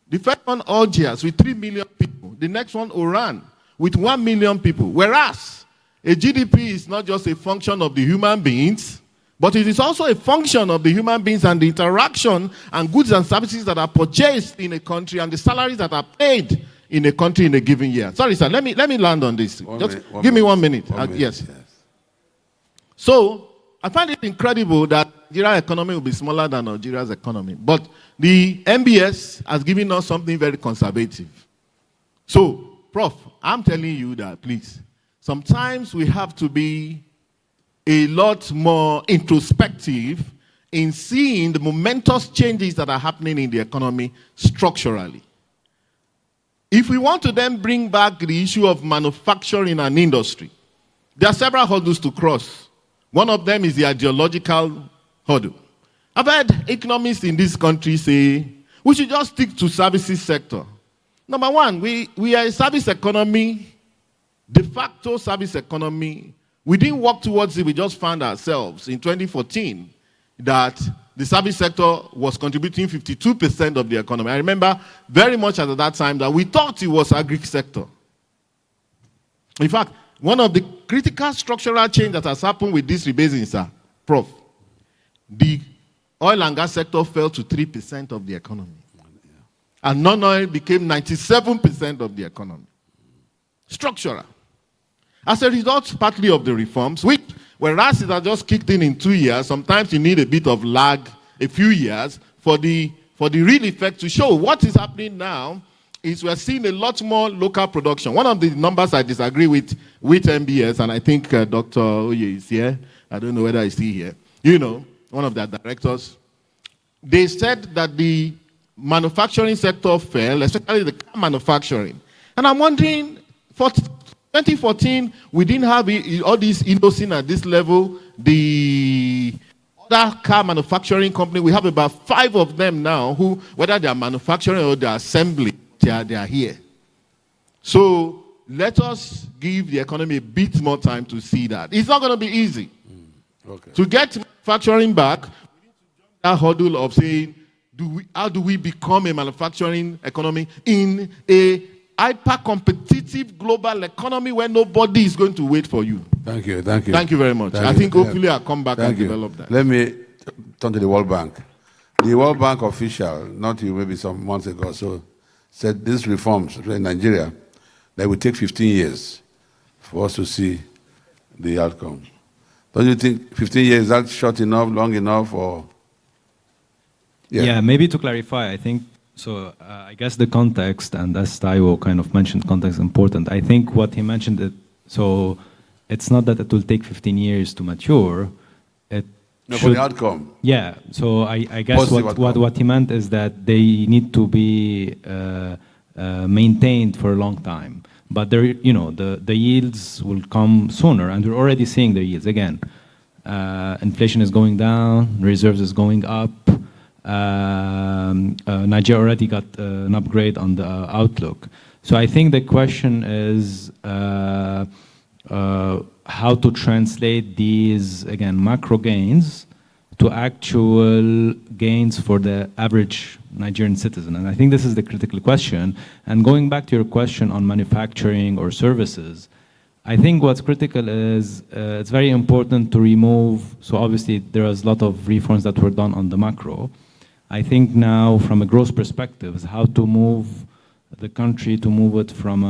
The first one, Algiers, with 3 million people. The next one, Oran, with 1 million people. Whereas a GDP is not just a function of the human beings, but it is also a function of the human beings and the interaction and goods and services that are purchased in a country and the salaries that are paid in a country in a given year. Sorry, sir, let me land on this. Give me 1 minute. Yes. So, I find it incredible that Nigeria's economy will be smaller than Algeria's economy. But the MBS has given us something very conservative. So, Prof, I'm telling you that, please, sometimes we have to be a lot more introspective in seeing the momentous changes that are happening in the economy structurally. If we want to then bring back the issue of manufacturing and industry, there are several hurdles to cross. One of them is the ideological hurdle. I've heard economists in this country say, we should just stick to services sector. Number one, we are a service economy, de facto service economy. We didn't work towards it, we just found ourselves in 2014 that the service sector was contributing 52% of the economy. I remember very much at that time that we thought it was agri sector. In fact, one of the critical structural change that has happened with this rebasing, sir, Prof, the oil and gas sector fell to 3% of the economy. And non-oil became 97% of the economy. Structural. As a result, partly of the reforms, which, whereas it has just kicked in 2 years, sometimes you need a bit of lag, a few years, for the real effect to show. What is happening now is we're seeing a lot more local production. One of the numbers I disagree with MBS, and I think Dr. Oye is here. I don't know whether he's still here. One of their directors. They said that the manufacturing sector fell, especially the car manufacturing. And I'm wondering, for 2014, we didn't have all these innocent at this level. The other car manufacturing company, we have about 5 of them now who, whether they are manufacturing or they are assembly, they are here. So let us give the economy a bit more time to see that. It's not going to be easy. Okay. To get manufacturing back, we need to jump that hurdle of saying, how do we become a manufacturing economy in a hyper-competitive global economy where nobody is going to wait for you? Thank you, thank you. Thank you very much. I think hopefully I'll come back and develop that. Let me turn to the World Bank. The World Bank official, not you, maybe some months ago, so said these reforms in Nigeria, that will take 15 years for us to see the outcome. Don't you think 15 years is that short enough, long enough, or? Yeah, maybe to clarify, I think, so I guess the context, and as Taiwo kind of mentioned, context is important. I think what he mentioned, so it's not that it will take 15 years to mature. For the outcome. Yeah, so I guess what he meant is that they need to be maintained for a long time. But the yields will come sooner, and we're already seeing the yields again. Inflation is going down, reserves is going up. Nigeria already got an upgrade on the outlook. So I think the question is how to translate these, again, macro gains to actual gains for the average Nigerian citizen. And I think this is the critical question. And going back to your question on manufacturing or services, I think what's critical is it's very important to remove, so obviously there was a lot of reforms that were done on the macro. I think now from a growth perspective is how to move the country, to move it from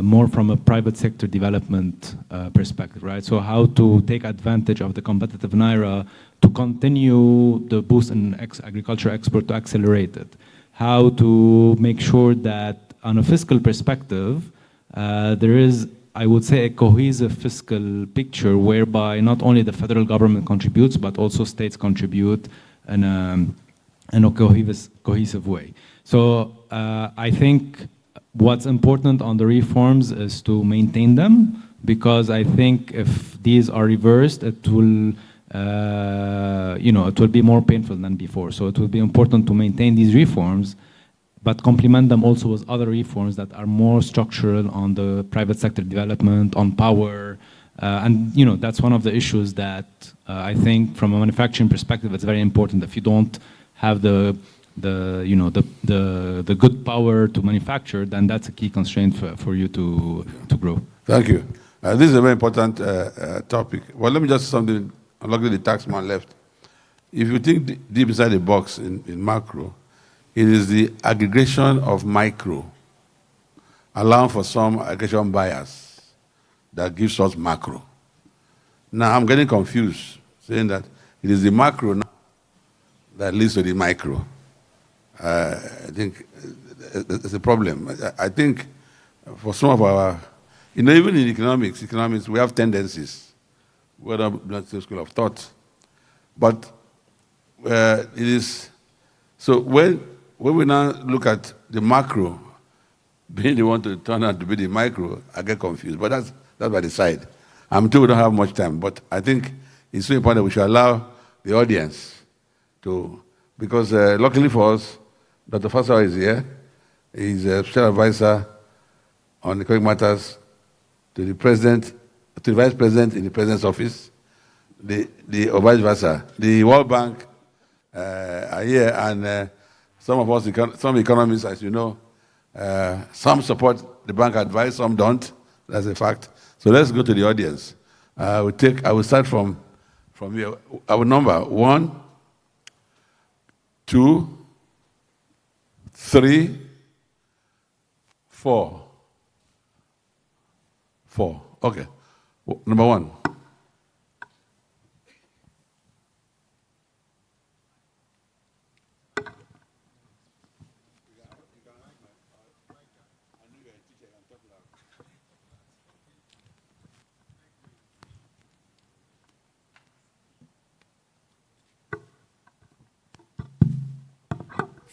more from a private sector development perspective, right? So how to take advantage of the competitive Naira to continue the boost in agriculture export, to accelerate it. How to make sure that on a fiscal perspective, there is, I would say, a cohesive fiscal picture whereby not only the federal government contributes, but also states contribute in in a cohesive way. So I think what's important on the reforms is to maintain them, because I think if these are reversed, it will, it will be more painful than before. So it will be important to maintain these reforms, but complement them also with other reforms that are more structural on the private sector development, on power, and that's one of the issues that I think from a manufacturing perspective it's very important. If you don't have the good power to manufacture, then that's a key constraint for you to grow. Thank you. This is a very important topic. Well, let me just say something. Luckily, the tax man left. If you think deep inside the box in macro, it is the aggregation of micro, allowing for some aggregation bias, that gives us macro. Now, I'm getting confused, saying that it is the macro now that leads to the micro. I think it's a problem. I think for some of our, even in economics, we have tendencies. We're not the school of thought. But it is, so when we now look at the macro, being the one to turn out to be the micro, I get confused. But that's by the side. I'm told we don't have much time, but I think it's so important that we should allow the audience to, because luckily for us, Dr. Fasawa is here. He's a special advisor on economic matters to the president, to the vice president in the president's office, or vice versa. The World Bank are here, and some of us, some economists, as you know, some support the bank advice, some don't. That's a fact. So let's go to the audience. I will start from here. Our number 1, 2, 3, 4. 4. Okay. Number 1.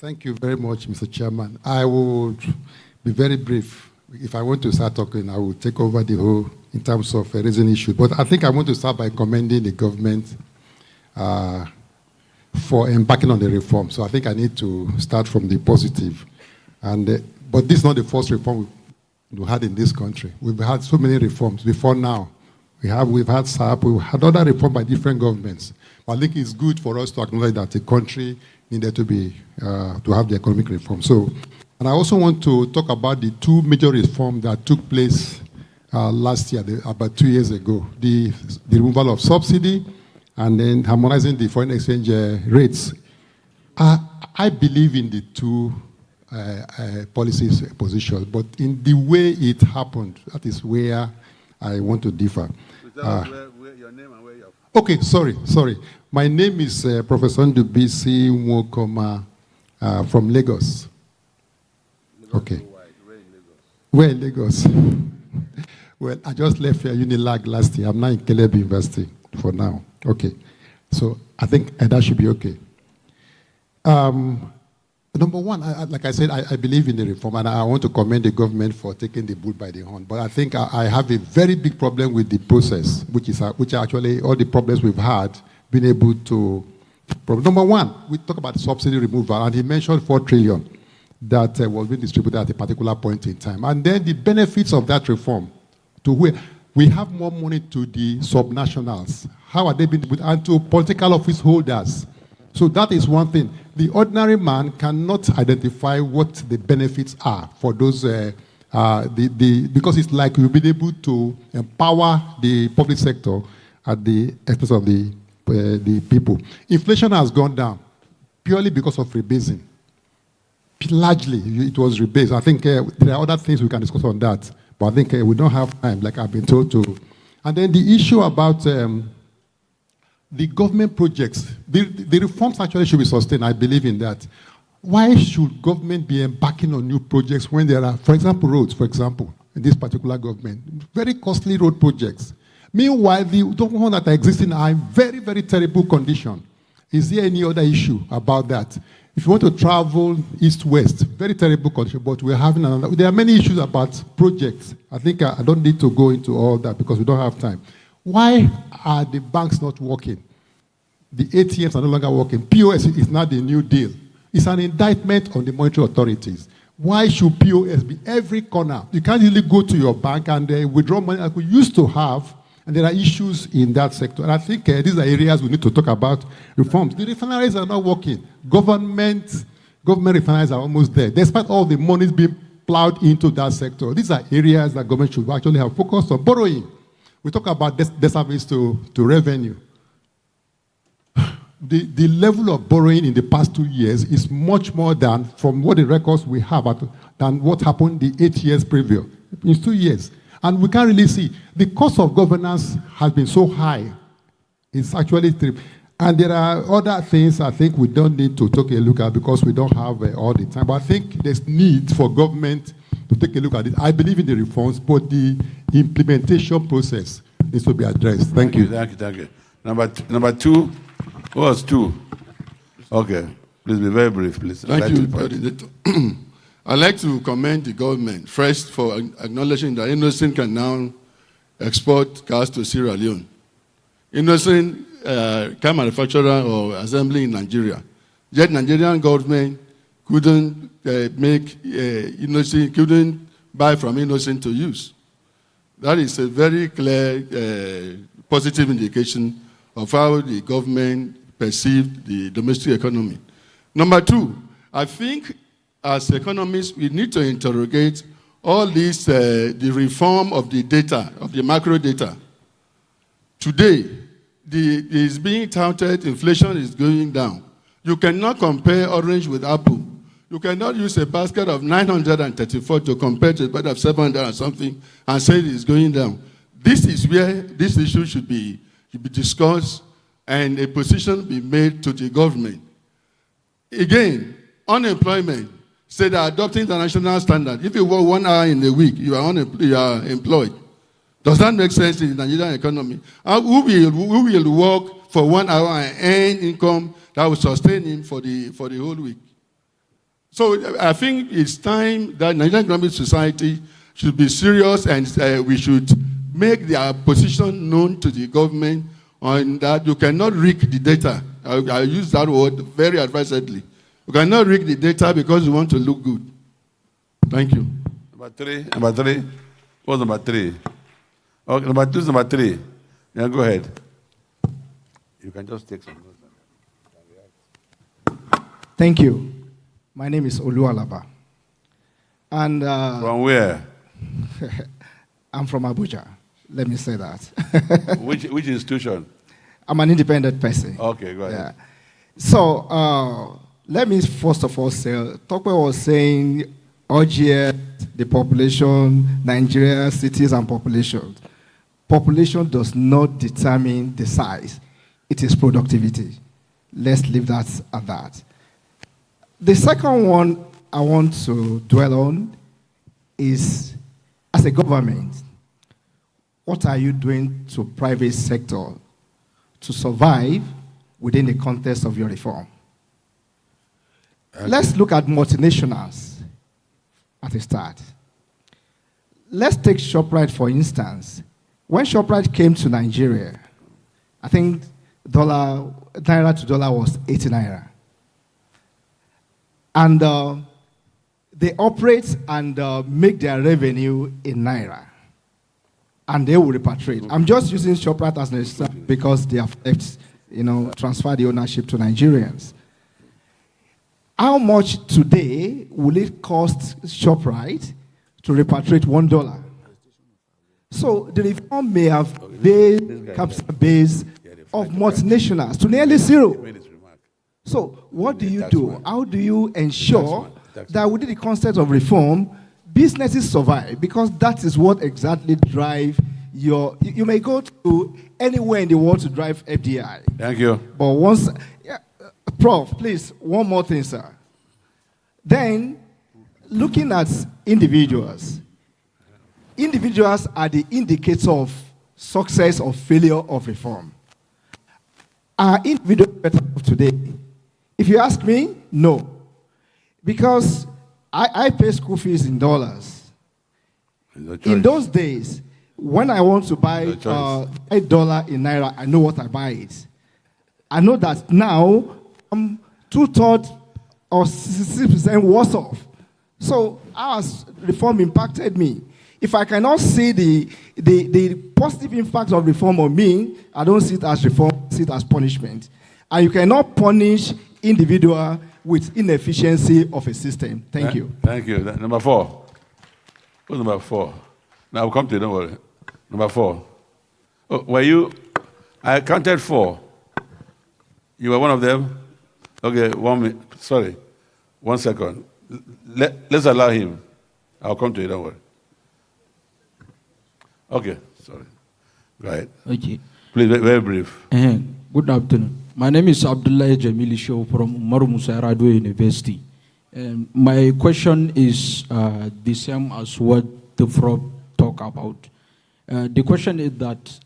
Thank you very much, Mr. Chairman. I would be very brief. If I want to start talking, I will take over the whole in terms of raising issues. But I think I want to start by commending the government for embarking on the reform. So I think I need to start from the positive. But this is not the first reform we've had in this country. We've had so many reforms before now. We've had SAP, we've had other reforms by different governments. But I think it's good for us to acknowledge that the country needed to have the economic reform. So, and I also want to talk about the 2 major reforms that took place last year, about 2 years ago. The removal of subsidy and then harmonizing the foreign exchange rates. I believe in the 2 policies positions, but in the way it happened, that is where I want to differ. Your name and where you're from. Okay, sorry. My name is Professor Ndubisi Nwokoma from Lagos. Okay. Where in Lagos? Well, I just left Unilag last year. I'm now in Caleb University for now. Okay. So I think that should be okay. Number 1, like I said, I believe in the reform, and I want to commend the government for taking the bull by the horn. But I think I have a very big problem with the process, which are actually all the problems we've had, being able to. Number 1, we talk about subsidy removal, and he mentioned 4 trillion that was being distributed at a particular point in time. And then the benefits of that reform, to where we have more money to the subnationals. How are they being distributed? And to political office holders. So that is one thing. The ordinary man cannot identify what the benefits are for those, because it's like we've been able to empower the public sector at the expense of the people. Inflation has gone down purely because of rebasing. Largely, it was rebased. I think there are other things we can discuss on that, but I think we don't have time, like I've been told to. And then the issue about the government projects, the reforms actually should be sustained. I believe in that. Why should government be embarking on new projects when there are, for example, roads, for example, in this particular government, very costly road projects. Meanwhile, the one that are existing are in very, very terrible condition. Is there any other issue about that? If you want to travel east-west, very terrible country, but we're having another. There are many issues about projects. I think I don't need to go into all that because we don't have time. Why are the banks not working? The ATMs are no longer working. POS is not the new deal. It's an indictment on the monetary authorities. Why should POS be every corner? You can't really go to your bank and withdraw money like we used to have, and there are issues in that sector. And I think these are areas we need to talk about reforms. The refineries are not working. Government refineries are almost there, despite all the monies being plowed into that sector. These are areas that government should actually have focused on. Borrowing. We talk about debt service to revenue. The level of borrowing in the past 2 years is much more than, from what the records we have, than what happened the 8 years previous. In 2 years. And we can't really see. The cost of governance has been so high. It's actually, and there are other things I think we don't need to take a look at because we don't have all the time. But I think there's need for government to take a look at it. I believe in the reforms, but the implementation process needs to be addressed. Thank you. Thank you. Number two. Who was two? Okay. Please be very brief, please. Thank you, President. I'd like to commend the government first for acknowledging that Innocent can now export cars to Sierra Leone. Innocent car manufacturer or assembly in Nigeria. Yet Nigerian government couldn't couldn't buy from Innocent to use. That is a very clear positive indication of how the government perceived the domestic economy. Number two, I think as economists, we need to interrogate all these, the reform of the data, of the macro data. Today, is being touted, inflation is going down. You cannot compare orange with apple. You cannot use a basket of 934 to compare to a basket of 700 and something and say it is going down. This is where this issue should be discussed and a position be made to the government. Again, unemployment, say they are adopting international standard. If you work 1 hour in a week, you are employed. Does that make sense in the Nigerian economy? Who will work for 1 hour and earn income that will sustain him for the whole week? So I think it's time that Nigerian Economic Society should be serious and we should make their position known to the government on that. You cannot rig the data. I use that word very advisedly. You cannot rig the data because you want to look good. Thank you. Number three. What's number three? Okay, number two is number three. Yeah, go ahead. You can just take some notes. Thank you. My name is Oluwalaba. And from where? I'm from Abuja. Let me say that. Which institution? I'm an independent person. Okay, go ahead. Yeah. So let me first of all say, Tokwe was saying OGS, the population, Nigeria, cities and population. Population does not determine the size. It is productivity. Let's leave that at that. The second one I want to dwell on is, as a government, what are you doing to private sector to survive within the context of your reform? Okay. Let's look at multinationals at the start. Let's take ShopRite, for instance. When ShopRite came to Nigeria, I think naira to dollar was 80 naira. And they operate and make their revenue in naira. And they will repatriate. I'm just using ShopRite as an example because they have transferred the ownership to Nigerians. How much today will it cost ShopRite to repatriate $1? So the reform may have capital base of multinationals to nearly zero. So what do you do? How do you ensure that within the context of reform, businesses survive? Because that is what exactly drive your... You may go to anywhere in the world to drive FDI. Thank you. But once... Prof, please, one more thing, sir. Then, looking at individuals. Individuals are the indicator of success or failure of reform. Are individuals better off today? If you ask me, no. Because I pay school fees in dollars. In those days, when I want to buy $8 in Naira, I know what I buy it. I know that now I'm 2/3 or 60% worse off. So how has reform impacted me? If I cannot see the positive impact of reform on me, I don't see it as reform, I see it as punishment. And you cannot punish individual with inefficiency of a system. Thank you. Thank you. Number 4. Who's number 4? Now I'll come to you, don't worry. Number 4. Oh, were you? I counted 4. You were one of them? Okay, 1 minute. Sorry. 1 second. Let's allow him. I'll come to you, don't worry. Okay, sorry. Go ahead. Okay. Please, very brief. Good afternoon. My name is Abdullah Jamili Show from Umaru Musa Yar'Adua University. My question is the same as what the Prof talked about. The question is that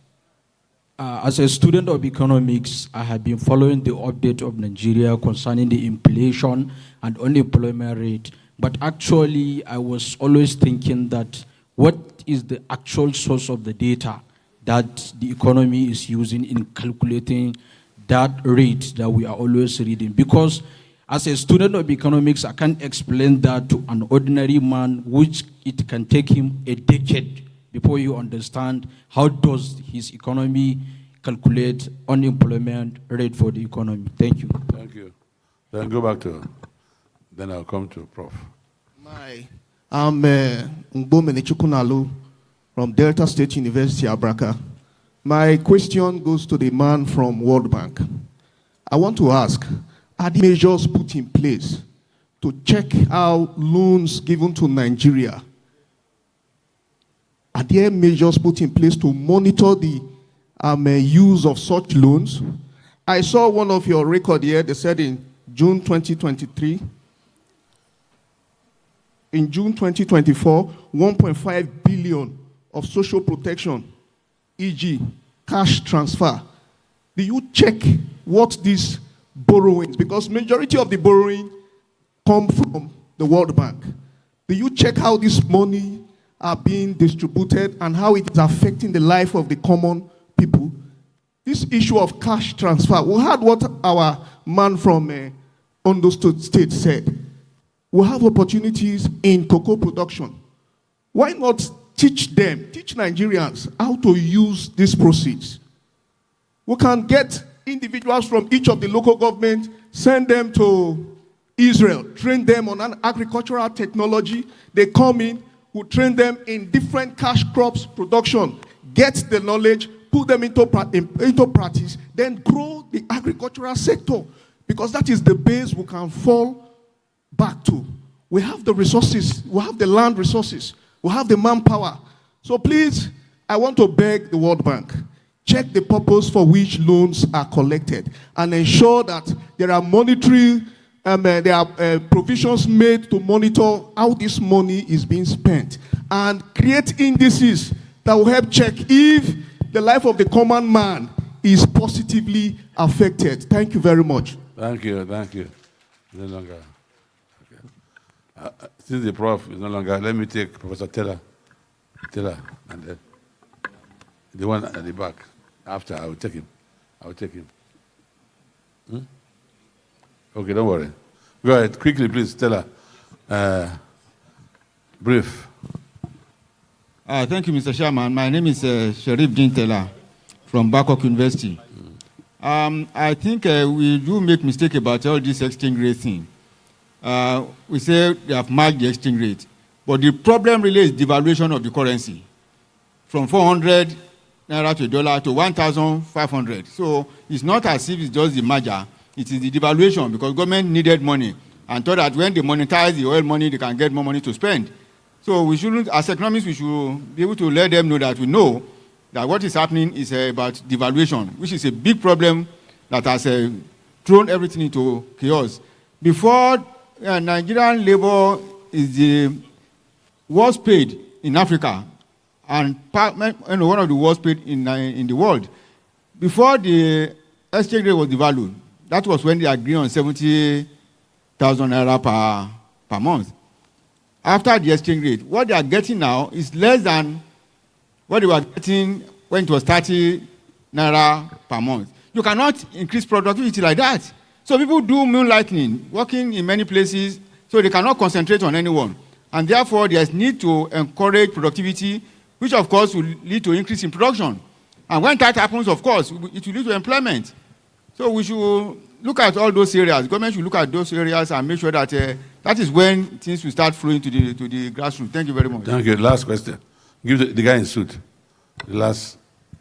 as a student of economics, I have been following the update of Nigeria concerning the inflation and unemployment rate. But actually, I was always thinking that what is the actual source of the data that the economy is using in calculating that rate that we are always reading? Because as a student of economics, I can't explain that to an ordinary man, which it can take him a decade before you understand how does his economy calculate unemployment rate for the economy. Thank you. Thank you. Then go back to, then I'll come to Prof. I'm Mbomene Chukunalu from Delta State University, Abraka. My question goes to the man from World Bank. I want to ask, are the measures put in place to check how loans given to Nigeria, are there measures put in place to monitor the use of such loans? I saw one of your record here, they said in June 2023, in June 2024, 1.5 billion of social protection, e.g., cash transfer. Do you check what these borrowings, because majority of the borrowing come from the World Bank. Do you check how this money are being distributed and how it is affecting the life of the common people? This issue of cash transfer, we heard what our man from Ondo State said. We have opportunities in cocoa production. Why not teach Nigerians how to use these proceeds? We can get individuals from each of the local governments, send them to Israel, train them on an agricultural technology. They come in, we train them in different cash crops production, get the knowledge, put them into practice, then grow the agricultural sector, because that is the base we can fall back to. We have the resources, we have the land resources, we have the manpower. So please, I want to beg the World Bank, check the purpose for which loans are collected and ensure that there are monetary, there are provisions made to monitor how this money is being spent, and create indices that will help check if the life of the common man is positively affected. Thank you very much. Thank you, thank you. No longer. Okay. Since the Prof is no longer, let me take Professor Taylor, and then the one at the back. After, I will take him. Okay, don't worry. Go ahead, quickly, please, Taylor. Brief. Thank you, Mr. Chairman. My name is Sharif Din Taylor from Babcock University. I think we do make mistake about all this exchange rate thing. We say they have marked the exchange rate, but the problem really is devaluation of the currency from 400 naira to $1 to 1,500. So it's not as if it's just the merger, it is the devaluation, because government needed money and thought that when they monetize the oil money, they can get more money to spend. So we shouldn't, as economists, we should be able to let them know that we know that what is happening is about devaluation, which is a big problem that has thrown everything into chaos. Before, Nigerian labor is the worst paid in Africa and one of the worst paid in the world. Before the exchange rate was devalued. That was when they agreed on 70,000 naira per month. After the exchange rate, what they are getting now is less than what they were getting when it was 30 naira per month. You cannot increase productivity like that. So people do moonlighting, working in many places, so they cannot concentrate on anyone. And therefore, there's need to encourage productivity, which of course will lead to increase in production. And when that happens, of course, it will lead to employment. So we should look at all those areas. Government should look at those areas and make sure that that is when things will start flowing to the grassroots. Thank you very much. Thank you. Last question. Give the guy in suit. The last,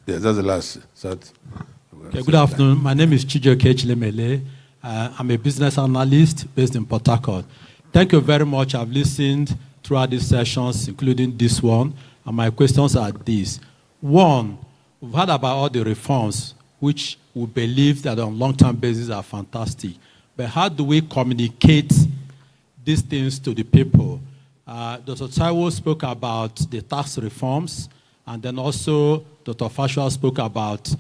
yes, that's the last. Okay, good afternoon. My name is Chijoke Chilemele. I'm a business analyst based in Port Harcourt. Thank you very much. I've listened throughout these sessions, including this one, and my questions are these. One, we've heard about all the reforms, which we believe that on a long-term basis are fantastic. But how do we communicate these things to the people? Dr. Taiwo spoke about the tax reforms, and then also Dr. Fashua spoke about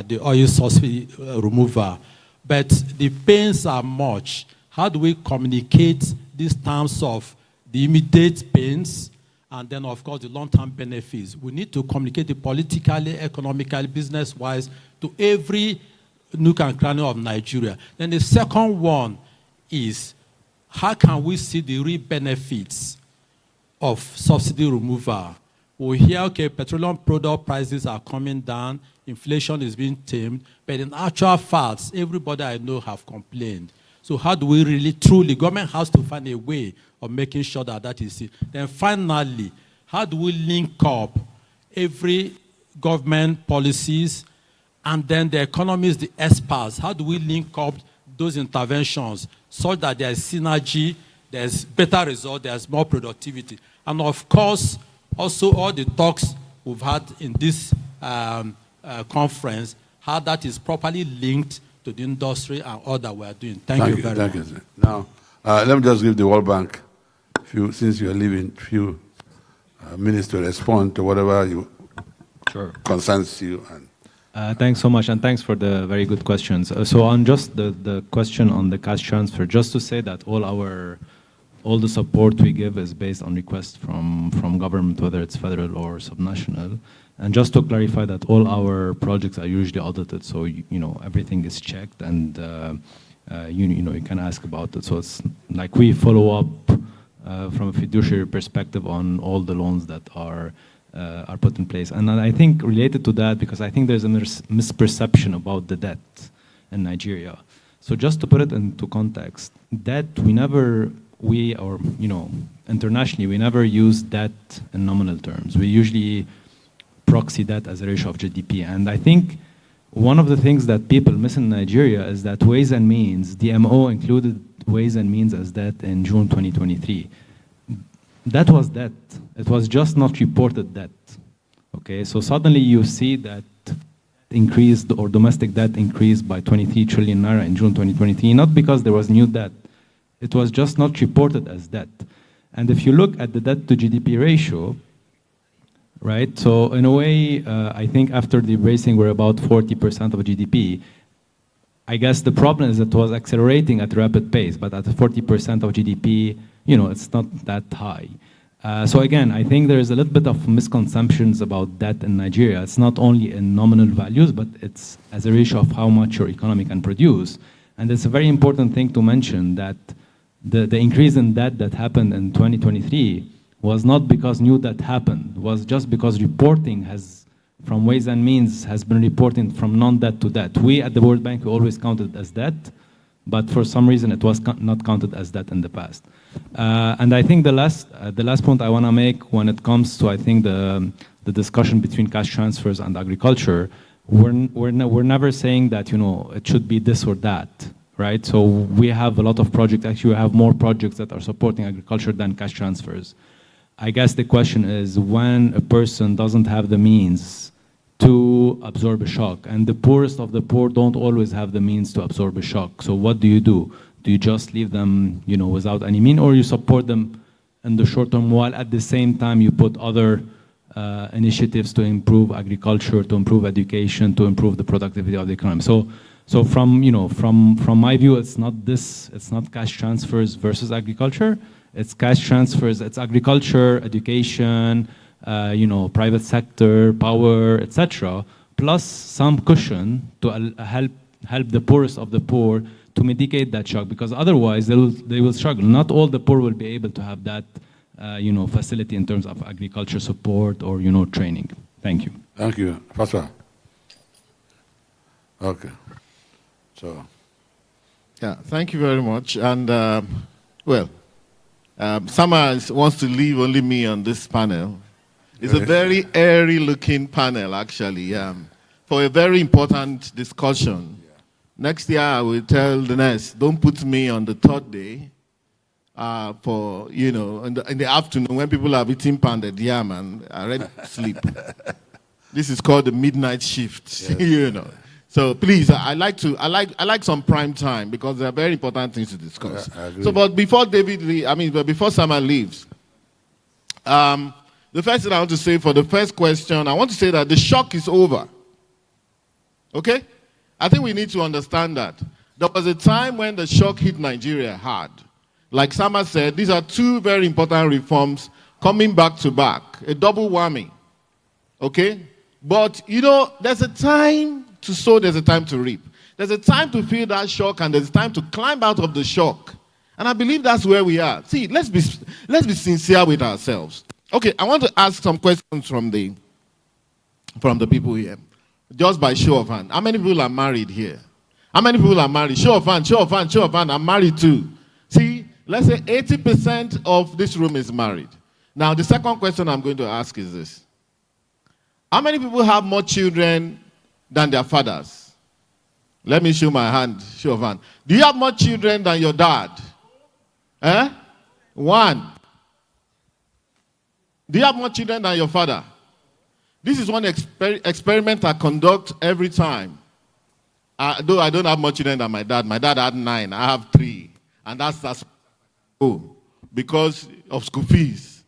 the oil subsidy removal. But the pains are much. How do we communicate these terms of the immediate pains and then, of course, the long-term benefits? We need to communicate it politically, economically, business-wise to every nook and cranny of Nigeria. Then the second one is, how can we see the real benefits of subsidy removal? We hear, okay, petroleum product prices are coming down, inflation is being tamed, but in actual facts, everybody I know have complained. So how do we really truly, government has to find a way of making sure that that is it. Then finally, how do we link up every government policies and then the economists, the experts? How do we link up those interventions so that there's synergy, there's better result, there's more productivity? And of course, also all the talks we've had in this conference, how that is properly linked to the industry and all that we are doing. Thank you very much. Thank you, sir. Now, let me just give the World Bank, since you are leaving, a few minutes to respond to whatever concerns you. And Thanks so much, and thanks for the very good questions. So on just the question on the cash transfer, just to say that all the support we give is based on requests from government, whether it's federal or subnational. And just to clarify that all our projects are usually audited, so everything is checked, and you can ask about it. So it's like we follow up from a fiduciary perspective on all the loans that are put in place. And I think related to that, because I think there's a misperception about the debt in Nigeria. So just to put it into context, debt, internationally, we never use debt in nominal terms. We usually proxy that as a ratio of GDP. And I think one of the things that people miss in Nigeria is that Ways and Means, DMO included Ways and Means as debt in June 2023. That was debt. It was just not reported debt. Okay, so suddenly you see that increased, or domestic debt increased by 23 trillion naira in June 2023, not because there was new debt. It was just not reported as debt. And if you look at the debt to GDP ratio, right? So in a way, I think after the bracing, we're about 40% of GDP. I guess the problem is it was accelerating at a rapid pace, but at 40% of GDP, it's not that high. So again, I think there's a little bit of misconceptions about debt in Nigeria. It's not only in nominal values, but it's as a ratio of how much your economy can produce. And it's a very important thing to mention that the increase in debt that happened in 2023 was not because new debt happened, was just because reporting from Ways and Means has been reporting from non-debt to debt. We at the World Bank, we always counted as debt, but for some reason it was not counted as debt in the past. And I think the last point I want to make when it comes to, I think, the discussion between cash transfers and agriculture, we're never saying that, it should be this or that, right? So we have a lot of projects. Actually, we have more projects that are supporting agriculture than cash transfers. I guess the question is, when a person doesn't have the means to absorb a shock, and the poorest of the poor don't always have the means to absorb a shock. So what do? Do you just leave them, without any means, or you support them in the short term while at the same time you put other initiatives to improve agriculture, to improve education, to improve the productivity of the economy? So So from my view, it's not cash transfers versus agriculture. It's cash transfers, it's agriculture, education, private sector, power, etc., plus some cushion to help the poorest of the poor to mitigate that shock, because otherwise they will struggle. Not all the poor will be able to have that facility in terms of agriculture support or training. Thank you. Thank you. Pastor. Okay. So. Yeah, thank you very much. And Sama wants to leave only me on this panel. It's a very airy-looking panel, actually, for a very important discussion. Yeah. Next year, I will tell the Nes, don't put me on the third day for, in the afternoon when people have eaten pounded yam and are ready to sleep. This is called the midnight shift, yes. So please, I like some prime time because there are very important things to discuss. So, but before before Sama leaves, the first thing I want to say for the first question, I want to say that the shock is over. Okay? I think we need to understand that. There was a time when the shock hit Nigeria hard. Like Sama said, these are two very important reforms coming back to back, a double whammy. Okay? But, there's a time to sow, there's a time to reap. There's a time to feel that shock, and there's a time to climb out of the shock. And I believe that's where we are. See, let's be sincere with ourselves. Okay, I want to ask some questions from the people here. Just by show of hand. How many people are married here? How many people are married? Show of hand, show of hand, show of hand. I'm married too. See, let's say 80% of this room is married. Now, the second question I'm going to ask is this. How many people have more children than their fathers? Let me show my hand, show of hand. Do you have more children than your dad? One. Do you have more children than your father? This is one experiment I conduct every time. Though I don't have more children than my dad. My dad had 9. I have 3. And that's because of school fees.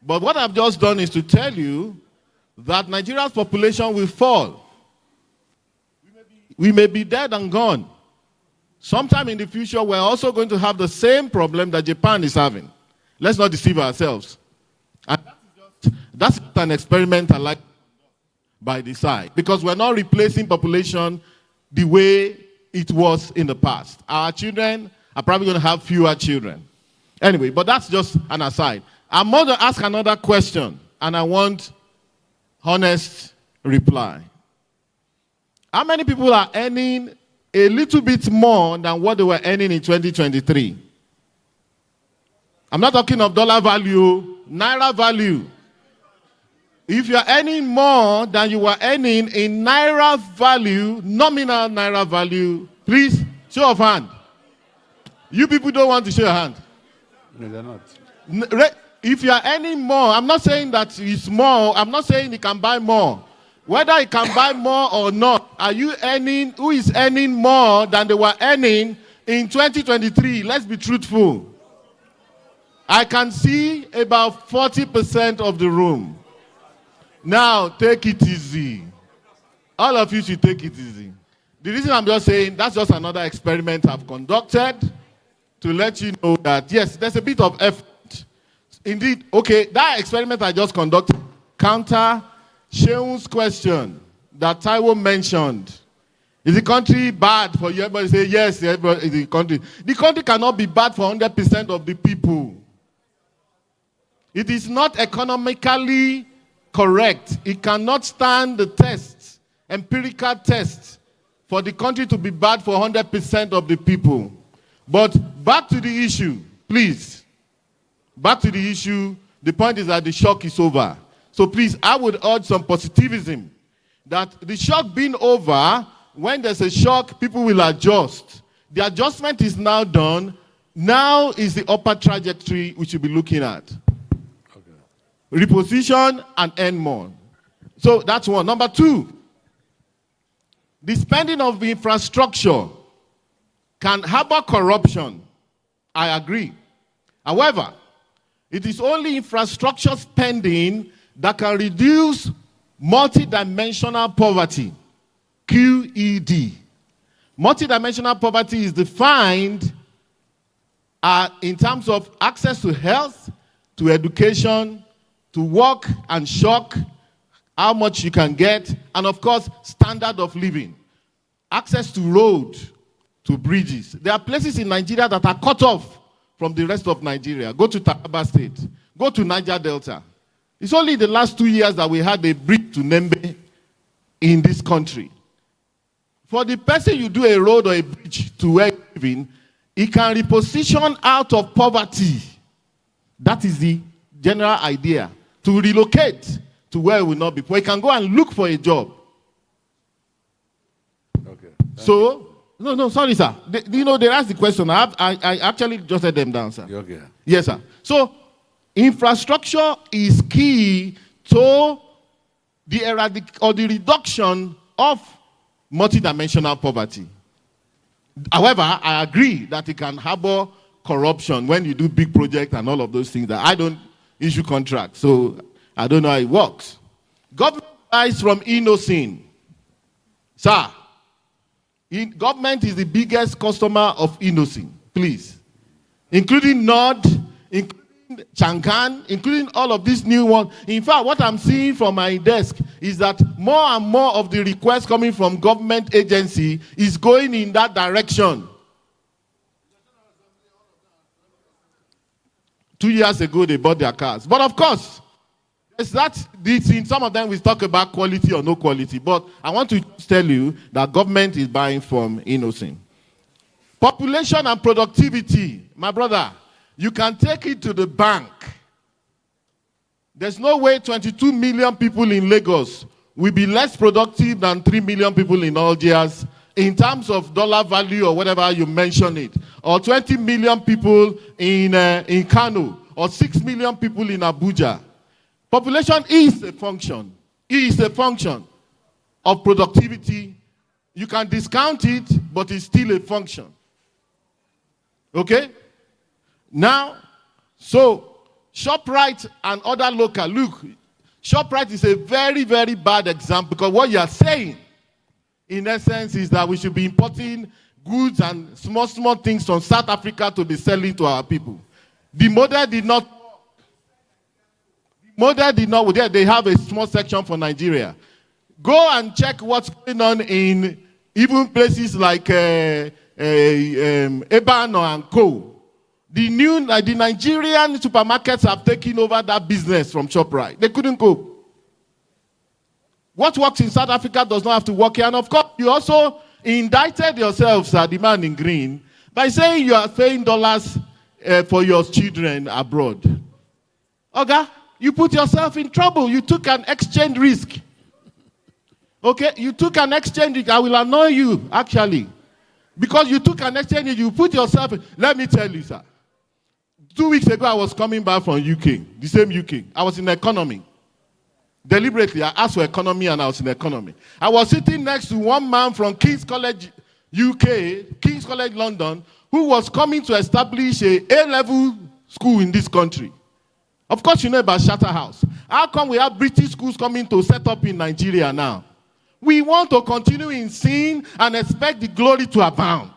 But what I've just done is to tell you that Nigeria's population will fall. We may be dead and gone. Sometime in the future, we're also going to have the same problem that Japan is having. Let's not deceive ourselves. And that's an experiment I like by the side, because we're not replacing population the way it was in the past. Our children are probably going to have fewer children. Anyway, but that's just an aside. I'm going to ask another question, and I want honest reply. How many people are earning a little bit more than what they were earning in 2023? I'm not talking of dollar value, naira value. If you are earning more than you were earning in naira value, nominal naira value, please show of hand. You people don't want to show your hand. No, they're not. If you are earning more, I'm not saying that it's more. I'm not saying you can buy more. Whether you can buy more or not, are you earning? Who is earning more than they were earning in 2023? Let's be truthful. I can see about 40% of the room. Now, take it easy. All of you should take it easy. The reason I'm just saying, that's just another experiment I've conducted to let you know that, yes, there's a bit of effort. Indeed, okay, that experiment I just conducted, counter Sheun's question that Taiwo mentioned. Is the country bad for you? Everybody say, yes, everybody, the country. The country cannot be bad for 100% of the people. It is not economically correct. It cannot stand the tests, empirical tests, for the country to be bad for 100% of the people. But back to the issue, please. Back to the issue. The point is that the shock is over. So please, I would urge some positivism. That the shock being over, when there's a shock, people will adjust. The adjustment is now done. Now is the upper trajectory we should be looking at. Reposition and earn more. So that's one. Number two, the spending of the infrastructure can harbor corruption. I agree. However, it is only infrastructure spending that can reduce multidimensional poverty, QED. Multidimensional poverty is defined in terms of access to health, to education, to work and shock, how much you can get, and of course, standard of living. Access to road, to bridges. There are places in Nigeria that are cut off from the rest of Nigeria. Go to Taraba State. Go to Niger Delta. It's only the last 2 years that we had a bridge to Nembe in this country. For the person you do a road or a bridge to where you live in, he can reposition out of poverty. That is the general idea. To relocate to where he will not be poor. He can go and look for a job. Okay. So, no, sorry, sir. They asked the question. I actually jotted them down, sir. Okay. Yes, sir. So, infrastructure is key to the reduction of multidimensional poverty. However, I agree that it can harbor corruption when you do big projects and all of those things. That I don't issue contracts, so I don't know how it works. Government buys from Innocent. Sir, government is the biggest customer of Innocent, please. Including Nord, including Changan, including all of these new ones. In fact, what I'm seeing from my desk is that more and more of the requests coming from government agency is going in that direction. 2 years ago, they bought their cars. But of course, in some of them we talk about quality or no quality. But I want to tell you that government is buying from Innocent. Population and productivity, my brother, you can take it to the bank. There's no way 22 million people in Lagos will be less productive than 3 million people in Algiers in terms of dollar value or whatever you mention it. Or 20 million people in Kano, or 6 million people in Abuja. Population is a function. It is a function of productivity. You can discount it, but it's still a function. Okay? Now, so ShopRite and other local, look, ShopRite is a very, very bad example because what you are saying, in essence, is that we should be importing goods and small things from South Africa to be selling to our people. The model did not. They have a small section for Nigeria. Go and check what's going on in even places like Ebano and Co. The Nigerian supermarkets have taken over that business from ShopRite. They couldn't cope. What works in South Africa does not have to work here. And of course, you also indicted yourselves, the man in green, by saying you are paying dollars for your children abroad. Okay? You put yourself in trouble. You took an exchange risk. Okay? You took an exchange risk. I will annoy you, actually. Because you took an exchange risk, you put yourself in. Let me tell you, sir. 2 weeks ago, I was coming back from UK, the same UK. I was in economy. Deliberately, I asked for economy and I was in economy. I was sitting next to one man from King's College, UK, King's College, London, who was coming to establish a A-level school in this country. Of course, you know about Charterhouse. How come we have British schools coming to set up in Nigeria now? We want to continue in sin and expect the glory to abound.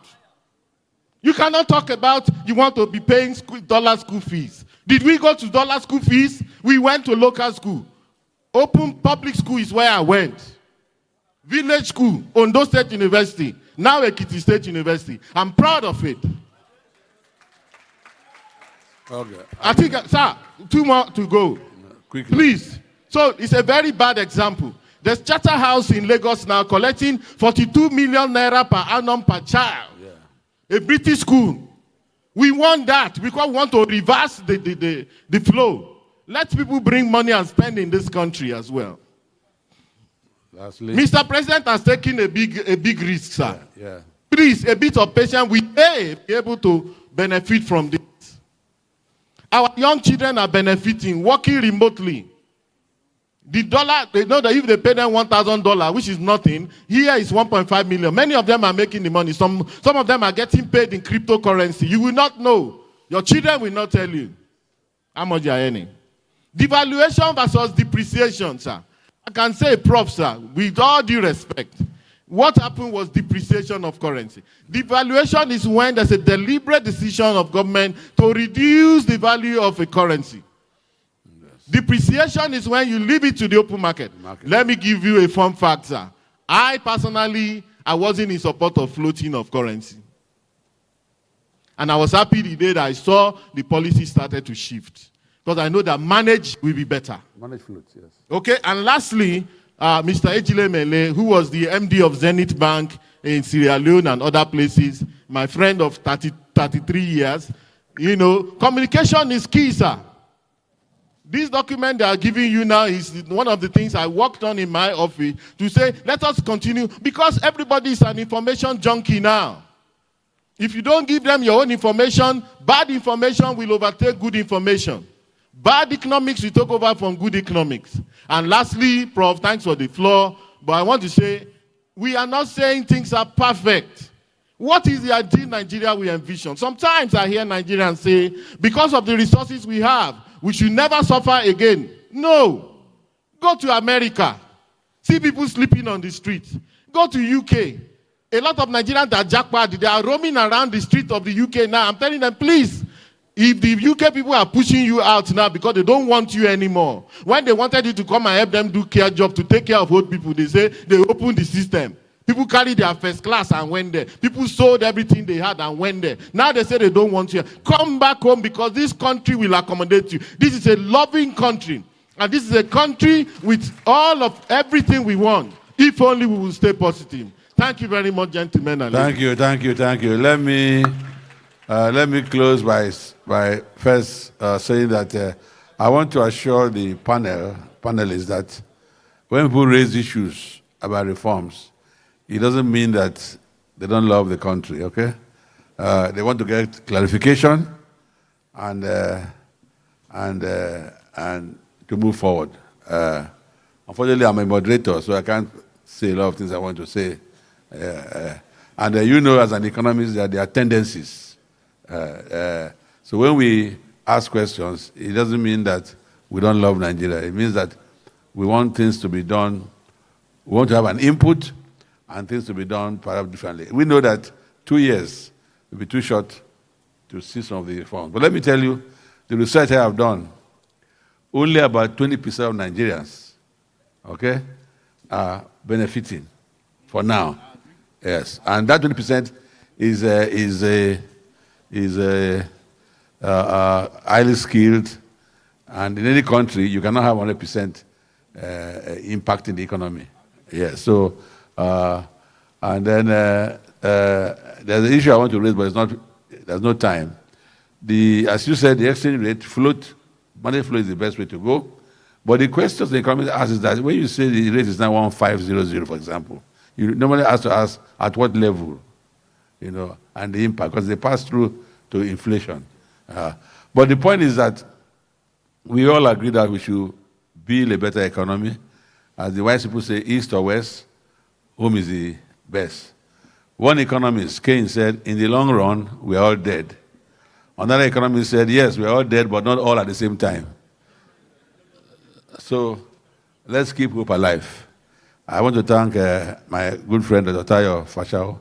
You cannot talk about you want to be paying dollar school fees. Did we go to dollar school fees? We went to local school. Open public school is where I went. Village school, Ondo State University, now Ekiti State University. I'm proud of it. Okay. I think, sir, 2 more to go. Quickly. Please. So it's a very bad example. There's Charterhouse in Lagos now collecting 42 million naira per annum per child. Yeah. A British school. We want that because we want to reverse the flow. Let people bring money and spend in this country as well. Lastly. Mr. President has taken a big risk, sir. Yeah. Please, a bit of patience. We may be able to benefit from this. Our young children are benefiting, working remotely. The dollar, they know that if they pay them $1,000, which is nothing, here is 1.5 million. Many of them are making the money. Some of them are getting paid in cryptocurrency. You will not know. Your children will not tell you how much you are earning. Devaluation versus depreciation, sir. I can say, prof, sir, with all due respect, What happened was depreciation of currency. Devaluation is when there's a deliberate decision of government to reduce the value of a currency. Yes. Depreciation is when you leave it to the open market. Let me give you a fun fact, sir. I personally, I wasn't in support of floating of currency. And I was happy the day that I saw the policy started to shift. Because I know that manage will be better. Manage float, yes. Okay, and lastly, Mr. Ejile Mele, who was the MD of Zenith Bank in Sierra Leone and other places, my friend of 33 years, you know, communication is key, sir. This document they are giving you now is one of the things I worked on in my office to say, let us continue, because everybody is an information junkie now. If you don't give them your own information, bad information will overtake good information. Bad economics will take over from good economics. And lastly, Prof, thanks for the floor, but I want to say, we are not saying things are perfect. What is the ideal Nigeria we envision? Sometimes I hear Nigerians say, because of the resources we have, we should never suffer again. No. Go to America. See people sleeping on the streets. Go to UK. A lot of Nigerians are jackpot. They are roaming around the streets of the UK now. I'm telling them, please, if the UK people are pushing you out now because they don't want you anymore, when they wanted you to come and help them do care job to take care of old people, they say they opened the system. People carried their first class and went there. People sold everything they had and went there. Now they say they don't want you. Come back home because this country will accommodate you. This is a loving country. And this is a country with all of everything we want. If only we will stay positive. Thank you very much, gentlemen. Thank you. Let me close by first saying that I want to assure the panelists that when people raise issues about reforms, it doesn't mean that they don't love the country, okay? They want to get clarification and to move forward. Unfortunately, I'm a moderator, so I can't say a lot of things I want to say. And you know, as an economist, that there are tendencies. So when we ask questions, it doesn't mean that we don't love Nigeria. It means that we want things to be done. We want to have an input and things to be done perhaps differently. We know that 2 years will be too short to see some of the reforms. But let me tell you, the research I have done, only about 20% of Nigerians, okay, are benefiting for now. Yes, and that 20% is highly skilled, and in any country you cannot have 100% impact in the economy. Yes, so and then there's an issue I want to raise, but there's no time. As you said, the exchange rate float, money flow is the best way to go. But the question the economist asks is that when you say the rate is now 1500, for example, you normally have to ask at what level, you know, and the impact, because they pass through to inflation. But the point is that we all agree that we should build a better economy. As the wise people say, east or west, home is the best. One economist, Keynes, said, in the long run, we are all dead. Another economist said, yes, we are all dead, but not all at the same time. So let's keep hope alive. I want to thank my good friend, Dr. Tayo Fashao,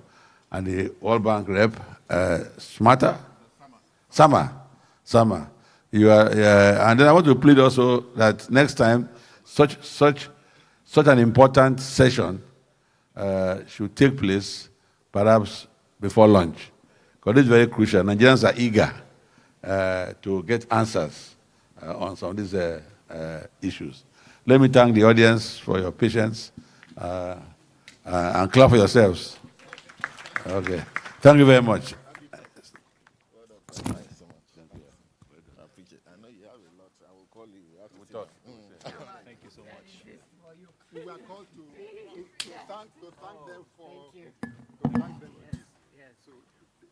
and the World Bank rep, Sama. You are, and then I want to plead also that next time, such an important session should take place, perhaps before lunch, because it's very crucial. Nigerians are eager to get answers on some of these issues. Let me thank the audience for your patience and clap for yourselves. Okay. Thank you very much. Thank you so much. We were called to thank them for. So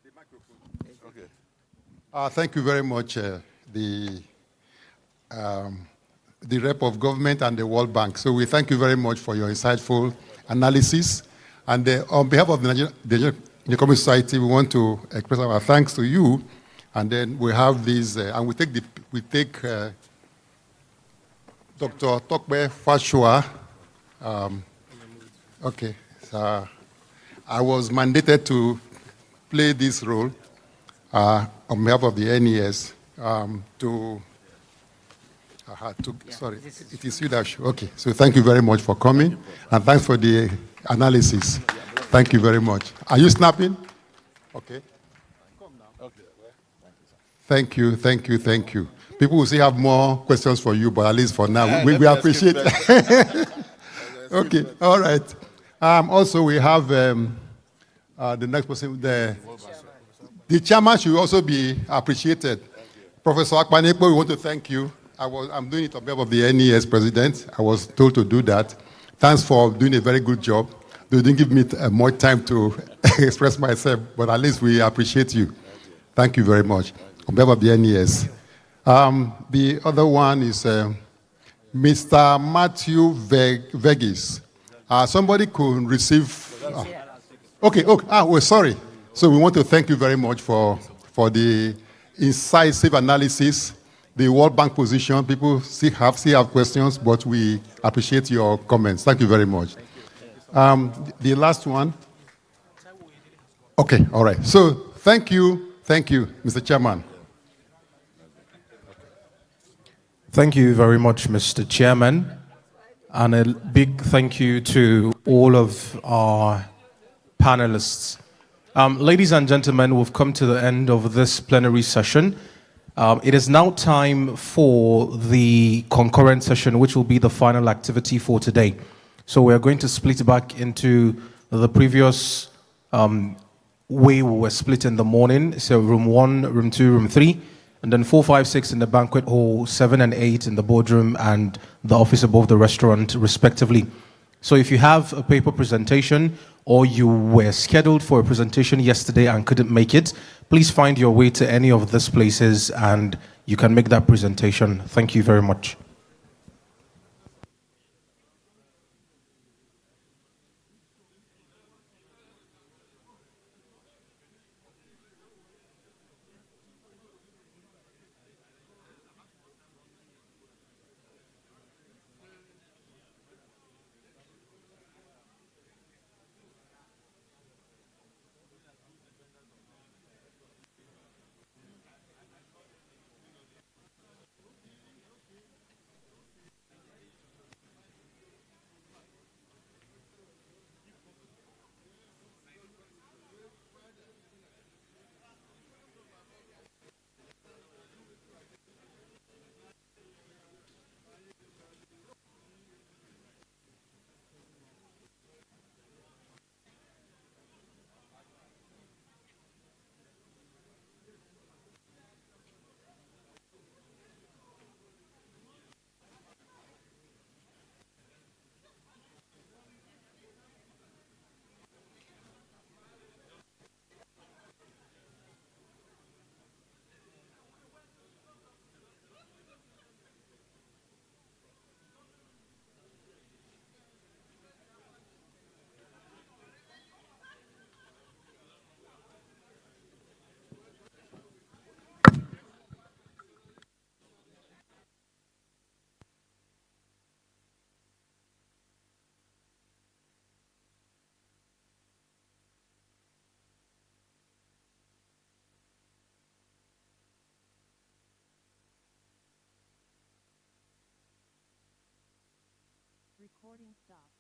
the microphone. Okay. Thank you very much, the rep of government and the World Bank. So we thank you very much for your insightful analysis. And on behalf of the Nigerian Economic Society, we want to express our thanks to you. And then we have these, and we take Dr. Tokbe Fashua. Okay. I was mandated to play this role on behalf of the NES sorry, it is you that should. Okay, so thank you very much for coming, and thanks for the analysis. Thank you very much. Are you snapping? Okay. Thank you, thank you, thank you. People will say have more questions for you, but at least for now, we appreciate it. Okay, all right. Also, we have the next person. The chairman should also be appreciated. Professor Akpanepo, we want to thank you. I'm doing it on behalf of the NES president. I was told to do that. Thanks for doing a very good job. They didn't give me more time to express myself, but at least we appreciate you. Thank you very much. On behalf of the NES. The other one is Mr. Matthew Vegis. Somebody could receive... okay, sorry. So we want to thank you very much for the incisive analysis, the World Bank position. People still have questions, but we appreciate your comments. Thank you very much. The last one. Okay, all right. So thank you, Mr. Chairman. Thank you very much, Mr. Chairman. And a big thank you to all of our panelists. Ladies and gentlemen, we've come to the end of this plenary session. It is now time for the concurrent session, which will be the final activity for today. So we're going to split back into the previous way we were split in the morning. So room 1, room 2, room 3, and then 4, 5, 6 in the banquet hall, 7 and 8 in the boardroom and the office above the restaurant, respectively. So if you have a paper presentation or you were scheduled for a presentation yesterday and couldn't make it, please find your way to any of these places and you can make that presentation. Thank you very much. Recording stopped.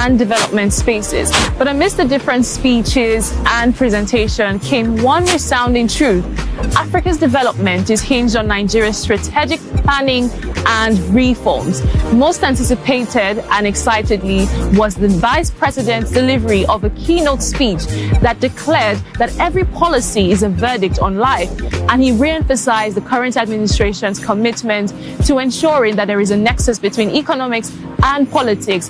and development spaces. But amidst the different speeches and presentation came one resounding truth. Africa's development is hinged on Nigeria's strategic planning and reforms. Most anticipated and excitedly was the Vice President's delivery of a keynote speech that declared that every policy is a verdict on life, and he re-emphasized the current administration's commitment to ensuring that there is a nexus between economics and politics